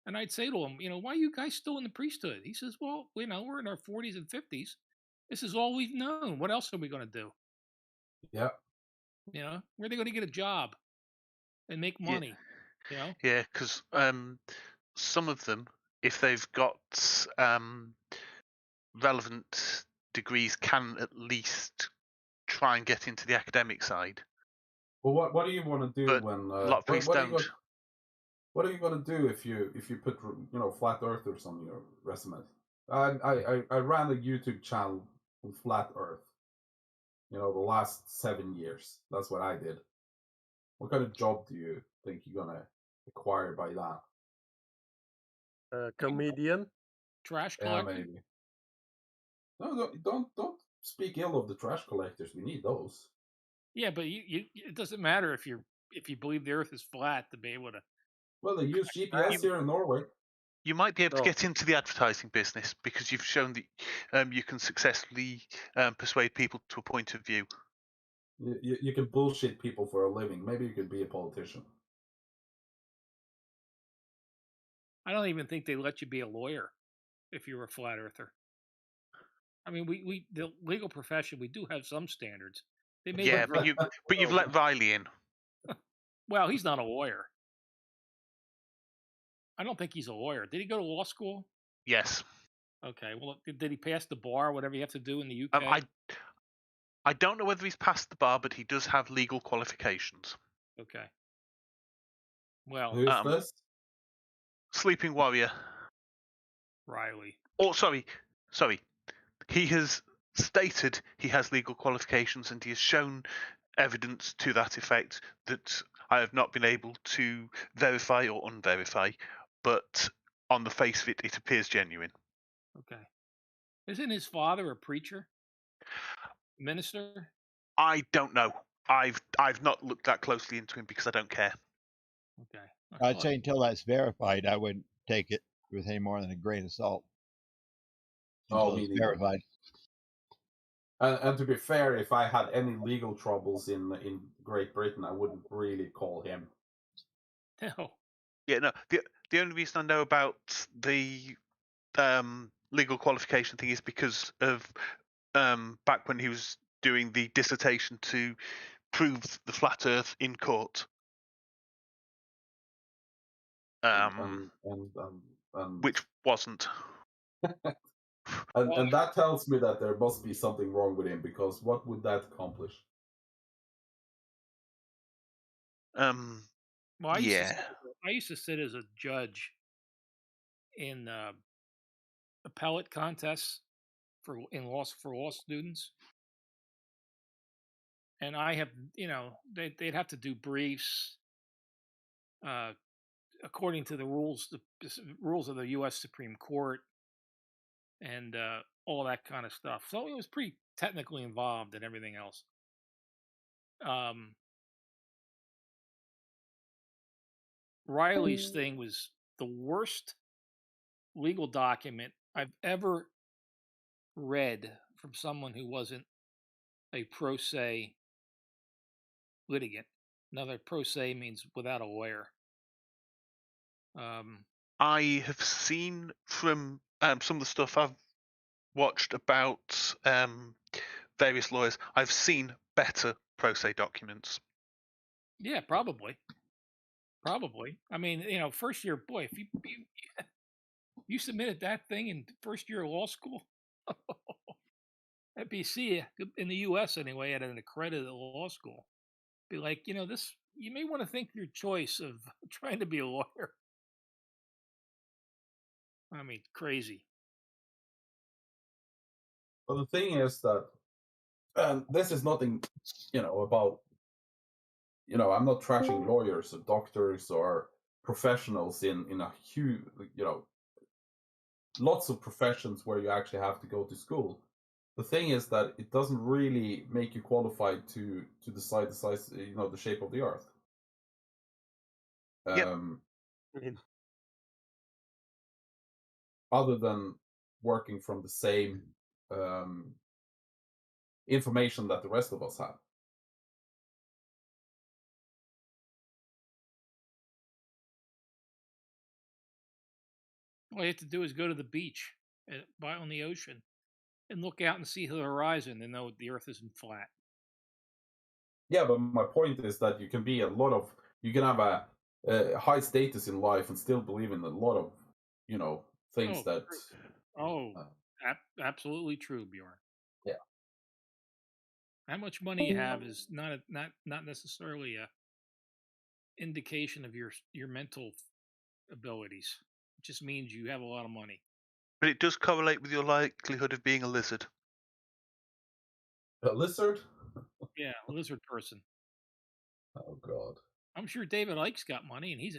G: And I'd say to them, why are you guys still in the priesthood? He says, well, we're in our 40s and 50s. This is all we've known. What else are we going to do?
I: Yeah.
G: Where are they going to get a job and make money?
J: Yeah, because some of them, if they've got relevant degrees, can at least try and get into the academic side.
I: Well, what do you want to do when
J: a lot of priests don't?
I: What are you going to do if you put flat earthers on your resume? I ran a YouTube channel on flat Earth. The last 7 years. That's what I did. What kind of job do you think you're gonna acquire by that?
P: Comedian.
G: Trash collector.
I: Yeah, maybe. No, don't speak ill of the trash collectors. We need those.
G: Yeah, but it doesn't matter if you believe the Earth is flat to be able to.
I: Well, they use GPS here in Norway.
J: You might be able to get into the advertising business because you've shown that you can successfully persuade people to a point of view.
I: You can bullshit people for a living. Maybe you could be a politician.
G: I don't even think they let you be a lawyer if you're a flat earther. I mean, we the legal profession, we do have some standards.
J: But you've let Riley in.
G: Well, he's not a lawyer. I don't think he's a lawyer. Did he go to law school?
J: Yes.
G: Okay. Well, did he pass the bar? Whatever you have to do in the UK.
J: I don't know whether he's passed the bar, but he does have legal qualifications.
G: Okay. Well,
I: who's this?
J: Sleeping Warrior.
G: Riley.
J: Oh, sorry. He has stated he has legal qualifications, and he has shown evidence to that effect that I have not been able to verify or unverify, but on the face of it, it appears genuine.
G: Okay. Isn't his father a preacher? Minister?
J: I don't know. I've not looked that closely into him because I don't care.
G: Okay.
S: I'd say until that's verified, I wouldn't take it with any more than a grain of salt. Until it's verified.
I: And to be fair, if I had any legal troubles in Great Britain, I wouldn't really call him.
G: No.
J: Yeah, no. The only reason I know about the legal qualification thing is because of back when he was doing the dissertation to prove the flat Earth in court. Which wasn't.
I: And that tells me that there must be something wrong with him, because what would that accomplish?
G: Well, I used to sit as a judge in appellate contests for law students, and I have, they'd have to do briefs according to the rules of the U.S. Supreme Court, and all that kind of stuff. So it was pretty technically involved and everything else. Riley's thing was the worst legal document I've ever read from someone who wasn't a pro se litigant. Another pro se means without a lawyer.
J: I have seen from some of the stuff I've watched about various lawyers, I've seen better pro se documents.
G: Yeah, probably. I mean, first year, boy, if you submitted that thing in first year of law school, FBC in the U.S. anyway, at an accredited law school, be like, this, you may want to think your choice of trying to be a lawyer. I mean, crazy.
I: But the thing is that, and this is nothing, about, I'm not trashing lawyers or doctors or professionals in a huge, lots of professions where you actually have to go to school. The thing is that it doesn't really make you qualified to decide the size, the shape of the Earth. Other than working from the same information that the rest of us have.
G: All you have to do is go to the beach, on the ocean, and look out and see the horizon and know the Earth isn't flat.
I: Yeah, but my point is that you can be you can have a high status in life and still believe in a lot of, things that.
G: Absolutely true, Bjorn.
I: Yeah.
G: How much money you have is not necessarily a indication of your mental abilities. It just means you have a lot of money.
J: But it does correlate with your likelihood of being a lizard.
I: A lizard?
G: Yeah, a lizard person.
I: Oh God.
G: I'm sure David Icke's got money, and he's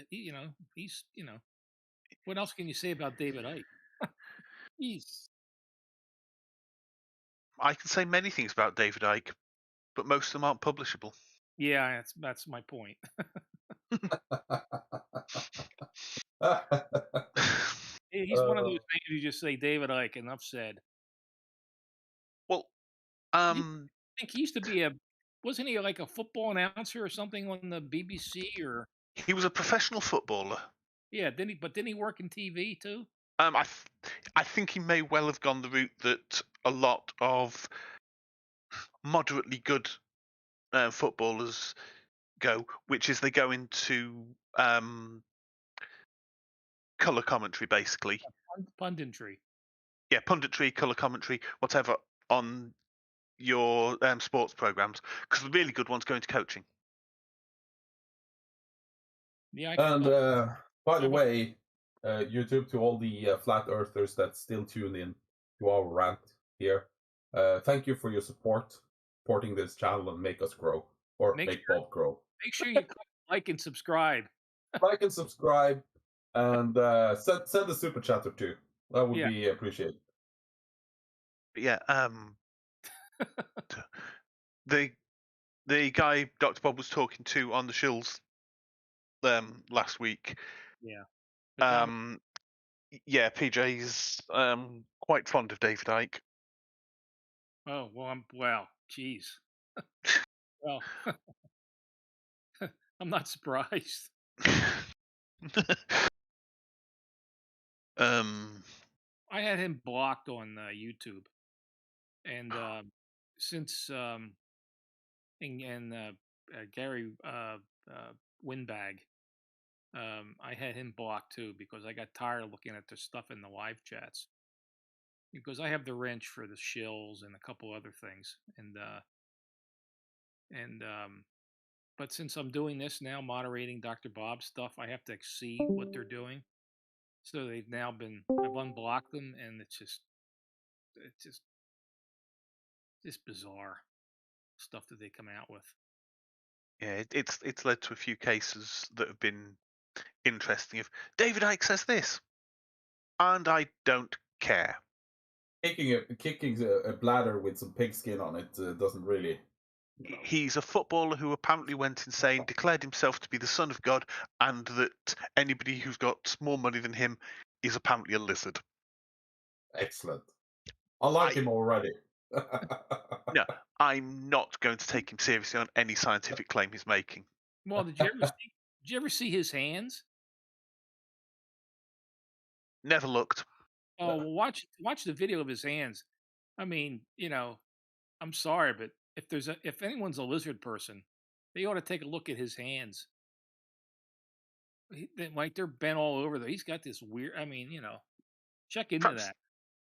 G: what else can you say about David Icke?
J: I can say many things about David Icke, but most of them aren't publishable.
G: Yeah, that's my point. He's one of those things you just say David Icke, enough said.
J: Well,
G: I think he used to be wasn't he like a football announcer or something on the BBC? Or
J: he was a professional footballer.
G: Yeah, didn't he work in TV too?
J: I think he may well have gone the route that a lot of moderately good footballers go, which is they go into color commentary, basically.
G: Punditry.
J: Yeah, punditry, color commentary, whatever on your sports programs, because the really good ones go into coaching.
G: Yeah.
I: And by the way, YouTube, to all the flat earthers that still tune in to our rant here, thank you for your support, supporting this channel and make us grow, or make Bob grow.
G: Make sure you like and subscribe.
I: Like and subscribe, and send a super chat or two. That would be appreciated.
J: But yeah, the guy Dr. Bob was talking to on the shills last week.
G: Yeah.
J: Yeah, PJ's quite fond of David Icke.
G: Oh well, geez. Well, I'm not surprised. I had him blocked on YouTube, and since Gary Windbag, I had him blocked too because I got tired of looking at their stuff in the live chats. Because I have the wrench for the shills and a couple other things, but since I'm doing this now, moderating Dr. Bob's stuff, I have to see what they're doing. So they've now I've unblocked them, and it's just bizarre stuff that they come out with.
J: Yeah, it's led to a few cases that have been interesting. If David Icke says this, and I don't care.
I: Kicking a bladder with some pigskin on it doesn't really.
J: He's a footballer who apparently went insane, declared himself to be the son of God, and that anybody who's got more money than him is apparently a lizard.
I: Excellent. I like him already.
J: No, I'm not going to take him seriously on any scientific claim he's making.
G: Well, did you ever see his hands?
J: Never looked.
G: Oh, well, watch the video of his hands. I mean, I'm sorry, but if anyone's a lizard person, they ought to take a look at his hands. Like they're bent all over. He's got this weird. I mean, check into that.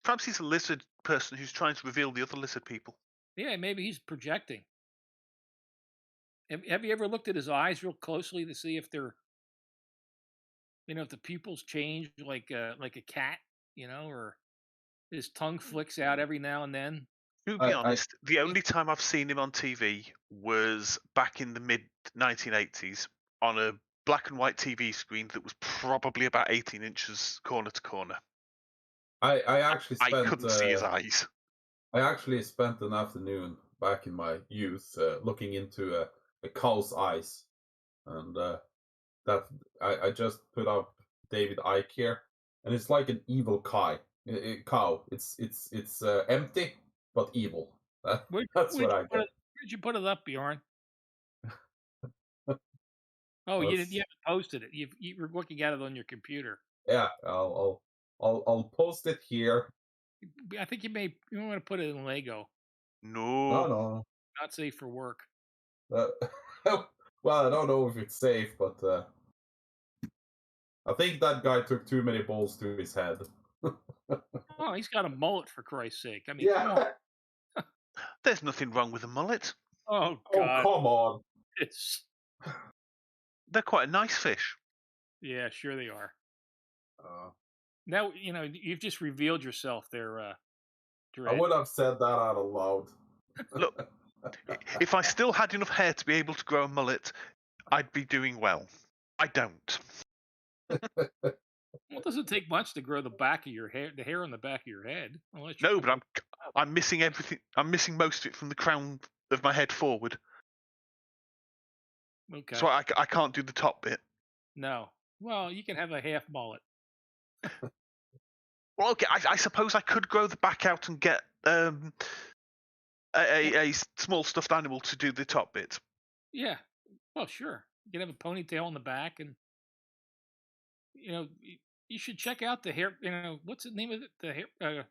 J: Perhaps he's a lizard person who's trying to reveal the other lizard people.
G: Yeah, maybe he's projecting. Have you ever looked at his eyes real closely to see if they're, if the pupils change like a cat, or his tongue flicks out every now and then?
J: To be honest, the only time I've seen him on TV was back in the mid-1980s on a black and white TV screen that was probably about 18 inches corner to corner.
I: I
J: couldn't see his eyes.
I: I actually spent an afternoon back in my youth looking into a cow's eyes, and that I just put up David Icke here, and it's like an evil cow. It's empty but evil. That's what I get.
G: Where'd you put it up, Bjorn? Oh, you haven't posted it. You were looking at it on your computer.
I: Yeah, I'll post it here.
G: I think you want to put it in Lego.
I: No.
G: Not safe for work.
I: Well, I don't know if it's safe, but I think that guy took too many balls to his head.
G: Oh, he's got a mullet, for Christ's sake. I mean, come on.
J: There's nothing wrong with a mullet.
G: Oh, God.
I: Oh, come on.
J: They're quite a nice fish.
G: Yeah, sure they are. Now, you've just revealed yourself there, Dredd.
I: I would have said that out loud.
J: Look, if I still had enough hair to be able to grow a mullet, I'd be doing well. I don't.
G: Well, it doesn't take much to grow the back of your hair, the hair on the back of your head.
J: No, but I'm missing everything. I'm missing most of it from the crown of my head forward.
G: Okay.
J: So I can't do the top bit.
G: No. Well, you can have a half mullet.
J: Well, okay. I suppose I could grow the back out and get a small stuffed animal to do the top bit.
G: Yeah. Well, sure. You can have a ponytail in the back, and you should check out the hair. What's the name of it? The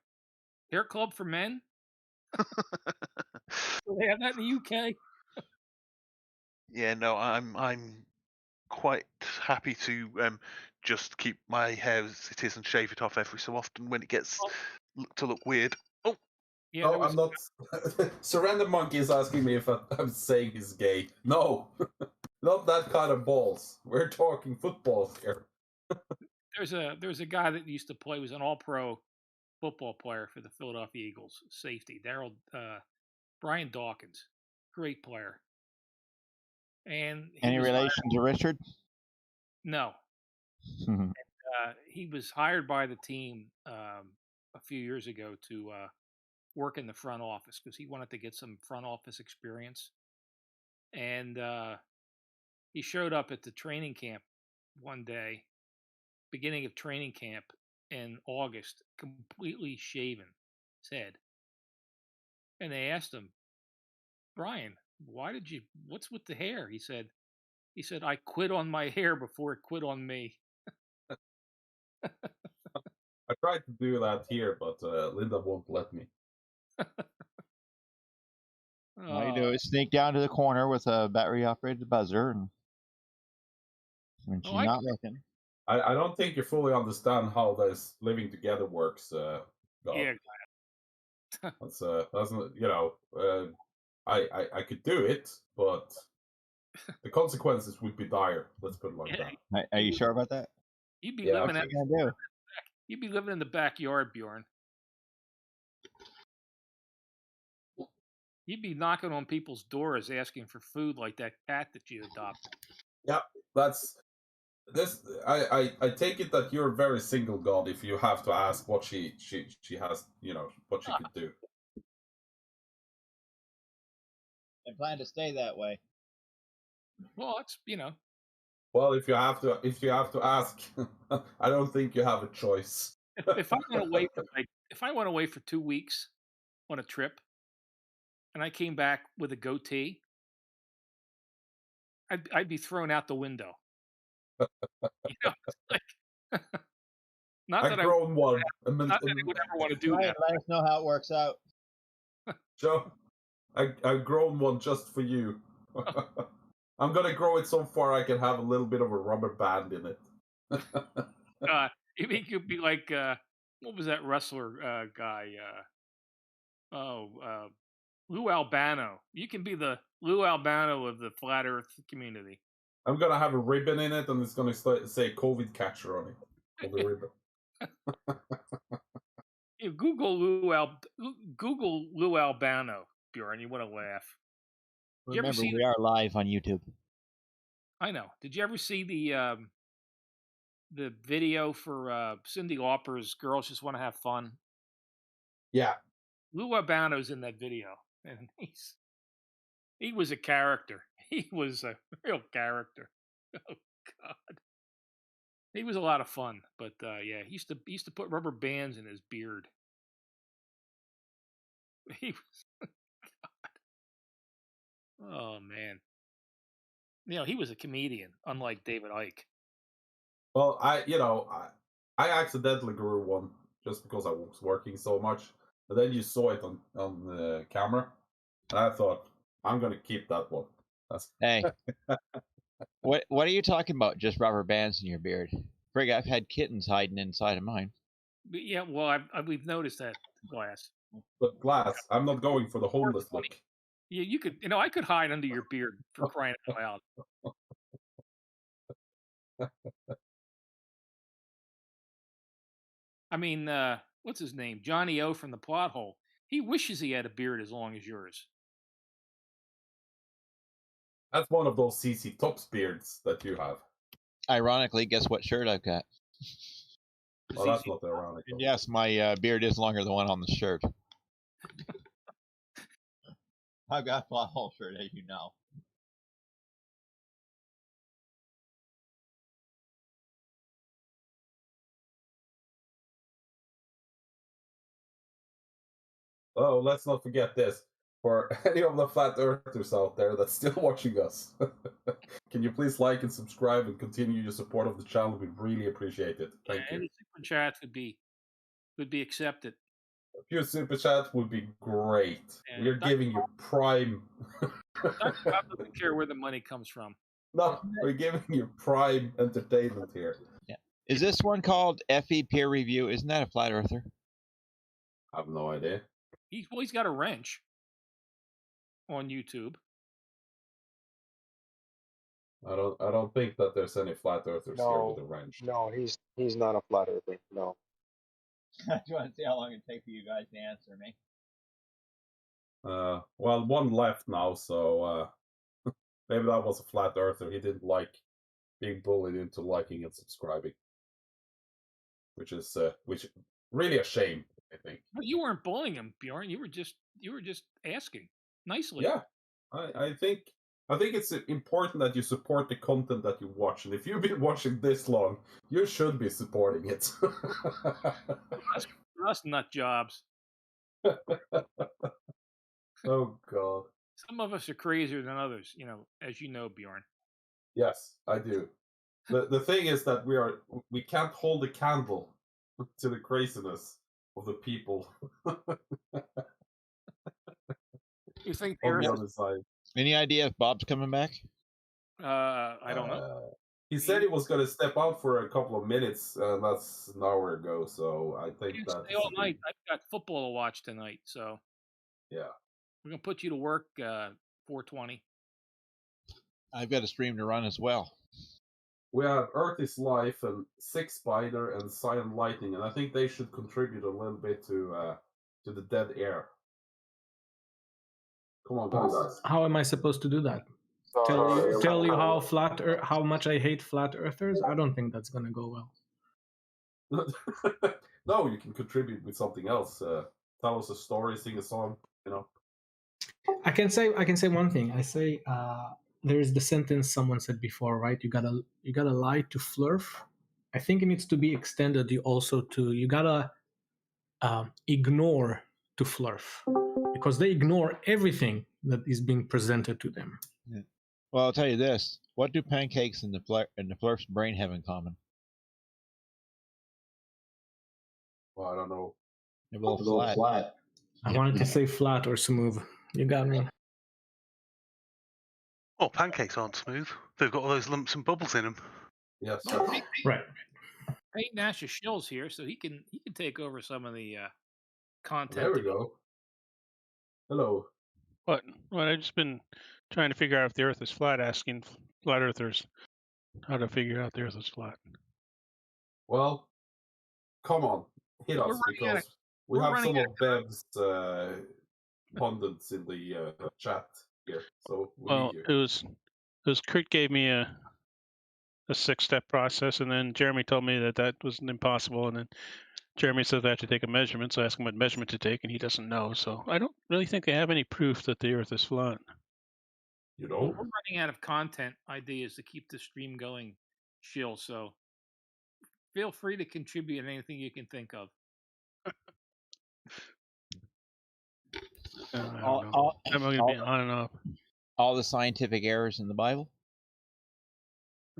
G: hair club for men. Do they have that in the UK?
J: Yeah, no, I'm quite happy to just keep my hair as it is and shave it off every so often when it gets to look weird. Oh,
G: yeah.
I: No, I'm not. Surrender Monkey is asking me if I'm saying he's gay. No, not that kind of balls. We're talking footballs here.
G: There's a guy that used to play, was an All-Pro football player for the Philadelphia Eagles, safety, Brian Dawkins, great player. And
S: Any relation to Richard?
G: No. He was hired by the team a few years ago to work in the front office because he wanted to get some front office experience. And he showed up at the training camp one day, beginning of training camp in August, completely shaven his head. And they asked him, Brian, what's with the hair? He said, I quit on my hair before it quit on me.
I: I tried to do that here, but Linda won't let me.
S: All you do is sneak down to the corner with a battery-operated buzzer, and when she's not looking.
I: I don't think you fully understand how this living together works. God.
G: Yeah.
I: That's I could do it, but the consequences would be dire. Let's put it like that.
S: Are you sure about that?
G: You'd be
I: Yeah,
G: living you'd be living in the backyard, Bjorn. You'd be knocking on people's doors asking for food like that cat that you adopted.
I: Yeah, that's this. I take it that you're very single, God, if you have to ask what she has, what she could do.
S: I plan to stay that way.
G: Well, it's
I: Well, if you have to ask, I don't think you have a choice.
G: if I went away for 2 weeks on a trip, and I came back with a goatee, I'd be thrown out the window. Not that I
I: grown one.
G: Not that I would ever want to do that.
S: Let us know how it works out.
I: Joe, I've grown one just for you. I'm gonna grow it so far I can have a little bit of a rubber band in it.
G: You could be like what was that wrestler guy? Lou Albano. You can be the Lou Albano of the flat Earth community.
I: I'm gonna have a ribbon in it, and it's gonna say "COVID catcher" on it. On the ribbon.
G: You Google Lou Albano, Bjorn. You want to laugh.
S: Remember, we are live on YouTube.
G: I know. Did you ever see the video for Cyndi Lauper's "Girls Just Want to Have Fun"?
I: Yeah.
G: Lou Albano's in that video, and he was a character. He was a real character. Oh God, he was a lot of fun. But yeah, he used to put rubber bands in his beard. He was. God. Oh man. He was a comedian, unlike David Icke.
I: Well, I accidentally grew one just because I was working so much. But then you saw it on the camera, and I thought, I'm going to keep that one.
S: Hey, what are you talking about? Just rubber bands in your beard? Frig, I've had kittens hiding inside of mine.
G: But yeah, well, we've noticed that, Glass.
I: But Glass, I'm not going for the homeless look.
G: Yeah, you could. I could hide under your beard for crying out loud. I mean, what's his name? Johnny O from the Plot Hole. He wishes he had a beard as long as yours.
I: That's one of those CC Tops beards that you have.
S: Ironically, guess what shirt I've got?
I: Well, that's not ironic.
S: Yes, my beard is longer than the one on the shirt. I've got a Plot Hole shirt, as you know.
I: Oh, let's not forget this. For any of the flat earthers out there that's still watching us, can you please like and subscribe and continue your support of the channel? We'd really appreciate it. Thank you.
G: Any super chats would be accepted.
I: A few super chats would be great.
G: And
I: We're giving you prime.
G: I don't care where the money comes from.
I: No, we're giving you prime entertainment here.
S: Yeah. Is this one called FE peer review? Isn't that a flat earther?
I: I have no idea.
T: He's got a wrench on YouTube.
I: I don't think that there's any flat earthers here with a wrench.
N: No, he's not a flat earther. No.
S: I just want to see how long it takes for you guys to answer me.
I: Well, one left now, so maybe that was a flat earther. He didn't like being bullied into liking and subscribing, which really a shame, I think.
T: But you weren't bullying him, Bjorn. You were just asking nicely.
I: Yeah, I think it's important that you support the content that you watch, and if you've been watching this long, you should be supporting it.
T: Us nut jobs.
I: Oh God.
T: Some of us are crazier than others, as you know, Bjorn.
I: Yes, I do. The thing is that we can't hold a candle to the craziness of the people.
T: You think
I: on the other side?
S: Any idea if Bob's coming back?
T: I don't know.
I: He said he was going to step out for a couple of minutes, and that's an hour ago. So I think that
T: stay all night. I've got football to watch tonight, so
I: yeah,
T: we're gonna put you to work. 4:20.
S: I've got a stream to run as well.
I: We have Earth is Life and Six Spider and Cyan Lightning, and I think they should contribute a little bit to the dead air. Come on, guys.
R: How am I supposed to do that? Tell you how much I hate flat earthers? I don't think that's gonna go well.
I: No, you can contribute with something else. Tell us a story, sing a song.
R: I can say one thing. I say there's the sentence someone said before, right? You gotta lie to flurf. I think it needs to be extended. You gotta ignore to flurf, because they ignore everything that is being presented to them.
S: Yeah. Well, I'll tell you this: what do pancakes and the flurf's brain have in common?
I: Well, I don't know.
S: They're both flat.
R: I wanted to say flat or smooth. You got me.
J: Oh, pancakes aren't smooth. They've got all those lumps and bubbles in them.
I: Yes.
R: Right.
T: Hey, Nash Shill's here, so he can take over some of the content.
I: There we go. Hello.
U: What? Well, I've just been trying to figure out if the Earth is flat, asking flat earthers how to figure out the Earth is flat.
I: Well, come on, hit us, because we have some of Bev's pundits in the chat here. So
U: well, it was Kurt gave me a 6-step process, and then Jeremy told me that was impossible, and then Jeremy says I have to take a measurement, so I ask him what measurement to take, and he doesn't know. So I don't really think they have any proof that the Earth is flat.
I: You know,
T: we're running out of content ideas to keep the stream going, Shill. So feel free to contribute anything you can think of.
U: I'm going to be on and off.
S: All the scientific errors in the Bible?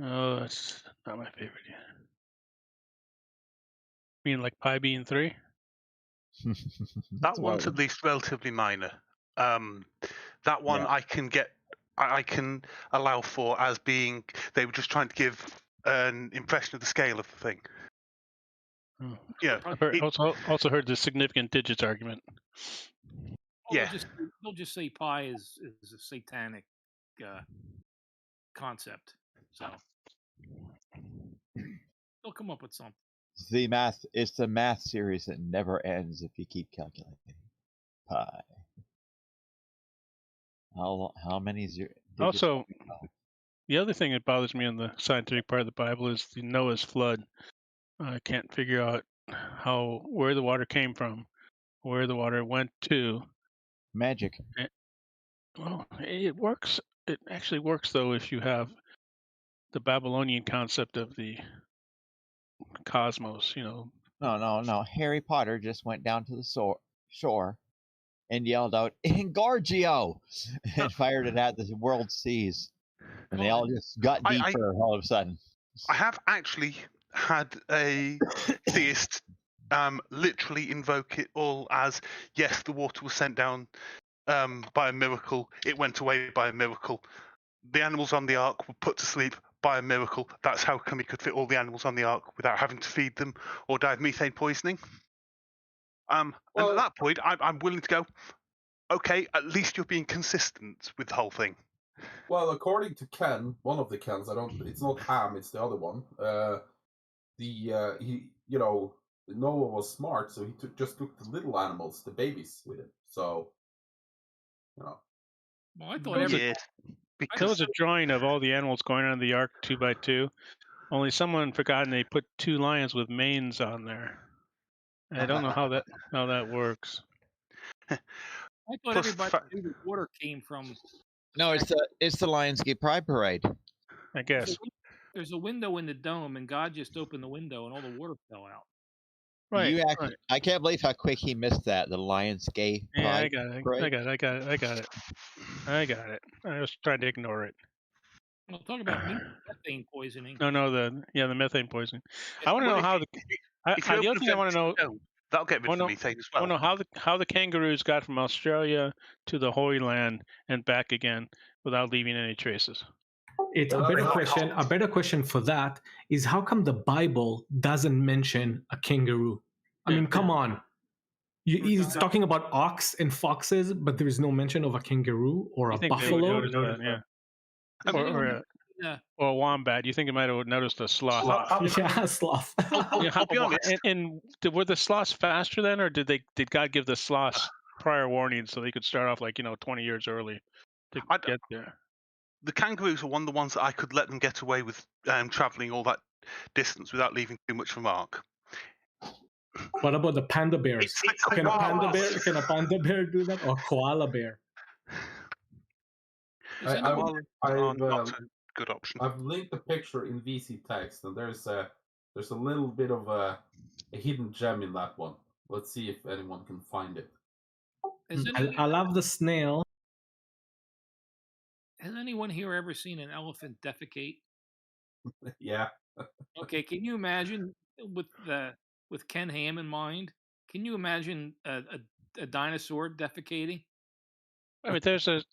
U: Oh, that's not my favorite yet. You mean like pi being 3?
J: That one's at least relatively minor. That one I can allow for as being they were just trying to give an impression of the scale of the thing.
U: Oh. Yeah. Also heard the significant digits argument.
T: Yeah. They'll just say pi is a satanic concept. So they'll come up with something.
S: It's the math series that never ends if you keep calculating. Pi. How many digits?
U: Also, the other thing that bothers me on the scientific part of the Bible is the Noah's flood. I can't figure out where the water came from, where the water went to.
S: Magic.
U: Well, it works. It actually works though if you have the Babylonian concept of the cosmos.
S: No. Harry Potter just went down to the shore and yelled out "Engorgio" and fired it at the world seas, and they all just got deeper all of a sudden.
J: I have actually had a theist literally invoke it all as, yes, the water was sent down by a miracle, it went away by a miracle, the animals on the ark were put to sleep by a miracle, that's how come he could fit all the animals on the Ark without having to feed them or die of methane poisoning. And at that point, I'm willing to go, okay, at least you're being consistent with the whole thing.
I: Well, according to Ken, one of the Kens, it's not Ham, it's the other one. Noah was smart, so he just took the little animals, the babies, with him. So,
T: Well, I thought
U: there was a drawing of all the animals going on the Ark 2 by 2. Only someone forgot and they put 2 lions with manes on there. I don't know how that works.
T: I thought everybody knew the water came from.
S: No, it's the Lionsgate Pride Parade.
U: I guess.
T: There's a window in the dome, and God just opened the window, and all the water fell out.
U: Right.
S: I can't believe how quick he missed that. The Lionsgate.
U: Yeah, I got it. I was trying to ignore it.
T: Well, talk about methane poisoning.
U: No, the methane poisoning. I want to know how the other thing I want to know.
J: That'll get rid of the methane as well.
U: I want to know how the kangaroos got from Australia to the Holy Land and back again without leaving any traces.
R: It's a better question. A better question for that is how come the Bible doesn't mention a kangaroo? I mean, come on. He's talking about ox and foxes, but there is no mention of a kangaroo or a buffalo.
U: Or a wombat. You think it might have noticed a sloth?
R: Yeah, sloth.
J: I'll be honest.
U: And were the sloths faster then, or did God give the sloths prior warning so they could start off 20 years early to get there?
J: The kangaroos are one of the ones that I could let them get away with traveling all that distance without leaving too much of a mark.
R: What about the panda bears? Can a panda bear do that, or koala bear?
J: Good option.
I: I've linked the picture in VC text, and there's a little bit of a hidden gem in that one. Let's see if anyone can find it.
R: I love the snail.
T: Has anyone here ever seen an elephant defecate?
I: Yeah.
T: Okay, can you imagine with Ken Ham in mind? Can you imagine a dinosaur defecating?
U: I mean, there's a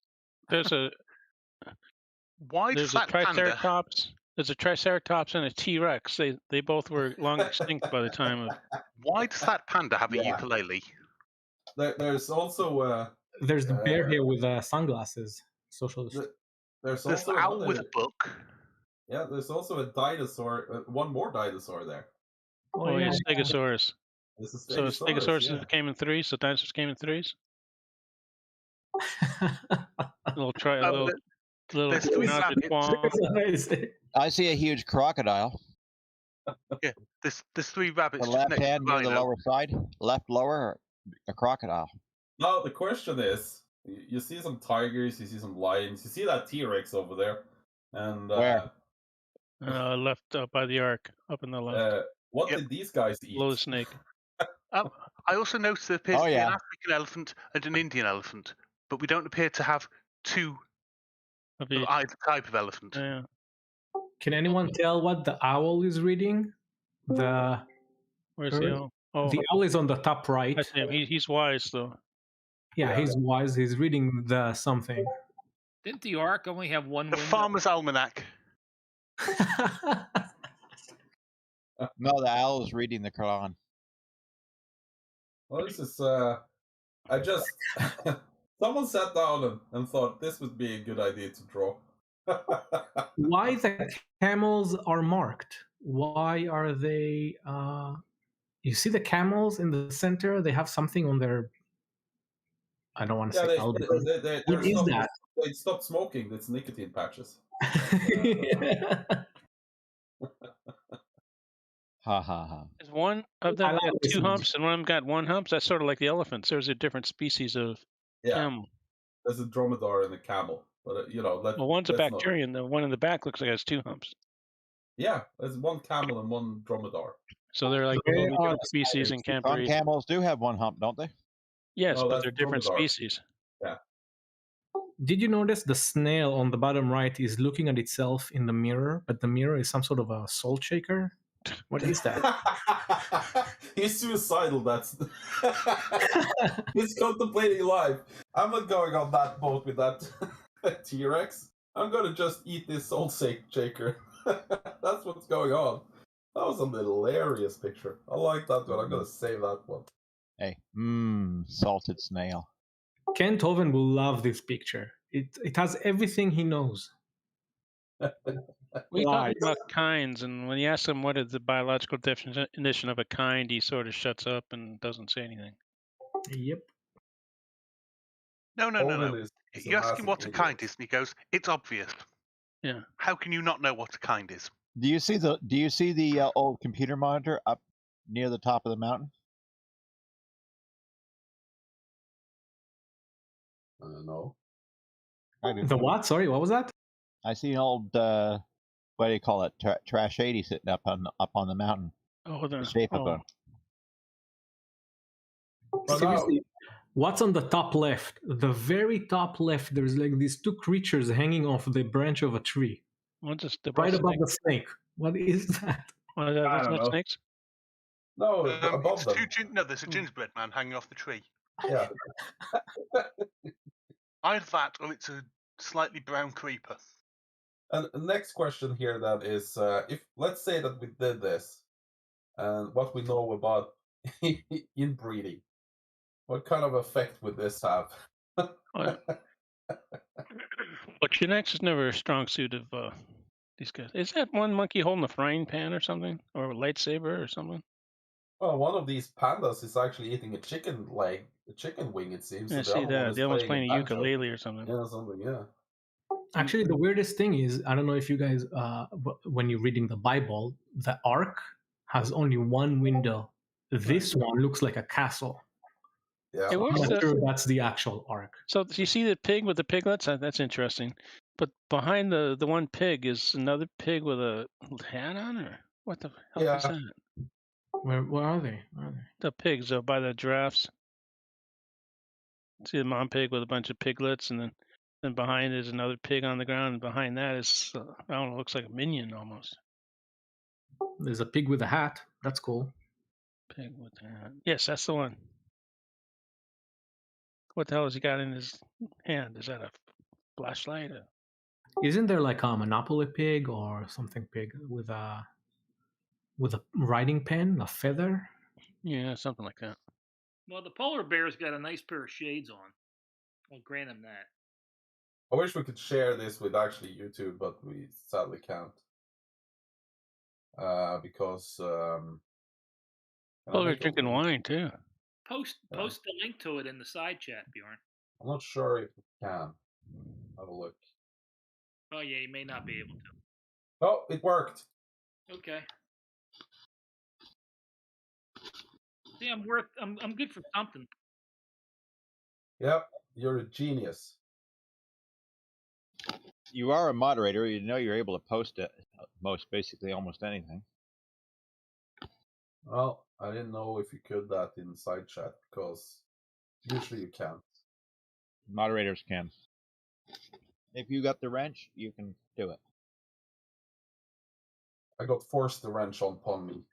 U: triceratops. There's a triceratops and a T-Rex. They both were long extinct by the time of.
J: Why does that panda have a ukulele?
I: There's also
R: there's the bear here with sunglasses. Socialist.
I: There's also
J: the owl with a book.
I: Yeah, there's also a dinosaur. One more dinosaur there.
U: Oh yeah, Stegosaurus.
I: This is
U: so Stegosaurus came in 3s. So dinosaurs came in 3s.
S: I see a huge crocodile.
J: Yeah, there's 3 rabbits.
S: The left hand near the lower side, left lower, a crocodile.
I: No, the question is, you see some tigers, you see some lions, you see that T-Rex over there, and
S: where?
U: Left by the Ark, up in the left.
I: What did these guys eat?
U: Below the snake.
J: I also noticed there appears to be an African elephant and an Indian elephant, but we don't appear to have 2 of either type of elephant.
U: Yeah.
R: Can anyone tell what the owl is reading?
U: Where's the owl? Oh,
R: the owl is on the top right.
U: That's him. He's wise though.
R: Yeah, he's wise. He's reading the something.
T: Didn't the Ark only have one?
J: The Farmer's Almanac.
S: No, the owl is reading the Quran.
I: Well, this is someone sat down and thought this would be a good idea to draw.
R: Why the camels are marked? Why are they? You see the camels in the center? They have something on their. I don't want to say. What is that?
I: They stopped smoking. It's nicotine patches.
S: Ha ha ha.
U: Is one of them got 2 humps and one of them got 1 hump? That's sort of like the elephants. There's a different species of camel.
I: There's a dromedar and a camel, but
U: well, one's a bacterian. The one in the back looks like it has 2 humps.
I: Yeah, there's 1 camel and 1 dromedar.
U: So they're like totally different species and can't breathe.
S: Some camels do have 1 hump, don't they?
U: Yes, but they're different species.
I: Yeah.
R: Did you notice the snail on the bottom right is looking at itself in the mirror, but the mirror is some sort of a salt shaker? What is that?
I: He's suicidal. That's he's contemplating life. I'm not going on that boat with that T-Rex. I'm gonna just eat this salt shaker. That's what's going on. That was a hilarious picture. I like that one. I'm gonna save that one.
S: Hey, salted snail.
R: Ken Toven will love this picture. It has everything he knows.
U: We talk about kinds, and when you ask him what is the biological definition of a kind, he sort of shuts up and doesn't say anything.
R: Yep.
J: No. You ask him what a kind is, and he goes, "It's obvious."
U: Yeah.
J: How can you not know what a kind is?
S: Do you see the old computer monitor up near the top of the mountain?
I: No.
R: The what? Sorry, what was that?
S: I see an old what do you call it? Trash 80 sitting up on the mountain.
U: Oh, the
S: shape of a.
R: Seriously, what's on the top left? The very top left, there's like these two creatures hanging off the branch of a tree.
U: What's this?
R: Right above the snake. What is that?
U: What is that? That's not snakes?
I: No, above them.
J: There's a gingerbread man hanging off the tree.
I: Yeah.
J: Either that, or it's a slightly brown creeper.
I: And the next question here then is, if let's say that we did this, and what we know about inbreeding, what kind of effect would this have?
U: Well, genetics is never a strong suit of these guys. Is that one monkey holding a frying pan or something, or a lightsaber or something?
I: Well, one of these pandas is actually eating a chicken leg, a chicken wing. It seems.
U: I see that. The other one's playing a ukulele or something.
I: Yeah, something. Yeah.
R: Actually, the weirdest thing is, I don't know if you guys, when you're reading the Bible, the Ark has only one window. This one looks like a castle.
I: Yeah.
R: I'm not sure that's the actual Ark.
U: So you see the pig with the piglets? That's interesting. But behind the one pig is another pig with a hat on, or what the hell is that?
R: Where are they?
U: The pigs are by the giraffes. See the mom pig with a bunch of piglets, and then behind is another pig on the ground, and behind that is I don't know, looks like a minion almost.
R: There's a pig with a hat. That's cool.
U: Pig with a hat. Yes, that's the one. What the hell has he got in his hand? Is that a flashlight?
R: Isn't there like a Monopoly pig or something pig with a writing pen, a feather?
U: Yeah, something like that.
G: Well, the polar bear's got a nice pair of shades on. I'll grant him that.
I: I wish we could share this with actually YouTube, but we sadly can't. Because
U: they're drinking wine too.
G: Post the link to it in the side chat, Bjorn.
I: I'm not sure if we can. Have a look.
G: Oh yeah, you may not be able to.
I: Oh, it worked.
G: Okay. See, I'm good for something.
I: Yep, you're a genius.
S: You are a moderator. You know you're able to post it basically almost anything.
I: Well, I didn't know if you could that in side chat, because usually you can't.
S: Moderators can. If you got the wrench, you can do it.
I: I got forced the wrench upon me.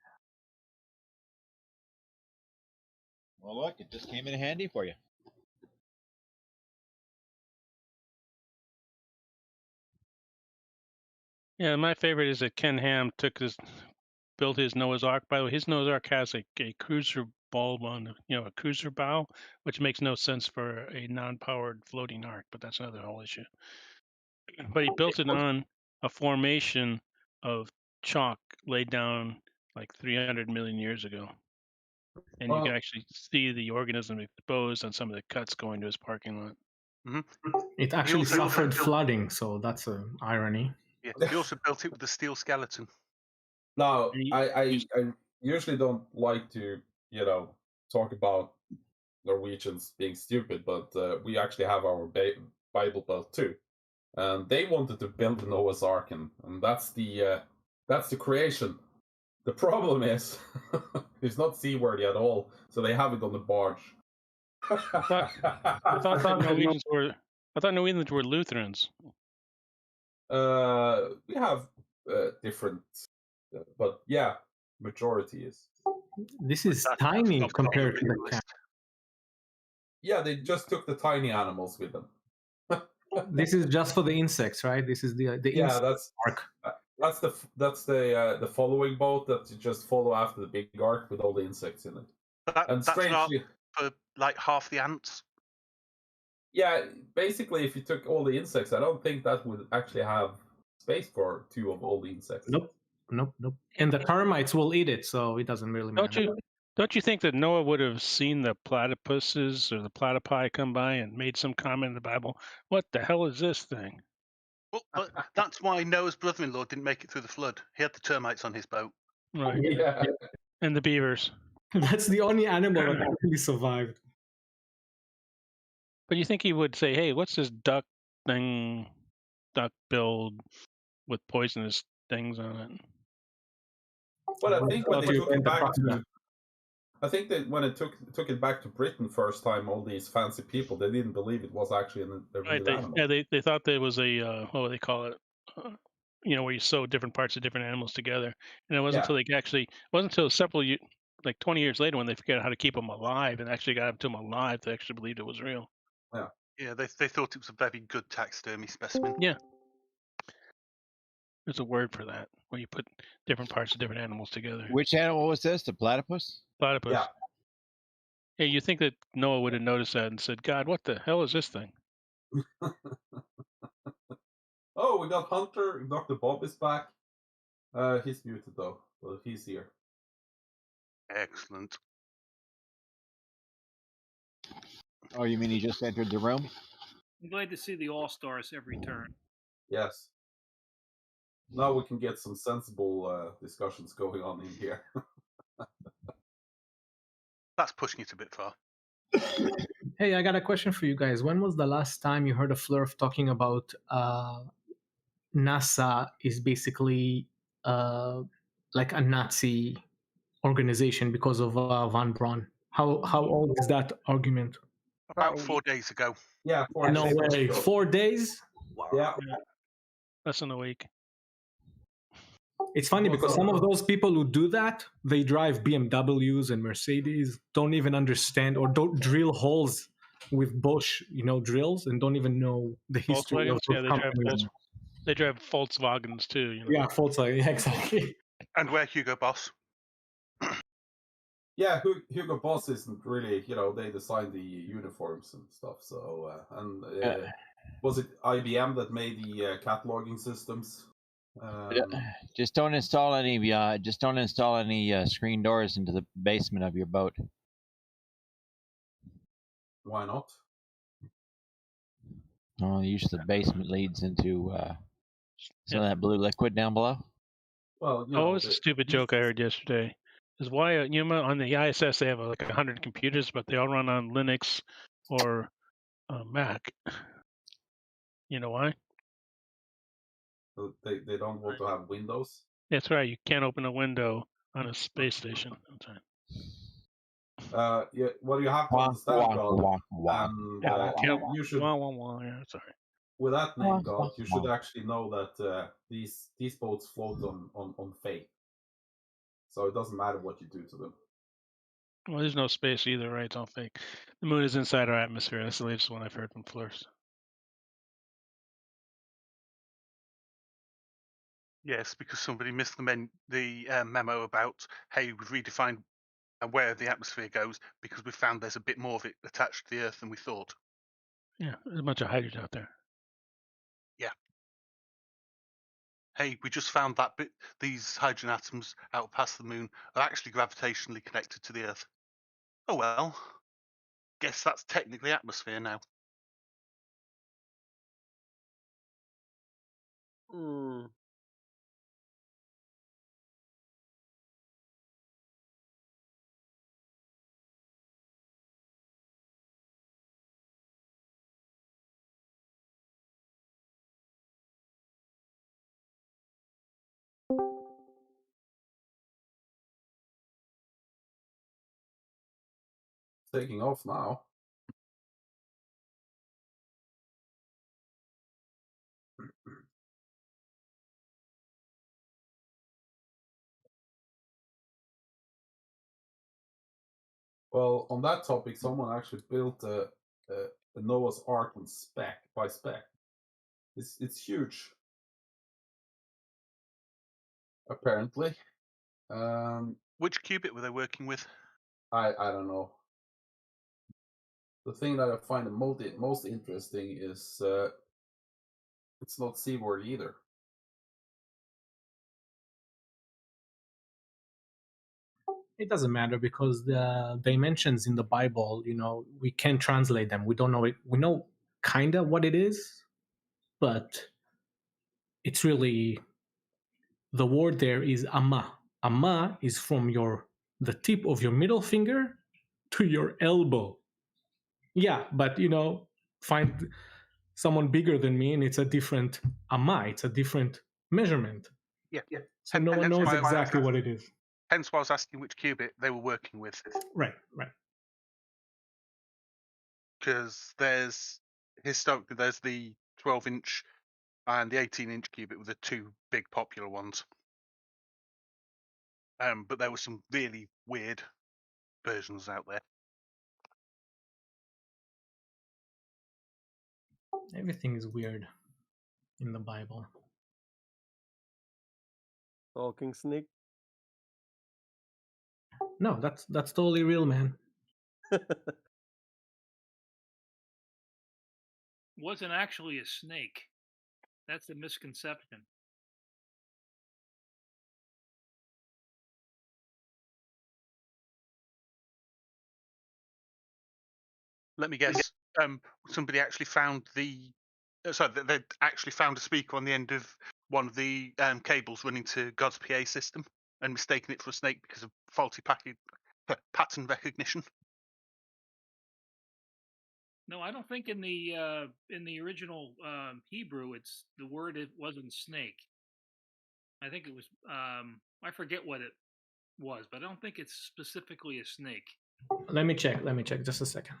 S: Well, look, it just came in handy for you.
U: Yeah, my favorite is that Ken Ham built his Noah's Ark. By the way, his Noah's Ark has a cruiser bulb on, a cruiser bow, which makes no sense for a non-powered floating ark, but that's another whole issue. But he built it on a formation of chalk laid down like 300 million years ago. And you can actually see the organism exposed on some of the cuts going to his parking lot.
J: Mm-hmm.
R: It actually suffered flooding, so that's an irony.
J: Yeah, he also built it with a steel skeleton.
I: Now, I usually don't like to, talk about Norwegians being stupid, but we actually have our Bible Belt too. And they wanted to build the Noah's Ark, and that's the creation. The problem is, it's not seaworthy at all, so they have it on the barge.
U: I thought Norwegians were Lutherans.
I: We have different, but yeah, majority is.
R: This is tiny compared to the cat.
I: Yeah, they just took the tiny animals with them.
R: This is just for the insects, right? This is the insect
I: that's
R: ark.
I: That's the following boat that you just follow after the big ark with all the insects in it. And
J: That's not
I: strangely,
J: for like half the ants.
I: yeah, basically, if you took all the insects, I don't think that would actually have space for 2 of all the insects.
R: Nope. And the termites will eat it, so it doesn't really matter.
U: Don't you think that Noah would have seen the platypuses or the platypi come by and made some comment in the Bible? What the hell is this thing?
J: Well, but that's why Noah's brother-in-law didn't make it through the flood. He had the termites on his boat.
U: Right.
I: Yeah.
U: And the beavers.
R: That's the only animal that actually survived.
U: But you think he would say, "Hey, what's this duck thing? Duck billed with poisonous things on it?"
I: But I think when they took it back to, I think that when it took it back to Britain first time, all these fancy people, they didn't believe it was actually a real animal.
U: Yeah, they thought there was a what do they call it? Where you sew different parts of different animals together, and it wasn't until it wasn't until several like 20 years later when they figured out how to keep them alive and actually got them alive, they actually believed it was real.
J: Yeah, they thought it was a very good taxidermy specimen.
U: Yeah. There's a word for that, where you put different parts of different animals together.
S: Which animal was this? The platypus?
U: Platypus.
I: Yeah.
U: Hey, you think that Noah would have noticed that and said, "God, what the hell is this thing?"
I: Oh, we got Hunter. Dr. Bob is back. He's muted though, but he's here.
J: Excellent.
S: Oh, you mean he just entered the room?
T: I'm glad to see the All-Stars every turn.
I: Yes. Now we can get some sensible discussions going on in here.
J: That's pushing it a bit far.
R: Hey, I got a question for you guys. When was the last time you heard a Flurf talking about NASA is basically like a Nazi organization because of von Braun? How old is that argument?
J: About 4 days ago.
I: Yeah, 4
R: No
I: days
R: way.
I: ago.
R: 4 days?
I: Yeah.
U: Less than a week.
R: It's funny because some of those people who do that, they drive BMWs and Mercedes, don't even understand or don't drill holes with Bosch, drills, and don't even know the history of those companies.
U: They drive Volkswagens too.
R: Yeah, Volkswagen, yeah, exactly.
J: And we're Hugo Boss.
I: Yeah, Hugo Boss isn't really, they designed the uniforms and stuff. So, was it IBM that made the cataloging systems?
S: Just don't install any. Screen doors into the basement of your boat.
I: Why not?
S: Oh, usually the basement leads into some of that blue liquid down below.
I: Well,
U: it was a stupid joke I heard yesterday. Is why on the ISS they have like 100 computers, but they all run on Linux or Mac. You know why?
I: They don't want to have Windows.
U: That's right. You can't open a window on a space station. That's right.
I: Yeah. Well, you have to understand, God. You should.
U: Yeah, sorry.
I: With that name, God, you should actually know that these boats float on fate. So it doesn't matter what you do to them.
U: Well, there's no space either, right? It's all fake. The moon is inside our atmosphere. That's the latest one I've heard from Flurs.
J: Yes, because somebody missed the memo about, hey, we've redefined where the atmosphere goes because we found there's a bit more of it attached to the Earth than we thought.
U: Yeah, there's a bunch of hydrogen out there.
J: Yeah. Hey, we just found that these hydrogen atoms out past the moon are actually gravitationally connected to the Earth. Oh well, guess that's technically atmosphere now.
I: Taking off now. Well, on that topic, someone actually built a Noah's Ark on spec. It's huge. Apparently.
J: Which qubit were they working with?
I: I don't know. The thing that I find the most interesting is it's not C-word either.
R: It doesn't matter because the dimensions in the Bible, we can translate them. We don't know it. We know kind of what it is, but it's really, the word there is amma. Amma is from the tip of your middle finger to your elbow. Yeah, but find someone bigger than me and it's a different amma. It's a different measurement.
J: Yeah.
R: So no one knows exactly what it is.
J: Hence why I was asking which qubit they were working with.
R: Right.
J: Because there's the 12-inch and the 18-inch qubit were the two big popular ones. But there were some really weird versions out there.
R: Everything is weird in the Bible.
P: Talking snake?
R: No, that's totally real, man.
G: Wasn't actually a snake. That's a misconception.
J: Let me guess. Somebody actually found they actually found a speaker on the end of one of the cables running to God's PA system and mistaken it for a snake because of faulty pattern recognition.
G: No, I don't think in the original Hebrew, the word wasn't snake. I think it was I forget what it was, but I don't think it's specifically a snake.
R: Let me check just a second.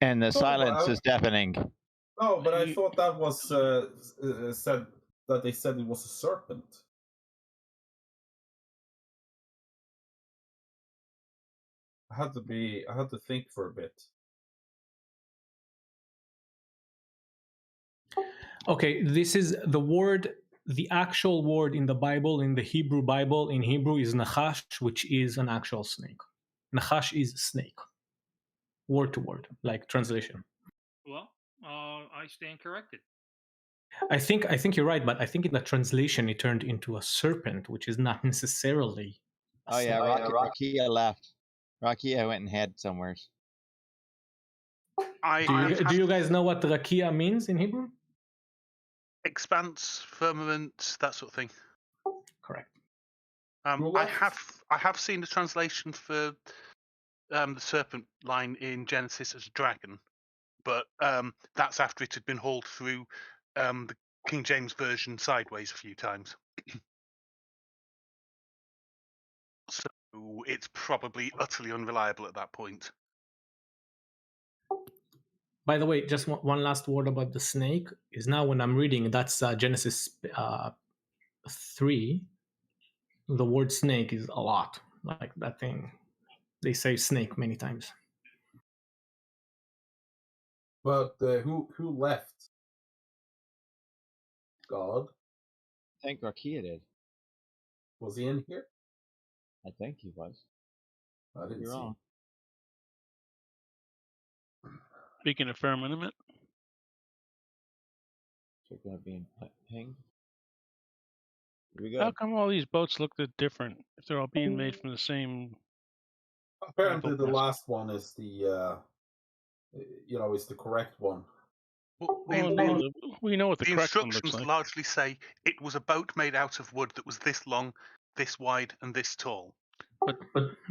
S: And the silence is deafening.
I: No, but I thought that was said that they said it was a serpent. I had to think for a bit.
R: Okay, this is the word, the actual word in the Bible, in the Hebrew Bible, in Hebrew is nachash, which is an actual snake. Nachash is snake. Word to word, like translation.
G: Well, I stand corrected.
R: I think you're right, but I think in the translation it turned into a serpent, which is not necessarily.
S: Oh yeah, Rakia left. Rakia went and hid somewhere.
R: Do you guys know what Rakia means in Hebrew?
J: Expanse, firmament, that sort of thing.
R: Correct.
J: I have seen the translation for the serpent line in Genesis as a dragon, but that's after it had been hauled through the King James Version sideways a few times. So it's probably utterly unreliable at that point.
R: By the way, just one last word about the snake is now when I'm reading, that's Genesis 3. The word snake is a lot, like that thing. They say snake many times.
I: But who left? God?
S: I think Rakia did.
I: Was he in here?
S: I think he was.
I: I didn't see him.
U: Speaking of firmament.
S: Checking out being pinged. Here we
U: How
S: go.
U: come all these boats look different if they're all being made from the same?
I: Apparently, the last one is the is the correct one.
U: We know what the correct one
J: instructions
U: looks like.
J: largely say it was a boat made out of wood that was this long, this wide, and this tall.
R: But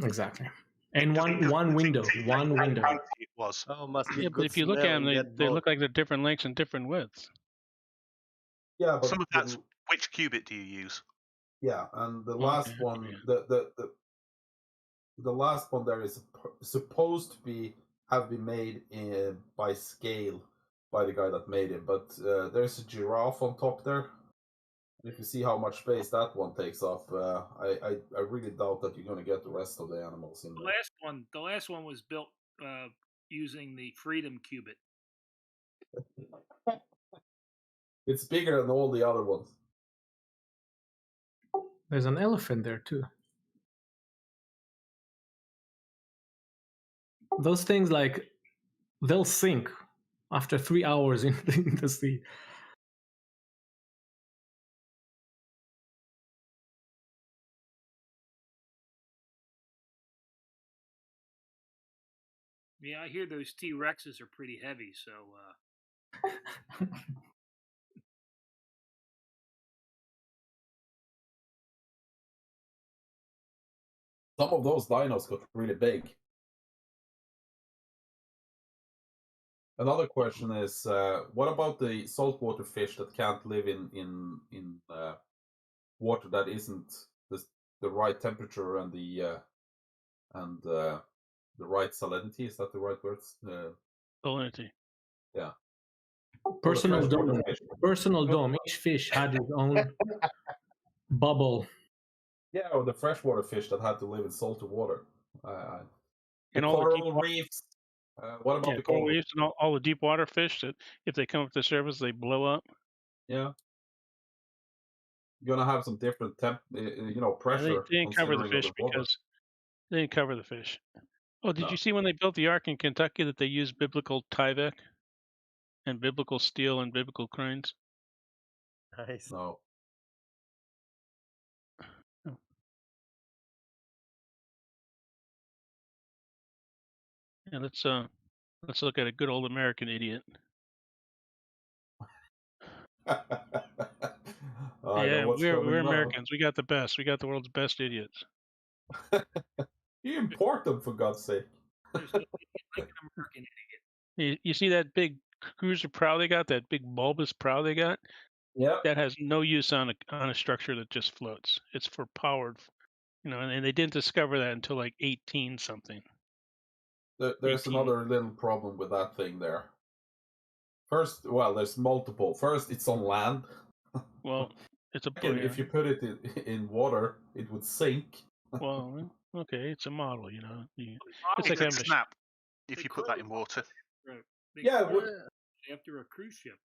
R: exactly. And one window.
J: It was.
P: Oh, must be
U: Yeah, but
P: good
U: if you look at them,
P: smell in
U: they
P: that
U: look like they're different lengths and different widths.
I: Yeah, but
J: Some of that's which qubit do you use?
I: yeah, and the last one, the last one there is supposed to have been made by scale by the guy that made it, but there's a giraffe on top there. If you see how much space that one takes up, I really doubt that you're going to get the rest of the animals in there.
G: The last one was built using the Freedom qubit.
I: It's bigger than all the other ones.
R: There's an elephant there too. Those things, like, they'll sink after 3 hours in the sea.
G: Yeah, I hear those T-Rexes are pretty heavy, so
I: Some of those dinos got really big. Another question is, what about the saltwater fish that can't live in water that isn't the right temperature and the right salinity? Is that the right words?
U: Salinity.
I: Yeah.
R: Personal dome. Personal dome. Each fish had its own bubble.
I: Yeah, or the freshwater fish that had to live in salty water.
U: And all the deep
I: reefs. What about the
U: coral reefs and all the deep water fish that if they come up to the surface they blow up?
I: Yeah. You're gonna have some different pressure.
U: They didn't cover the fish because they didn't cover the fish. Oh, did you see when they built the Ark in Kentucky that they used biblical Tyvek and biblical steel and biblical cranes?
P: Nice.
I: No. Yeah, let's look at a good old American idiot.
U: Yeah, we're Americans. We got the best. We got the world's best idiots.
I: You import them, for God's sake.
U: You see that big cruiser prow they got? That big bulbous prow they got?
I: Yeah.
U: That has no use on a structure that just floats. It's for powered, and they didn't discover that until like 18 something.
I: There's another little problem with that thing there. First, well, there's multiple. First, it's on land.
U: Well, it's
I: if you put it in water, it would sink.
U: Well, okay, it's a model,
J: It's like a snap if you put that in water.
G: Right.
I: Yeah,
G: after a cruise ship.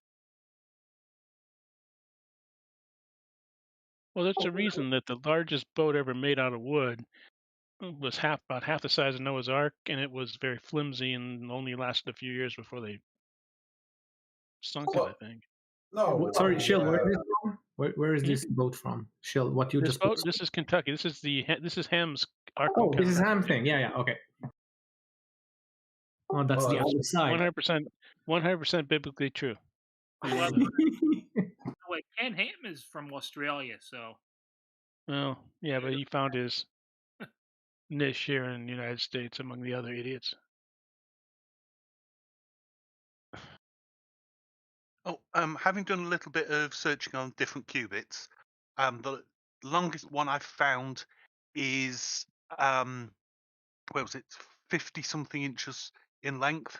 U: Well, that's the reason that the largest boat ever made out of wood was about half the size of Noah's Ark, and it was very flimsy and only lasted a few years before they sunk it, I think.
I: No,
R: sorry, Shill. Where is this boat from? Shill, what you just?
U: This is Kentucky. This is Ham's Ark.
R: Oh, this is Ham thing. Yeah, okay. Oh, that's the other side.
U: 100% biblically true.
G: Well, Ken Ham is from Australia, so.
U: Well, yeah, but he found his niche here in the United States among the other idiots.
J: Oh, having done a little bit of searching on different qubits, the longest one I've found is where was it? 50 something inches in length.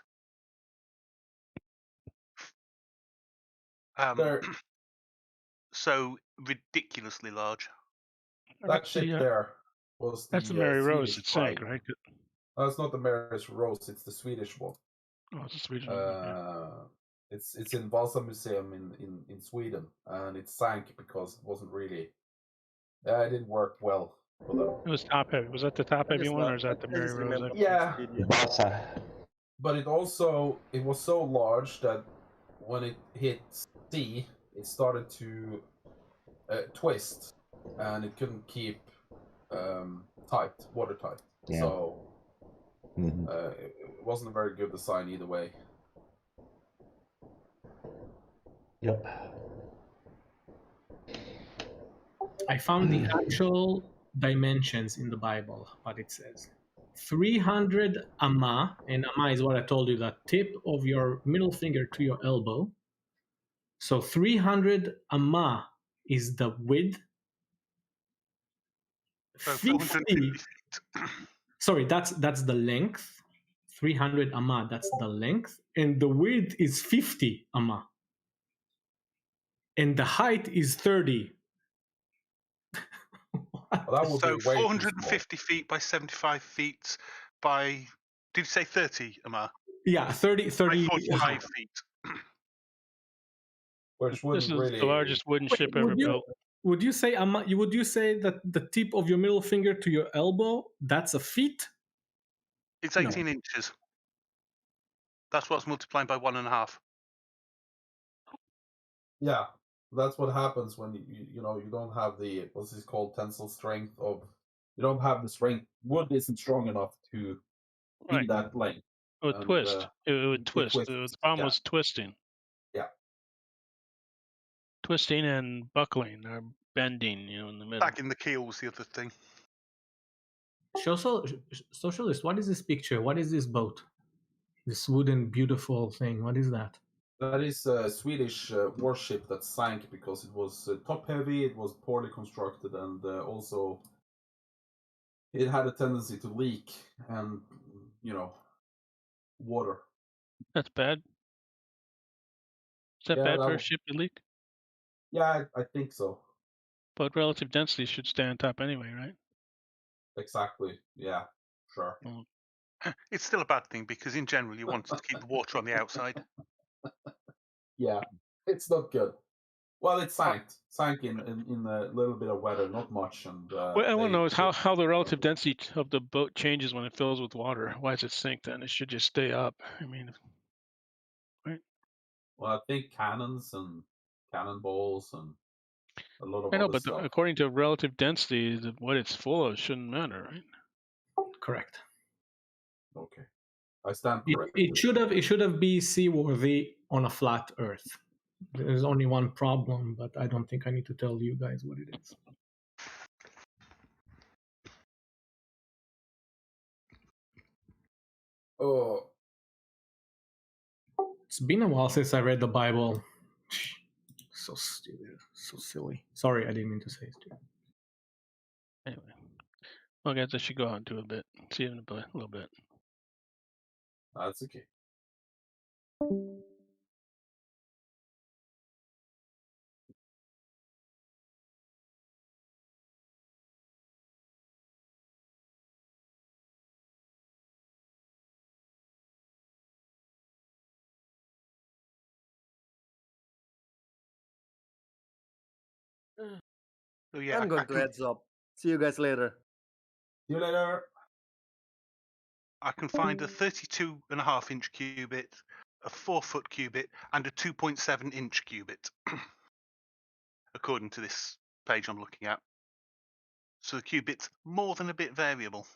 J: So ridiculously large.
I: That ship there was
U: that's the Mary Rose that sank, right?
I: No, it's not the Mary Rose. It's the Swedish one.
U: Oh, it's the Swedish one. Okay.
I: It's in Vasa Museum in Sweden, and it sank because it wasn't really. It didn't work well for them.
U: It was top heavy. Was that the top heavy one, or is that the Mary Rose?
I: Yeah. But it was so large that when it hit sea, it started to twist, and it couldn't keep watertight.
C: Yeah.
I: So it wasn't a very good design either way.
C: Yep.
R: I found the actual dimensions in the Bible, what it says. 300 amma, and amma is what I told you, the tip of your middle finger to your elbow. So 300 amma is the width. 50. Sorry, that's the length. 300 amma, that's the length, and the width is 50 amma, and the height is 30.
I: Well,
J: so 450 feet by 75 feet by, did you say 30, Amar?
R: Yeah, 30.
J: 45 feet.
I: Which
U: this is the largest wooden ship ever built.
R: Would you say that the tip of your middle finger to your elbow, that's a feet?
J: It's 18 inches. That's what's multiplying by 1.5.
I: Yeah, that's what happens when you don't have the, what's this called, tensile strength of, you don't have the strength. Wood isn't strong enough to be that length.
U: It would twist. It would twist. The problem was twisting.
I: Yeah.
U: Twisting and buckling or bending, in the middle.
J: Back in the keel was the other thing.
R: Socialist, what is this picture? What is this boat? This wooden, beautiful thing. What is that?
I: That is a Swedish warship that sank because it was top heavy, it was poorly constructed, and also it had a tendency to leak and, water.
U: That's bad. Is that bad for a ship to leak?
I: Yeah, I think so.
U: But relative density should stay on top anyway, right?
I: Exactly. Yeah, sure.
J: It's still a bad thing because in general you want to keep the water on the outside.
I: Yeah, it's not good. Well, it sank in a little bit of weather, not much. And
U: what I want to know is how the relative density of the boat changes when it fills with water. Why does it sink then? It should just stay up. I mean, right?
I: Well, I think cannons and cannonballs and a lot of
U: I know,
I: other
U: but
I: stuff.
U: according to relative density, what it's full of shouldn't matter, right?
R: Correct.
I: Okay, I stand corrected.
R: It should have been seaworthy on a flat Earth. There's only one problem, but I don't think I need to tell you guys what it is.
I: Oh,
R: it's been a while since I read the Bible. So stupid, so silly. Sorry, I didn't mean to say stupid.
U: Anyway, well, guys, I should go out and do a bit. See you in a little bit.
I: That's okay.
J: So yeah,
P: I'm going to heads up. See you guys later.
I: See you later.
J: I can find a 32.5-inch cubit, a 4-foot cubit, and a 2.7-inch cubit, according to this page I'm looking at. So the cubit's more than a bit variable.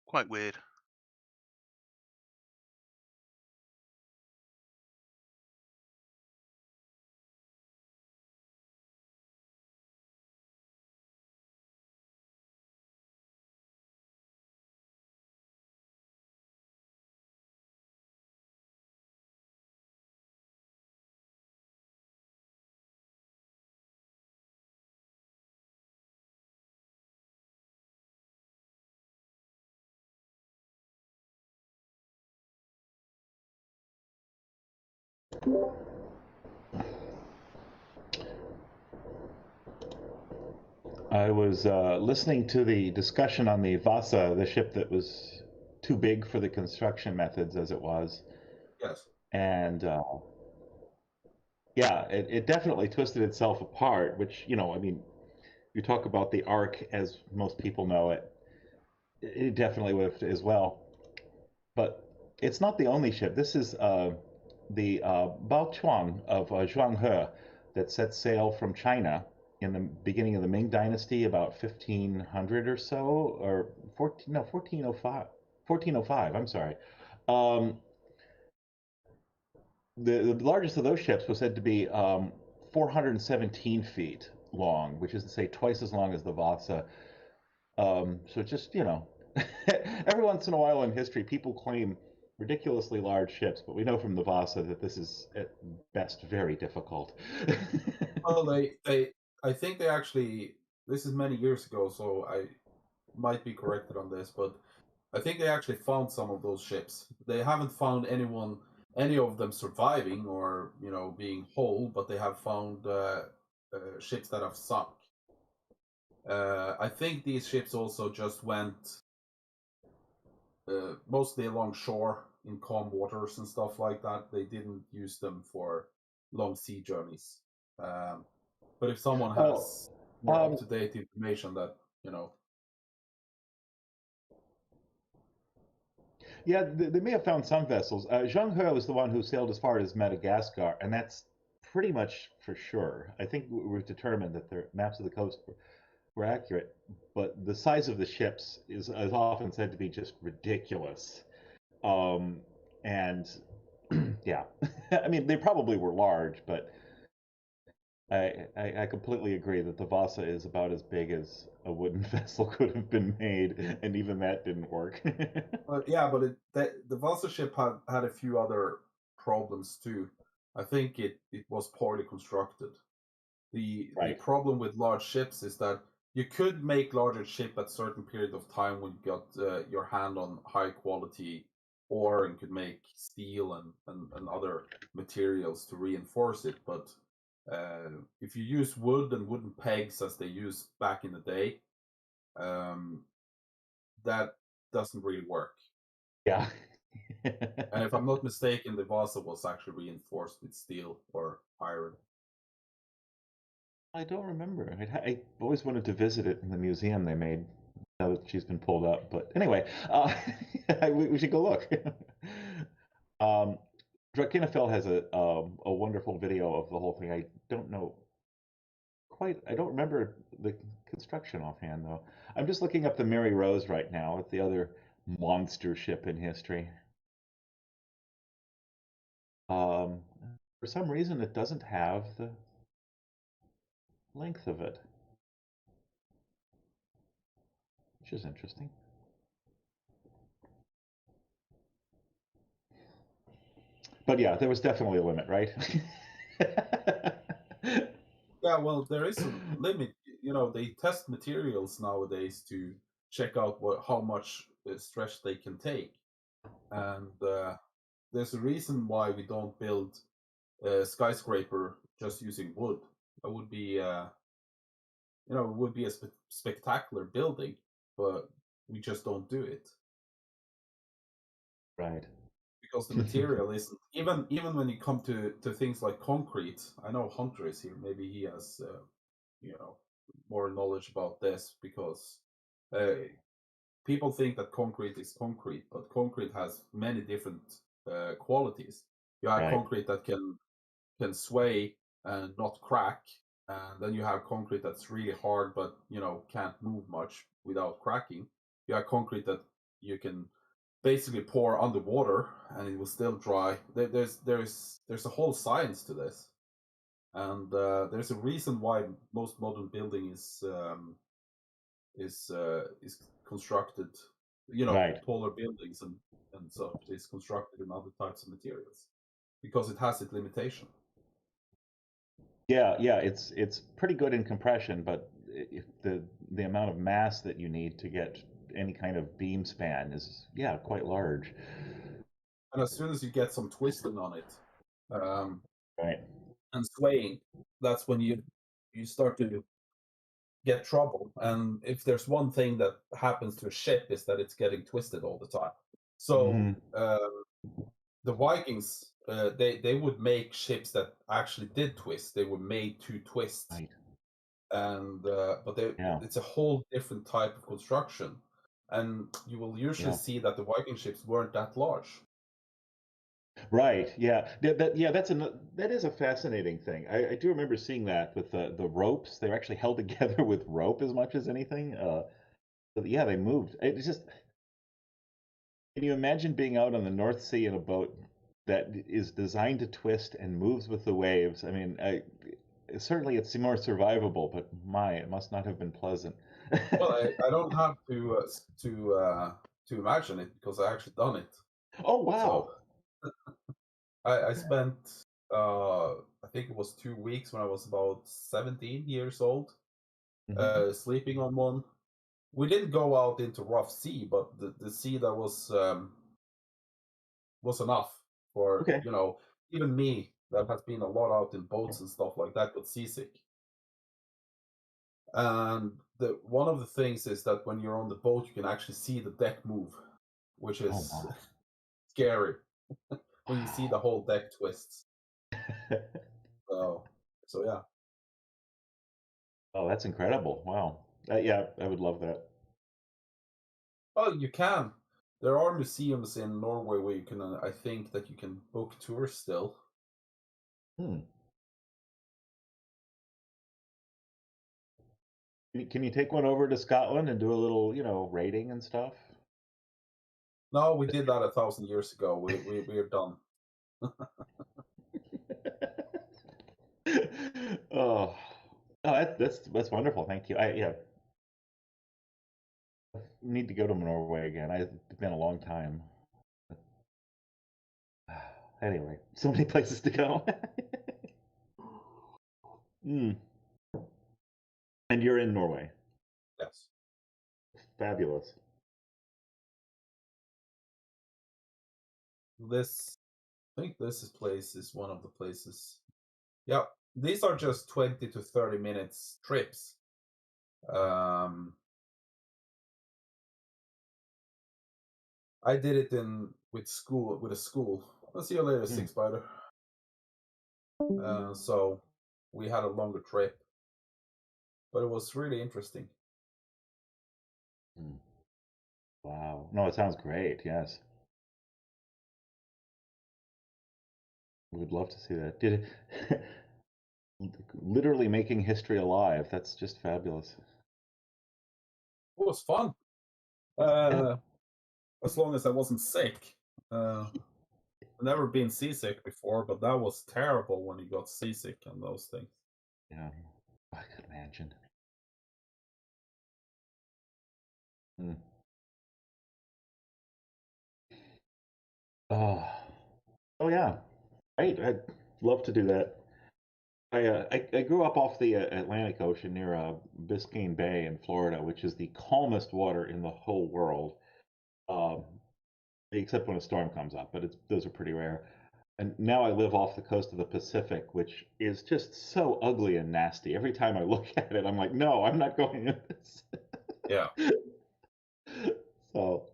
J: Quite weird.
C: I was listening to the discussion on the Vasa, the ship that was too big for the construction methods as it was.
I: Yes.
C: And yeah, it definitely twisted itself apart, which, I mean, you talk about the Ark as most people know it. It definitely would have as well. But it's not the only ship. This is the Bao Chuan of Zhuang He that set sail from China in the beginning of the Ming Dynasty, about 1500 or so, or 1405. I'm sorry. The largest of those ships was said to be 417 feet long, which is to say twice as long as the Vasa. So just, every once in a while in history, people claim ridiculously large ships, but we know from the Vasa that this is at best very difficult.
I: Well, I think they actually, this is many years ago, so I might be corrected on this, but I think they actually found some of those ships. They haven't found any of them surviving or being whole, but they have found ships that have sunk. I think these ships also just went mostly along shore in calm waters and stuff like that. They didn't use them for long sea journeys. But if someone has more up-to-date information that,
C: Yeah, they may have found some vessels. Zheng He was the one who sailed as far as Madagascar, and that's pretty much for sure. I think we've determined that their maps of the coast were accurate, but the size of the ships is often said to be just ridiculous. And yeah, I mean, they probably were large, but I completely agree that the Vasa is about as big as a wooden vessel could have been made, and even that didn't work.
I: but the Vasa ship had a few other problems too. I think it was poorly constructed. The problem with large ships is that you could make larger ship at certain period of time when you got your hand on high quality ore and could make steel and other materials to reinforce it. But if you use wood and wooden pegs as they used back in the day, that doesn't really work.
C: Yeah.
I: And if I'm not mistaken, the Vasa was actually reinforced with steel or iron.
C: I don't remember. I always wanted to visit it in the museum they made. Now that she's been pulled up, but anyway, we should go look. Drakkinifel has a wonderful video of the whole thing. I don't know quite. I don't remember the construction offhand though. I'm just looking up the Mary Rose right now. It's the other monster ship in history. For some reason, it doesn't have the length of it, which is interesting. But yeah, there was definitely a limit, right?
I: Yeah, well, there is a limit. They test materials nowadays to check out how much stretch they can take, and there's a reason why we don't build a skyscraper just using wood. That would be, it would be a spectacular building, but we just don't do it.
C: Right.
I: Because the material isn't even when you come to things like concrete. I know Hunter is here. Maybe he has more knowledge about this, because people think that concrete is concrete, but concrete has many different qualities. You have concrete that can sway and not crack, and then you have concrete that's really hard but can't move much without cracking. You have concrete that you can basically pour underwater and it will still dry. There's a whole science to this, and there's a reason why most modern building is constructed. Taller buildings and such is constructed in other types of materials because it has its limitation.
C: Yeah, it's pretty good in compression, but if the amount of mass that you need to get any kind of beam span is quite large.
I: And as soon as you get some twisting on it, and swaying, that's when you start to get trouble. And if there's one thing that happens to a ship, is that it's getting twisted all the time. So the Vikings, they would make ships that actually did twist. They were made to twist, and but it's a whole different type of construction. And you will usually see that the Viking ships weren't that large.
C: Right. Yeah. That is a fascinating thing. I do remember seeing that with the ropes. They're actually held together with rope as much as anything. But yeah, they moved. It's just. Can you imagine being out on the North Sea in a boat that is designed to twist and moves with the waves. I mean, certainly it's more survivable, but my, it must not have been pleasant.
I: Well, I don't have to imagine it because I actually done it.
C: Oh wow!
I: So, I spent I think it was 2 weeks when I was about 17 years old, sleeping on one. We didn't go out into rough sea, but the sea that was enough for even me that has been a lot out in boats and stuff like that got seasick. And one of the things is that when you're on the boat, you can actually see the deck move, which is scary when you see the whole deck twists. So yeah.
C: Oh, that's incredible! Wow. Yeah, I would love that.
I: Oh, you can. There are museums in Norway where you can. I think that you can book tours still.
C: Can you take one over to Scotland and do a little, rating and stuff?
I: No, we did that 1,000 years ago. We're done.
C: Oh, that's wonderful. Thank you. I need to go to Norway again. It's been a long time. Anyway, so many places to go. And you're in Norway.
I: Yes.
C: Fabulous.
I: I think this place is one of the places. Yeah, these are just 20 to 30 minutes trips. I did it with a school. I'll see you later, Six Spider. So we had a longer trip, but it was really interesting.
C: Wow. No, it sounds great. Yes. We would love to see that. Did it literally making history alive. That's just fabulous.
I: It was fun. As long as I wasn't sick. I've never been seasick before, but that was terrible when you got seasick and those things.
C: Yeah, I could imagine. Oh yeah, right. I'd love to do that. I grew up off the Atlantic Ocean near Biscayne Bay in Florida, which is the calmest water in the whole world, except when a storm comes up. But those are pretty rare. And now I live off the coast of the Pacific, which is just so ugly and nasty. Every time I look at it, I'm like, no, I'm not going in this.
I: Yeah.
C: So.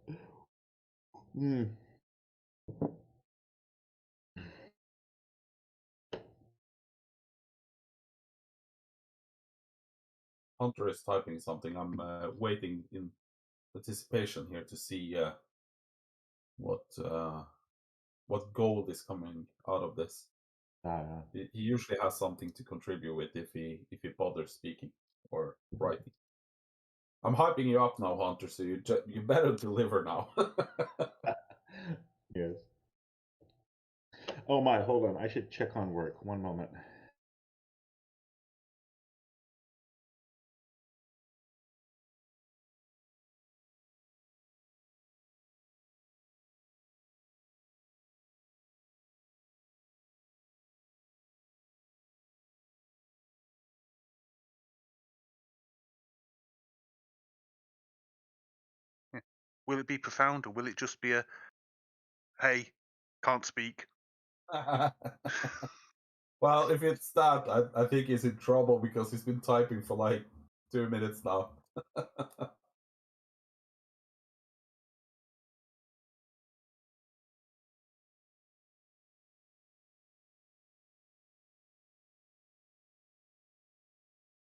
I: Hunter is typing something. I'm waiting in anticipation here to see what gold is coming out of this. He usually has something to contribute with if he bothers speaking or writing. I'm hyping you up now, Hunter. So you better deliver now.
C: Yes. Oh my, hold on. I should check on work. One moment.
J: Will it be profound, or will it just be a, hey, can't speak?
I: Well, if it's that, I think he's in trouble because he's been typing for like 2 minutes now.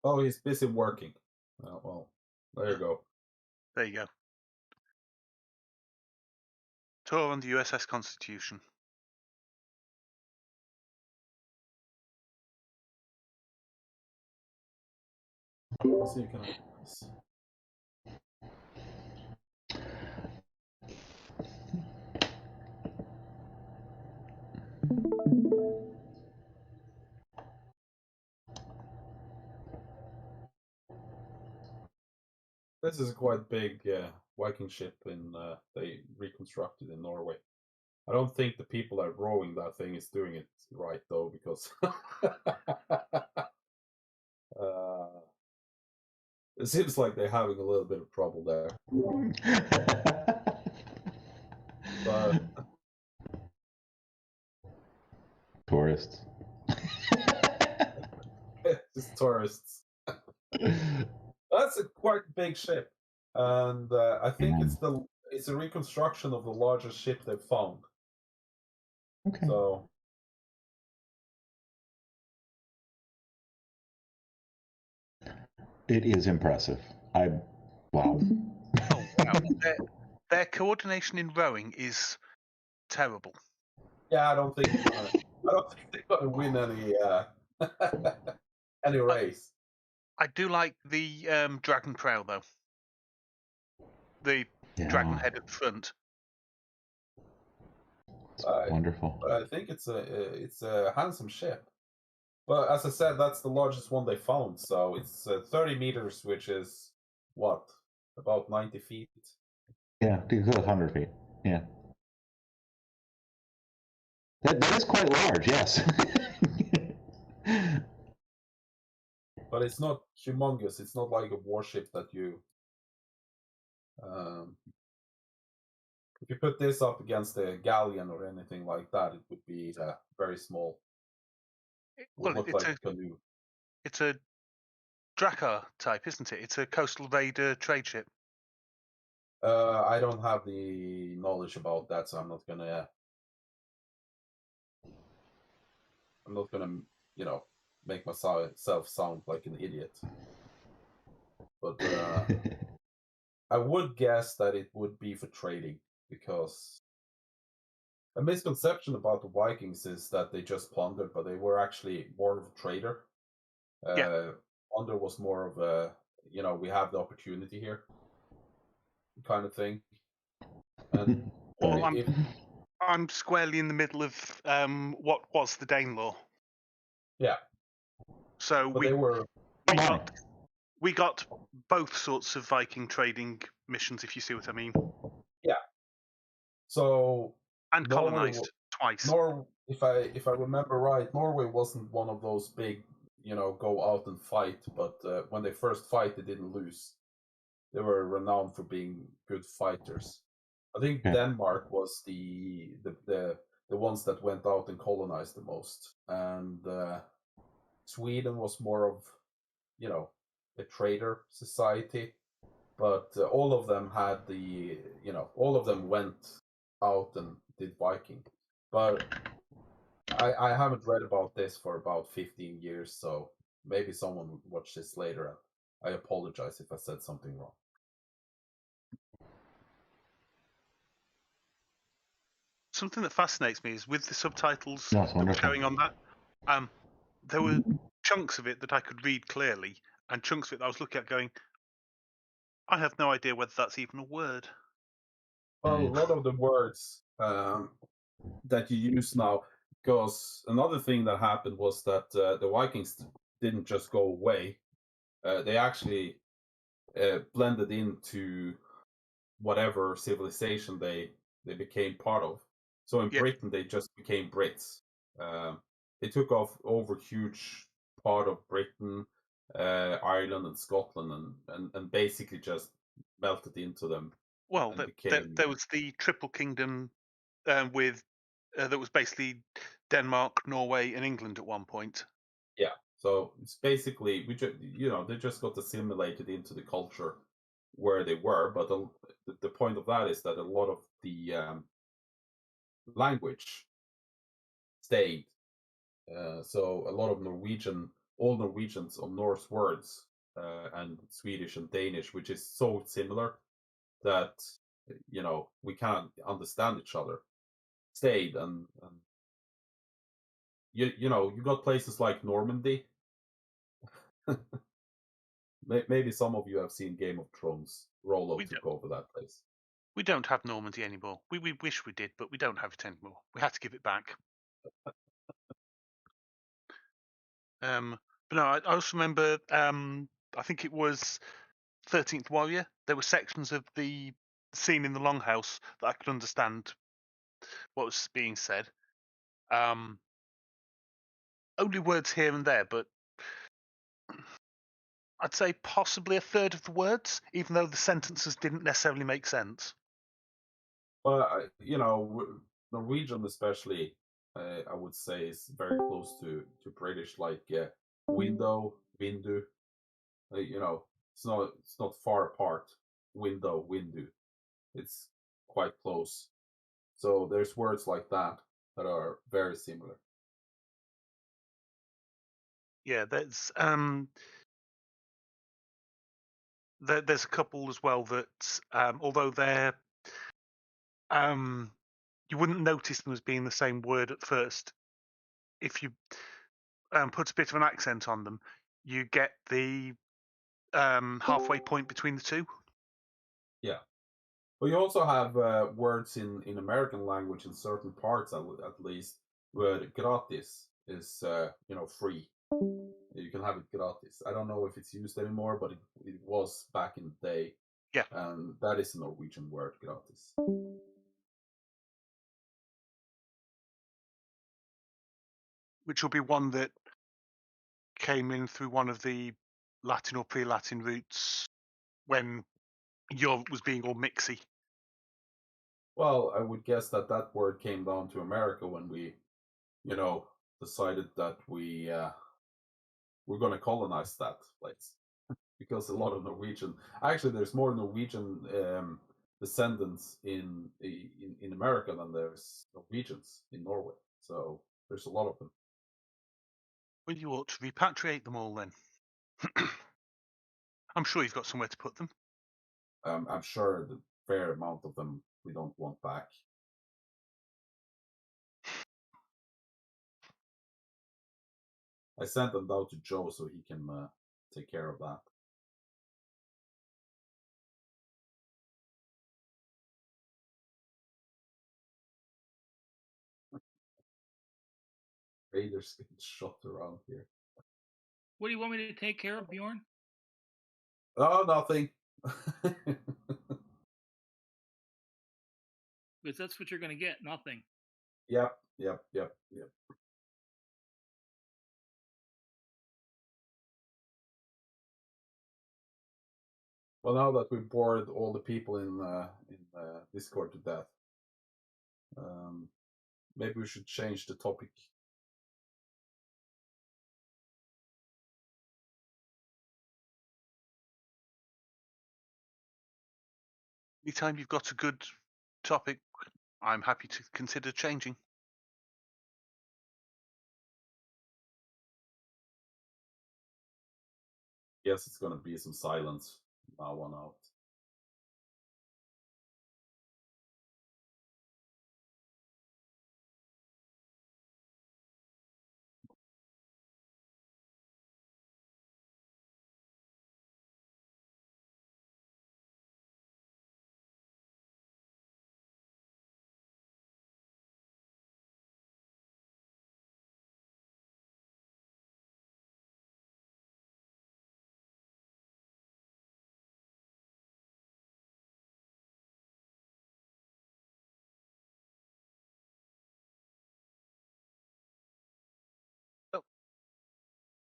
I: Oh, he's busy working. Oh, well, there you go.
J: There you go. Tour on the USS Constitution.
I: Let's see, This is a quite big Viking ship they reconstructed in Norway. I don't think the people that are rowing that thing is doing it right though, because it seems like they're having a little bit of trouble there. But
C: tourists.
I: Just tourists. That's a quite big ship, and I think it's a reconstruction of the largest ship they've found.
C: Okay.
I: So
C: it is impressive. Wow.
J: Oh, wow. Their coordination in rowing is terrible.
I: Yeah, I don't think they're gonna win any race.
J: I do like the dragon prow though. The dragon head at the front.
C: Wonderful.
I: But I think it's a handsome ship. But as I said, that's the largest one they found. So it's 30 meters, which is what, about 90 feet.
C: Yeah, to go 100 feet. Yeah. That is quite large, yes.
I: But it's not humongous. It's not like a warship that you. If you put this up against a galleon or anything like that, it would be very small. It would look like a canoe.
J: It's a Drakkar type, isn't it? It's a coastal raider trade ship.
I: I don't have the knowledge about that, so I'm not gonna, make myself sound like an idiot. But I would guess that it would be for trading, because a misconception about the Vikings is that they just plundered, but they were actually more of a trader. Plunder was more of a, we have the opportunity here kind of thing. And
J: well, I'm squarely in the middle of what was the Danelaw.
I: Yeah.
J: So we got both sorts of Viking trading missions, if you see what I mean.
I: Yeah. So
J: and colonized twice.
I: If I remember right, Norway wasn't one of those big, go out and fight. But when they first fight, they didn't lose. They were renowned for being good fighters. I think Denmark was the ones that went out and colonized the most, and Sweden was more of, a trader society. But all of them had all of them went out and did Viking. But I haven't read about this for about 15 years, so maybe someone will watch this later. I apologize if I said something wrong.
J: Something that fascinates me is with the subtitles that were showing on that, there were chunks of it that I could read clearly, and chunks of it that I was looking at going, I have no idea whether that's even a word.
I: Well, a lot of the words that you use now, because another thing that happened was that the Vikings didn't just go away. They actually blended into whatever civilization they became part of. So in Britain, they just became Brits. They took over huge part of Britain, Ireland, and Scotland, and basically just melted into them.
J: Well, there was the Triple Kingdom with that was basically Denmark, Norway, and England at one point.
I: Yeah, so it's basically they just got assimilated into the culture where they were. But the point of that is that a lot of the language stayed. So a lot of old Norwegians or Norse words and Swedish and Danish, which is so similar that we can't understand each other, stayed. And you got places like Normandy. Maybe some of you have seen Game of Thrones. Rollo took over that place.
J: We don't have Normandy anymore. We wish we did, but we don't have it anymore. We had to give it back. But no, I also remember. I think it was 13th Warrior, there were sections of the scene in the Longhouse that I could understand what was being said. Only words here and there, but I'd say possibly a third of the words, even though the sentences didn't necessarily make sense.
I: Well, Norwegian especially, I would say, is very close to British, like window, vindu. It's not far apart. Window, windu. It's quite close. So there's words like that are very similar.
J: Yeah, there's a couple as well that although they're you wouldn't notice them as being the same word at first. If you put a bit of an accent on them, you get the halfway point between the two.
I: Yeah. Well, you also have words in American language in certain parts, at least, where gratis is free. You can have it gratis. I don't know if it's used anymore, but it was back in the day.
J: Yeah.
I: And that is a Norwegian word, gratis.
J: Which will be one that came in through one of the Latin or pre-Latin roots when Europe was being all mixy.
I: Well, I would guess that word came down to America when we, decided that we're going to colonize that place. Because a lot of Norwegian, actually, there's more Norwegian descendants in America than there's Norwegians in Norway. So there's a lot of them.
J: Well, you ought to repatriate them all then. I'm sure you've got somewhere to put them.
I: I'm sure the fair amount of them we don't want back. I sent them down to Joe so he can take care of that. Raiders getting shot around here.
T: What do you want me to take care of, Bjorn?
I: Oh, nothing.
T: Because that's what you're going to get, nothing.
I: Yep. Well, now that we've bored all the people in Discord to death, maybe we should change the topic.
J: Anytime you've got a good topic, I'm happy to consider changing.
I: Yes, it's going to be some silence from now on out.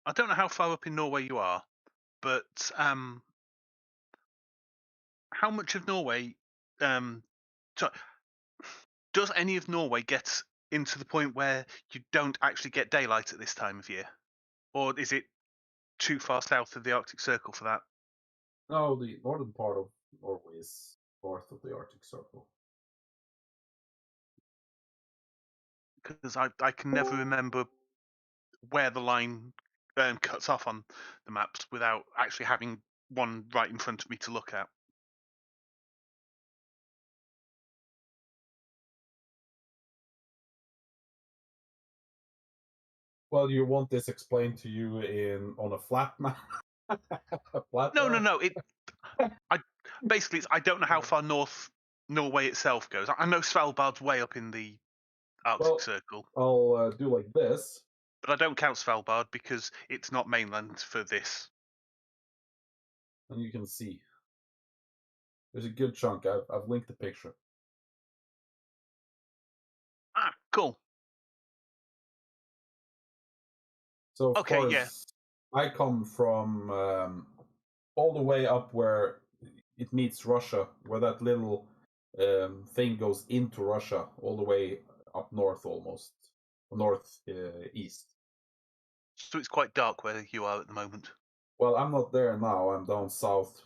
J: I don't know how far up in Norway you are, but how much of Norway does any of Norway get into the point where you don't actually get daylight at this time of year? Or is it too far south of the Arctic Circle for that?
I: No, the northern part of Norway is north of the Arctic Circle.
J: Because I can never remember where the line cuts off on the maps without actually having one right in front of me to look at.
I: Well, you want this explained to you on a flat map?
J: No. Basically, I don't know how far north Norway itself goes. I know Svalbard's way up in the Arctic Circle.
I: I'll do like this.
J: But I don't count Svalbard because it's not mainland for this.
I: And you can see There's a good chunk. I've linked the picture.
J: Ah, cool.
I: So of
J: Okay,
I: course,
J: yeah.
I: I come from all the way up where it meets Russia, where that little thing goes into Russia, all the way up north, almost northeast.
J: So it's quite dark where you are at the moment.
I: Well, I'm not there now. I'm down south,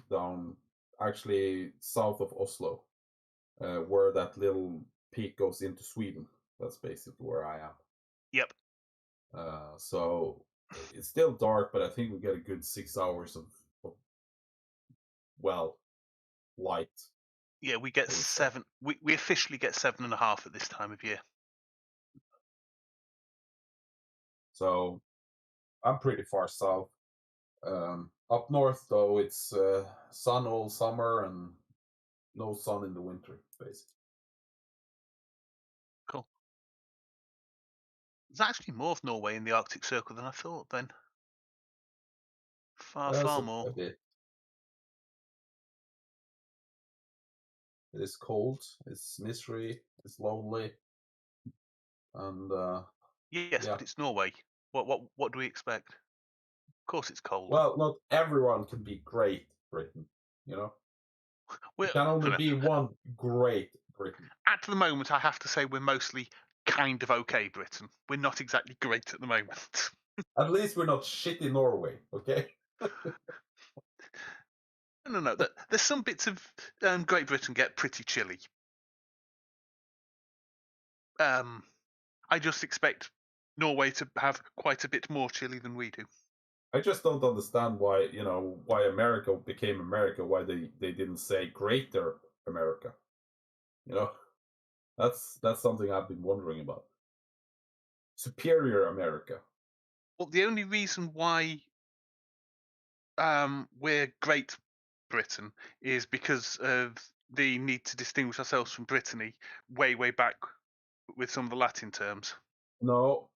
I: actually south of Oslo, where that little peak goes into Sweden. That's basically where I am.
J: Yep.
I: So it's still dark, but I think we get a good 6 hours of light.
J: Yeah, we get 7. We officially get 7.5 at this time of year.
I: So I'm pretty far south. Up north, though, it's sun all summer and no sun in the winter, basically.
J: Cool. There's actually more of Norway in the Arctic Circle than I thought. Then far more.
I: A bit. It is cold. It's misery. It's lonely. And
J: yes,
I: yeah.
J: but it's Norway. What do we expect? Of course, it's cold.
I: Well, not everyone can be Great Britain, you know. There can only be one Great Britain.
J: At the moment, I have to say we're mostly kind of okay, Britain. We're not exactly great at the moment.
I: At least we're not shitty Norway, okay?
J: No. There's some bits of Great Britain get pretty chilly. I just expect Norway to have quite a bit more chilly than we do.
I: I just don't understand why America became America, why they didn't say Greater America. You know? That's something I've been wondering about. Superior America.
J: Well, the only reason why we're Great Britain is because of the need to distinguish ourselves from Brittany way back with some of the Latin terms.
I: No.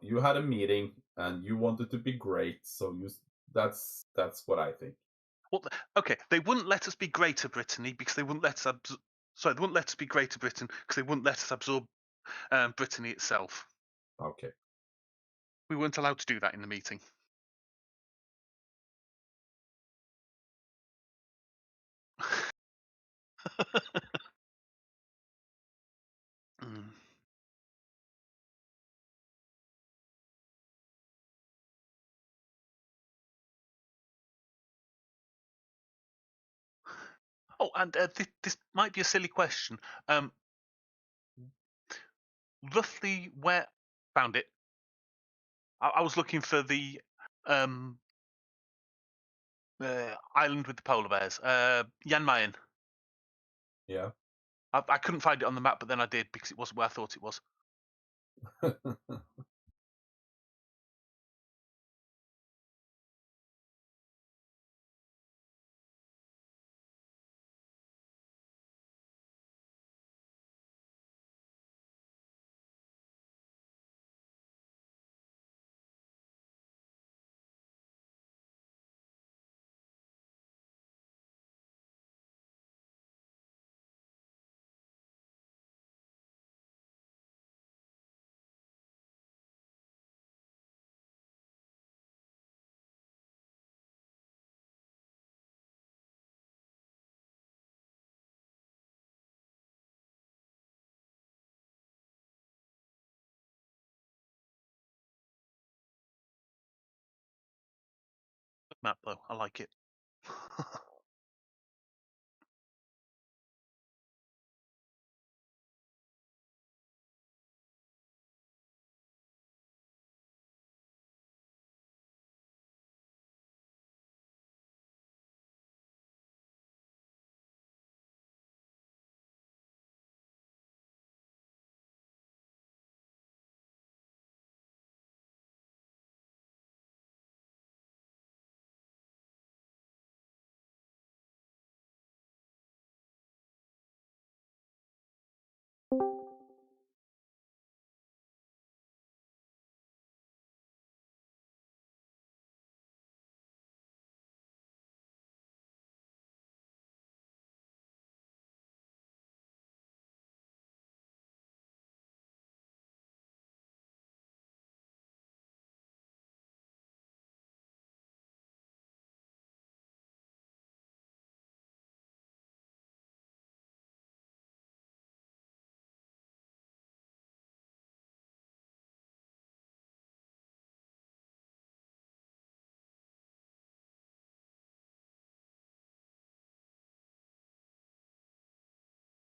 I: You had a meeting and you wanted to be great, so that's what I think.
J: Well, okay, they wouldn't let us be Greater Brittany because they wouldn't let us they wouldn't let us be Greater Britain because they wouldn't let us absorb Brittany itself.
I: Okay.
J: We weren't allowed to do that in the meeting. Oh, and this might be a silly question. Roughly where found it? I was looking for the island with the polar bears, Jan Mayen.
I: Yeah.
J: I couldn't find it on the map, but then I did because it wasn't where I thought it was. Good map though, I like it.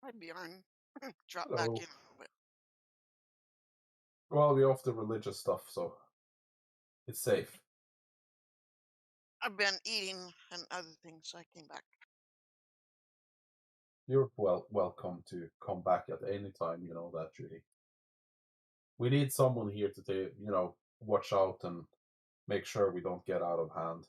O: Hi, Bjorn. Drop back
I: Hello.
O: in a little bit.
I: Well, we're off the religious stuff, so it's safe.
O: I've been eating and other things, so I came back.
I: You're welcome to come back at any time, you know that, Judy. We need someone here to watch out and make sure we don't get out of hand.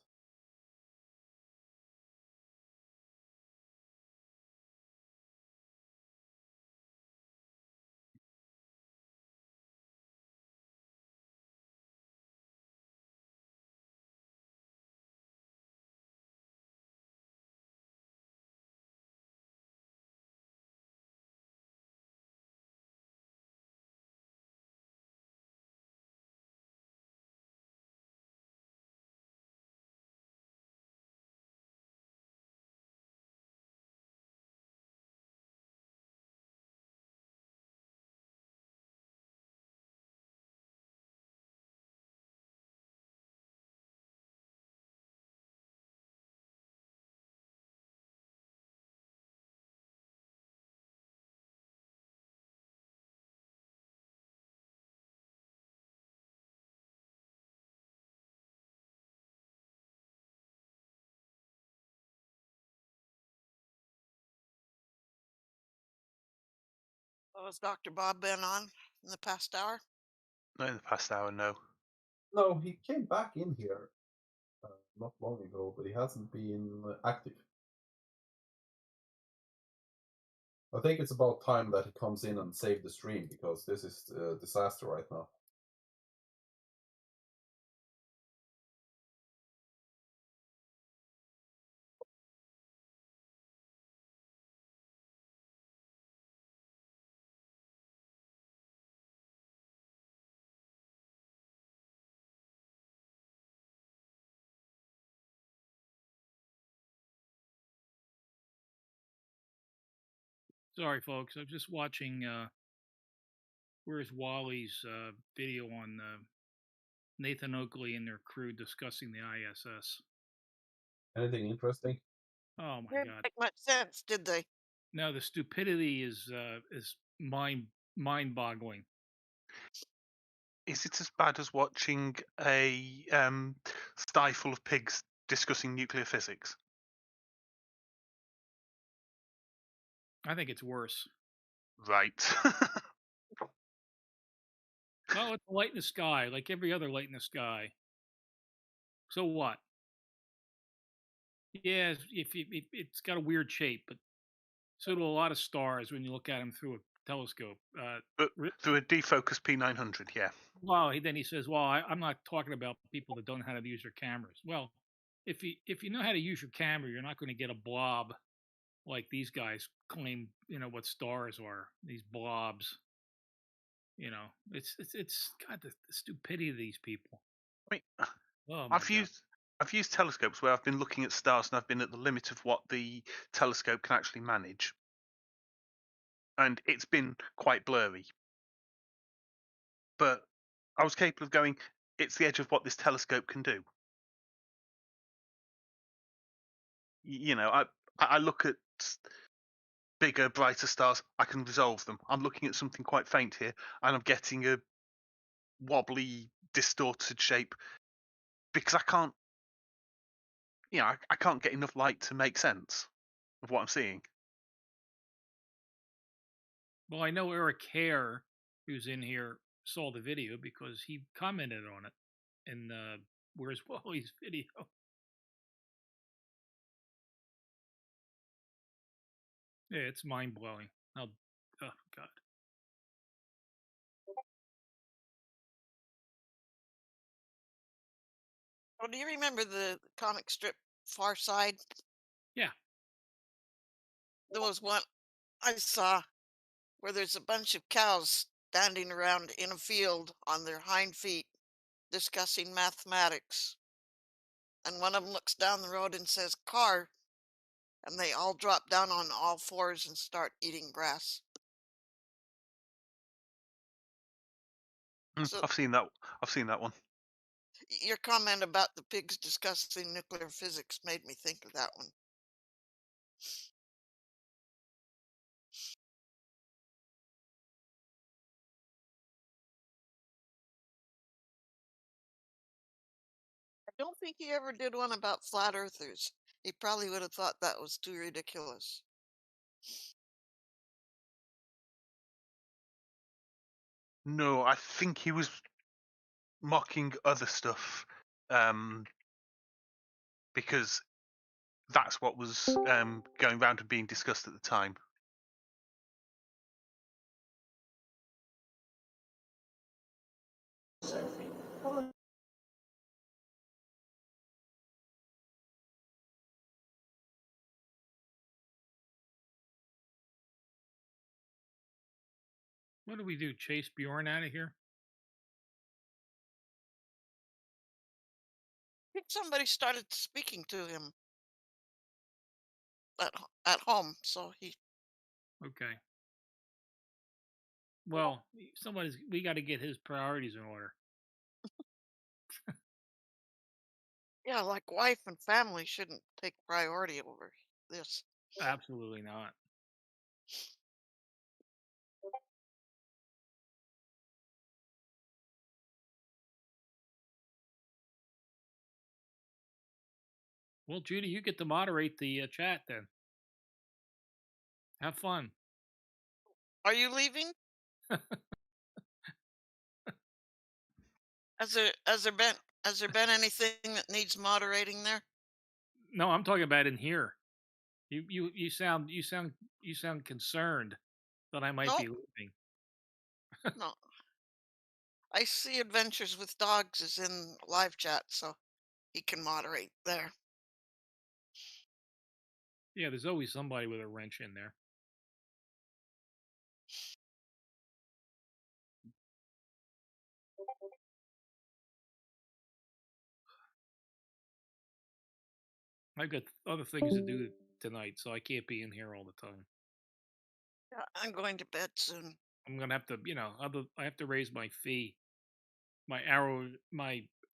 O: Oh, has Dr. Bob been on in the past hour?
J: Not in the past hour, no.
I: No, he came back in here not long ago, but he hasn't been active. I think it's about time that he comes in and save the stream, because this is a disaster right now.
T: Sorry, folks. I'm just watching Where's Wally's video on Nathan Oakley and their crew discussing the ISS.
I: Anything interesting?
T: Oh my
O: Didn't
T: God!
O: make much sense, did they?
T: No, the stupidity is mind-boggling.
J: Is it as bad as watching a sty full of pigs discussing nuclear physics?
T: I think it's worse.
J: Right.
T: Well, it's a light in the sky, like every other light in the sky. So what? Yeah, it's got a weird shape, but so do a lot of stars when you look at them through a telescope.
J: But through a defocused P900, yeah.
T: Well, then he says, "Well, I'm not talking about people that don't know how to use their cameras." Well, if you know how to use your camera, you're not going to get a blob like these guys claim. You know what stars are? These blobs. You know, it's God, the stupidity of these people.
J: I mean,
T: Oh my God.
J: I've used telescopes where I've been looking at stars and I've been at the limit of what the telescope can actually manage, and it's been quite blurry. But I was capable of going, it's the edge of what this telescope can do. You know, I look at bigger, brighter stars, I can resolve them. I'm looking at something quite faint here, and I'm getting a wobbly, distorted shape because I can't, I can't get enough light to make sense of what I'm seeing.
T: Well, I know Eric Hare, who's in here, saw the video because he commented on it in Where's Wally's video. Yeah, it's mind blowing. Oh God.
O: Oh, do you remember the comic strip Far Side?
T: Yeah.
O: There was one I saw where there's a bunch of cows standing around in a field on their hind feet discussing mathematics. And one of them looks down the road and says, "Car." And they all drop down on all fours and start eating grass. So
J: I've seen that. I've seen that one.
O: your comment about the pigs discussing nuclear physics made me think of that one. don't think he ever did one about flat earthers. He probably would have thought that was too ridiculous.
J: No, I think he was mocking other stuff, because that's what was going round and being discussed at the time.
T: What do we do? Chase Bjorn out of here?
O: I think somebody started speaking to him at home, so he.
T: Okay. Well, we got to get his priorities in order.
O: Yeah, like wife and family shouldn't take priority over this.
T: Absolutely not. Well, Judy, you get to moderate the chat then. Have fun.
O: Are you leaving? Has there been anything that needs moderating there?
T: No, I'm talking about in here. You sound concerned that I might be leaving.
O: No. I see Adventures with Dogs is in live chat, so he can moderate there.
T: Yeah, there's always somebody with a wrench in there. I've got other things to do tonight, so I can't be in here all the time.
O: Yeah, I'm going to bed soon.
T: I'm gonna have to, I have to raise my fee. My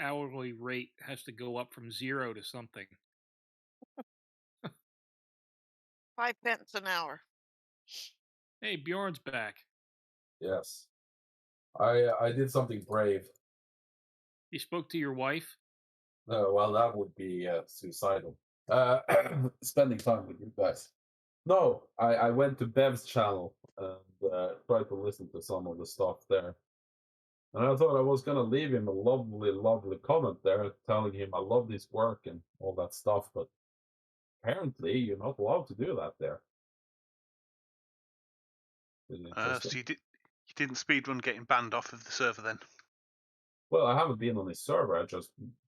T: hourly rate has to go up from 0 to something.
O: 5 pence an hour.
T: Hey, Bjorn's back.
I: Yes. I did something brave.
T: You spoke to your wife?
I: Well, that would be suicidal. Spending time with you guys. No, I went to Bev's channel and tried to listen to some of the stuff there. And I thought I was going to leave him a lovely, lovely comment there telling him I love his work and all that stuff, but apparently you're not allowed to do that there.
J: So you didn't speedrun getting banned off of the server then?
I: Well, I haven't been on his server. I just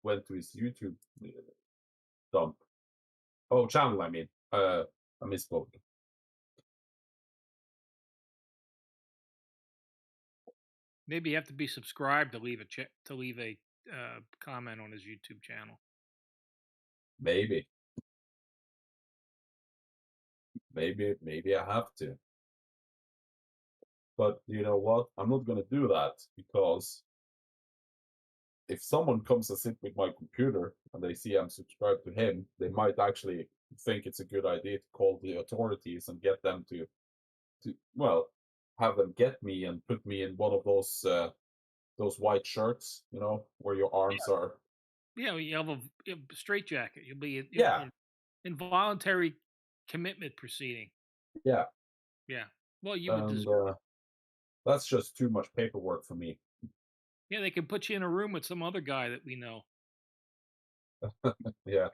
I: went to his YouTube dump. Oh, channel, I mean. I misspoke.
T: Maybe you have to be subscribed to leave a comment on his YouTube channel.
I: Maybe I have to. But you know what? I'm not going to do that because if someone comes and sit with my computer and they see I'm subscribed to him, they might actually think it's a good idea to call the authorities and get them to have them get me and put me in one of those white shirts, where your arms are.
T: Yeah, you have a straitjacket. You'll be
I: in
T: involuntary commitment proceeding.
I: Yeah.
T: Yeah. Well, you would deserve.
I: That's just too much paperwork for me.
T: Yeah, they can put you in a room with some other guy that we know.
I: Yeah.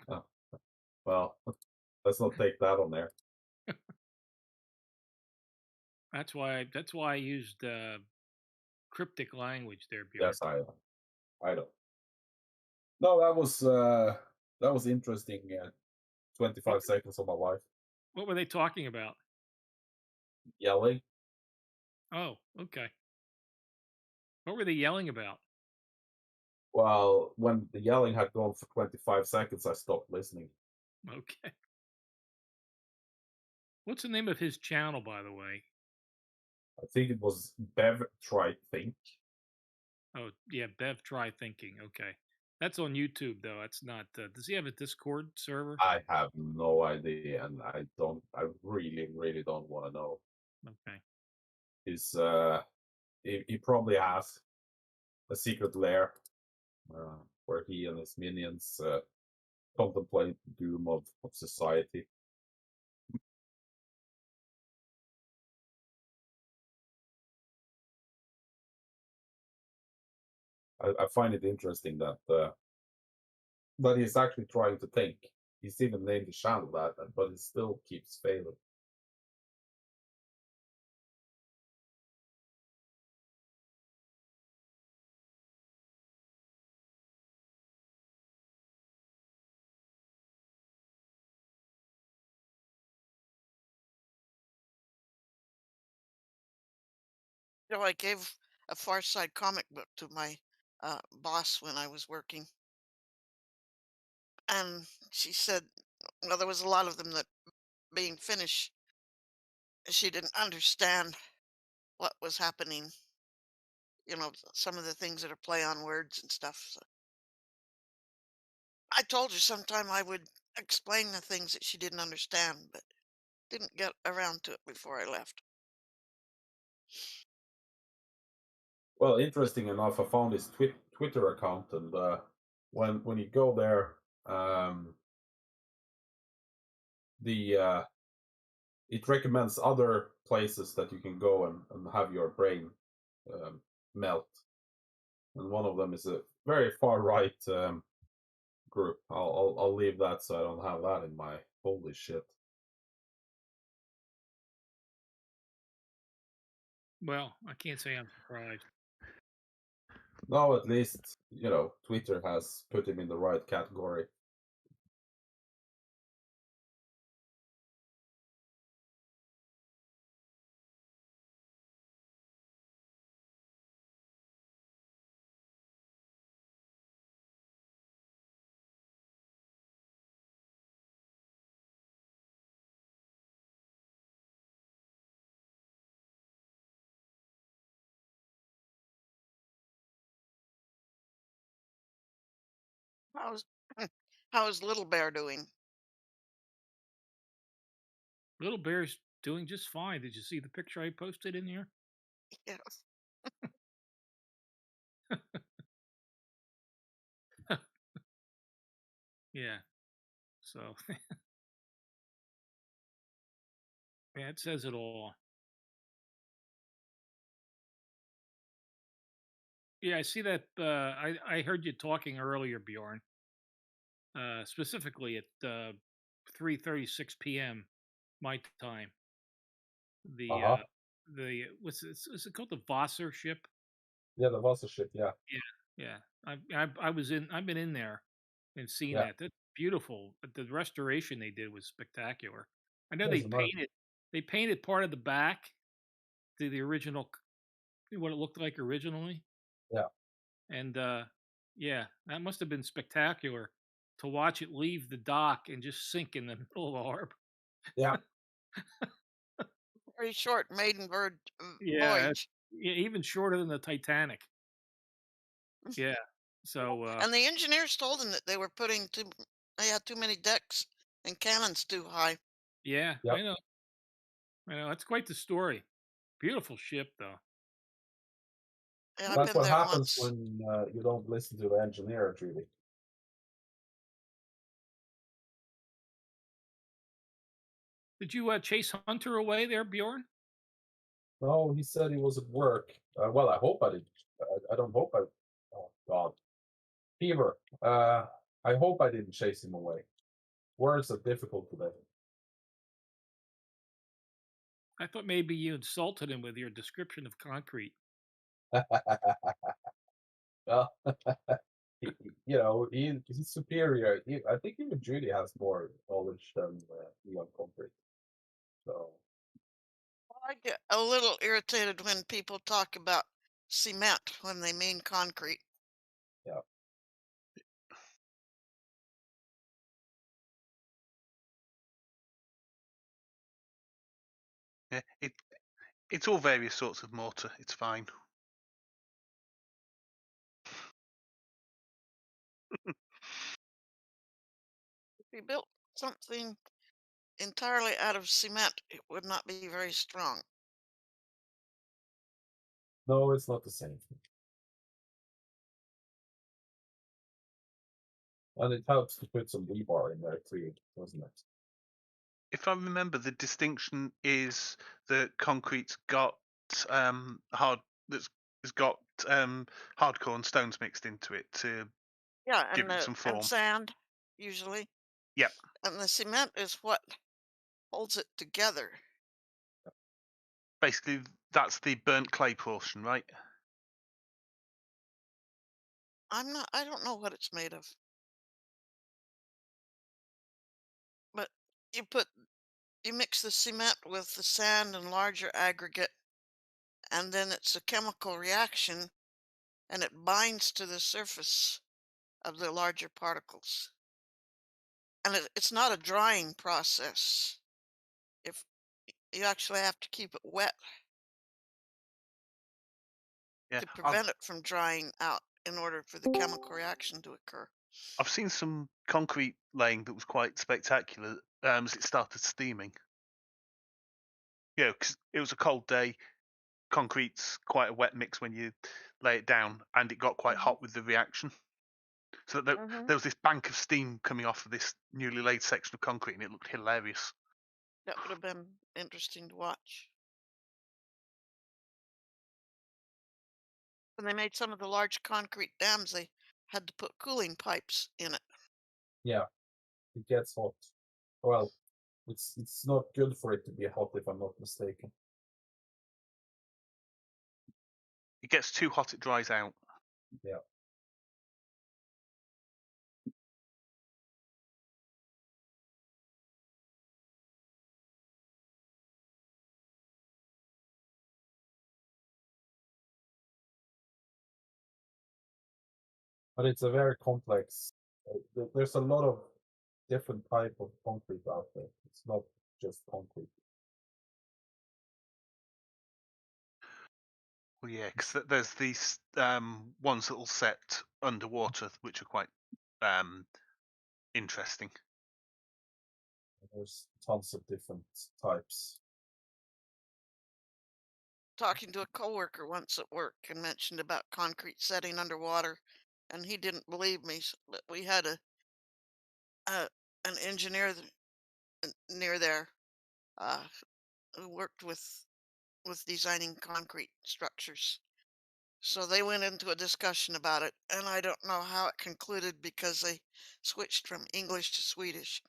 I: Well, let's not take that on there.
T: That's why I used cryptic language there, Bjorn.
I: Yes, I know. No, that was interesting. 25 seconds of my life.
T: What were they talking about?
I: Yelling.
T: Oh, okay. What were they yelling about?
I: Well, when the yelling had gone for 25 seconds, I stopped listening.
T: Okay. What's the name of his channel, by the way?
I: I think it was Bev Try Think.
T: Oh, yeah, Bev Try Thinking. Okay. That's on YouTube, though. That's not. Does he have a Discord server?
I: I have no idea, and I really, really don't want to know.
T: Okay.
I: He probably has a secret lair. where he and his minions contemplate the doom of society. I find it interesting that he's actually trying to think. He's even named the channel that, but it still keeps failing.
O: I gave a Far Side comic book to my boss when I was working, and she said, well, there was a lot of them that being finished, she didn't understand what was happening. Some of the things that are play on words and stuff. So I told her sometime I would explain the things that she didn't understand, but didn't get around to it before I left.
I: Well, interesting enough, I found his Twitter account, and when you go there, it recommends other places that you can go and have your brain melt. And one of them is a very far right group. I'll leave that so I don't have that in my holy shit.
T: Well, I can't say I'm surprised.
I: No, at least Twitter has put him in the right category.
O: How's how's Little Bear doing?
T: Little Bear's doing just fine. Did you see the picture I posted in here?
O: Yes.
T: Yeah. So yeah, it says it all. Yeah, I see that. I heard you talking earlier, Bjorn. Specifically at 3:36 p.m. my time. The what's it, is it called, the Wasser ship?
I: Yeah, the Wasser ship. Yeah.
T: Yeah. I've been in there and seen
I: Yeah.
T: that. That's beautiful. But the restoration they did was spectacular. I know
I: Yes,
T: they painted part of the back to the original, what it looked like originally.
I: Yeah.
T: And yeah, that must have been spectacular to watch it leave the dock and just sink in the middle of the harbor.
I: Yeah.
O: Very short maiden
T: Yeah,
O: voyage.
T: yeah, even shorter than the Titanic. Yeah. So
O: And the engineers told them that they were they had too many decks and cannons too high.
T: yeah,
I: Yep.
T: I know. That's quite the story. Beautiful ship, though.
O: Yeah, I've
I: That's
O: been
I: what
O: there
I: happens
O: once.
I: when you don't listen to the engineer, Judy.
T: Did you chase Hunter away there, Bjorn?
I: No, he said he was at work. Well, I hope I did. I don't hope I. Oh God, Fever. I hope I didn't chase him away. Words are difficult today.
T: I thought maybe you insulted him with your description of concrete.
I: Well, he's superior. I think even Judy has more knowledge than me on concrete. So
O: I get a little irritated when people talk about cement when they mean concrete.
I: yeah.
J: Yeah, it's all various sorts of mortar. It's fine.
O: If you built something entirely out of cement, it would not be very strong.
I: No, it's not the same. And it helps to put some rebar in there too, doesn't it?
J: If I remember, the distinction is that concrete's got hard that's got hardcore and stones mixed into it to
O: Yeah,
J: give it some
O: and
J: form.
O: sand usually.
J: Yep.
O: And the cement is what holds it together.
J: Basically, that's the burnt clay portion, right?
O: I don't know what it's made of. But you mix the cement with the sand and larger aggregate, and then it's a chemical reaction, and it binds to the surface of the larger particles. And it's not a drying process. If you actually have to keep it wet
J: Yeah,
O: to prevent it from drying out in order for the chemical reaction to occur.
J: I've seen some concrete laying that was quite spectacular as it started steaming. Yeah, because it was a cold day. Concrete's quite a wet mix when you lay it down, and it got quite hot with the reaction. So there was this bank of steam coming off of this newly laid section of concrete, and it looked hilarious.
O: That would have been interesting to watch. When they made some of the large concrete dams, they had to put cooling pipes in it.
I: Yeah, it gets hot. Well, it's not good for it to be hot, if I'm not mistaken.
J: It gets too hot, it dries out.
I: Yeah. But it's a very complex. There's a lot of different type of concrete out there. It's not just concrete.
J: Well, yeah, because there's these ones that will set underwater, which are quite interesting.
I: There's tons of different types.
O: Talking to a coworker once at work and mentioned about concrete setting underwater, and he didn't believe me. But we had an engineer near there who worked with designing concrete structures. So they went into a discussion about it, and I don't know how it concluded because they switched from English to Swedish.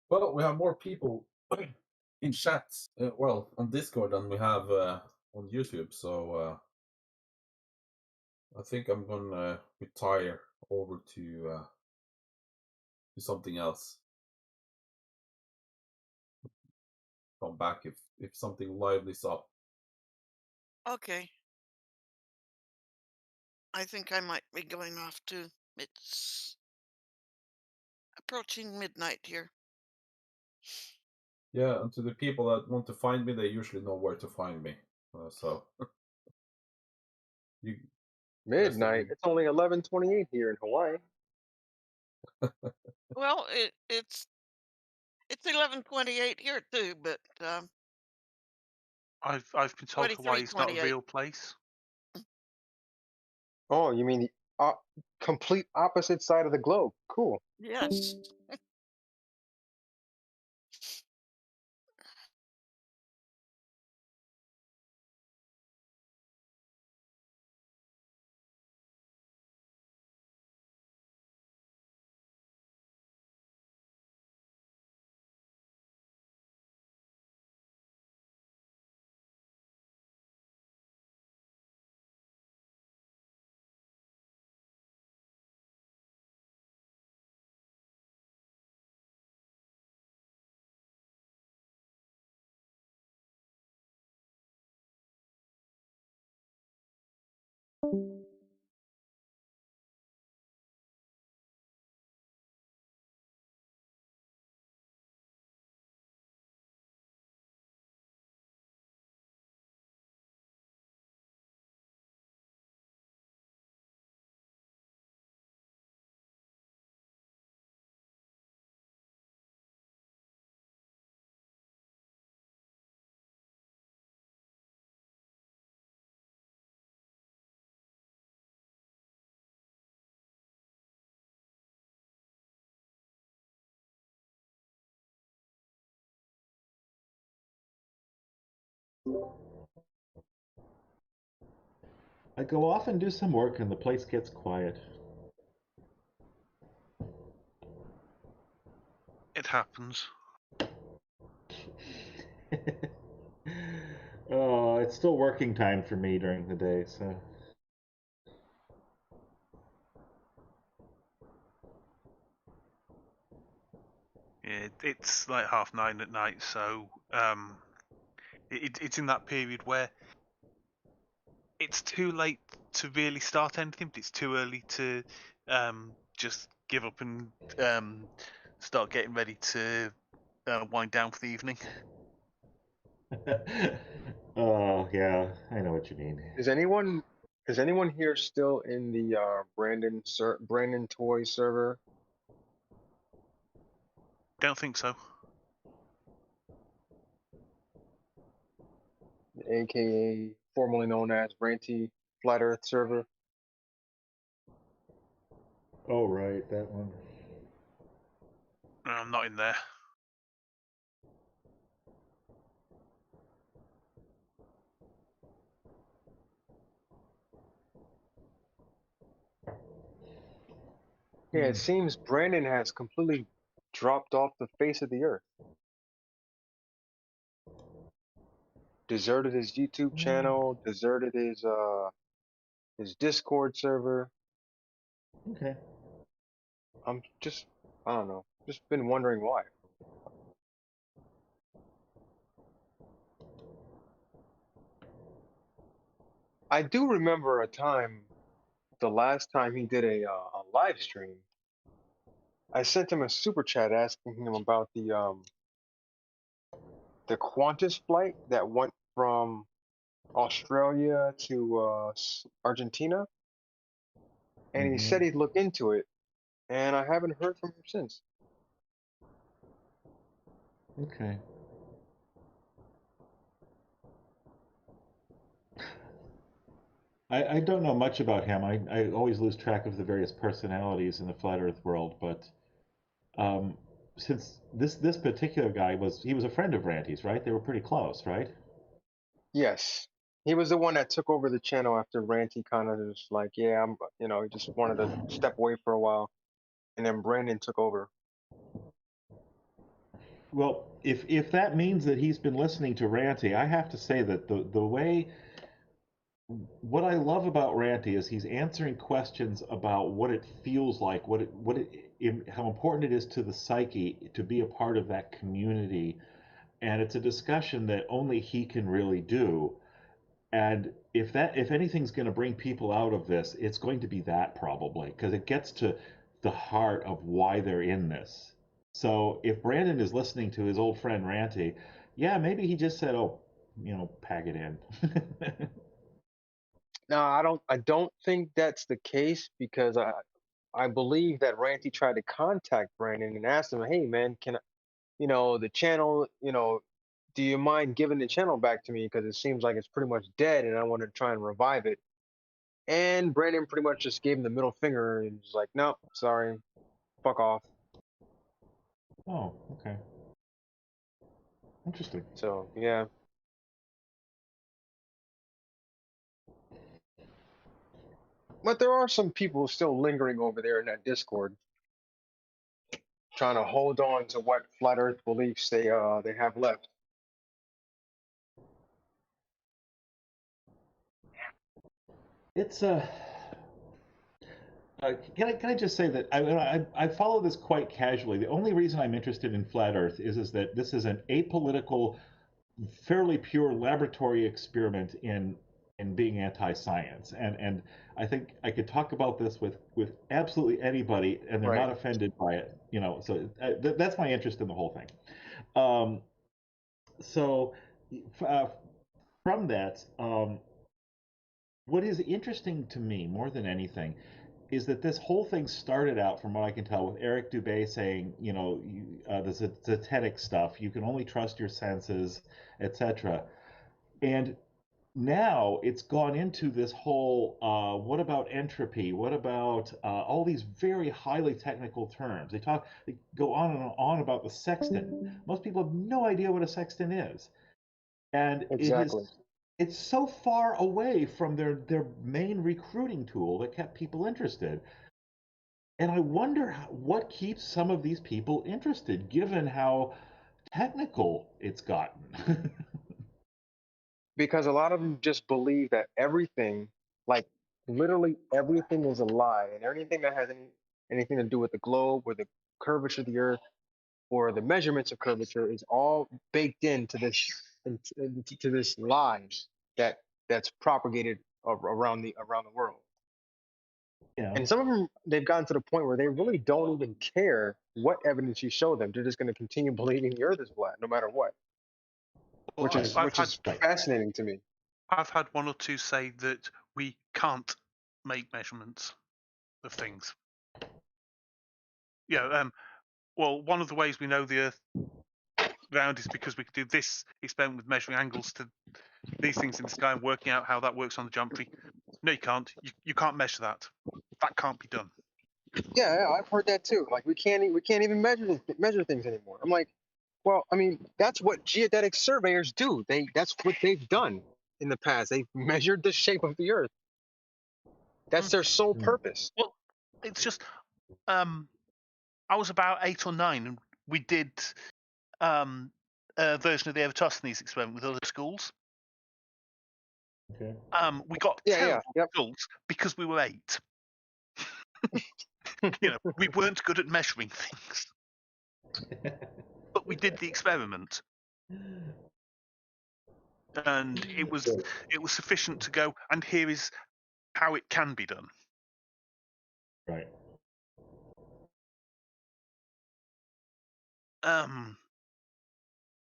I: Well, we have more people in chat. Well, on Discord than we have on YouTube. So I think I'm gonna retire over to something else. Come back if something lively's up.
O: Okay. I think I might be going off too. It's approaching midnight here.
I: Yeah, and to the people that want to find me, they usually know where to find me. So you
N: midnight. It's only 11:28 here in Hawaii.
O: Well, it's 11:28 here too, but
J: I've been told Hawaii's not a real place.
N: Oh, you mean the complete opposite side of the globe? Cool.
O: Yes.
C: I go off and do some work, and the place gets quiet.
J: It happens.
C: Oh, it's still working time for me during the day, so.
J: Yeah, it's like 9:30 at night, so it's in that period where it's too late to really start anything, but it's too early to just give up and start getting ready to wind down for the evening.
C: Oh, yeah, I know what you mean.
N: Is anyone here still in the Brandon Toy server?
J: Don't think so.
N: AKA formerly known as Ranty Flat Earth server.
C: Oh, right, that one.
J: No, I'm not in there.
N: Yeah, it seems Brandon has completely dropped off the face of the earth. Deserted his YouTube channel, deserted his Discord server.
C: Okay.
N: I don't know, just been wondering why. I do remember a time, the last time he did a live stream, I sent him a super chat asking him about the Qantas flight that went from Australia to Argentina, and he said he'd look into it, and I haven't heard from him since.
C: Okay. I don't know much about him. I always lose track of the various personalities in the flat Earth world, but since this particular guy was a friend of Ranty's, right? They were pretty close, right?
N: Yes, he was the one that took over the channel after Ranty kind of just like, yeah, he just wanted to step away for a while, and then Brandon took over.
C: Well, if that means that he's been listening to Ranty, I have to say that the way what I love about Ranty is he's answering questions about what it feels like, how important it is to the psyche to be a part of that community, and it's a discussion that only he can really do. And if anything's going to bring people out of this, it's going to be that probably, because it gets to the heart of why they're in this. So if Brandon is listening to his old friend Ranty, yeah, maybe he just said, "Oh, pack it in."
N: No, I don't think that's the case, because I believe that Ranty tried to contact Brandon and asked him, "Hey man, can I, the channel, do you mind giving the channel back to me, because it seems like it's pretty much dead and I want to try and revive it." And Brandon pretty much just gave him the middle finger and was like, "Nope, sorry, fuck off."
C: Oh, okay. Interesting.
N: So, yeah. But there are some people still lingering over there in that Discord, trying to hold on to what flat Earth beliefs they have left.
C: It's can I just say that I follow this quite casually. The only reason I'm interested in flat Earth is that this is an apolitical, fairly pure laboratory experiment in being anti-science, and I think I could talk about this with absolutely anybody, and they're not offended by it. So that's my interest in the whole thing. So from that, what is interesting to me more than anything is that this whole thing started out, from what I can tell, with Eric Dubay saying, the zetetic stuff, you can only trust your senses, etc. And now it's gone into this whole, what about entropy? What about all these very highly technical terms? They go on and on about the sextant. Most people have no idea what a sextant is. And
N: exactly.
C: It's so far away from their main recruiting tool that kept people interested. And I wonder what keeps some of these people interested, given how technical it's gotten.
N: Because a lot of them just believe that everything, like literally everything, is a lie, and anything that has anything to do with the globe or the curvature of the Earth or the measurements of curvature is all baked into this lie that's propagated around the world.
C: Yeah.
N: And some of them, they've gotten to the point where they really don't even care what evidence you show them. They're just going to continue believing the Earth is flat, no matter what. Which is fascinating to me.
J: I've had one or two say that we can't make measurements of things. Well, one of the ways we know the Earth round is because we could do this experiment with measuring angles to these things in the sky and working out how that works on the geometry. No, you can't. You can't measure that. That can't be done.
N: Yeah, I've heard that too. Like we can't even measure things anymore. I'm like, well, I mean, that's what geodetic surveyors do. That's what they've done in the past. They've measured the shape of the Earth. That's their sole purpose.
J: Well, it's just, I was about 8 or 9, and we did a version of the Eratosthenes experiment with other schools.
C: Okay.
J: We got terrible results because we were 8. We weren't good at measuring things, but we did the experiment, and it was sufficient to go. And here is how it can be done.
C: Right.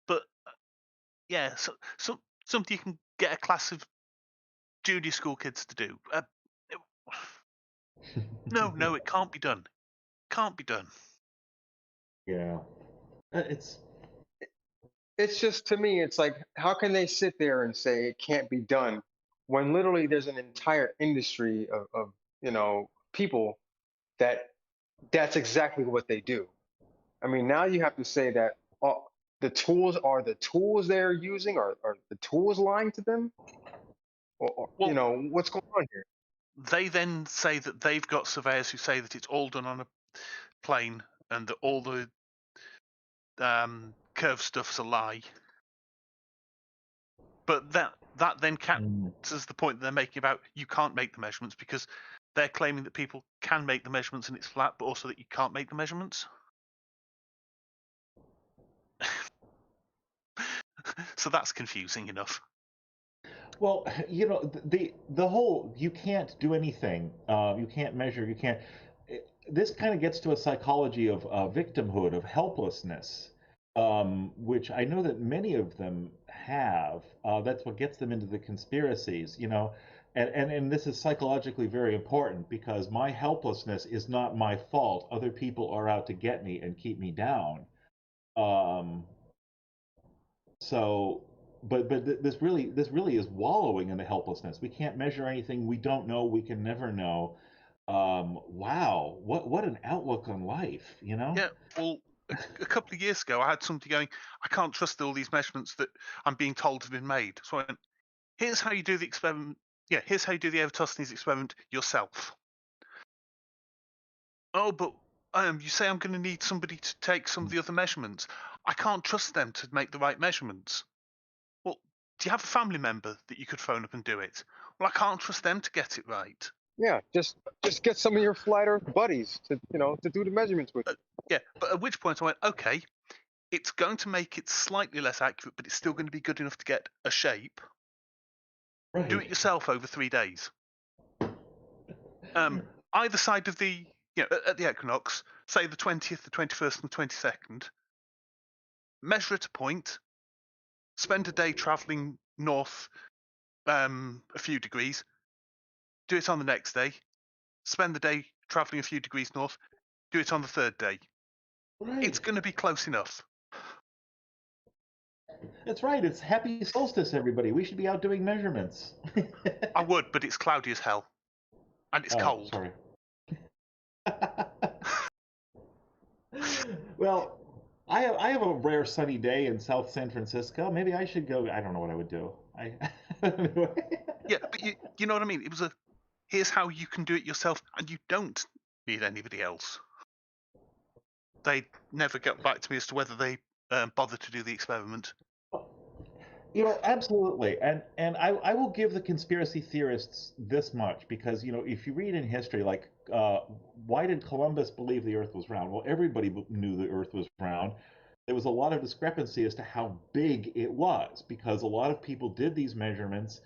J: But yeah, so something you can get a class of junior school kids to do. No, it can't be done. Can't be done.
C: Yeah. It's
N: just, to me, it's like, how can they sit there and say it can't be done when literally there's an entire industry of people that's exactly what they do. I mean, now you have to say that the tools they're using are the tools lying to them, or what's going on here?
J: They then say that they've got surveyors who say that it's all done on a plane and that all the curve stuff's a lie. But that then captures the point that they're making about you can't make the measurements, because they're claiming that people can make the measurements and it's flat, but also that you can't make the measurements. So that's confusing enough.
C: Well, you know, the whole you can't do anything, you can't measure, you can't. This kind of gets to a psychology of victimhood, of helplessness, which I know that many of them have. That's what gets them into the conspiracies, you know. And this is psychologically very important, because my helplessness is not my fault. Other people are out to get me and keep me down. So, but this really is wallowing in the helplessness. We can't measure anything. We don't know. We can never know. Wow, what an outlook on life, you know?
J: Yeah, well, a couple of years ago, I had somebody going, I can't trust all these measurements that I'm being told have been made. So I went, here's how you do the experiment. Yeah, here's how you do the Eratosthenes experiment yourself. Oh, but you say I'm going to need somebody to take some of the other measurements. I can't trust them to make the right measurements. Well, do you have a family member that you could phone up and do it? Well, I can't trust them to get it right.
N: Yeah, just get some of your flat Earth buddies to do the measurements with you.
J: Yeah, but at which point I went, okay, it's going to make it slightly less accurate, but it's still going to be good enough to get a shape.
C: Right.
J: Do it yourself over 3 days. Either side of the, at the equinox, say the 20th, the 21st, and the 22nd, measure at a point, spend a day travelling north a few degrees, do it on the next day, spend the day travelling a few degrees north, do it on the third day.
C: Right.
J: It's going to be close enough.
C: That's right. It's happy solstice, everybody. We should be out doing measurements.
J: I would, but it's cloudy as hell. And it's cold.
C: Sorry. Well, I have a rare sunny day in South San Francisco. Maybe I should go. I don't know what I would do.
J: Yeah, but you know what I mean? It was here's how you can do it yourself, and you don't need anybody else. They never got back to me as to whether they bothered to do the experiment.
C: You know, absolutely. And I will give the conspiracy theorists this much, because, you know, if you read in history, like, why did Columbus believe the Earth was round? Well, everybody knew the Earth was round. There was a lot of discrepancy as to how big it was, because a lot of people did these measurements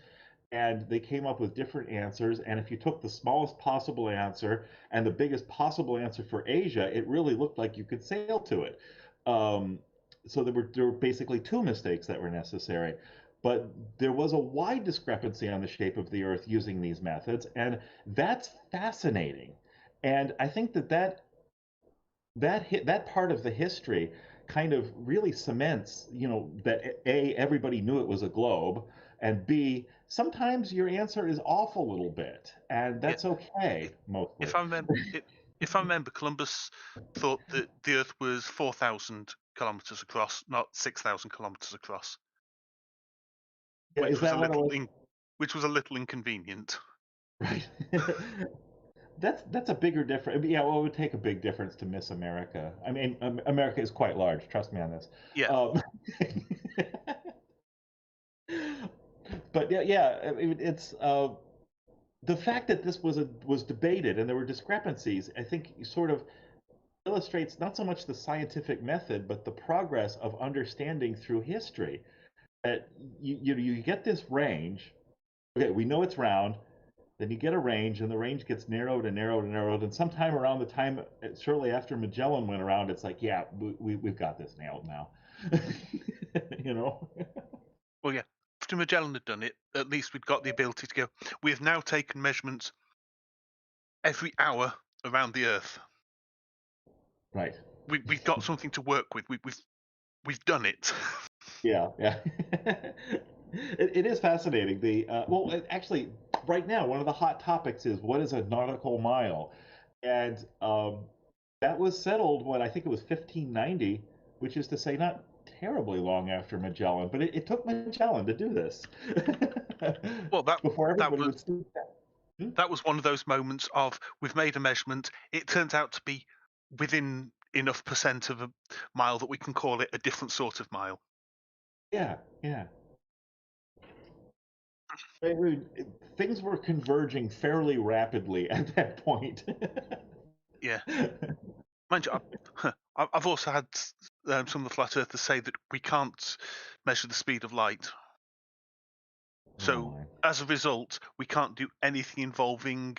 C: and they came up with different answers. And if you took the smallest possible answer and the biggest possible answer for Asia, it really looked like you could sail to it. So there were basically two mistakes that were necessary. But there was a wide discrepancy on the shape of the Earth using these methods, and that's fascinating. And I think that part of the history kind of really cements, you know, that A, everybody knew it was a globe, and B, sometimes your answer is off a little bit, and that's okay, mostly.
J: If I remember, Columbus thought that the Earth was 4,000 kilometers across, not 6,000 kilometers across.
C: Yeah,
J: which was a little inconvenient.
C: Right. That's a bigger difference. Yeah, well, it would take a big difference to miss America. I mean, America is quite large. Trust me on this.
J: Yeah.
C: But yeah, I mean, it's the fact that this was debated and there were discrepancies. I think sort of illustrates not so much the scientific method, but the progress of understanding through history. That you get this range. Okay, we know it's round. Then you get a range, and the range gets narrowed and narrowed and narrowed. And sometime around the time, shortly after Magellan went around, it's like, yeah, we've got this nailed now. You know?
J: Well, yeah. After Magellan had done it, at least we'd got the ability to go, we have now taken measurements every hour around the Earth.
C: Right.
J: We've got something to work with. We've done it.
C: Yeah. It is fascinating. Actually, right now, one of the hot topics is what is a nautical mile, and that was settled when I think it was 1590, which is to say not terribly long after Magellan, but it took Magellan to do this.
J: Well,
C: that
J: was one of those moments of we've made a measurement. It turns out to be within enough percent of a mile that we can call it a different sort of mile.
C: Yeah. Things were converging fairly rapidly at that point.
J: Yeah. Mind you, I've also had some of the flat earthers say that we can't measure the speed of light. So as a result, we can't do anything involving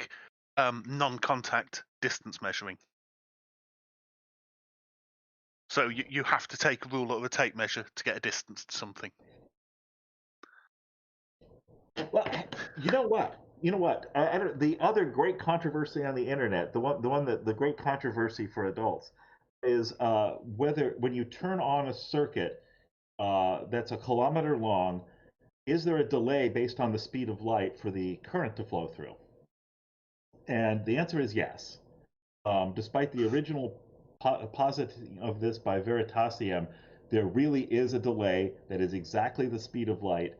J: non-contact distance measuring. So you have to take a rule or a tape measure to get a distance to something.
C: Well, you know what? The other great controversy on the internet, the great controversy for adults, is whether when you turn on a circuit that's a kilometer long, is there a delay based on the speed of light for the current to flow through? And the answer is yes. Despite the original positing of this by Veritasium, there really is a delay that is exactly the speed of light.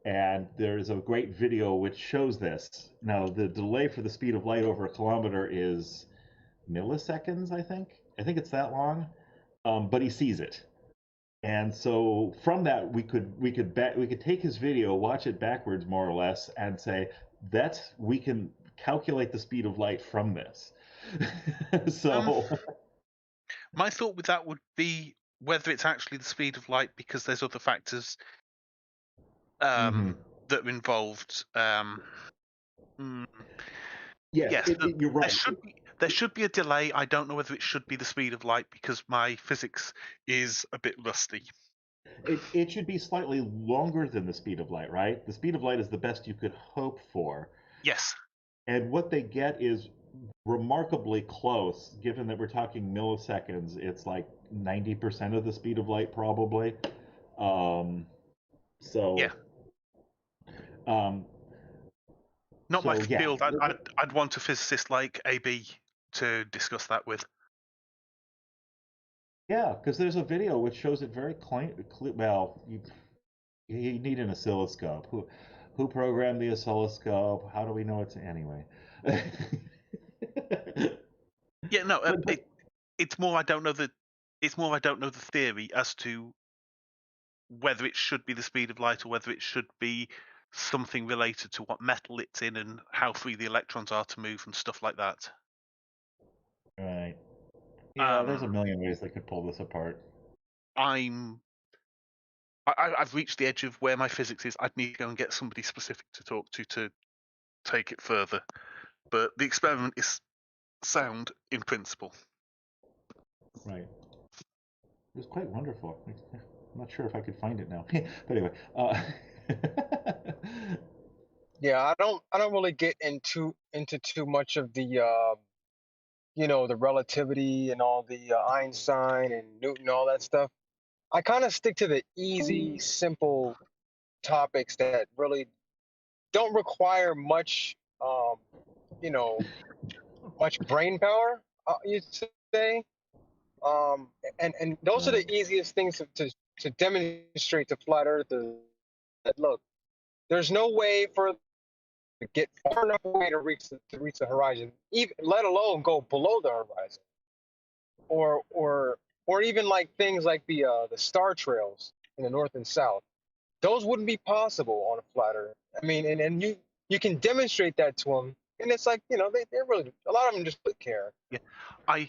C: And there's a great video which shows this. Now, the delay for the speed of light over a kilometer is milliseconds, I think. I think it's that long. But he sees it. And so from that, we could take his video, watch it backwards more or less, and say we can calculate the speed of light from this. So
J: my thought with that would be whether it's actually the speed of light, because there's other factors that are involved. Yes,
C: you're right.
J: There should be a delay. I don't know whether it should be the speed of light because my physics is a bit rusty.
C: It should be slightly longer than the speed of light, right? The speed of light is the best you could hope for.
J: Yes.
C: And what they get is remarkably close, given that we're talking milliseconds. It's like 90% of the speed of light, probably.
J: Yeah. Not my field. I'd want a physicist like AB to discuss that with.
C: Yeah, because there's a video which shows it very well. You need an oscilloscope. Who programmed the oscilloscope? How do we know it's anyway?
J: Yeah, no. It's more I don't know the theory as to whether it should be the speed of light or whether it should be something related to what metal it's in and how free the electrons are to move and stuff like that.
C: Right. Yeah, there's a million ways they could pull this apart.
J: I've reached the edge of where my physics is. I'd need to go and get somebody specific to talk to take it further. But the experiment is sound in principle.
C: Right. It was quite wonderful. I'm not sure if I could find it now. But anyway.
N: Yeah, I don't really get into too much of the the relativity and all the Einstein and Newton, all that stuff. I kind of stick to the easy, simple topics that really don't require much, much brain power. You'd say, and those are the easiest things to demonstrate to flat earthers that look, there's no way for to get far enough away to reach the horizon, even let alone go below the horizon, or even like things like the star trails in the north and south. Those wouldn't be possible on a flat Earth. I mean, and you can demonstrate that to them, and it's like they're really, a lot of them just don't care.
J: Yeah, I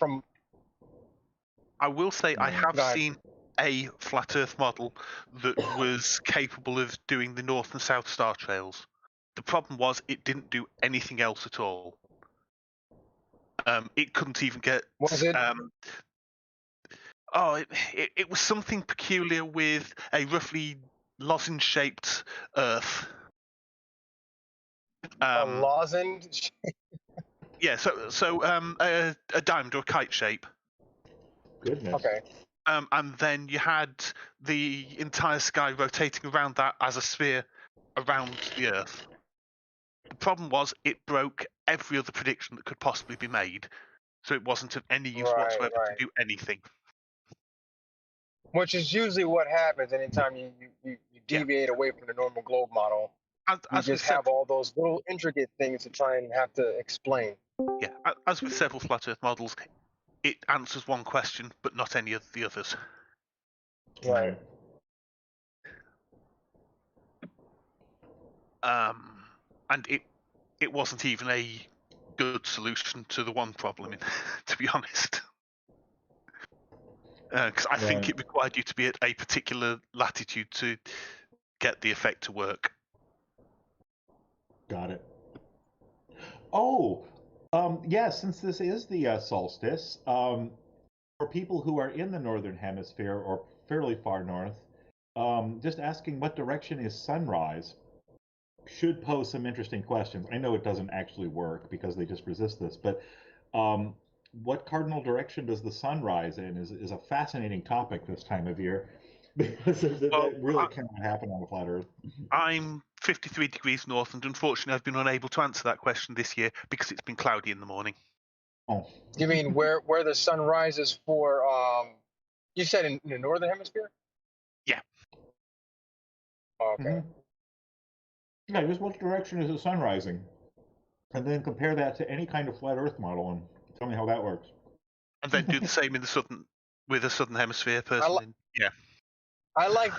J: will say I have seen a flat Earth model that was capable of doing the north and south star trails. The problem was it didn't do anything else at all. It couldn't even get.
N: Was it?
J: It was something peculiar with a roughly lozenge-shaped Earth.
N: A lozenge?
J: Yeah, so a diamond or a kite shape.
C: Goodness.
N: Okay.
J: And then you had the entire sky rotating around that as a sphere around the Earth. The problem was it broke every other prediction that could possibly be made, so it wasn't of any use whatsoever to do anything.
N: Which is usually what happens anytime you deviate away from the normal globe model. You just have all those little intricate things to try and have to explain.
J: Yeah, as with several flat Earth models, it answers one question but not any of the others.
N: Right.
J: And it wasn't even a good solution to the one problem, to be honest. Because I think it required you to be at a particular latitude to get the effect to work.
C: Got it. Oh, yeah, since this is the solstice, for people who are in the northern hemisphere or fairly far north, just asking what direction is sunrise should pose some interesting questions. I know it doesn't actually work because they just resist this, but what cardinal direction does the sun rise in is a fascinating topic this time of year because that really cannot happen on a flat Earth.
J: I'm 53 degrees north, and unfortunately I've been unable to answer that question this year because it's been cloudy in the morning.
C: Oh.
N: You mean where the sun rises for, you said in the northern hemisphere?
J: Yeah.
N: Oh, okay.
C: Yeah, just what direction is the sun rising? And then compare that to any kind of flat Earth model and tell me how that works.
J: And then do the same in the with the southern hemisphere person. Yeah.
N: I like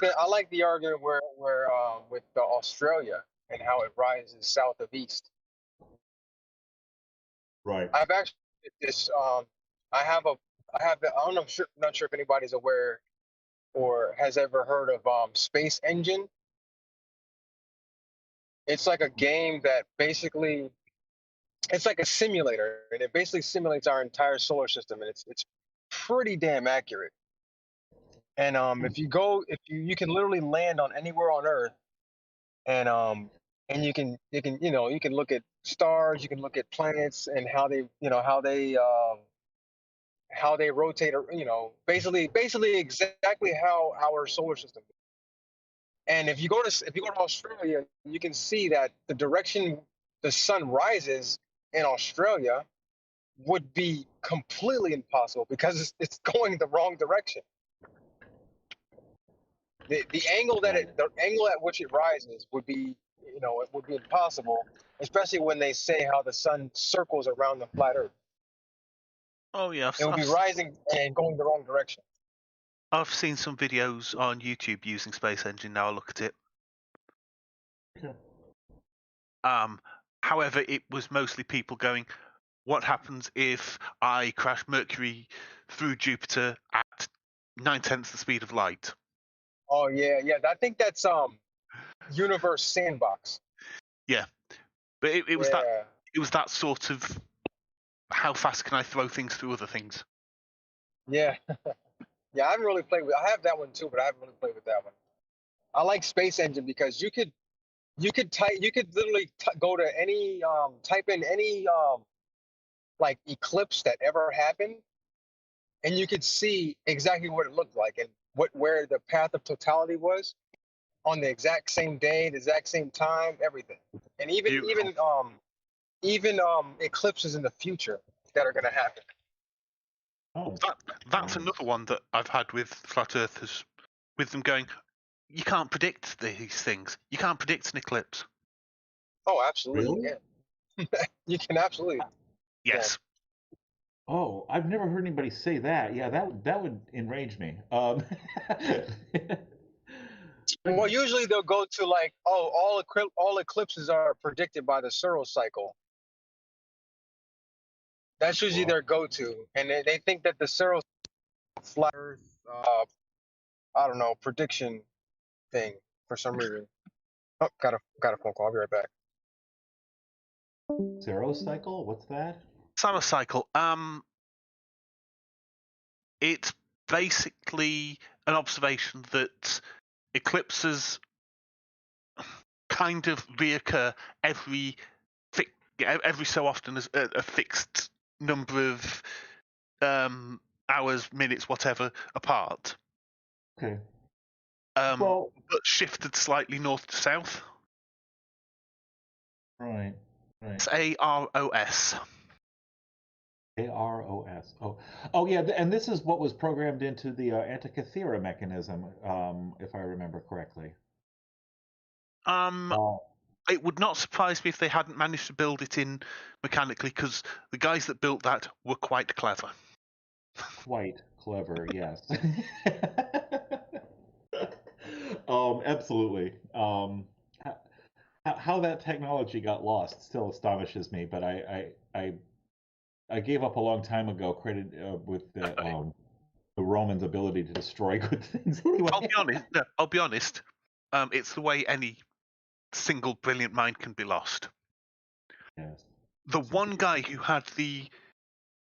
N: the argument where with Australia and how it rises south of east.
C: Right.
N: I've actually did this. I'm not sure if anybody's aware or has ever heard of Space Engine. It's like a game that basically, it's like a simulator, and it basically simulates our entire solar system, and it's pretty damn accurate. And if you can literally land on anywhere on Earth, and you can look at stars, you can look at planets and how they rotate, or basically exactly how our solar system is. And if you go to Australia, you can see that the direction the sun rises in Australia would be completely impossible because it's going the wrong direction. The angle at which it rises would be it would be impossible, especially when they say how the sun circles around the flat Earth.
J: Oh yeah,
N: it would be rising and going the wrong direction.
J: I've seen some videos on YouTube using Space Engine. Now I look at it.
C: Okay.
J: However, it was mostly people going, "What happens if I crash Mercury through Jupiter at 9/10 the speed of light?"
N: Oh yeah. I think that's Universe Sandbox.
J: Yeah, but it was that sort of how fast can I throw things through other things?
N: Yeah. Yeah, I haven't really played with. I have that one too, but I haven't really played with that one. I like Space Engine because you could literally go to any type in any like eclipse that ever happened, and you could see exactly what it looked like and where the path of totality was on the exact same day, the exact same time, everything, and even eclipses in the future that are going to happen.
C: Oh,
J: that's another one that I've had with flat earthers, with them going, you can't predict these things. You can't predict an eclipse.
N: Oh, absolutely.
C: Really?
N: Yeah. You can absolutely.
J: Yes.
C: Yeah. Oh, I've never heard anybody say that. Yeah, that would enrage me.
N: Well, usually they'll go to like, all eclipses are predicted by the Searle cycle. That's usually their go-to, and they think that the Searle flat Earth, I don't know, prediction thing for some reason. Oh, got a phone call. I'll be right back.
C: Searle cycle? What's that?
J: Searle cycle. It's basically an observation that eclipses kind of reoccur every so often as a fixed number of hours, minutes, whatever apart.
C: Okay.
J: But shifted slightly north to south.
C: Right.
J: It's AROS.
C: AROS. Oh, yeah. And this is what was programmed into the Antikythera mechanism, if I remember correctly.
J: It would not surprise me if they hadn't managed to build it in mechanically, because the guys that built that were quite clever.
C: Quite clever, yes. Absolutely. How that technology got lost still astonishes me, but I gave up a long time ago credit with the Romans' ability to destroy good things. Anyway,
J: I'll be honest. No, I'll be honest. It's the way any single brilliant mind can be lost.
C: Yes.
J: The one guy who had the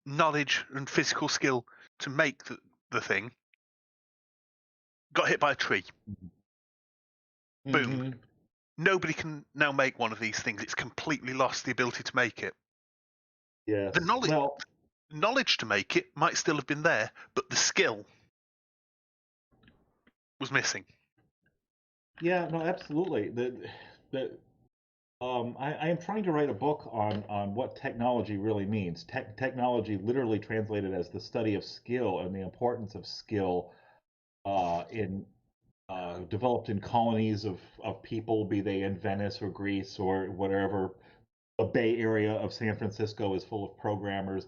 J: knowledge and physical skill to make the thing got hit by a tree. Boom. Nobody can now make one of these things. It's completely lost the ability to make it.
C: Yes.
J: The knowledge to make it might still have been there, but the skill was missing.
C: Yeah, no, absolutely. I am trying to write a book on what technology really means. Technology, literally translated as the study of skill and the importance of skill in developed in colonies of people, be they in Venice or Greece or whatever. The Bay Area of San Francisco is full of programmers.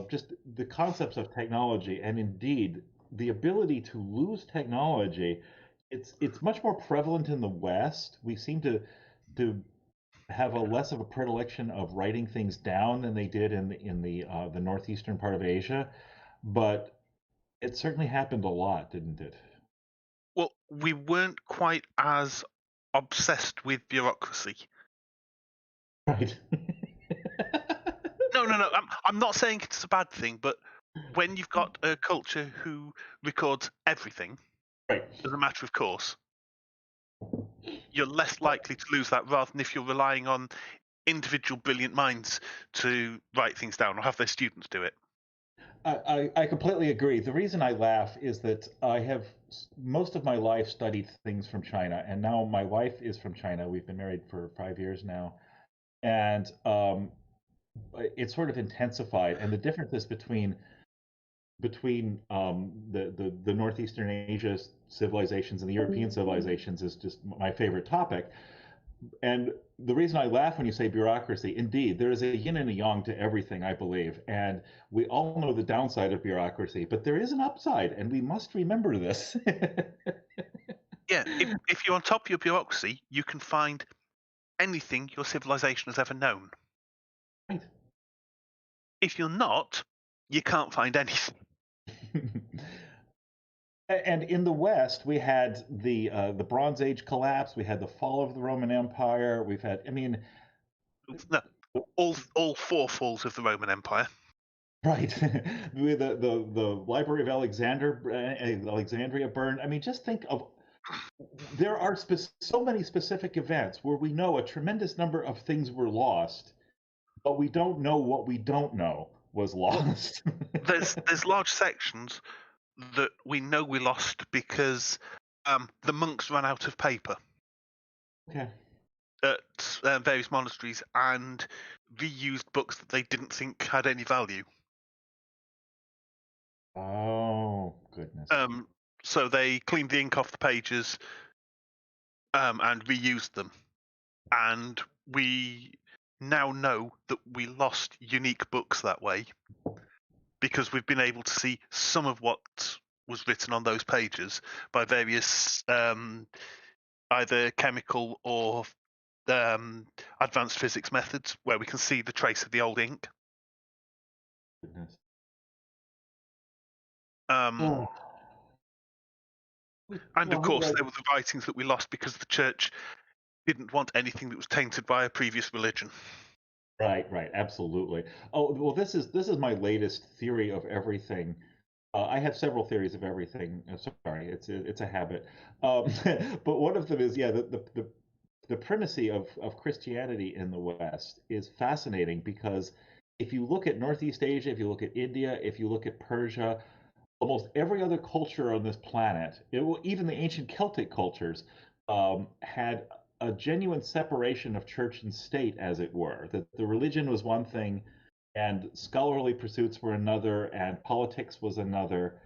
C: Just the concepts of technology, and indeed the ability to lose technology. It's much more prevalent in the West. We seem to have a less of a predilection of writing things down than they did in the northeastern part of Asia, but it certainly happened a lot, didn't it?
J: Well, we weren't quite as obsessed with bureaucracy.
C: Right.
J: No. I'm not saying it's a bad thing, but when you've got a culture who records everything,
C: right,
J: as a matter of course, you're less likely to lose that rather than if you're relying on individual brilliant minds to write things down or have their students do it.
C: I completely agree. The reason I laugh is that I have most of my life studied things from China, and now my wife is from China. We've been married for 5 years now, and it's sort of intensified. And the differences between the Northeastern Asia civilizations and the European civilizations is just my favorite topic. And the reason I laugh when you say bureaucracy, indeed, there is a yin and a yang to everything, I believe. And we all know the downside of bureaucracy, but there is an upside, and we must remember this.
J: Yeah, if you're on top of your bureaucracy, you can find anything your civilization has ever known.
C: Right.
J: If you're not, you can't find anything.
C: And in the West, we had the Bronze Age collapse. We had the fall of the Roman Empire. We've had,
J: no, all four falls of the Roman Empire.
C: Right, the Library of Alexandria burned. Just think of, there are so many specific events where we know a tremendous number of things were lost, but we don't know what we don't know was lost.
J: There's large sections that we know we lost because the monks ran out of paper.
C: Okay.
J: At various monasteries and reused books that they didn't think had any value.
C: Oh, goodness.
J: So they cleaned the ink off the pages and reused them. And we now know that we lost unique books that way because we've been able to see some of what was written on those pages by various either chemical or advanced physics methods where we can see the trace of the old ink.
C: Goodness.
J: And of course, there were the writings that we lost because the church didn't want anything that was tainted by a previous religion.
C: Right, absolutely. Oh, well, this is my latest theory of everything. I have several theories of everything. Sorry, it's a habit. But one of them is, the primacy of Christianity in the West is fascinating because if you look at Northeast Asia, if you look at India, if you look at Persia, almost every other culture on this planet, even the ancient Celtic cultures, had a genuine separation of church and state, as it were. That the religion was one thing, and scholarly pursuits were another, and politics was another.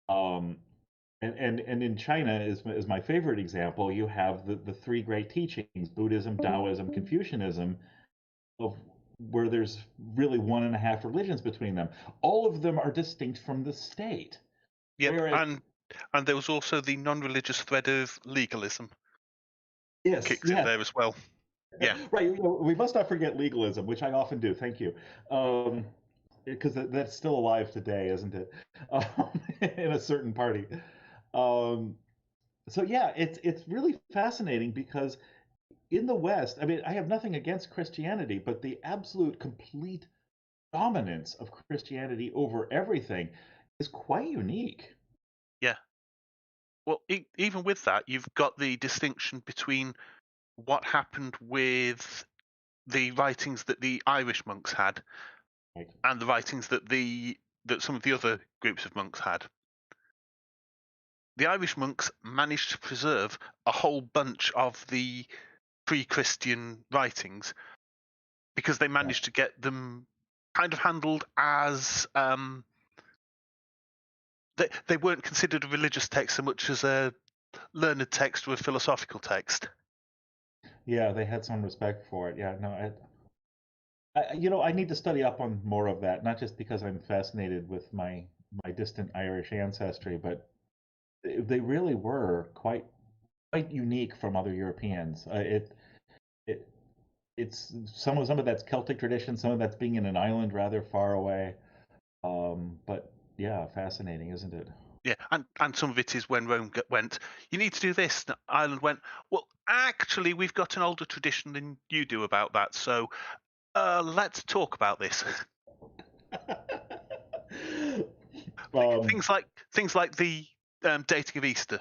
C: And in China is my favorite example. You have the three great teachings: Buddhism, Taoism, Confucianism, of where there's really 1.5 religions between them. All of them are distinct from the state.
J: Yep,
C: Whereas,
J: and there was also the non-religious thread of legalism.
C: Yes,
J: kicked in there as well. Yeah,
C: right. We must not forget legalism, which I often do. Thank you, because that's still alive today, isn't it? In a certain party. So yeah, it's really fascinating because in the West, I mean, I have nothing against Christianity, but the absolute complete dominance of Christianity over everything is quite unique.
J: Yeah. Well, even with that, you've got the distinction between what happened with the writings that the Irish monks had and the writings that some of the other groups of monks had. The Irish monks managed to preserve a whole bunch of the pre-Christian writings because they managed to get them kind of handled as they weren't considered a religious text so much as a learned text or a philosophical text.
C: Yeah, they had some respect for it. Yeah, no, I need to study up on more of that, not just because I'm fascinated with my distant Irish ancestry, but they really were quite unique from other Europeans. It's some of that's Celtic tradition, some of that's being in an island rather far away. But yeah, fascinating, isn't it?
J: Yeah, and some of it is when Rome went, you need to do this. And Ireland went, well, actually, we've got an older tradition than you do about that, so let's talk about this. Things like the dating of Easter.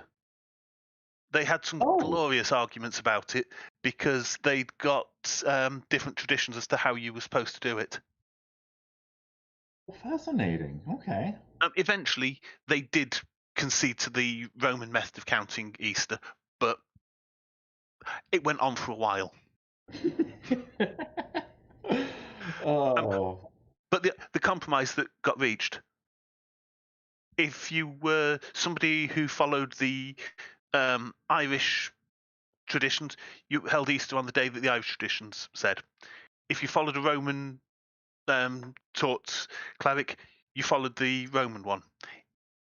J: They had some glorious arguments about it because they'd got different traditions as to how you were supposed to do it.
C: Fascinating. Okay.
J: Eventually, they did concede to the Roman method of counting Easter, but it went on for a while. But the compromise that got reached, if you were somebody who followed the Irish traditions, you held Easter on the day that the Irish traditions said. If you followed a Roman taught cleric, you followed the Roman one.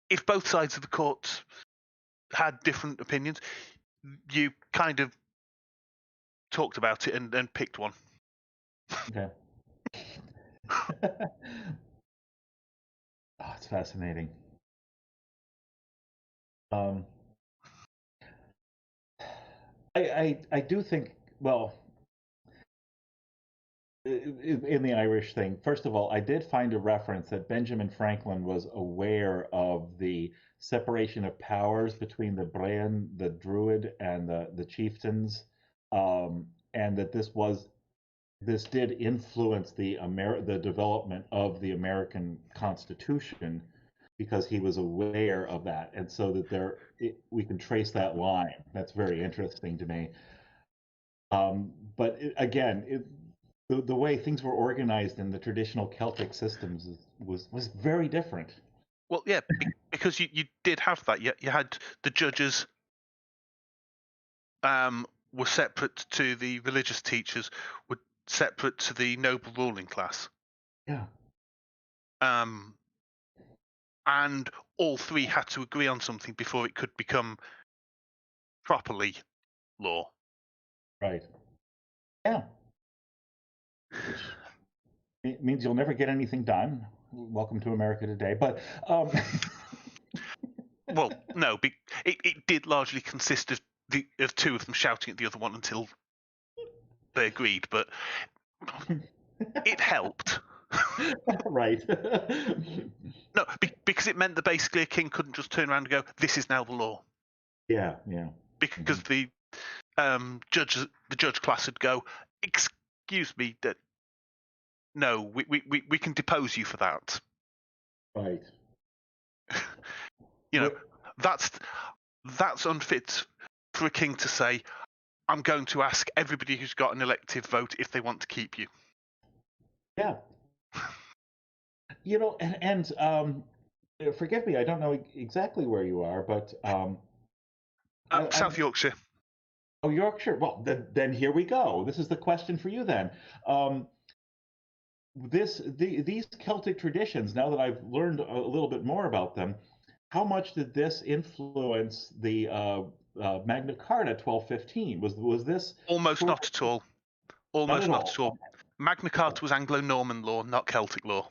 J: If both sides of the court had different opinions, you kind of talked about it and picked one.
C: Okay. It's fascinating. I do think, well, in the Irish thing, first of all, I did find a reference that Benjamin Franklin was aware of the separation of powers between the Brehon, the Druid, and the chieftains, and that this did influence the development of the American Constitution because he was aware of that, and so that we can trace that line. That's very interesting to me. But again, the way things were organized in the traditional Celtic systems was very different.
J: Well, yeah, because you did have that. You had the judges were separate to the religious teachers, were separate to the noble ruling class.
C: Yeah.
J: And all three had to agree on something before it could become properly law.
C: Right. Yeah. It means you'll never get anything done. Welcome to America today. But
J: well, no, it did largely consist of two of them shouting at the other one until they agreed, but it helped.
C: Right.
J: No, because it meant that basically a king couldn't just turn around and go, "This is now the law."
C: Yeah.
J: Because the judge class would go, "Excuse me, that no, we can depose you for that."
C: Right.
J: That's unfit for a king to say, "I'm going to ask everybody who's got an elective vote if they want to keep you."
C: Yeah. And forgive me, I don't know exactly where you are, but
J: South Yorkshire.
C: Oh, Yorkshire. Well, then here we go. This is the question for you then. these Celtic traditions, now that I've learned a little bit more about them, how much did this influence the Magna Carta 1215? Was this
J: almost
C: sort
J: not at all? Almost not at all. Magna Carta was Anglo-Norman law, not Celtic law.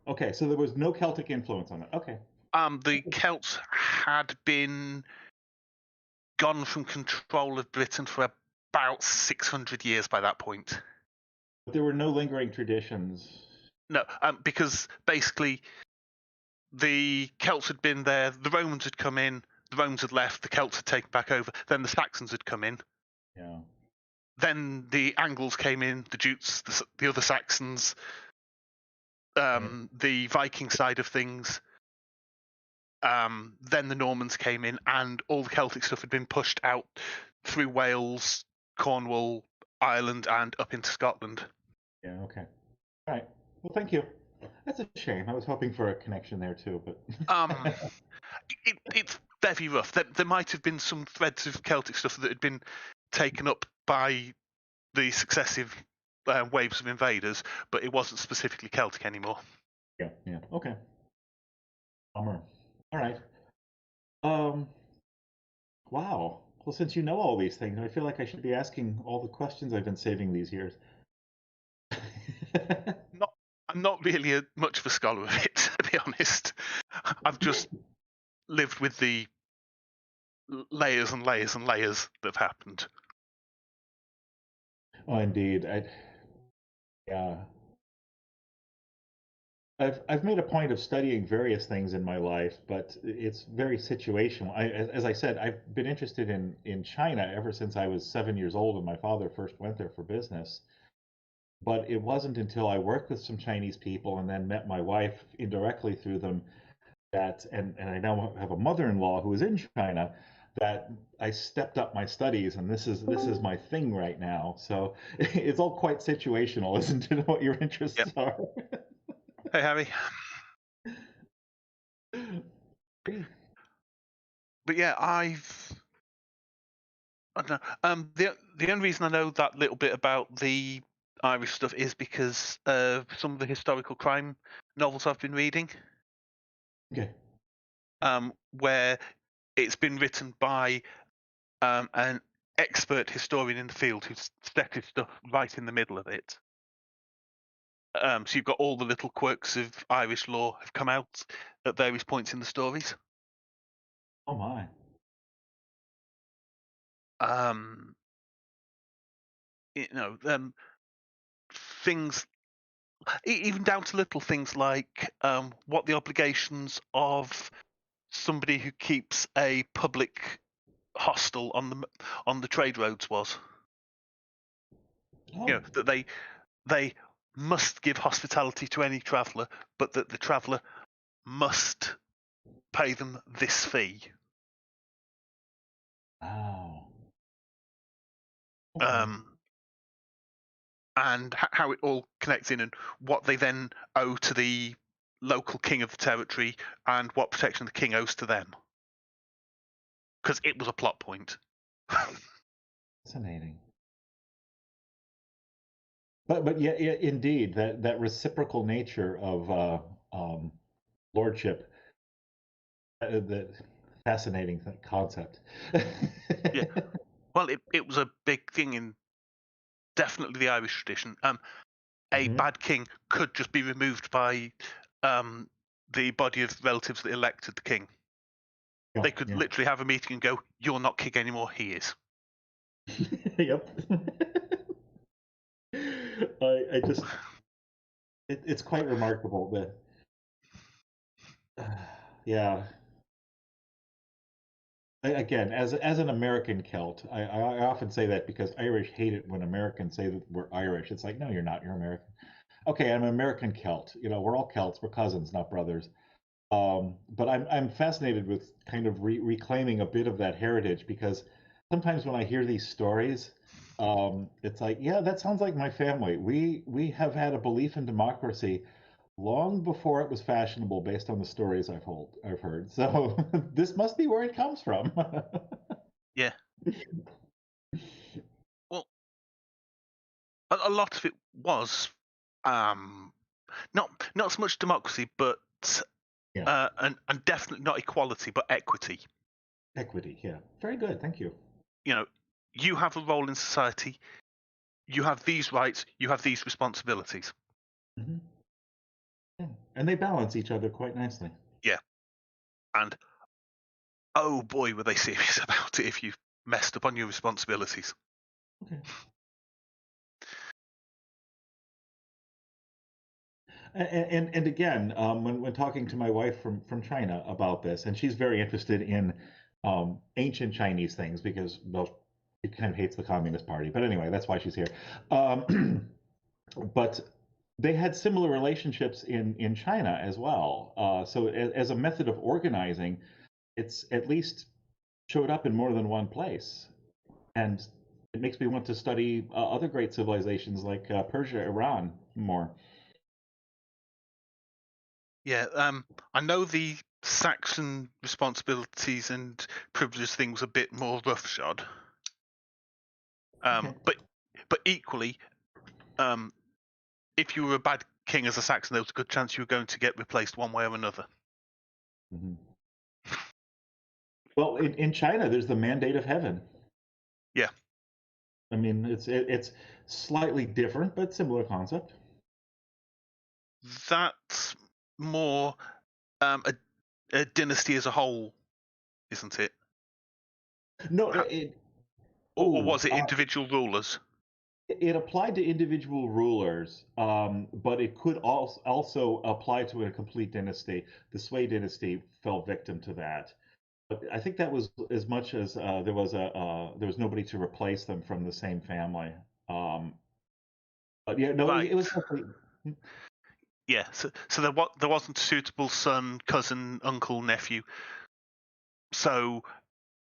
C: Okay, so there was no Celtic influence on it. Okay.
J: The Celts had been gone from control of Britain for about 600 years by that point.
C: But there were no lingering traditions.
J: No, because basically the Celts had been there, the Romans had come in, the Romans had left, the Celts had taken back over, then the Saxons had come in.
C: Yeah.
J: Then the Angles came in, the Jutes, the other Saxons, the Viking side of things. Then the Normans came in, and all the Celtic stuff had been pushed out through Wales, Cornwall, Ireland, and up into Scotland.
C: Yeah, okay. All right. Well, thank you. That's a shame. I was hoping for a connection there too, but
J: it's very rough. There might have been some threads of Celtic stuff that had been taken up by the successive waves of invaders, but it wasn't specifically Celtic anymore.
C: Yeah. Okay. Bummer. All right. Wow. Well, since you know all these things, I feel like I should be asking all the questions I've been saving these years.
J: I'm not really much of a scholar of it, to be honest. I've just lived with the layers and layers and layers that have happened.
C: Oh, indeed. I've made a point of studying various things in my life, but it's very situational. As I said, I've been interested in China ever since I was 7 years old, and my father first went there for business. But it wasn't until I worked with some Chinese people and then met my wife indirectly through them and I now have a mother-in-law who is in China, that I stepped up my studies, and this is my thing right now. So it's all quite situational, isn't it? What your interests are.
J: Hey, Harry. But yeah, I don't know. The only reason I know that little bit about the Irish stuff is because of some of the historical crime novels I've been reading.
C: Okay.
J: Where it's been written by an expert historian in the field who's set his stuff right in the middle of it. So you've got all the little quirks of Irish law have come out at various points in the stories.
C: Oh my.
J: Things, even down to little things like what the obligations of somebody who keeps a public hostel on the trade roads was.
C: Oh.
J: That they must give hospitality to any traveller, but that the traveller must pay them this fee.
C: Wow.
J: And how it all connects in, and what they then owe to the local king of the territory, and what protection the king owes to them. Because it was a plot point.
C: Fascinating. But yeah, indeed, that reciprocal nature of lordship, the fascinating concept.
J: Yeah. Well, it was a big thing in definitely the Irish tradition. A bad king could just be removed by the body of relatives that elected the king.
C: Yeah,
J: they could literally have a meeting and go, "You're not king anymore. He is."
C: Yep. I just, it's quite remarkable that, yeah. Again, as an American Celt, I often say that because Irish hate it when Americans say that we're Irish. It's like, no, you're not. You're American. Okay, I'm an American Celt. We're all Celts. We're cousins, not brothers. But I'm fascinated with kind of reclaiming a bit of that heritage, because sometimes when I hear these stories, it's like, yeah, that sounds like my family. We have had a belief in democracy long before it was fashionable, based on the stories I've heard. So this must be where it comes from.
J: Yeah. Well, a lot of it was not so much democracy, but and definitely not equality, but equity.
C: Equity, yeah. Very good, thank you.
J: You have a role in society. You have these rights. You have these responsibilities.
C: Mm-hmm. Yeah. And they balance each other quite nicely.
J: Yeah. And oh boy, were they serious about it if you messed up on your responsibilities.
C: Okay. And again, when talking to my wife from China about this, and she's very interested in ancient Chinese things because, well, she kind of hates the Communist Party. But anyway, that's why she's here. But they had similar relationships in China as well. So as a method of organizing, it's at least showed up in more than one place. And it makes me want to study other great civilizations like Persia, Iran more.
J: Yeah, I know the Saxon responsibilities and privileges thing was a bit more roughshod. But equally, if you were a bad king as a Saxon, there was a good chance you were going to get replaced one way or another.
C: Mm-hmm. Well, in China, there's the mandate of heaven.
J: Yeah.
C: I mean, it's slightly different, but similar concept.
J: That's more a dynasty as a whole, isn't it?
C: No,
J: or was it individual rulers?
C: It applied to individual rulers, but it could also apply to a complete dynasty. The Sui dynasty fell victim to that. But I think that was as much as there was nobody to replace them from the same family. But yeah, no,
J: right.
C: it was.
J: Yeah, so there wasn't a suitable son, cousin, uncle, nephew. So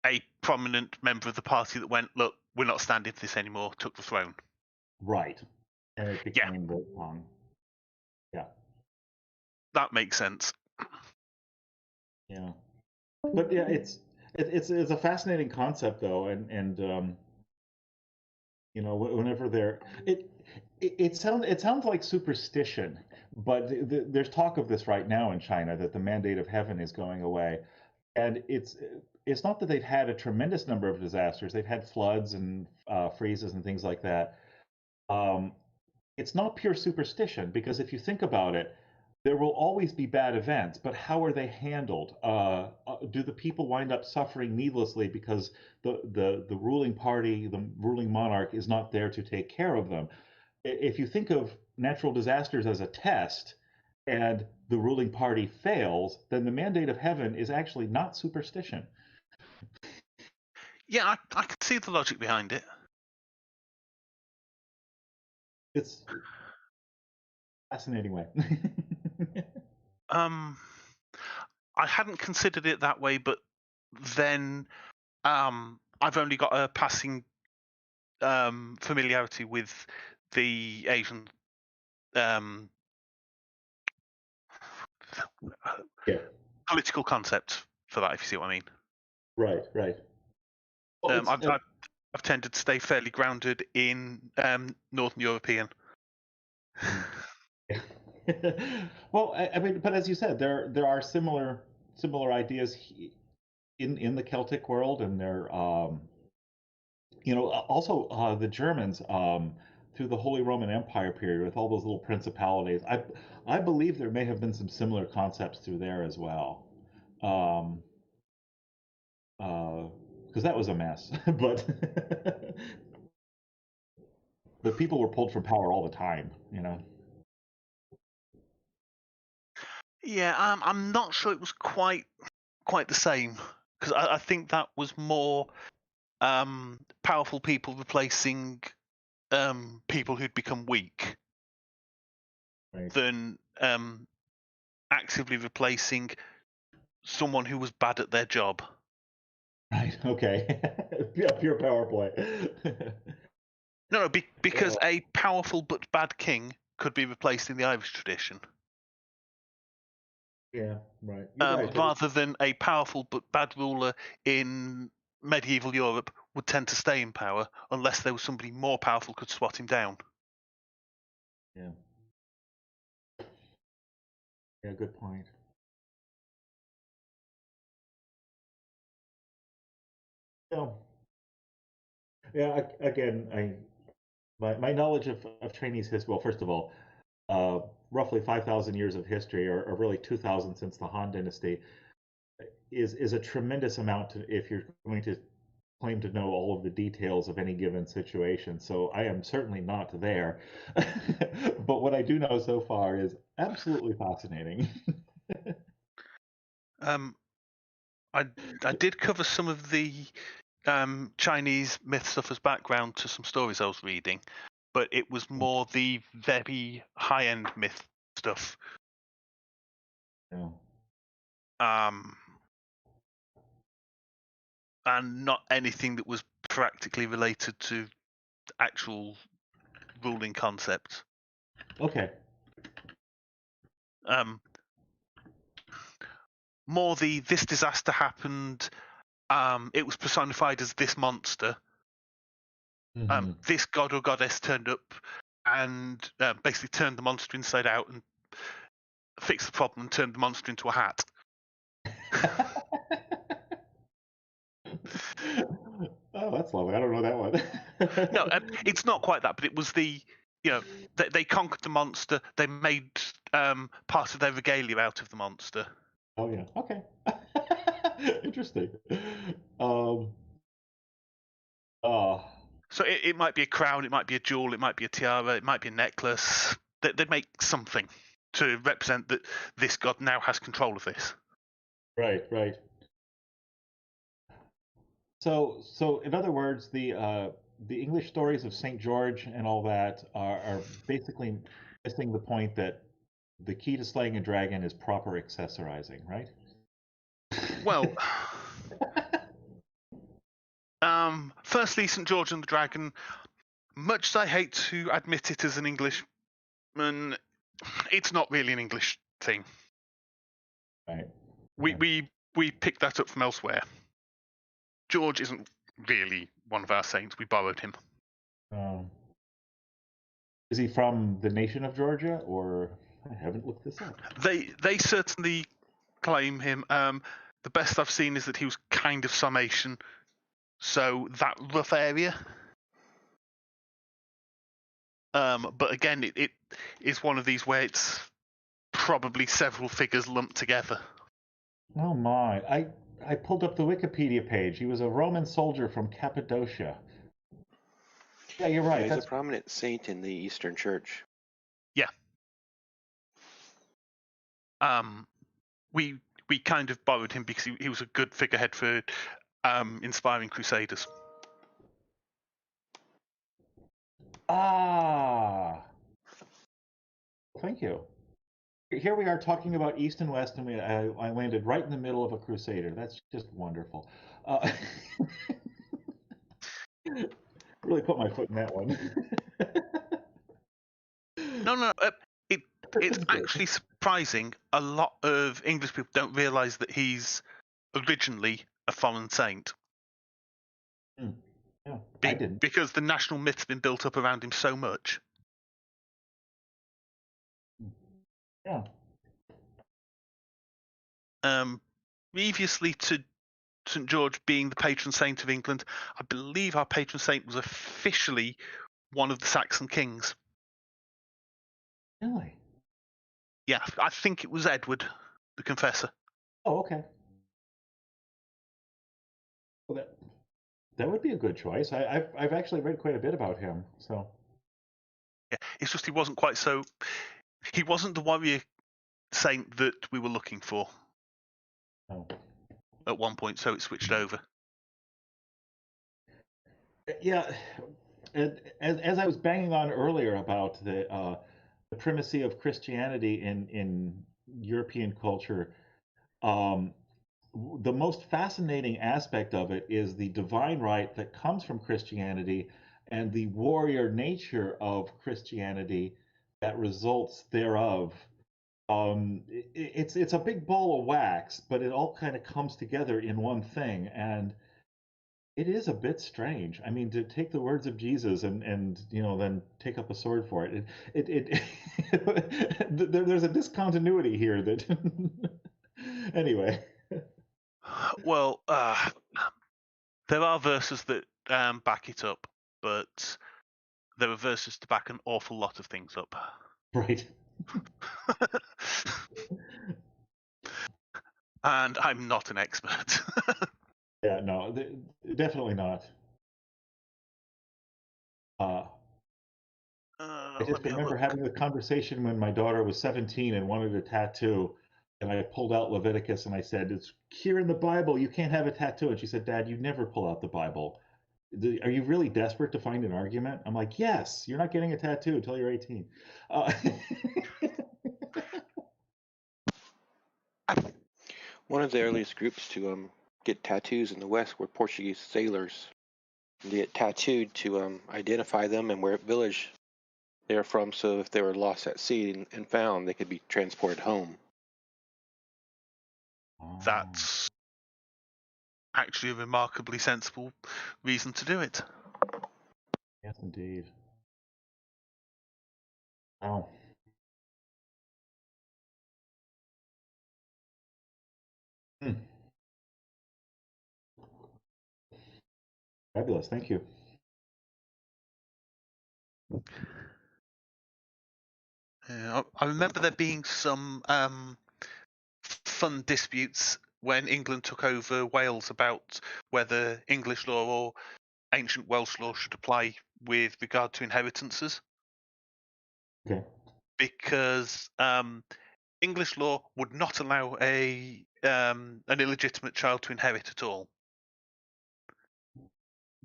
J: a prominent member of the party that went, look, we're not standing for this anymore, took the throne.
C: Right, and it became Wukong. Yeah,
J: that makes sense.
C: Yeah, but yeah, it's a fascinating concept though, and whenever it sounds like superstition, but there's talk of this right now in China that the mandate of heaven is going away, and it's not that they've had a tremendous number of disasters. They've had floods and freezes and things like that. It's not pure superstition because if you think about it, there will always be bad events, but how are they handled? Do the people wind up suffering needlessly because the ruling party, the ruling monarch, is not there to take care of them? If you think of natural disasters as a test and the ruling party fails, then the mandate of heaven is actually not superstition.
J: Yeah, I can see the logic behind it.
C: It's a fascinating way.
J: I hadn't considered it that way, but then I've only got a passing familiarity with the Asian political concept for that, if you see what I mean.
C: Right.
J: Well, I've tended to stay fairly grounded in Northern European.
C: Well, I mean, but as you said, there are similar ideas in the Celtic world, and there, also the Germans through the Holy Roman Empire period with all those little principalities. I believe there may have been some similar concepts through there as well, because that was a mess, but people were pulled from power all the time,
J: Yeah, I'm not sure it was quite the same because I think that was more powerful people replacing people who'd become weak than actively replacing someone who was bad at their job.
C: Right. Okay. Pure power play.
J: No, because a powerful but bad king could be replaced in the Irish tradition.
C: Yeah, right.
J: Rather than a powerful but bad ruler in medieval Europe would tend to stay in power unless there was somebody more powerful could swat him down.
C: Yeah. Yeah, good point. So, yeah, again, my knowledge of Chinese history, well, first of all, roughly 5,000 years of history, or really 2,000 since the Han Dynasty, is a tremendous amount if you're going to claim to know all of the details of any given situation. So I am certainly not there. But what I do know so far is absolutely fascinating.
J: I did cover some of the Chinese myth stuff as background to some stories I was reading, but it was more the very high-end myth stuff.
C: Yeah.
J: And not anything that was practically related to actual ruling concepts.
C: Okay.
J: More this disaster happened. It was personified as this monster. This god or goddess turned up and basically turned the monster inside out and fixed the problem and turned the monster into a hat.
C: Oh, that's lovely. I don't know that one.
J: No, it's not quite that, but it was they conquered the monster. They made part of their regalia out of the monster.
C: Oh yeah. Okay. Interesting.
J: So it might be a crown, it might be a jewel, it might be a tiara, it might be a necklace. They make something to represent that this god now has control of this.
C: Right. So in other words, the English stories of St. George and all that are basically missing the point that the key to slaying a dragon is proper accessorizing, right?
J: Well, firstly, St. George and the Dragon, much as I hate to admit it as an Englishman, it's not really an English thing.
C: Right.
J: We picked that up from elsewhere. George isn't really one of our saints. We borrowed him.
C: Is he from the nation of Georgia, or I haven't looked this up?
J: They certainly claim him. The best I've seen is that he was kind of Summation, so that rough area. But again, it is one of these where it's probably several figures lumped together.
C: Oh my! I pulled up the Wikipedia page. He was a Roman soldier from Cappadocia. Yeah, you're right.
B: He's a prominent saint in the Eastern Church.
J: Yeah. We kind of borrowed him because he was a good figurehead for inspiring crusaders.
C: Thank you. Here we are talking about East and West, and I landed right in the middle of a crusader. That's just wonderful. Really put my foot in that one.
J: No. It's actually surprising. A lot of English people don't realise that he's originally a foreign saint.
C: Yeah, I didn't.
J: Because the national myth's been built up around him so much.
C: Yeah.
J: Previously to St. George being the patron saint of England, I believe our patron saint was officially one of the Saxon kings.
C: Really?
J: Yeah, I think it was Edward, the Confessor.
C: Oh, okay. Well, that would be a good choice. I've actually read quite a bit about him. So.
J: Yeah, it's just he wasn't quite so. He wasn't the warrior saint that we were looking for.
C: Oh.
J: At one point, so it switched over.
C: Yeah, as I was banging on earlier about the primacy of Christianity in European culture, the most fascinating aspect of it is the divine right that comes from Christianity and the warrior nature of Christianity that results thereof. It's a big ball of wax, but it all kind of comes together in one thing. And It is a bit strange. I mean, to take the words of Jesus and then take up a sword for it. There's a discontinuity here that. Anyway.
J: Well, there are verses that back it up, but there are verses to back an awful lot of things up.
C: Right.
J: And I'm not an expert.
C: Yeah, no, definitely not. I just remember having a conversation when my daughter was 17 and wanted a tattoo, and I pulled out Leviticus and I said, "It's here in the Bible. You can't have a tattoo." And she said, "Dad, you never pull out the Bible. Are you really desperate to find an argument?" I'm like, "Yes. You're not getting a tattoo until you're 18."
B: One of the earliest groups to get tattoos in the West were Portuguese sailors. They get tattooed to identify them and where village they're from, so if they were lost at sea and found, they could be transported home.
J: That's actually a remarkably sensible reason to do it.
C: Yes, indeed. Wow. Fabulous. Thank you.
J: I remember there being some fun disputes when England took over Wales about whether English law or ancient Welsh law should apply with regard to inheritances.
C: Okay.
J: Because English law would not allow an illegitimate child to inherit at all.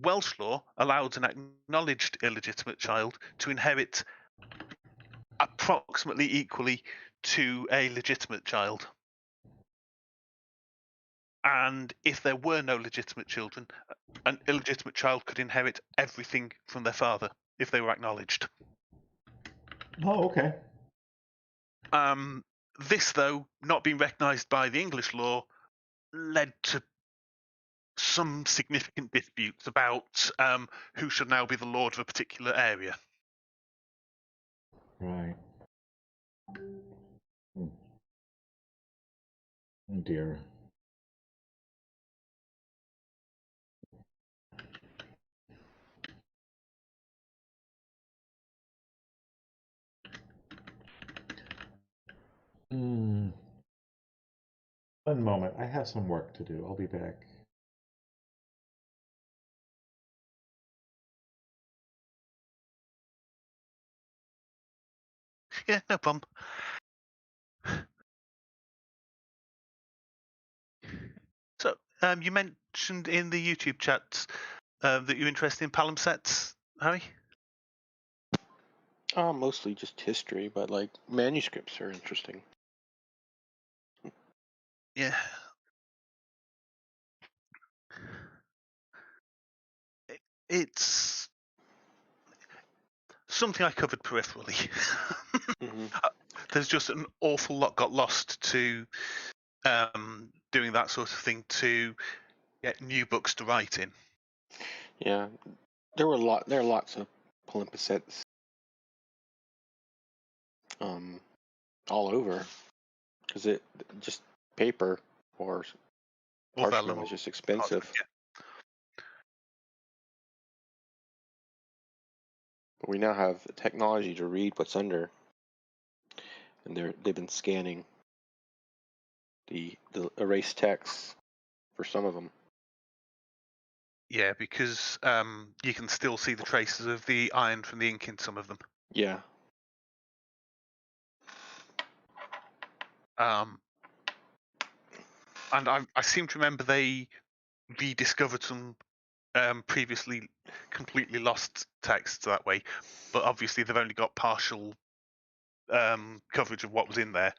J: Welsh law allowed an acknowledged illegitimate child to inherit approximately equally to a legitimate child. And if there were no legitimate children, an illegitimate child could inherit everything from their father if they were acknowledged.
C: Oh, okay.
J: This, though, not being recognised by the English law, led to some significant disputes about who should now be the lord of a particular area.
C: Right. Oh dear. One moment. I have some work to do. I'll be back.
J: Yeah, no problem. So, you mentioned in the YouTube chat that you're interested in palimpsests, Harry?
B: Mostly just history, but like manuscripts are interesting.
J: Yeah. It's something I covered peripherally. There's just an awful lot got lost to doing that sort of thing to get new books to write in.
B: Yeah, there are lots of palimpsests all over, because it just paper or parchment was just expensive.
J: Yeah.
B: But we now have the technology to read what's under, and they've been scanning the erased text for some of them.
J: Yeah, because you can still see the traces of the iron from the ink in some of them.
B: Yeah.
J: And I seem to remember they rediscovered some previously completely lost texts that way, but obviously they've only got partial coverage of what was in there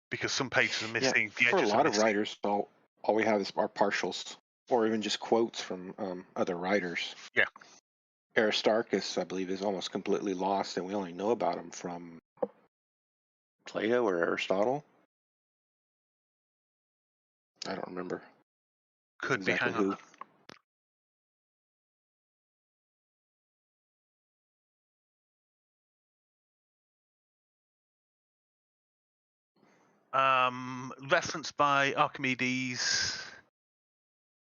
J: because some pages are missing.
B: Yeah, for a lot of writers, all we have are partials, or even just quotes from other writers.
J: Yeah.
B: Aristarchus, I believe, is almost completely lost, and we only know about him from Plato or Aristotle. I don't remember.
J: Could
B: exactly
J: be. Hang
B: who.
J: on. Referenced by Archimedes.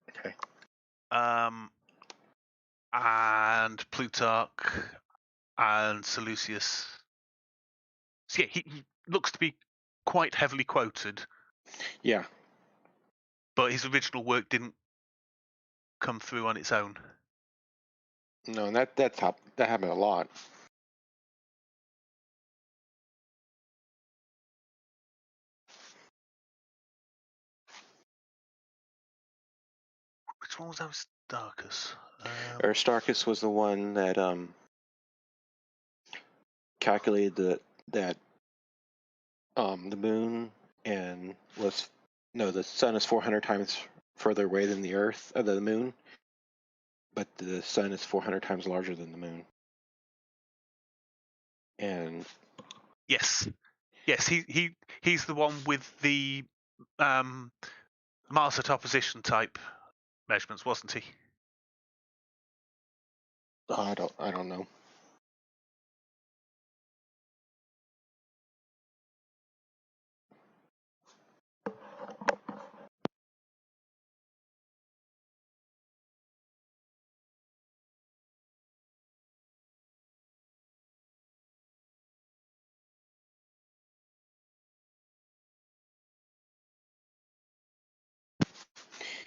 B: Okay.
J: And Plutarch and Seleucus. So yeah, he looks to be quite heavily quoted.
B: Yeah.
J: But his original work didn't come through on its own.
B: No, and that happened a lot.
J: Which one was Aristarchus?
B: Aristarchus was the one that calculated that the moon the sun is 400 times further away than the Earth, than the moon, but the sun is 400 times larger than the moon. And
J: yes, he's the one with the Mars at opposition type measurements, wasn't he?
B: I don't know.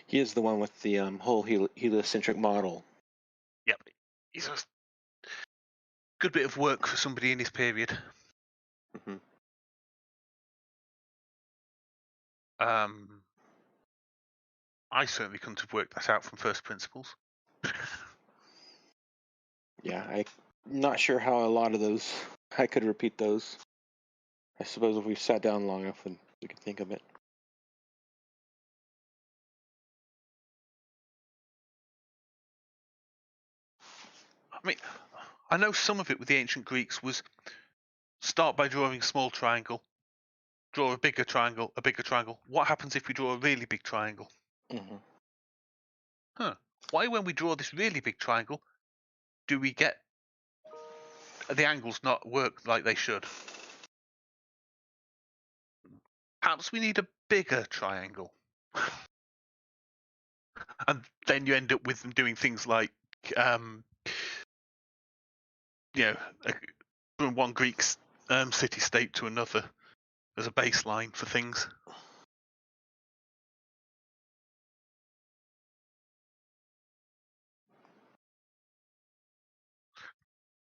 B: He is the one with the whole heliocentric model.
J: Yep, he's a good bit of work for somebody in his period.
B: Mm-hmm.
J: I certainly couldn't have worked that out from first principles.
B: Yeah, I'm not sure how a lot of those I could repeat those. I suppose if we sat down long enough, we could think of it.
J: I mean, I know some of it with the ancient Greeks was start by drawing a small triangle, draw a bigger triangle, a bigger triangle. What happens if we draw a really big triangle?
B: Mm-hmm.
J: Huh. Why, when we draw this really big triangle, do we get the angles not work like they should? Perhaps we need a bigger triangle. And then you end up with them doing things like, from one Greek city-state to another as a baseline for things.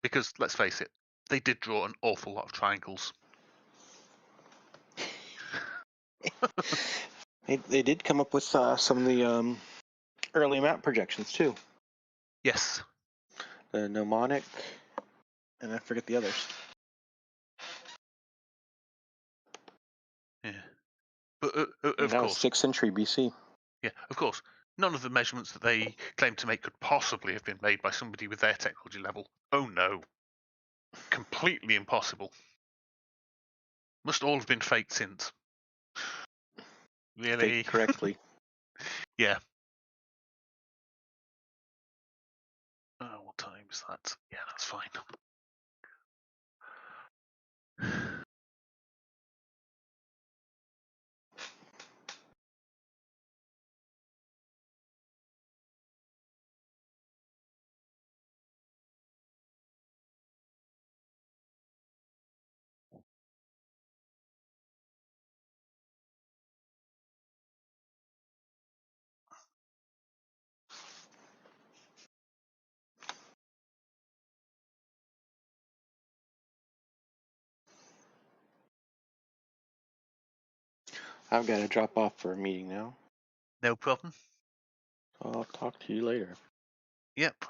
J: Because, let's face it, they did draw an awful lot of triangles.
B: They did come up with some of the early map projections too.
J: Yes.
B: The mnemonic, and I forget the others.
J: Yeah. But of
B: that
J: course,
B: was 6th century BC.
J: Yeah, of course. None of the measurements that they claim to make could possibly have been made by somebody with their technology level. Oh no. Completely impossible. Must all have been faked since. Really?
B: Faked correctly.
J: Yeah. Oh, what time is that? Yeah, that's fine.
B: I've got to drop off for a meeting now.
J: No problem.
B: I'll talk to you later.
J: Yep.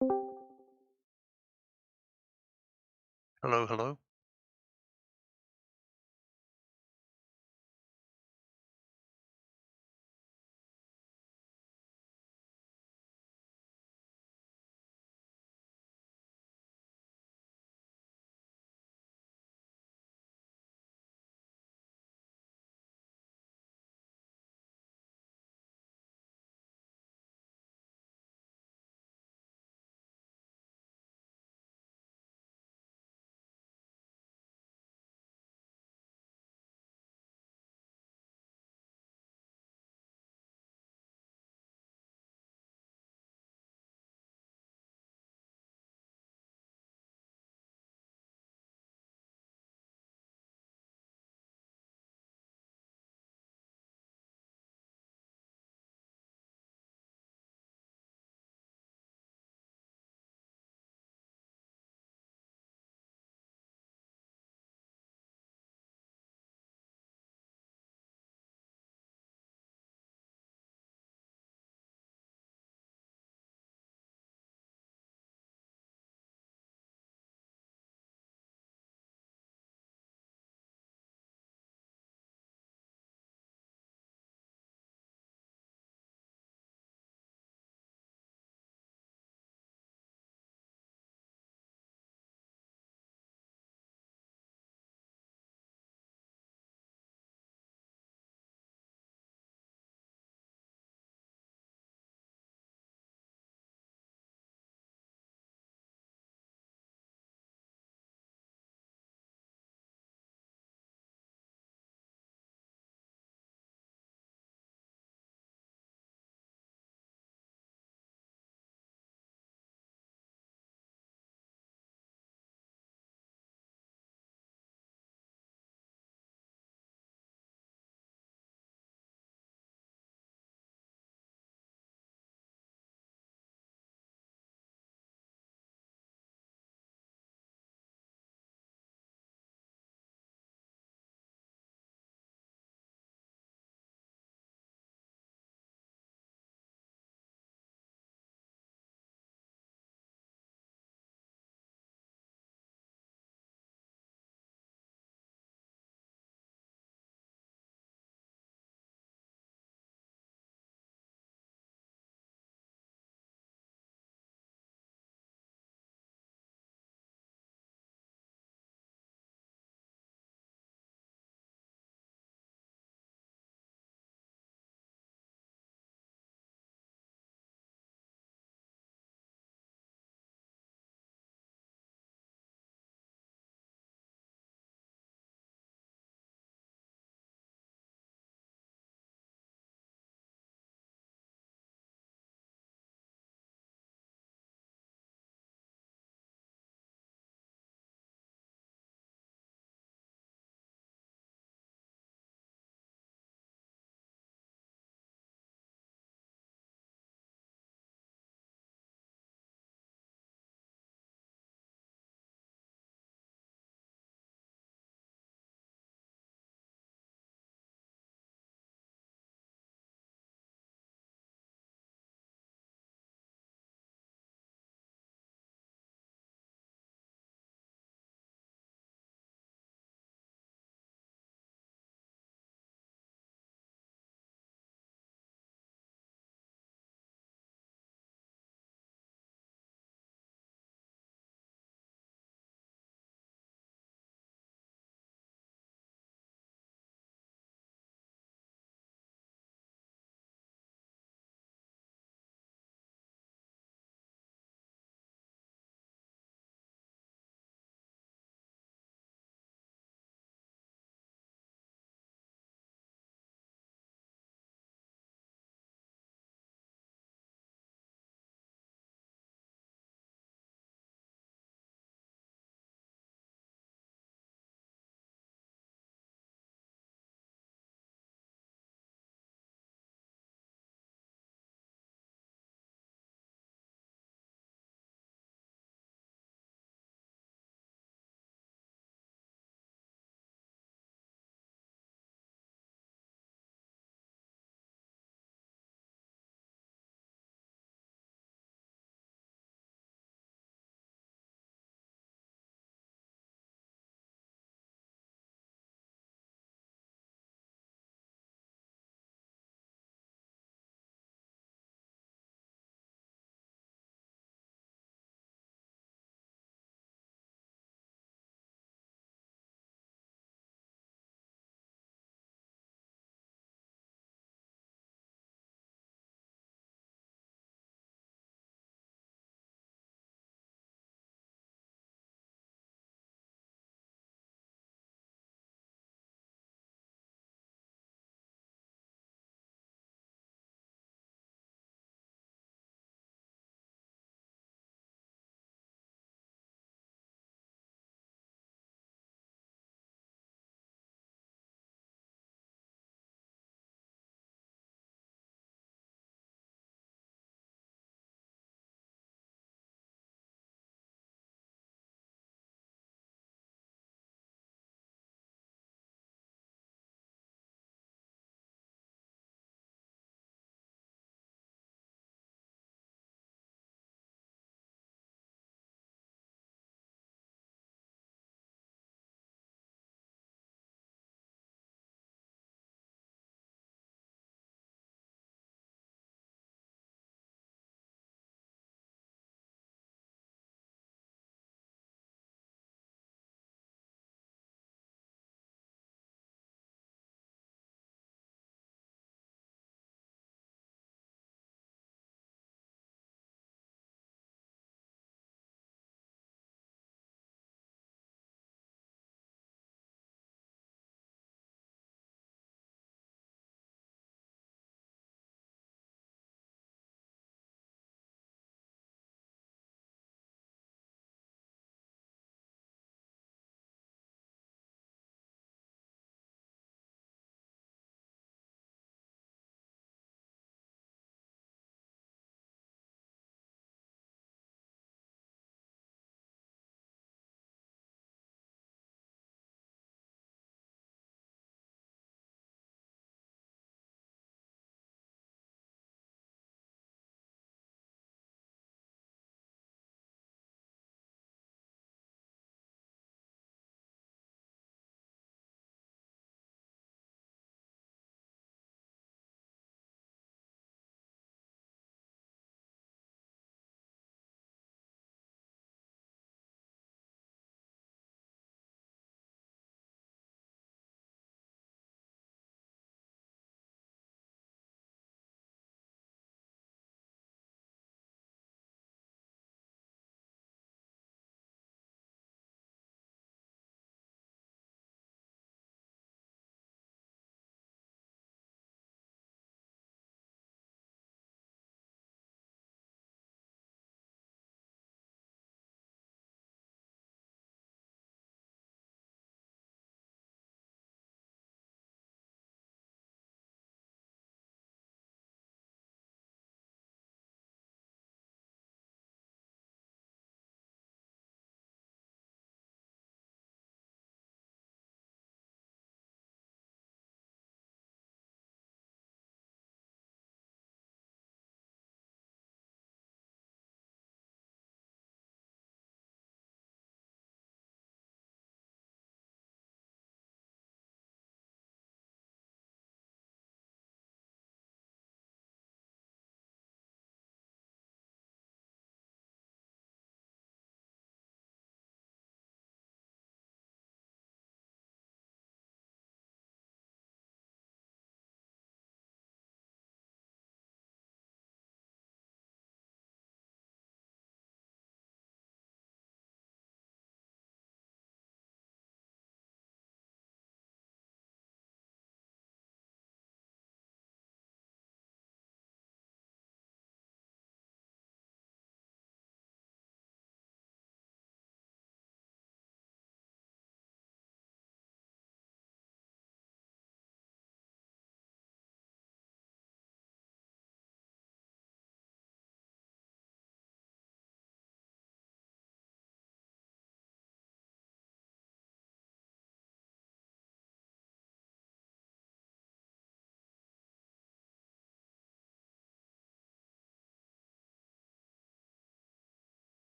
J: Hello, hello.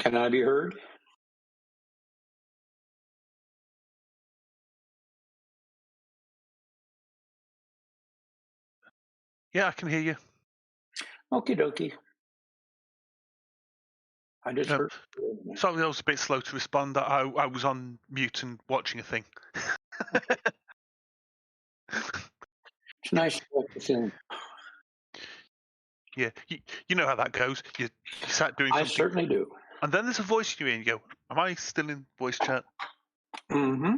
F: Can I be heard?
J: Yeah, I can hear you.
F: Okie dokie. I just heard.
J: Sorry, I was a bit slow to respond. I was on mute and watching a thing.
F: It's nice to work with him.
J: Yeah, you know how that goes. You sat doing something.
F: I certainly do.
J: And then there's a voice in your ear and you go, am I still in voice chat?
F: Mm-hmm.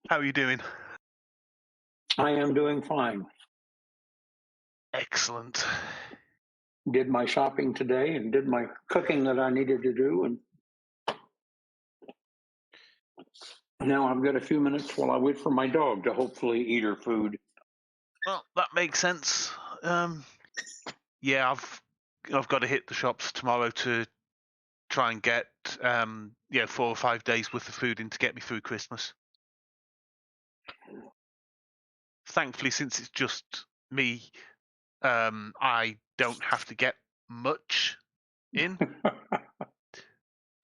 J: How are you doing?
F: I am doing fine.
J: Excellent.
F: Did my shopping today and did my cooking that I needed to do, and now I've got a few minutes while I wait for my dog to hopefully eat her food.
J: Well, that makes sense. Yeah, I've got to hit the shops tomorrow to try and get 4 or 5 days worth of food in to get me through Christmas. Thankfully, since it's just me, I don't have to get much in.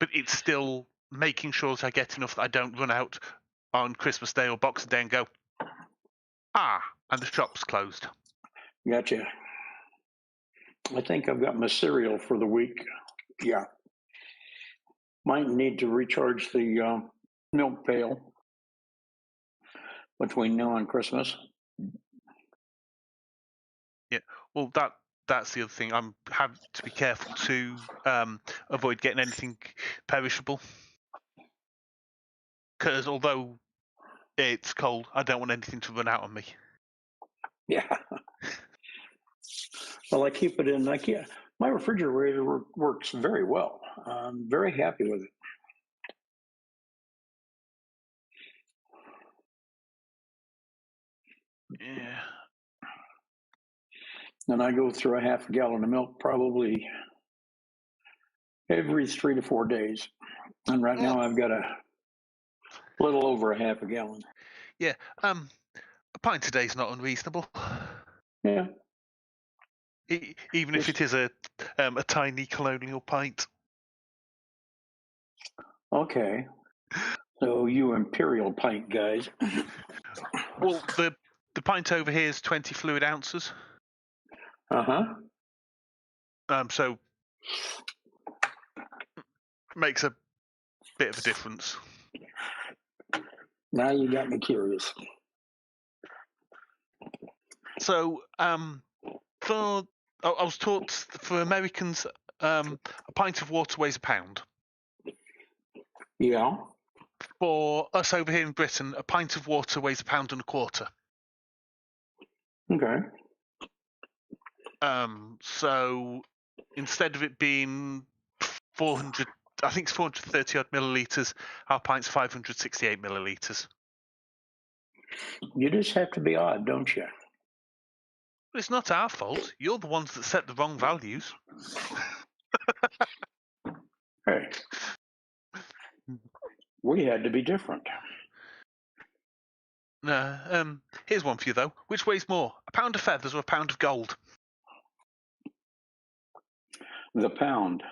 J: But it's still making sure that I get enough that I don't run out on Christmas Day or Boxing Day and go, and the shop's closed.
F: Gotcha. I think I've got my cereal for the week. Yeah. Might need to recharge the milk pail between now and Christmas.
J: Yeah, well, that's the other thing. I'm having to be careful to avoid getting anything perishable. Because although it's cold, I don't want anything to run out on me.
F: Yeah. Well, I keep it in. My refrigerator works very well. I'm very happy with it.
J: Yeah.
F: And I go through a half a gallon of milk probably every 3 to 4 days. And right now I've got a little over a half a gallon.
J: Yeah. A pint a day is not unreasonable.
F: Yeah.
J: Even if it is a tiny colonial pint.
F: Okay. So you imperial pint guys.
J: Well, the pint over here is 20 fluid ounces.
F: Uh-huh.
J: So makes a bit of a difference.
F: Now you got me curious.
J: So I was taught for Americans, a pint of water weighs a pound.
F: Yeah.
J: For us over here in Britain, a pint of water weighs 1.25 pounds.
F: Okay.
J: So instead of it being 400, I think it's 430 odd milliliters, our pint's 568 milliliters.
F: You just have to be odd, don't you?
J: It's not our fault. You're the ones that set the wrong values.
F: Hey. We had to be different.
J: Here's one for you, though. Which weighs more, a pound of feathers or a pound of gold?
F: The pound.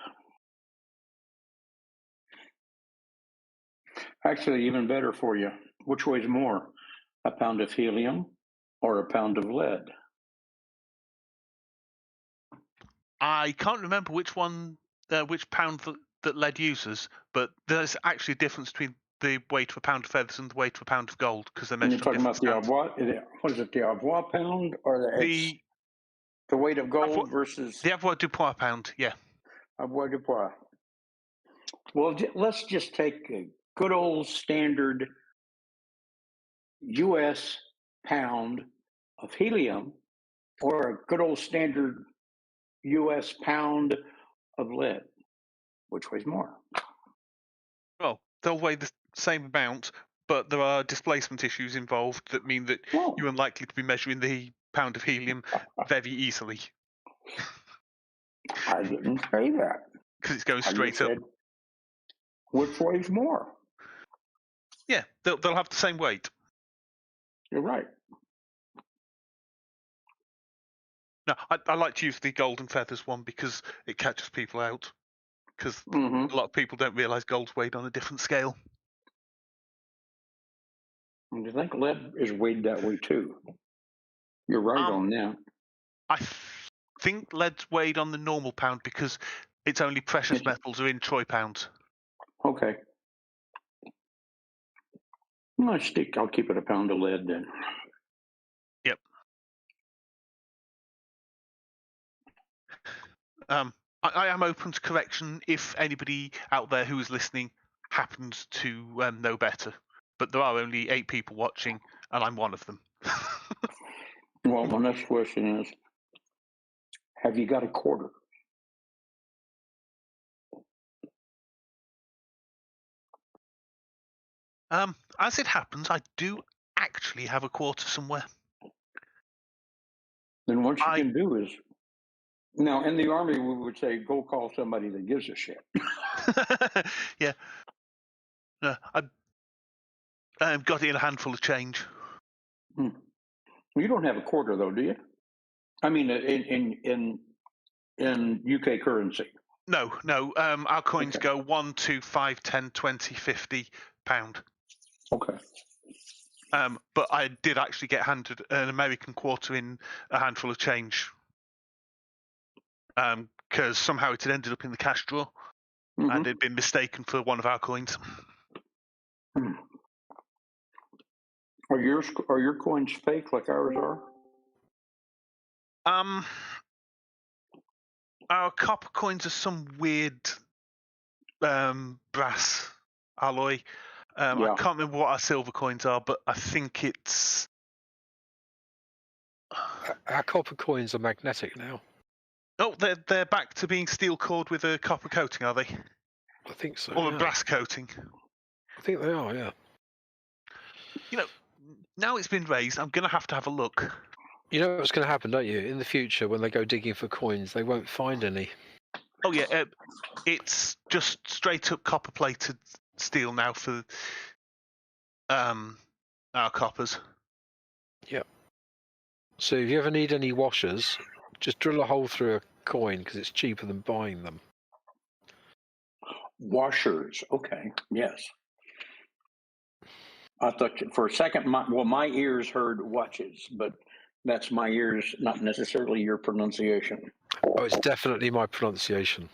F: Actually, even better for you. Which weighs more, a pound of helium or a pound of lead?
J: I can't remember which pound that lead uses, but there's actually a difference between the weight of a pound of feathers and the weight of a pound of gold because they're
F: And you're
J: measured on
F: talking about
J: different
F: the
J: scales.
F: avoirdupois, what is it, the avoirdupois pound or the weight of gold versus
J: the avoirdupois pound? Yeah.
F: Avoirdupois. Well, let's just take a good old standard U.S. pound of helium or a good old standard U.S. pound of lead. Which weighs more?
J: Well, they'll weigh the same amount, but there are displacement issues involved that mean that you're unlikely to be measuring the pound of helium very easily.
F: I didn't say that.
J: Because it's going straight up.
F: Which weighs more?
J: Yeah, they'll have the same weight.
F: You're right.
J: No, I like to use the golden feathers one because it catches people out. Because a lot of people don't realise gold's weighed on a different scale.
F: And I think lead is weighed that way too. You're right on that.
J: I think lead's weighed on the normal pound because it's only precious metals are in troy pounds.
F: Okay. I'll keep it a pound of lead then.
J: Yep. I am open to correction if anybody out there who is listening happens to know better. But there are only 8 people watching, and I'm one of them.
F: Well, my next question is, have you got a quarter?
J: As it happens, I do actually have a quarter somewhere.
F: Then what you can do is, now in the Army we would say, go call somebody that gives a shit.
J: Yeah. I've got it in a handful of change.
F: You don't have a quarter though, do you? I mean, in UK currency.
J: No. Our coins go 1, 2, 5, 10, 20, 50 pound.
F: Okay.
J: But I did actually get handed an American quarter in a handful of change. Because somehow it had ended up in the cash drawer and it had been mistaken for one of our coins.
F: Are your coins fake like ours are?
J: Our copper coins are some weird brass alloy. I can't remember what our silver coins are, but I think it's...
D: Our copper coins are magnetic now.
J: Oh, they're back to being steel cored with a copper coating, are they?
D: I think so.
J: Or a brass coating.
D: I think they are, yeah.
J: You know, now it's been raised, I'm going to have a look.
D: You know what's going to happen, don't you? In the future, when they go digging for coins, they won't find any.
J: Oh, yeah. It's just straight up copper plated steel now for our coppers.
D: Yep. So if you ever need any washers, just drill a hole through a coin because it's cheaper than buying them.
F: Washers. Okay. Yes. I thought for a second, my ears heard watches, but that's my ears, not necessarily your pronunciation.
D: Oh, it's definitely my pronunciation.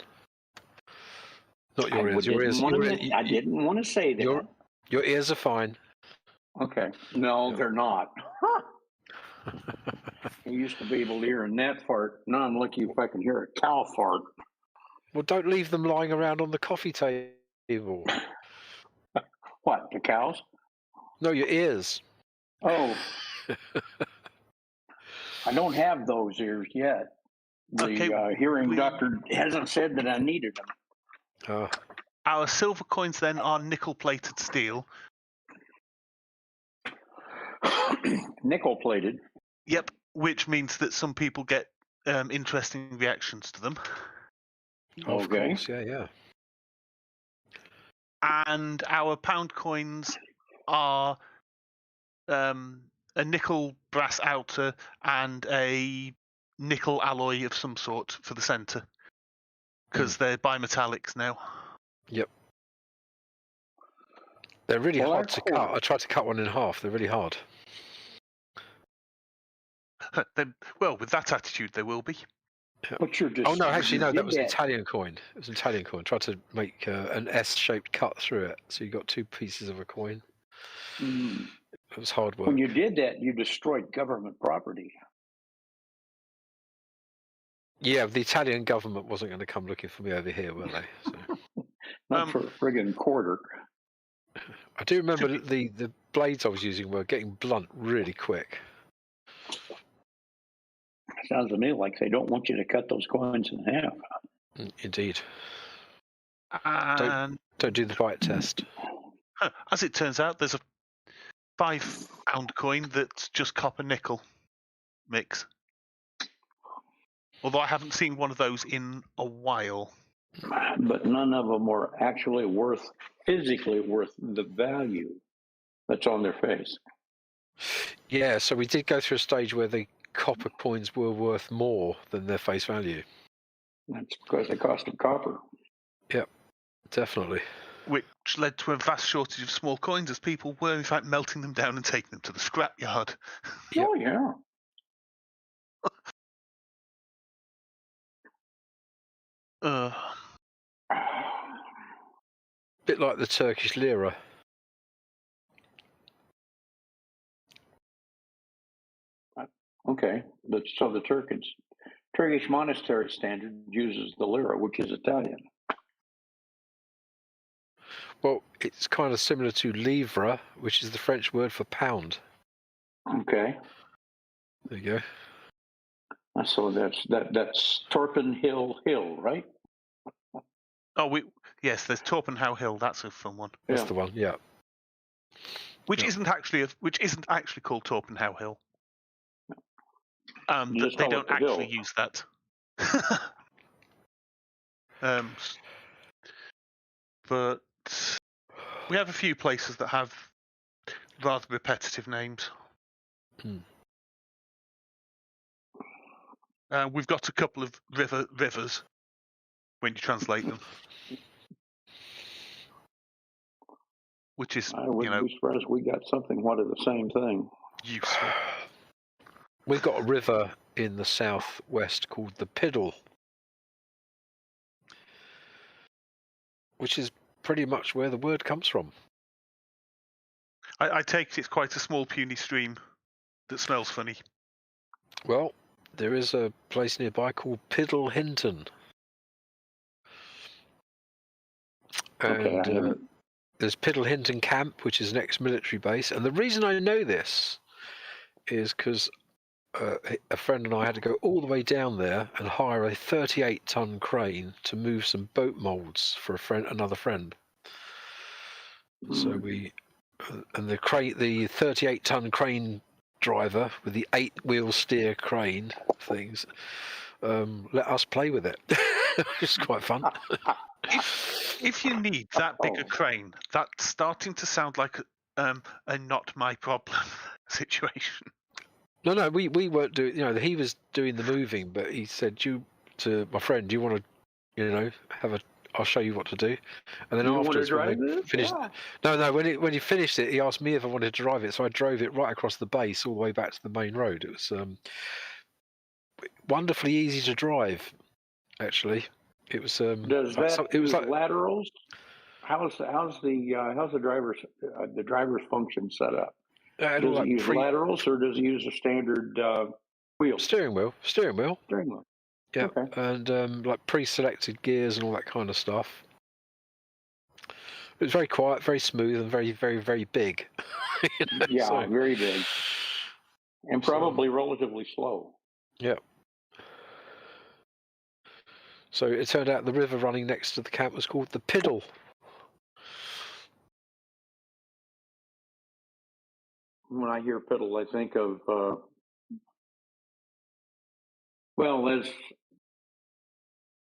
D: Not your ears.
F: I didn't want to say that.
D: Your ears are fine.
F: Okay. No, they're not. I used to be able to hear a gnat fart. Now I'm lucky if I can hear a cow fart.
D: Well, don't leave them lying around on the coffee table.
F: What, the cows?
D: No, your ears.
F: Oh. I don't have those ears yet. The hearing doctor hasn't said that I needed them.
J: Our silver coins then are nickel-plated steel.
F: Nickel-plated?
J: Yep, which means that some people get interesting reactions to them.
D: Oh, of course, yeah.
J: And our pound coins are a nickel brass outer and a nickel alloy of some sort for the centre. Because they're bimetallics now.
D: Yep. They're really hard to cut. I tried to cut one in half. They're really hard.
J: Well, with that attitude, they will be.
F: What's your
D: Oh no, actually no,
F: did
D: that was an Italian coin. It was an Italian coin. Tried to make an S-shaped cut through it, so you got two pieces of a coin.
F: Mm.
D: It was hard work.
F: When you did that, you destroyed government property.
D: Yeah, the Italian government wasn't going to come looking for me over here, were they? So.
F: Not for a friggin' quarter.
D: I do remember the blades I was using were getting blunt really quick.
F: Sounds to me like they don't want you to cut those coins in half.
D: Indeed.
J: And
D: Don't do the bite test.
J: As it turns out, there's a £5 coin that's just copper nickel mix. Although I haven't seen one of those in a while.
F: But none of them were actually physically worth the value that's on their face.
D: Yeah, so we did go through a stage where the copper coins were worth more than their face value.
F: That's because they cost them copper.
D: Yep, definitely.
J: Which led to a vast shortage of small coins as people were in fact melting them down and taking them to the scrapyard.
F: Yep. Oh, yeah.
D: Bit like the Turkish lira.
F: Okay, so the Turkish monetary standard uses the lira, which is Italian.
D: Well, it's kind of similar to livre, which is the French word for pound.
F: Okay.
D: There you go.
F: So that's Torpenhow Hill, right?
J: Oh, yes, there's Torpenhow Hill. That's a fun one.
D: That's the one, yeah.
J: Which isn't actually called Torpenhow Hill. They don't actually use that. But we have a few places that have rather repetitive names. We've got a couple of rivers when you translate them, which is
F: I wouldn't be surprised we got something of the same thing.
J: Useful.
D: We've got a river in the southwest called the Piddle, which is pretty much where the word comes from.
J: I take it's quite a small, puny stream that smells funny.
D: Well, there is a place nearby called Piddle Hinton. And there's Piddle Hinton Camp, which is an ex-military base. And the reason I know this is because a friend and I had to go all the way down there and hire a 38-ton crane to move some boat molds for another friend. So the 38-ton crane driver with the 8-wheel steer crane things let us play with it. It's quite fun.
J: If you need that big a crane, that's starting to sound like a not my problem situation.
D: No, we weren't doing. He was doing the moving, but he said to my friend, "Do you want to, I'll show you what to do." And then afterwards, when they finished, when he finished it, he asked me if I wanted to drive it, so I drove it right across the base all the way back to the main road. It was wonderfully easy to drive, actually. It was.
F: Does that use laterals? How's the driver's function set up? Does it use laterals or does it use a standard wheel?
D: Steering wheel. Yeah,
F: okay.
D: And like pre-selected gears and all that kind of stuff. It was very quiet, very smooth, and very, very, very big.
F: Yeah, very big, and probably relatively slow.
D: Yeah. So it turned out the river running next to the camp was called the Piddle.
F: When I hear Piddle, I think of,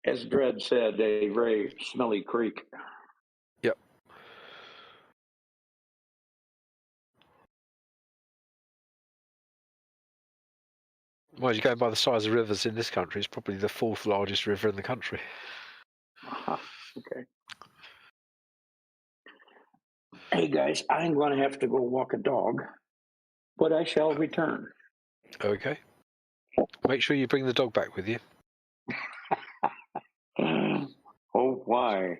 F: as Dredd said, a very smelly creek.
D: Yep. Well, you go by the size of rivers in this country, it's probably the 4th largest river in the country.
F: Okay. Hey guys, I'm going to have to go walk a dog, but I shall return.
D: Okay. Make sure you bring the dog back with you.
F: Oh, why?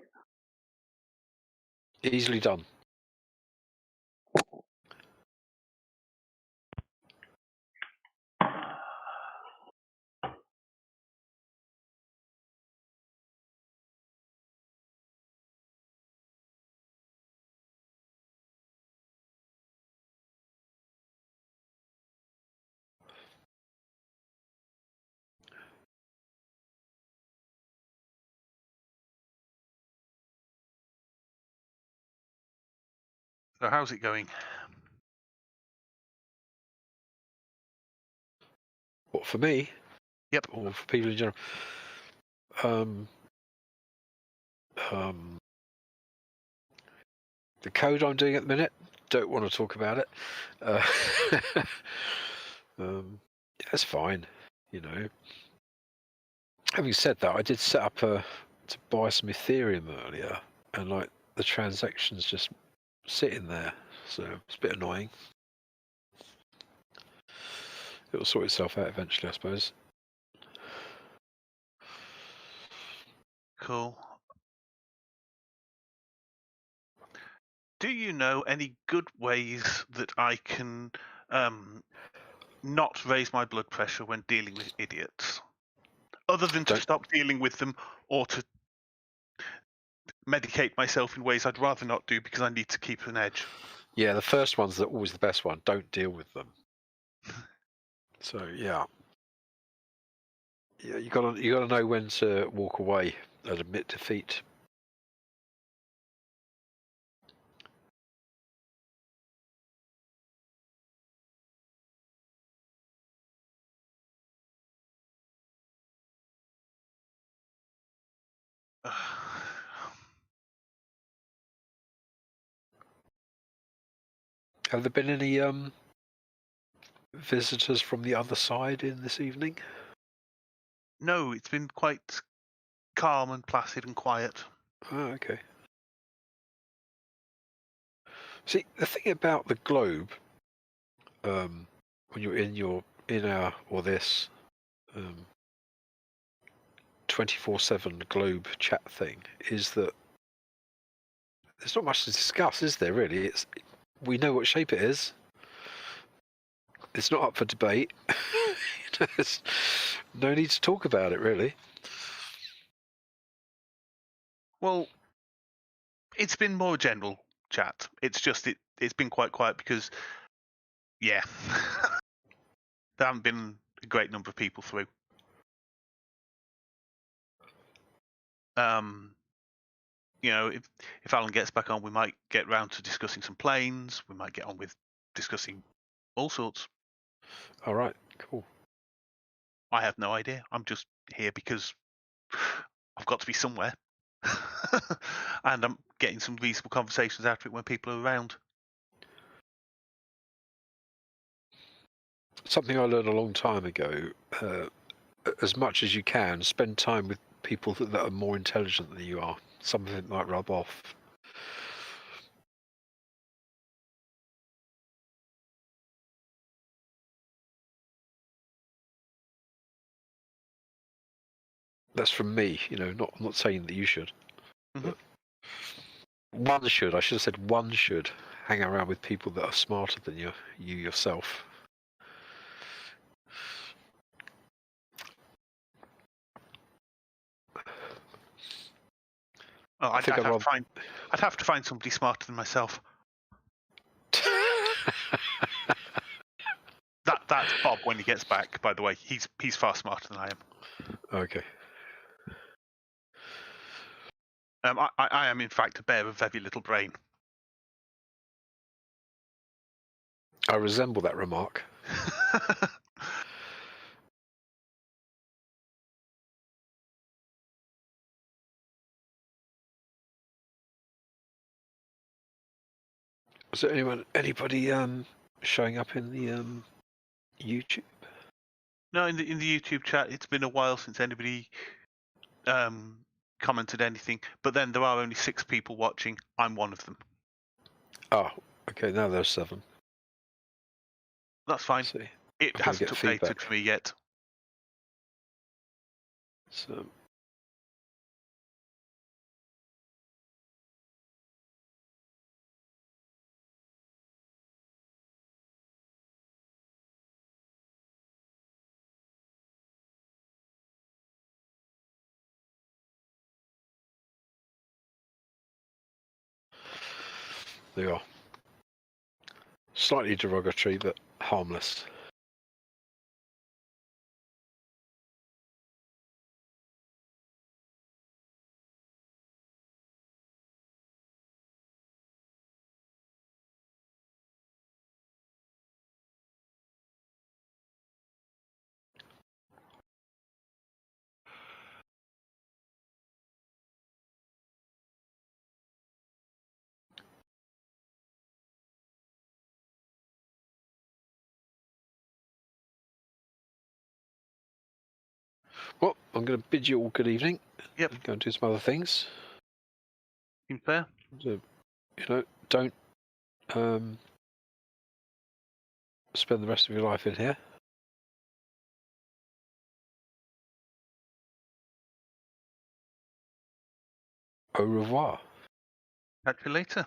D: Easily done.
J: So how's it going?
D: What, for me?
J: Yep.
D: Or for people in general? The code I'm doing at the minute, don't want to talk about it. That's fine, you know. Having said that, I did set up to buy some Ethereum earlier, and like the transactions just sitting there, so it's a bit annoying. It will sort itself out eventually, I suppose.
J: Cool. Do you know any good ways that I can not raise my blood pressure when dealing with idiots? Other than to stop dealing with them or to medicate myself in ways I'd rather not do because I need to keep an edge.
D: Yeah, the first one's always the best one. Don't deal with them. So yeah, you gotta know when to walk away and admit defeat. Have there been any visitors from the other side in this evening?
J: No, it's been quite calm and placid and quiet.
D: Oh, okay. See, the thing about the globe, when you're in our or this 24/7 globe chat thing, is that there's not much to discuss, is there? Really, we know what shape it is. It's not up for debate. There's no need to talk about it, really.
J: Well, it's been more general chat. It's just it's been quite quiet because, yeah, there haven't been a great number of people through. You know, if Alan gets back on, we might get round to discussing some planes. We might get on with discussing all sorts.
D: All right, cool.
J: I have no idea. I'm just here because I've got to be somewhere. And I'm getting some reasonable conversations out of it when people are around.
D: Something I learned a long time ago, as much as you can, spend time with people that are more intelligent than you are. Some of it might rub off. That's from me, you know. I'm not saying that you should. But one should. I should have said one should hang around with people that are smarter than you yourself.
J: Oh, I'd have to find somebody smarter than myself. That's Bob when he gets back. By the way, he's far smarter than I am.
D: Okay.
J: I am in fact a bear of very little brain.
D: I resemble that remark. Is there anybody showing up in the YouTube?
J: No, in the YouTube chat, it's been a while since anybody commented anything. But then there are only 6 people watching. I'm one of them.
D: Oh, okay. Now there's 7.
J: That's fine.
D: See,
J: it hasn't updated for me yet.
D: So. They are slightly derogatory, but harmless. Well, I'm going to bid you all good evening.
J: Yep.
D: Go and do some other things.
J: Seem fair.
D: So, don't spend the rest of your life in here. Au revoir.
J: Catch you later.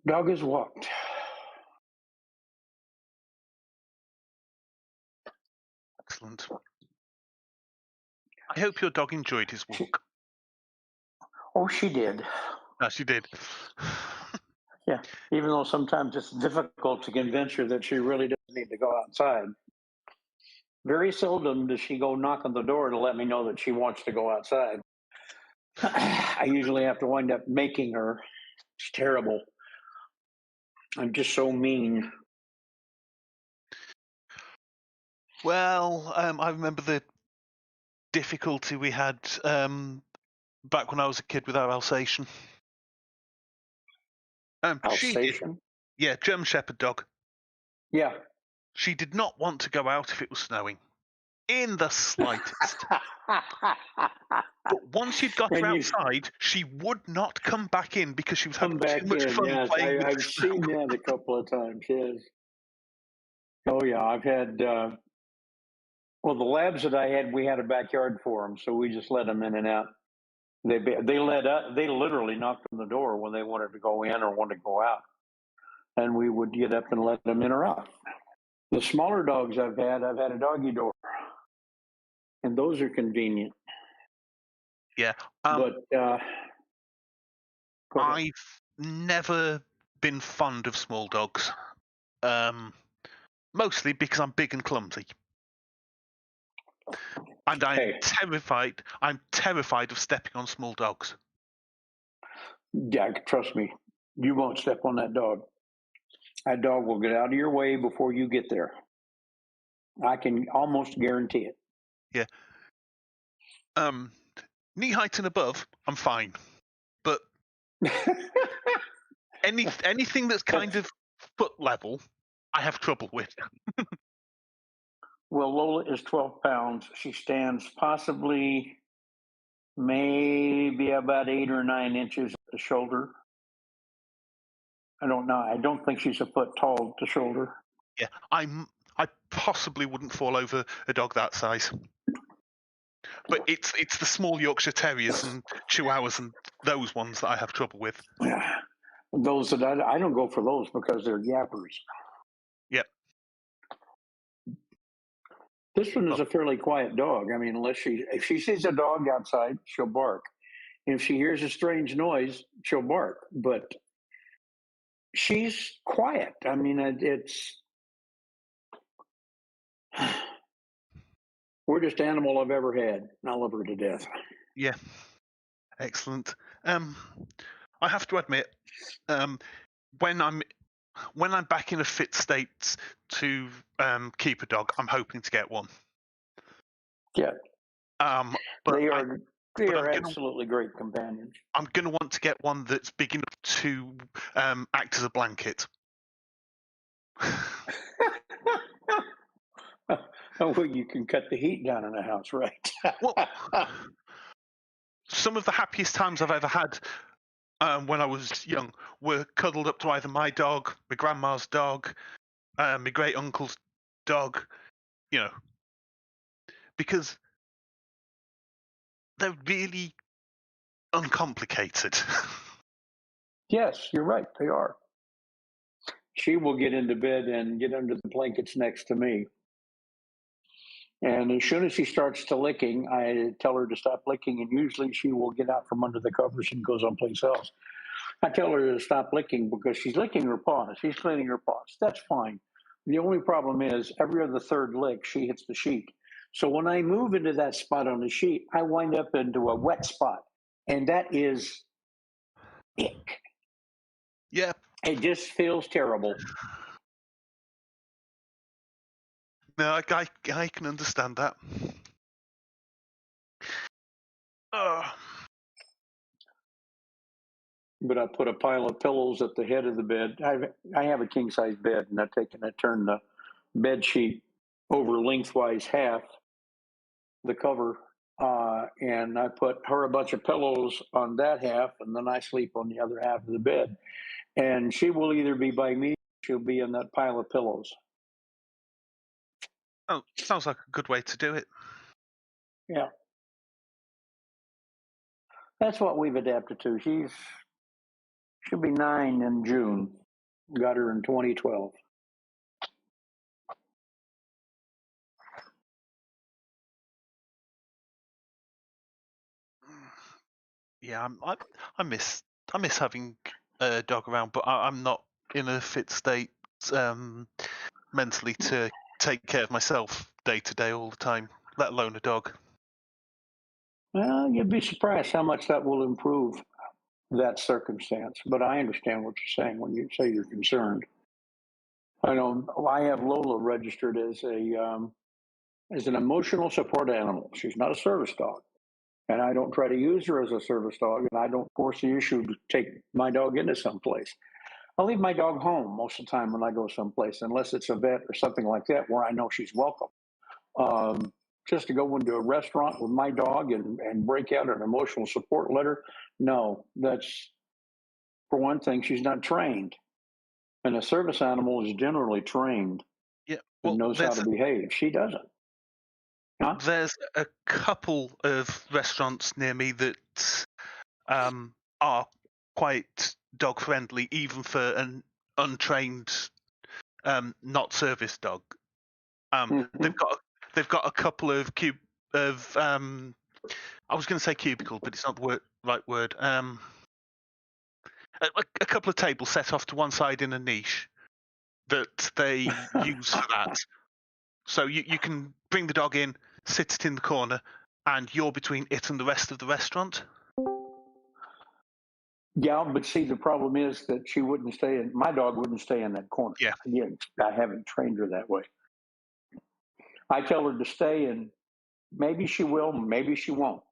F: Dog is walked.
J: Excellent. I hope your dog enjoyed his walk.
F: Oh, she did.
J: No, she did.
F: Yeah, even though sometimes it's difficult to convince her that she really doesn't need to go outside. Very seldom does she go knock on the door to let me know that she wants to go outside. I usually have to wind up making her. It's terrible. I'm just so mean.
J: Well, I remember the difficulty we had back when I was a kid with our Alsatian.
F: Alsatian?
J: Yeah, German Shepherd dog.
F: Yeah.
J: She did not want to go out if it was snowing, in the slightest. But once you'd got her outside, she would not come back in because she was having too much fun playing with
F: I've seen that a couple of times. Yes. Oh yeah, I've had. Well, the labs that I had, we had a backyard for them, so we just let them in and out. They literally knocked on the door when they wanted to go in or wanted to go out, and we would get up and let them in or out. The smaller dogs I've had a doggy door, and those are convenient.
J: Yeah,
F: but
J: I've never been fond of small dogs, mostly because I'm big and clumsy. And I'm terrified. I'm terrified of stepping on small dogs.
F: Yeah, trust me, you won't step on that dog. That dog will get out of your way before you get there. I can almost guarantee it.
J: Yeah. Knee height and above, I'm fine. But anything that's kind of foot level, I have trouble with.
F: Well, Lola is 12 pounds. She stands possibly maybe about 8 or 9 inches at the shoulder. I don't know. I don't think she's a foot tall at the shoulder.
J: Yeah, I possibly wouldn't fall over a dog that size. But it's the small Yorkshire Terriers and Chihuahuas and those ones that I have trouble with.
F: Those that I don't go for those because they're yappers.
J: Yep.
F: This one is a fairly quiet dog. I mean, if she sees a dog outside, she'll bark. If she hears a strange noise, she'll bark. But she's quiet. I mean, it's weirdest animal I've ever had. And I love her to death.
J: Yeah. Excellent. I have to admit, when I'm back in a fit state to keep a dog, I'm hoping to get one.
F: Yeah.
J: But
F: they are absolutely great companions.
J: I'm going to want to get one that's big enough to act as a blanket.
F: Well, you can cut the heat down in the house, right?
J: Well, some of the happiest times I've ever had when I was young were cuddled up to either my dog, my grandma's dog, my great uncle's dog, because they're really uncomplicated.
F: Yes, you're right. They are. She will get into bed and get under the blankets next to me. And as soon as she starts to licking, I tell her to stop licking, and usually she will get out from under the covers and goes someplace else. I tell her to stop licking because she's licking her paws. She's cleaning her paws. That's fine. The only problem is every other third lick, she hits the sheet. So when I move into that spot on the sheet, I wind up into a wet spot. And that is ick.
J: Yeah.
F: It just feels terrible.
J: No, I can understand that.
F: But I put a pile of pillows at the head of the bed. I have a king size bed, and I turn the bed sheet over lengthwise half the cover, and I put her a bunch of pillows on that half, and then I sleep on the other half of the bed. And she will either be by me, or she'll be in that pile of pillows.
J: Oh, sounds like a good way to do it.
F: Yeah. That's what we've adapted to. She'll be 9 in June. Got her in 2012.
J: Yeah, I miss having a dog around, but I'm not in a fit state mentally to take care of myself day to day all the time, let alone a dog.
F: Well, you'd be surprised how much that will improve that circumstance. But I understand what you're saying when you say you're concerned. I know I have Lola registered as an emotional support animal. She's not a service dog. And I don't try to use her as a service dog, and I don't force the issue to take my dog into someplace. I'll leave my dog home most of the time when I go someplace, unless it's a vet or something like that where I know she's welcome. Just to go into a restaurant with my dog and break out an emotional support letter, no, that's, for one thing, she's not trained. And a service animal is generally trained and knows how to behave. She doesn't. Huh?
J: There's a couple of restaurants near me that are quite dog friendly, even for an untrained, not service dog. They've got a couple of I was going to say cubicle, but it's not the right word. A couple of tables set off to one side in a niche that they use for that. So you can bring the dog in, sit it in the corner, and you're between it and the rest of the restaurant.
F: Yeah, but see, the problem is that she wouldn't stay in. My dog wouldn't stay in that corner.
J: Yeah,
F: I haven't trained her that way. I tell her to stay, and maybe she will, maybe she won't.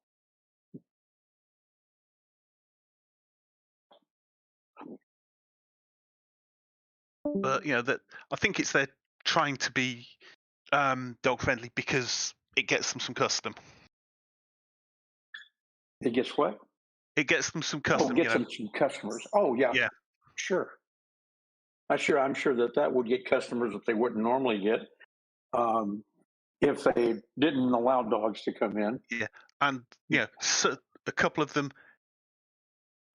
J: But that I think it's they're trying to be dog friendly because it gets them some custom.
F: It gets what?
J: It gets them some custom.
F: Oh, gets them some customers. Oh yeah,
J: yeah,
F: sure. I'm sure that would get customers that they wouldn't normally get if they didn't allow dogs to come in.
J: Yeah, and so a couple of them,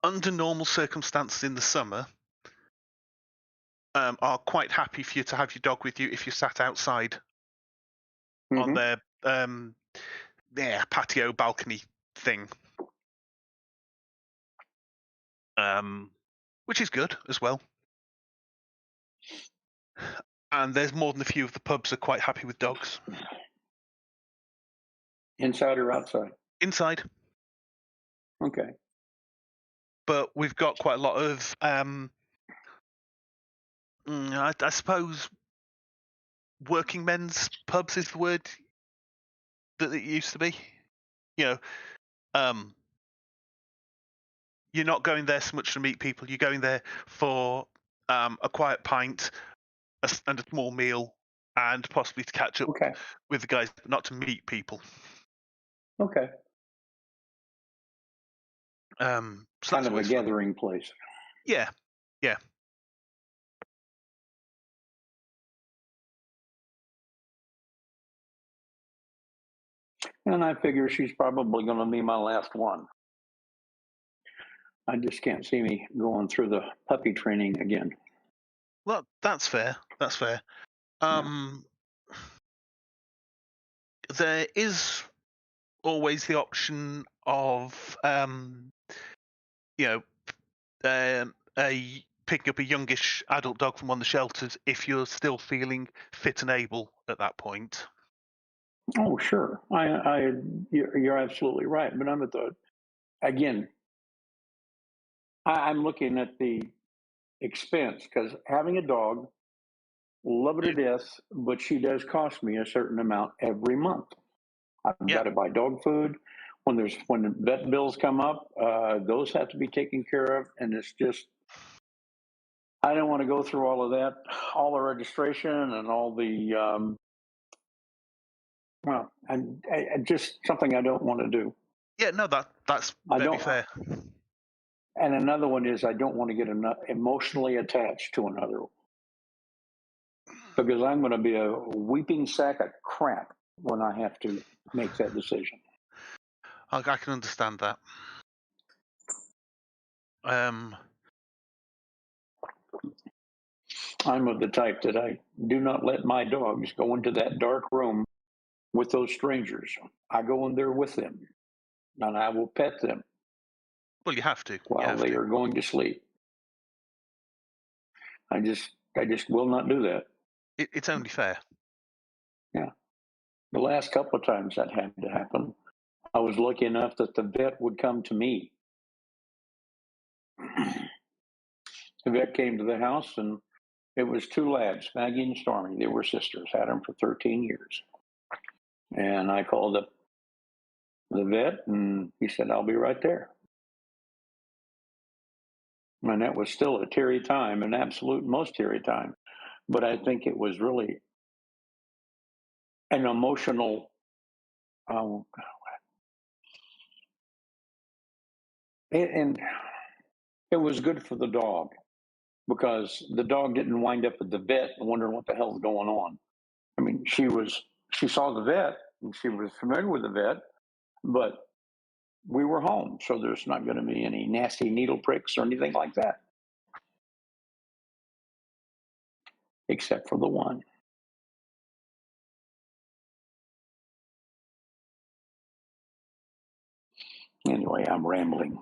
J: under normal circumstances in the summer, are quite happy for you to have your dog with you if you sat outside on their patio balcony thing, which is good as well. And there's more than a few of the pubs are quite happy with dogs.
F: Inside or outside?
J: Inside.
F: Okay.
J: But we've got quite a lot of, I suppose, working men's pubs is the word that it used to be. You're not going there so much to meet people. You're going there for a quiet pint and a small meal, and possibly to catch up with the guys, but not to meet people.
F: Okay.
J: So
F: kind of a gathering place.
J: Yeah.
F: And I figure she's probably going to be my last one. I just can't see me going through the puppy training again.
J: Well, that's fair. There is always the option of picking up a youngish adult dog from one of the shelters if you're still feeling fit and able at that point.
F: Oh, sure. You're absolutely right. But I'm looking at the expense, because having a dog, love her to death, but she does cost me a certain amount every month. I've got to buy dog food. When the vet bills come up, those have to be taken care of, and it's just, I don't want to go through all of that, all the registration and all the and just something I don't want to do.
J: Yeah, no, that's very fair.
F: And another one is I don't want to get emotionally attached to another one, because I'm going to be a weeping sack of crap when I have to make that decision.
J: I can understand that.
F: I'm of the type that I do not let my dogs go into that dark room with those strangers. I go in there with them, and I will pet them.
J: Well, you have to
F: while they are going to sleep. I just will not do that.
J: It's only fair.
F: Yeah. The last couple of times that had to happen, I was lucky enough that the vet would come to me. The vet came to the house, and it was two lads, Maggie and Stormy. They were sisters, had them for 13 years. And I called up the vet, and he said, I'll be right there. And that was still a teary time, an absolute most teary time. But I think it was really an emotional, and it was good for the dog, because the dog didn't wind up at the vet and wondering what the hell's going on. I mean, she saw the vet and she was familiar with the vet, but we were home, so there's not going to be any nasty needle pricks or anything like that, except for the one. Anyway, I'm rambling.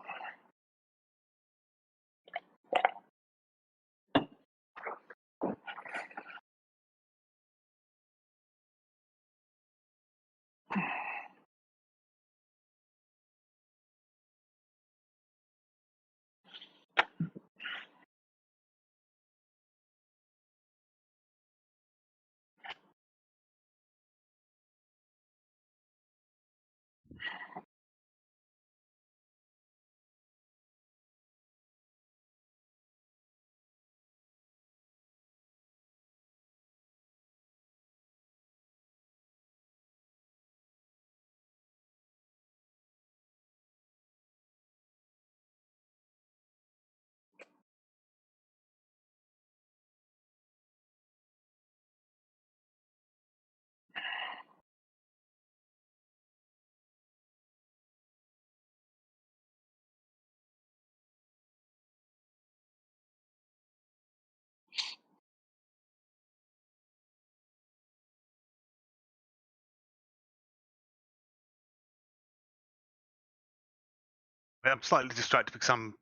J: I'm slightly distracted because I'm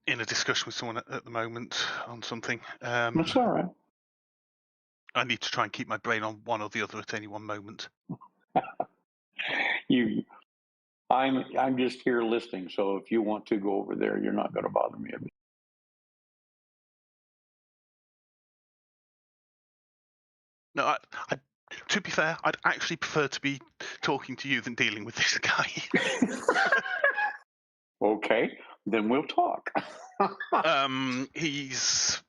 J: in a discussion with someone at the moment on something.
F: That's all right.
J: I need to try and keep my brain on one or the other at any one moment.
F: I'm just here listening, so if you want to go over there, you're not going to bother me a bit.
J: No, I, to be fair, I'd actually prefer to be talking to you than dealing with this guy.
F: Okay, then we'll talk.
J: He's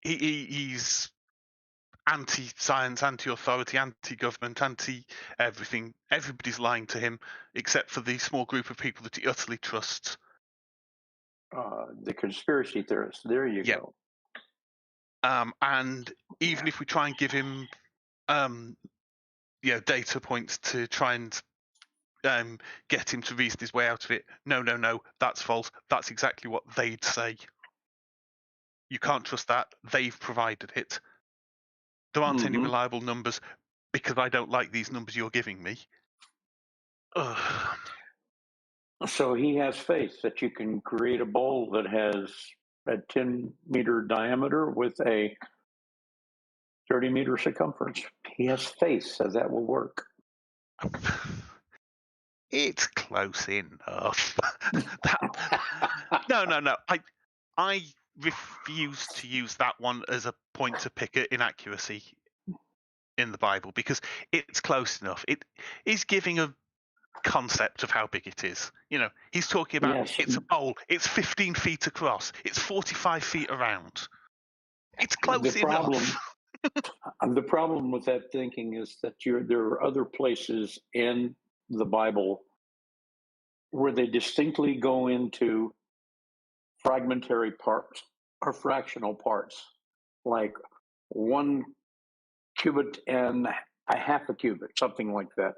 J: he's anti-science, anti-authority, anti-government, anti-everything. Everybody's lying to him except for the small group of people that he utterly trusts.
F: The conspiracy theorists. There you go.
J: And even if we try and give him, data points to try and get him to reason his way out of it, no, that's false. That's exactly what they'd say. You can't trust that. They've provided it. There aren't any reliable numbers because I don't like these numbers you're giving me. Ugh.
F: So he has faith that you can create a bowl that has a 10-meter diameter with a 30-meter circumference. He has faith that that will work.
J: It's close enough. No. I refuse to use that one as a point to pick at inaccuracy in the Bible because it's close enough. It is giving a concept of how big it is. He's talking about it's a bowl. It's 15 feet across. It's 45 feet around. It's close enough.
F: The problem with that thinking is that there are other places in the Bible where they distinctly go into fragmentary parts or fractional parts, like 1 cubit and a half a cubit, something like that.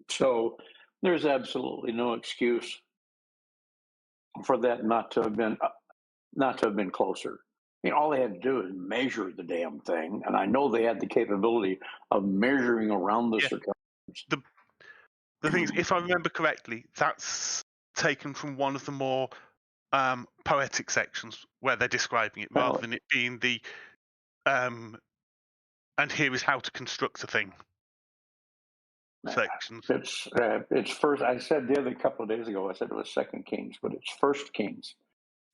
F: So there's absolutely no excuse for that not to have been closer. I mean, all they had to do is measure the damn thing, and I know they had the capability of measuring around the circumference.
J: The thing is, if I remember correctly, that's taken from one of the more poetic sections where they're describing it, rather than it being the and here is how to construct a thing sections.
F: It's first. I said the other couple of days ago, I said it was 2 Kings, but it's 1 Kings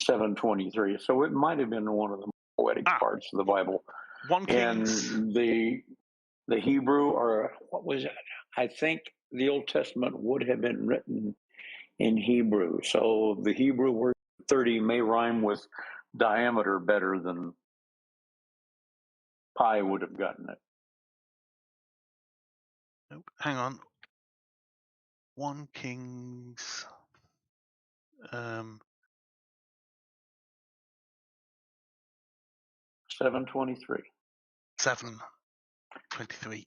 F: 7:23. So it might have been one of the poetic parts of the Bible.
J: 1 Kings.
F: And the Hebrew, or what was it? I think the Old Testament would have been written in Hebrew. So the Hebrew word 30 may rhyme with diameter better than pi would have gotten it.
J: Nope, hang on. 1 Kings.
F: 7:23.
J: 7:23.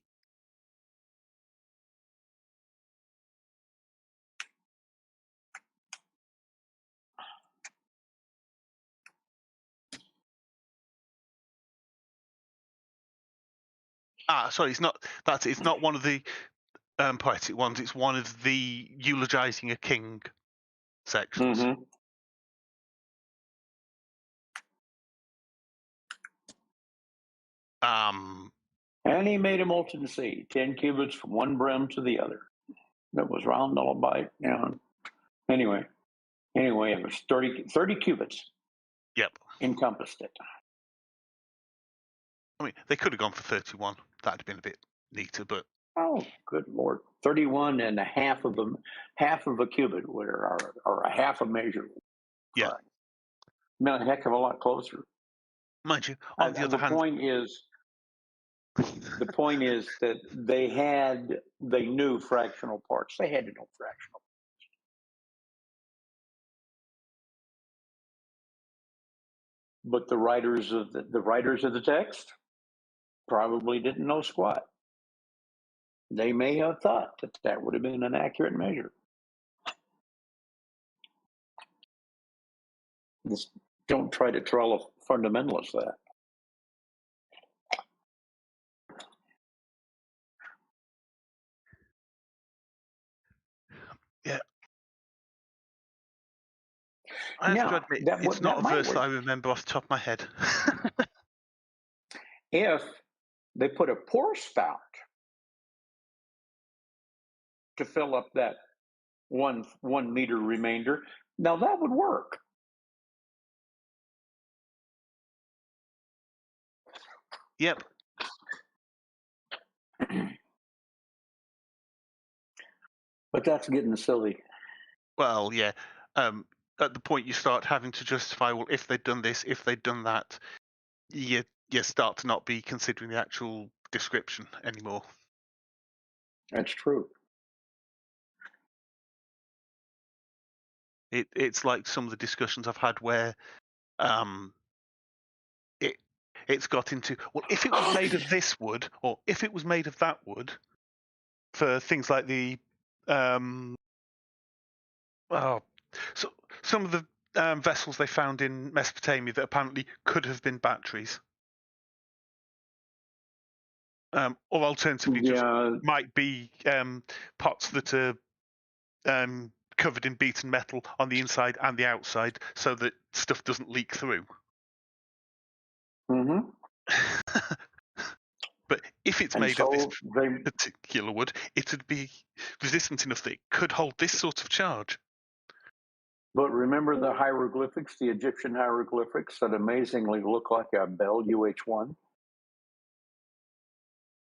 J: Sorry, it's not. It's not one of the poetic ones. It's one of the eulogizing a king sections.
F: Mm-hmm. And he made a molten sea, 10 cubits from one brim to the other. That was round all by. Anyway, it was 30 cubits.
J: Yep.
F: Encompassed it.
J: I mean, they could have gone for 31. That'd have been a bit neater, but.
F: Oh, good Lord. 31 and a half of them, half of a cubit, or a half a measure.
J: Yeah.
F: Meant a heck of a lot closer.
J: Mind you, on the other hand.
F: The point is that they knew fractional parts. They had to know fractional parts. But the writers of the text probably didn't know squat. They may have thought that would have been an accurate measure. Just don't try to tell a fundamentalist that.
J: Yeah. I have to admit, it's not a verse that I remember off the top of my head.
F: If they put a pour spout to fill up that 1 meter remainder, now that would work.
J: Yep.
F: But that's getting silly.
J: Well, yeah. At the point you start having to justify, well, if they'd done this, if they'd done that, you start to not be considering the actual description anymore.
F: That's true.
J: It's like some of the discussions I've had where it's got into, well, if it was made of this wood, or if it was made of that wood, for things like the so some of the vessels they found in Mesopotamia that apparently could have been batteries, or alternatively just might be pots that are covered in beaten metal on the inside and the outside, so that stuff doesn't leak through.
F: Mm-hmm.
J: But if it's made of this particular wood, it would be resistant enough that it could hold this sort of charge.
F: But remember the hieroglyphics, the Egyptian hieroglyphics that amazingly look like a Bell UH-1?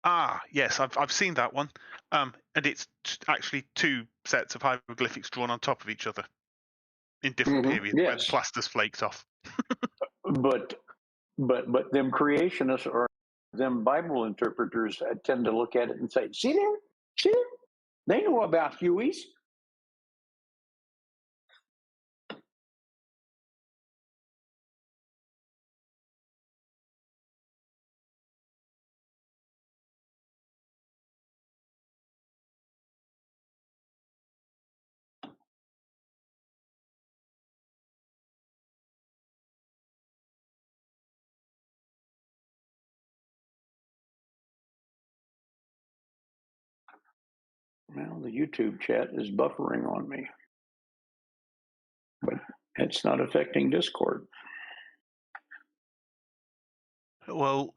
J: Ah, yes, I've seen that one. And it's actually 2 sets of hieroglyphics drawn on top of each other in different periods where the plaster's flaked off.
F: But them creationists or them Bible interpreters tend to look at it and say, see there? They know about Hueys. Well, the YouTube chat is buffering on me, but it's not affecting Discord.
J: Well,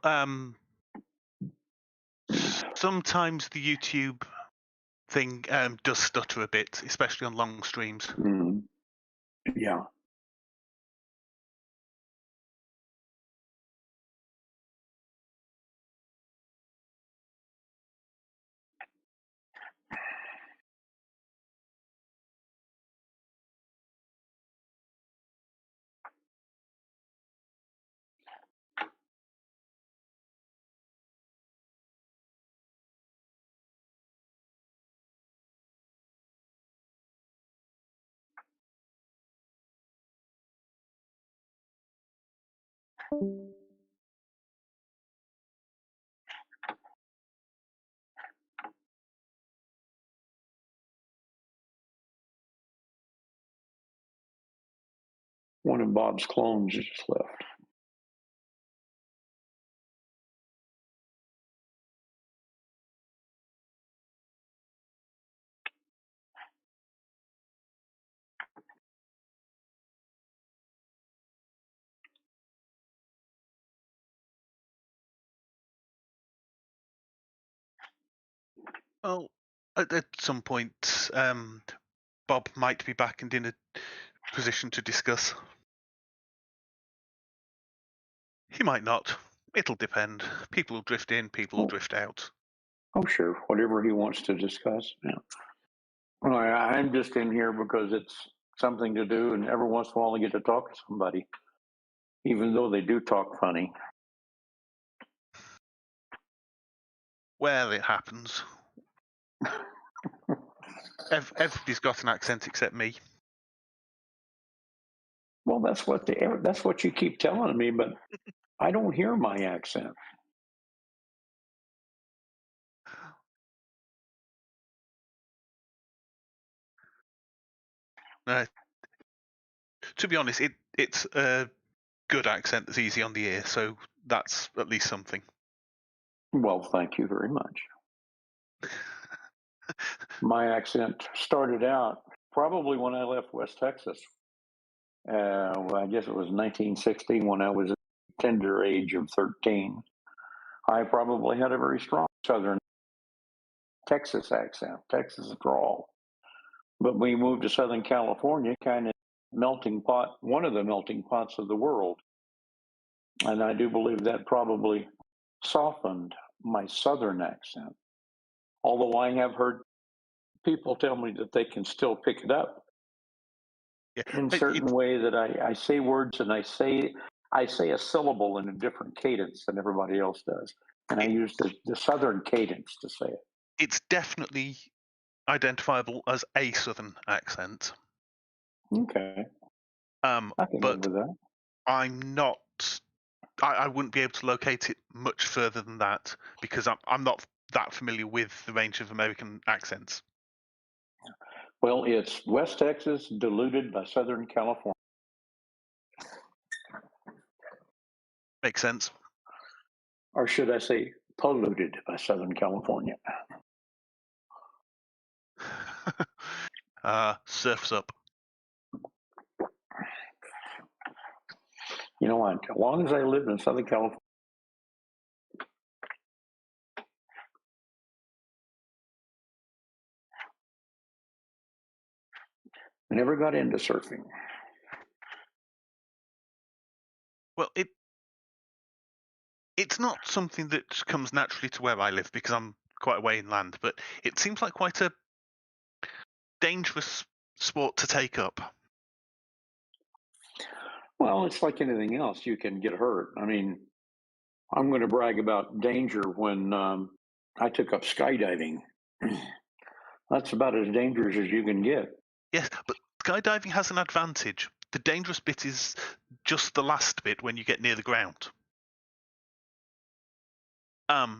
J: sometimes the YouTube thing does stutter a bit, especially on long streams.
F: Mm. Yeah. One of Bob's clones just left.
J: Well, at some point, Bob might be back and in a position to discuss. He might not. It'll depend. People will drift in, people will drift out.
F: Oh, sure. Whatever he wants to discuss. Yeah. Well, I'm just in here because it's something to do, and every once in a while I get to talk to somebody, even though they do talk funny.
J: Well, it happens. Everybody's got an accent except me.
F: Well, that's what you keep telling me, but I don't hear my accent.
J: To be honest, it's a good accent that's easy on the ear, so that's at least something.
F: Well, thank you very much. My accent started out probably when I left West Texas. Well, I guess it was 1960 when I was at the tender age of 13. I probably had a very strong Southern Texas accent, Texas drawl. But we moved to Southern California, kind of melting pot, one of the melting pots of the world. And I do believe that probably softened my Southern accent. Although I have heard people tell me that they can still pick it up in certain way that I say words and I say a syllable in a different cadence than everybody else does. And I use the Southern cadence to say it.
J: It's definitely identifiable as a Southern accent.
F: Okay. I can live with that.
J: I'm not. I wouldn't be able to locate it much further than that because I'm not that familiar with the range of American accents.
F: Well, it's West Texas diluted by Southern California.
J: Makes sense.
F: Or should I say polluted by Southern California?
J: Surf's up.
F: You know what? As long as I lived in Southern California, I never got into surfing.
J: Well, it's not something that comes naturally to where I live because I'm quite away inland, but it seems like quite a dangerous sport to take up.
F: Well, it's like anything else. You can get hurt. I mean, I'm going to brag about danger when I took up skydiving. That's about as dangerous as you can get.
J: Yes, but skydiving has an advantage. The dangerous bit is just the last bit when you get near the ground.
F: No,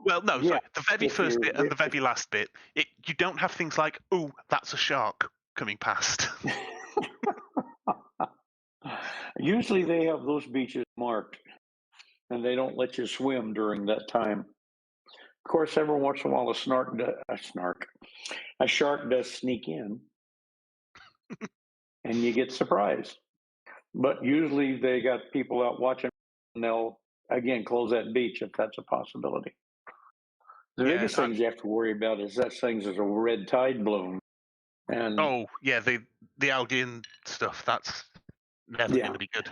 J: yeah, sorry. The very first bit and the very last bit, you don't have things like, "Oh, that's a shark coming past."
F: Usually they have those beaches marked and they don't let you swim during that time. Of course, every once in a while, a shark does sneak in, and you get surprised. But usually, they got people out watching, and they'll again close that beach if that's a possibility. The biggest things you have to worry about is that things is a red tide bloom. And
J: oh yeah, the algae and stuff. That's never going to be good.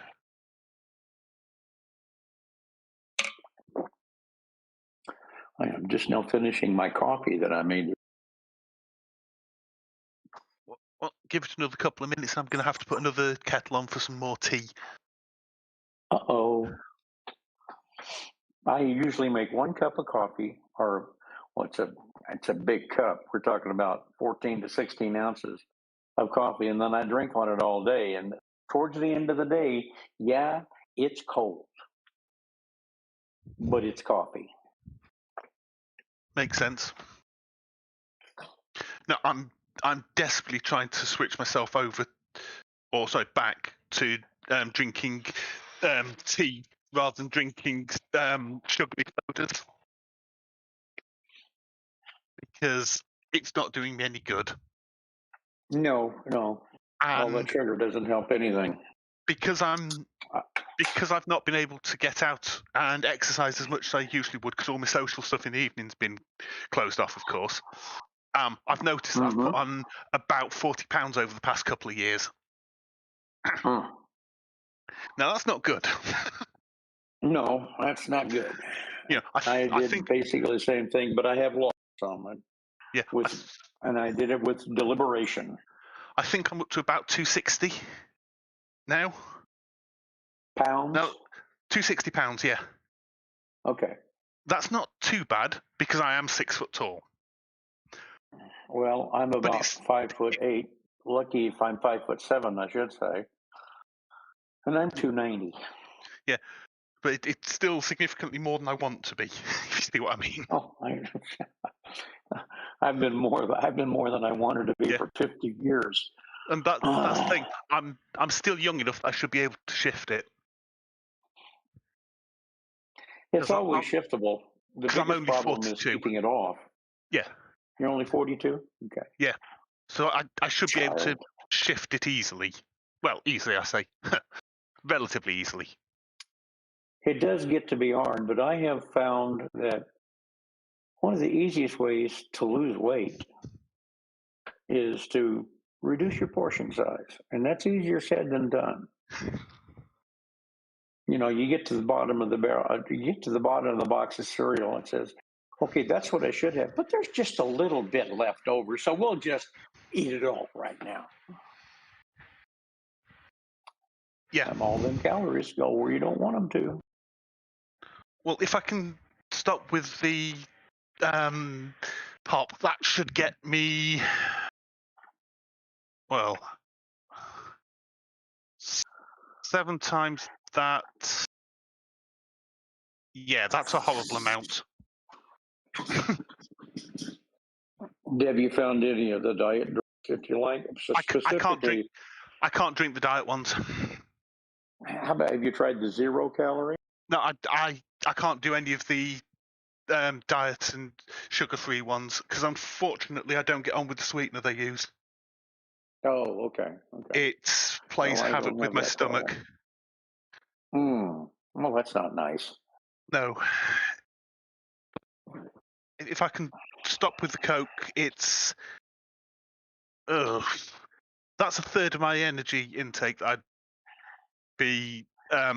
F: I am just now finishing my coffee that I made.
J: Well, give it another couple of minutes. I'm going to have to put another kettle on for some more tea.
F: Uh-oh. I usually make 1 cup of coffee, or it's a big cup. We're talking about 14 to 16 ounces of coffee, and then I drink on it all day. And towards the end of the day, yeah, it's cold, but it's coffee.
J: Makes sense. No, I'm desperately trying to switch myself over, back to drinking tea rather than drinking sugary sodas, because it's not doing me any good.
F: No. All that sugar doesn't help anything.
J: Because I've not been able to get out and exercise as much as I usually would, because all my social stuff in the evening's been closed off, of course. I've noticed that I've put on about 40 pounds over the past couple of years. Now, that's not good.
F: No, that's not good.
J: I
F: did
J: think
F: basically the same thing, but I have lost some.
J: Yeah.
F: And I did it with deliberation.
J: I think I'm up to about 260 now.
F: Pounds?
J: No, 260 pounds, yeah.
F: Okay.
J: That's not too bad, because I am 6 foot tall.
F: Well, I'm about 5'8". Lucky if I'm 5'7", I should say. And I'm 290.
J: Yeah, but it's still significantly more than I want to be. If you see what I mean.
F: Oh, I've been more than I wanted to be for 50 years.
J: And that's the thing. I'm still young enough. I should be able to shift it.
F: It's always shiftable. The biggest
J: I'm only
F: problem
J: 42.
F: is keeping it off.
J: Yeah.
F: You're only 42? Okay.
J: Yeah. So I should be able to shift it easily. Well, easily, I say. Relatively easily.
F: It does get to be hard, but I have found that one of the easiest ways to lose weight is to reduce your portion size. And that's easier said than done. You get to the bottom of the barrel, you get to the bottom of the box of cereal and it says, okay, that's what I should have, but there's just a little bit left over, so we'll just eat it all right now.
J: Yeah.
F: And all them calories go where you don't want them to.
J: Well, if I can stop with the pop, that should get me, 7 times that. Yeah, that's a horrible amount.
F: Have you found any of the diet drinks that you like?
J: I can't drink the diet ones.
F: How about, have you tried the 0 calorie?
J: No, I can't do any of the diet and sugar-free ones, because unfortunately I don't get on with the sweetener they use.
F: Oh, okay.
J: It plays havoc with my stomach.
F: Well, that's not nice.
J: No. If I can stop with the Coke, it's... That's a third of my energy intake that I'd be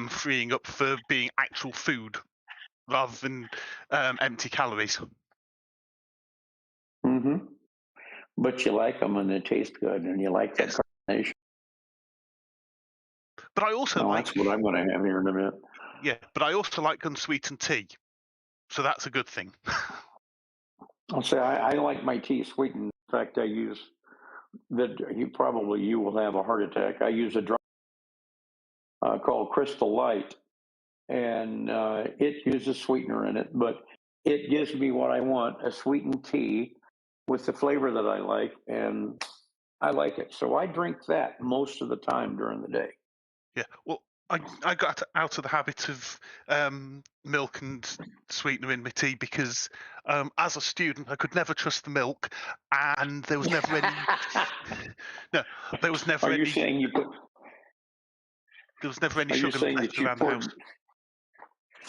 J: freeing up for being actual food, rather than empty calories.
F: Mm-hmm. But you like them and they taste good, and you like that combination.
J: But I also like...
F: That's what I'm going to have here in a minute.
J: Yeah, but I also like unsweetened tea, so that's a good thing.
F: I'll say I like my tea sweetened. In fact, I use that. You will have a heart attack. I use a drug called Crystal Light, and it uses sweetener in it, but it gives me what I want: a sweetened tea with the flavor that I like, and I like it. So I drink that most of the time during the day.
J: Yeah, well, I got out of the habit of milk and sweetener in my tea because as a student I could never trust the milk, and there was never any. No, there was never
F: Are you
J: any.
F: saying you put?
J: There was never any
F: Are you
J: sugar
F: saying
J: left
F: that you
J: around the
F: poured?
J: house.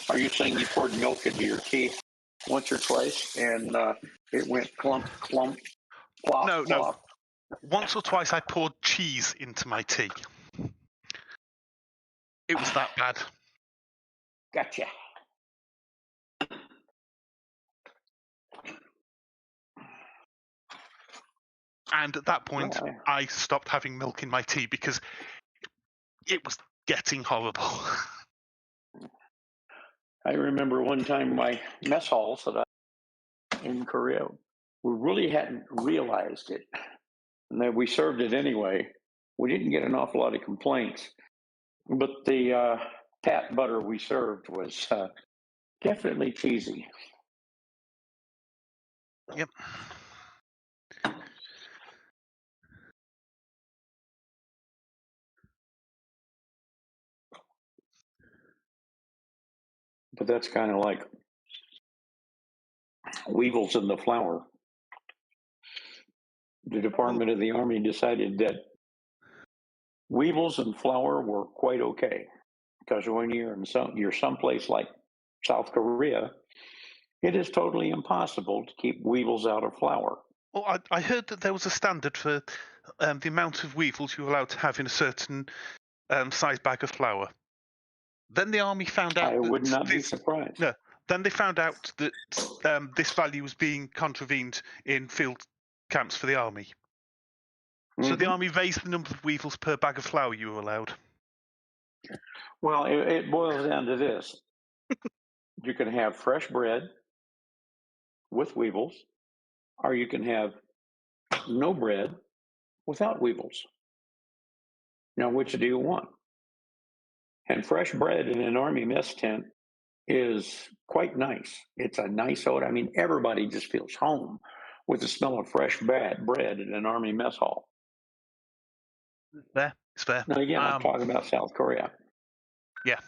F: Are you saying you poured milk into your tea once or twice and it went clump, clump, plop,
J: No.
F: plop?
J: Once or twice I poured cheese into my tea. It was that bad.
F: Gotcha.
J: And at that point, I stopped having milk in my tea because it was getting horrible.
F: I remember one time my mess halls that I in Korea, we really hadn't realized it, and that we served it anyway. We didn't get an awful lot of complaints, but the pat butter we served was definitely cheesy.
J: Yep.
F: But that's kind of like weevils in the flour. The Department of the Army decided that weevils and flour were quite okay, because when you're someplace like South Korea, it is totally impossible to keep weevils out of flour.
J: Well, I heard that there was a standard for the amount of weevils you're allowed to have in a certain size bag of flour. Then the army found out.
F: I would not be surprised.
J: No. Then they found out that this value was being contravened in field camps for the army. So the army raised the number of weevils per bag of flour you were allowed.
F: Well, it boils down to this. You can have fresh bread with weevils, or you can have no bread without weevils. Now, which do you want? And fresh bread in an army mess tent is quite nice. It's a nice odor. I mean, everybody just feels home with the smell of fresh bread in an army mess hall.
J: Fair. It's fair.
F: Now, again, I'm talking about South Korea.
J: Yeah.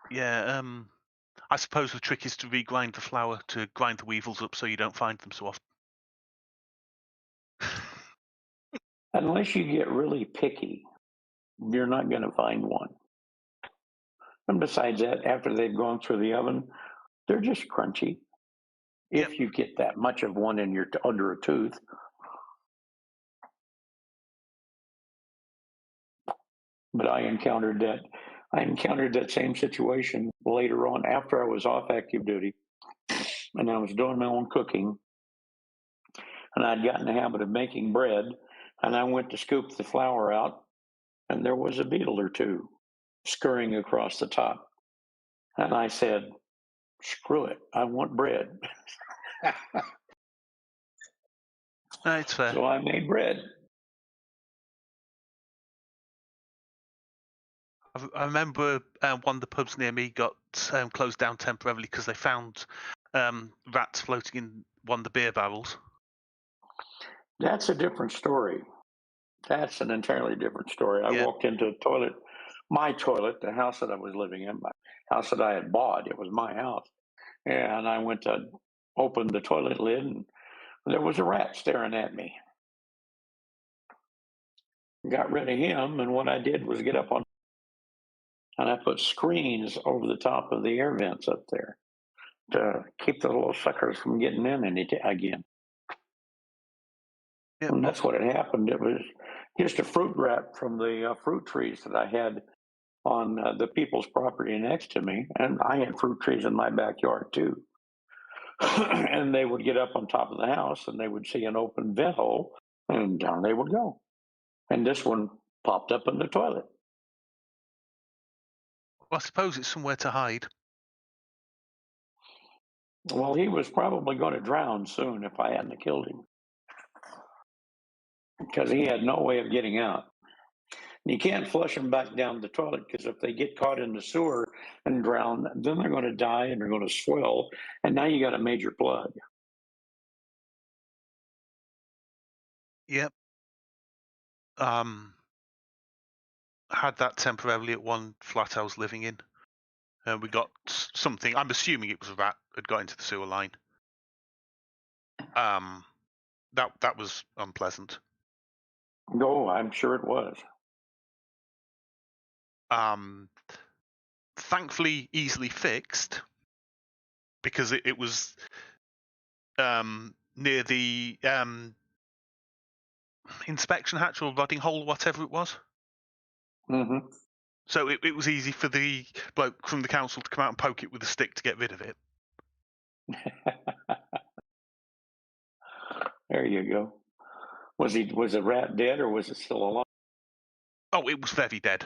J: Yeah, I suppose the trick is to regrind the flour to grind the weevils up so you don't find them so often.
F: Unless you get really picky, you're not going to find one. And besides that, after they've gone through the oven, they're just crunchy. If you get that much of one in your under a tooth. But I encountered that same situation later on after I was off active duty, and I was doing my own cooking, and I'd gotten in the habit of making bread, and I went to scoop the flour out, and there was a beetle or two scurrying across the top. And I said, screw it, I want bread.
J: It's fair.
F: So I made bread.
J: I remember one of the pubs near me got closed down temporarily because they found rats floating in one of the beer barrels.
F: That's a different story. That's an entirely different story. I walked into my toilet, the house that I was living in, my house that I had bought. It was my house. And I went to open the toilet lid, and there was a rat staring at me. Got rid of him, and what I did was get up on, and I put screens over the top of the air vents up there to keep the little suckers from getting in again.
J: Yeah,
F: and that's what had happened. It was just a fruit wrap from the fruit trees that I had on the people's property next to me. And I had fruit trees in my backyard too. And they would get up on top of the house and they would see an open vent hole and down they would go. And this one popped up in the toilet.
J: Well, I suppose it's somewhere to hide.
F: Well, he was probably going to drown soon if I hadn't killed him, because he had no way of getting out. And you can't flush them back down the toilet, because if they get caught in the sewer and drown, then they're going to die and they're going to swell. And now you got a major plug.
J: Yep. Had that temporarily at one flat I was living in. We got something. I'm assuming it was a rat had got into the sewer line. That was unpleasant.
F: No, I'm sure it was.
J: Thankfully, easily fixed because it was near the inspection hatch or rodding hole, whatever it was.
F: Mm-hmm.
J: So it was easy for the bloke from the council to come out and poke it with a stick to get rid of it.
F: There you go. Was the rat dead or was it still alive?
J: Oh, it was very dead.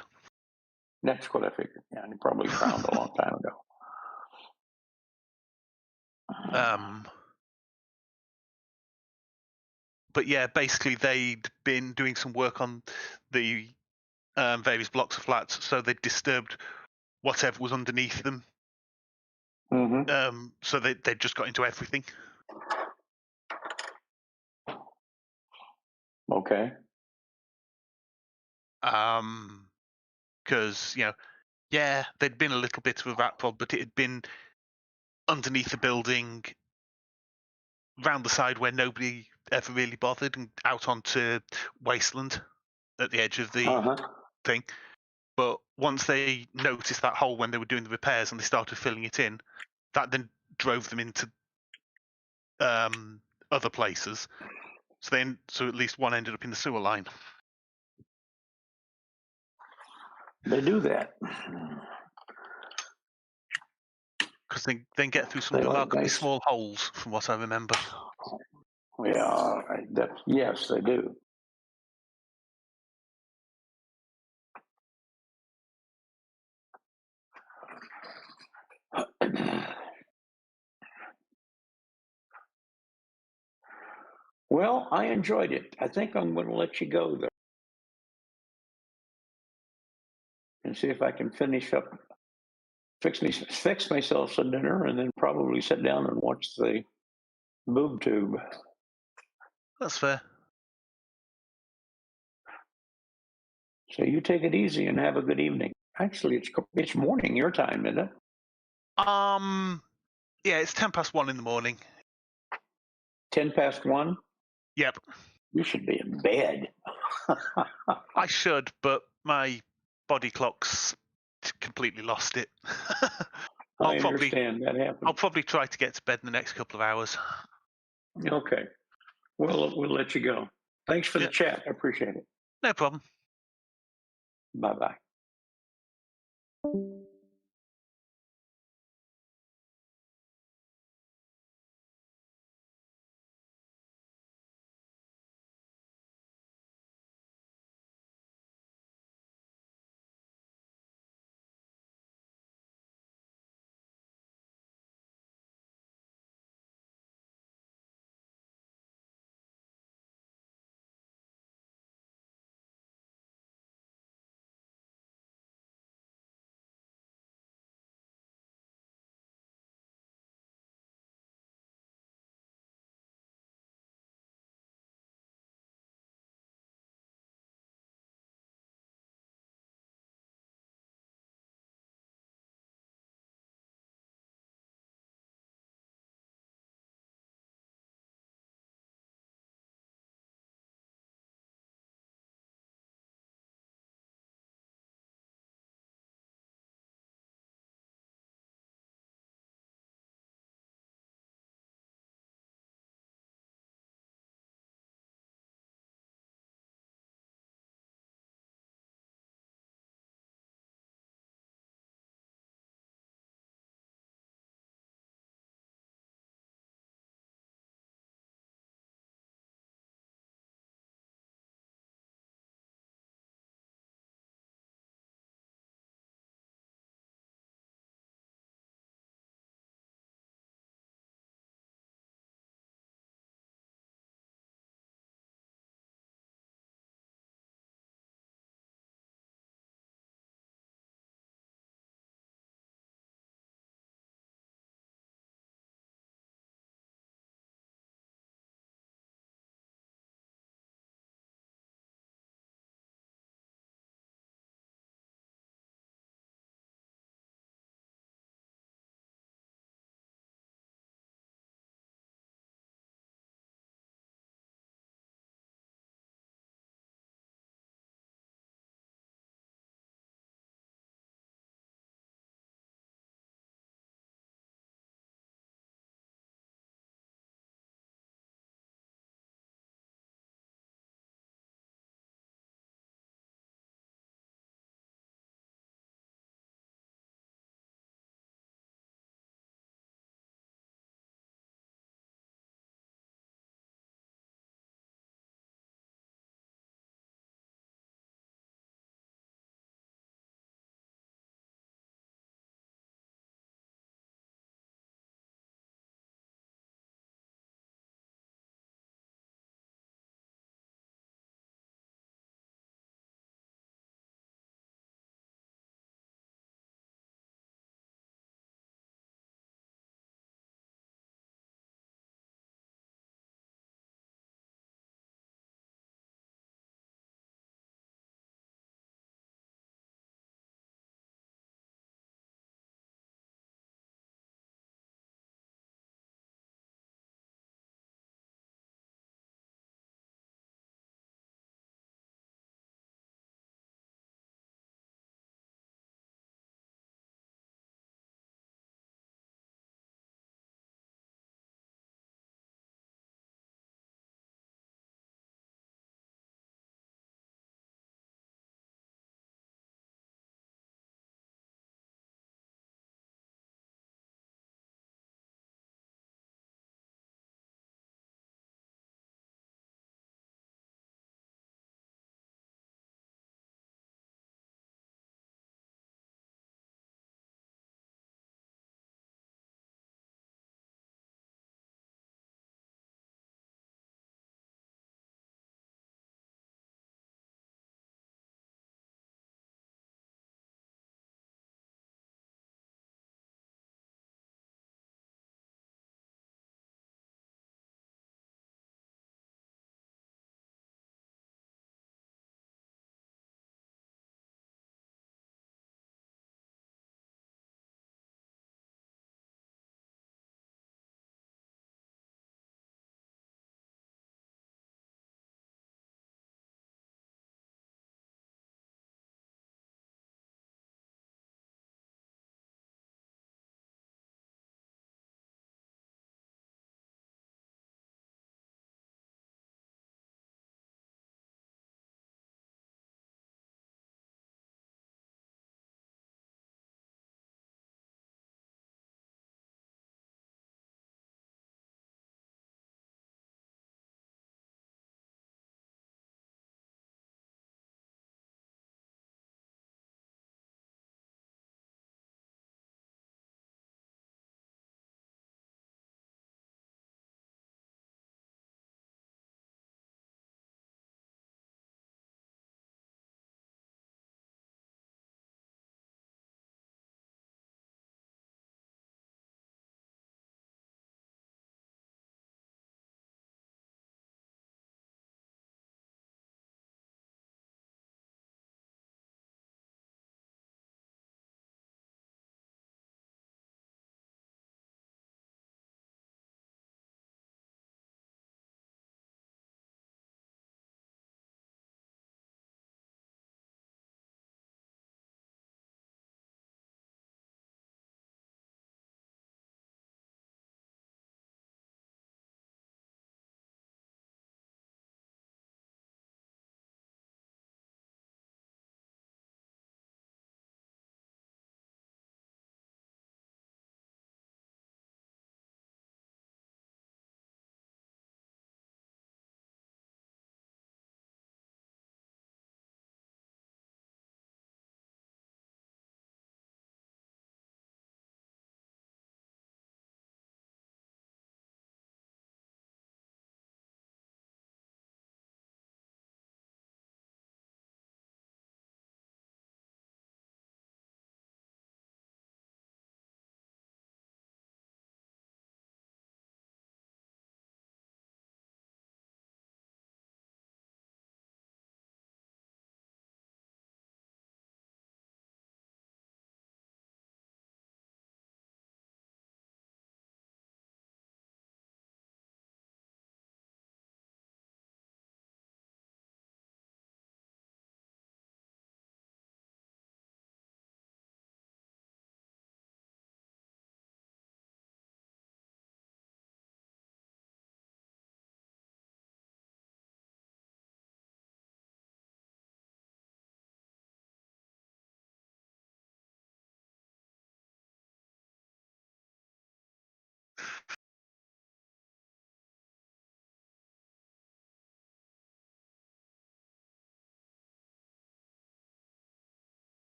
F: That's what I figured. Yeah, and he probably found a long time ago.
J: But yeah, basically they'd been doing some work on the various blocks of flats, so they disturbed whatever was underneath them.
F: Mm-hmm.
J: So they just got into everything.
F: Okay.
J: Because there'd been a little bit of a rat problem, but it had been underneath the building, round the side where nobody ever really bothered, and out onto wasteland at the edge of the thing. But once they noticed that hole when they were doing the repairs and they started filling it in, that then drove them into other places. So at least one ended up in the sewer line.
F: They do that.
J: Because they then get through some remarkably small holes, from what I remember.
F: Yeah, yes, they do. Well, I enjoyed it. I think I'm going to let you go there and see if I can finish up, fix myself some dinner, and then probably sit down and watch the boob tube.
J: That's fair.
F: So you take it easy and have a good evening. Actually, it's morning your time, isn't it?
J: Yeah, it's 1:10 in the morning.
F: 1:10?
J: Yep.
F: You should be in bed.
J: I should, but my body clock's completely lost it.
F: I understand that happens.
J: I'll probably try to get to bed in the next couple of hours.
F: Okay. Well, we'll let you go. Thanks for the chat. I appreciate it.
J: No problem.
F: Bye-bye.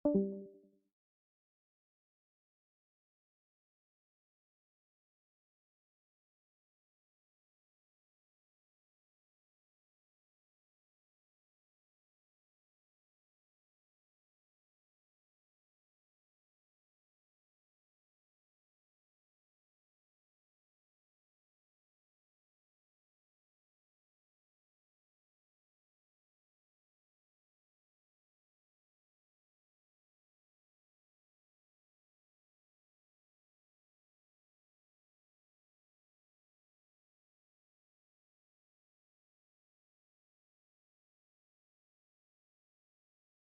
A: you.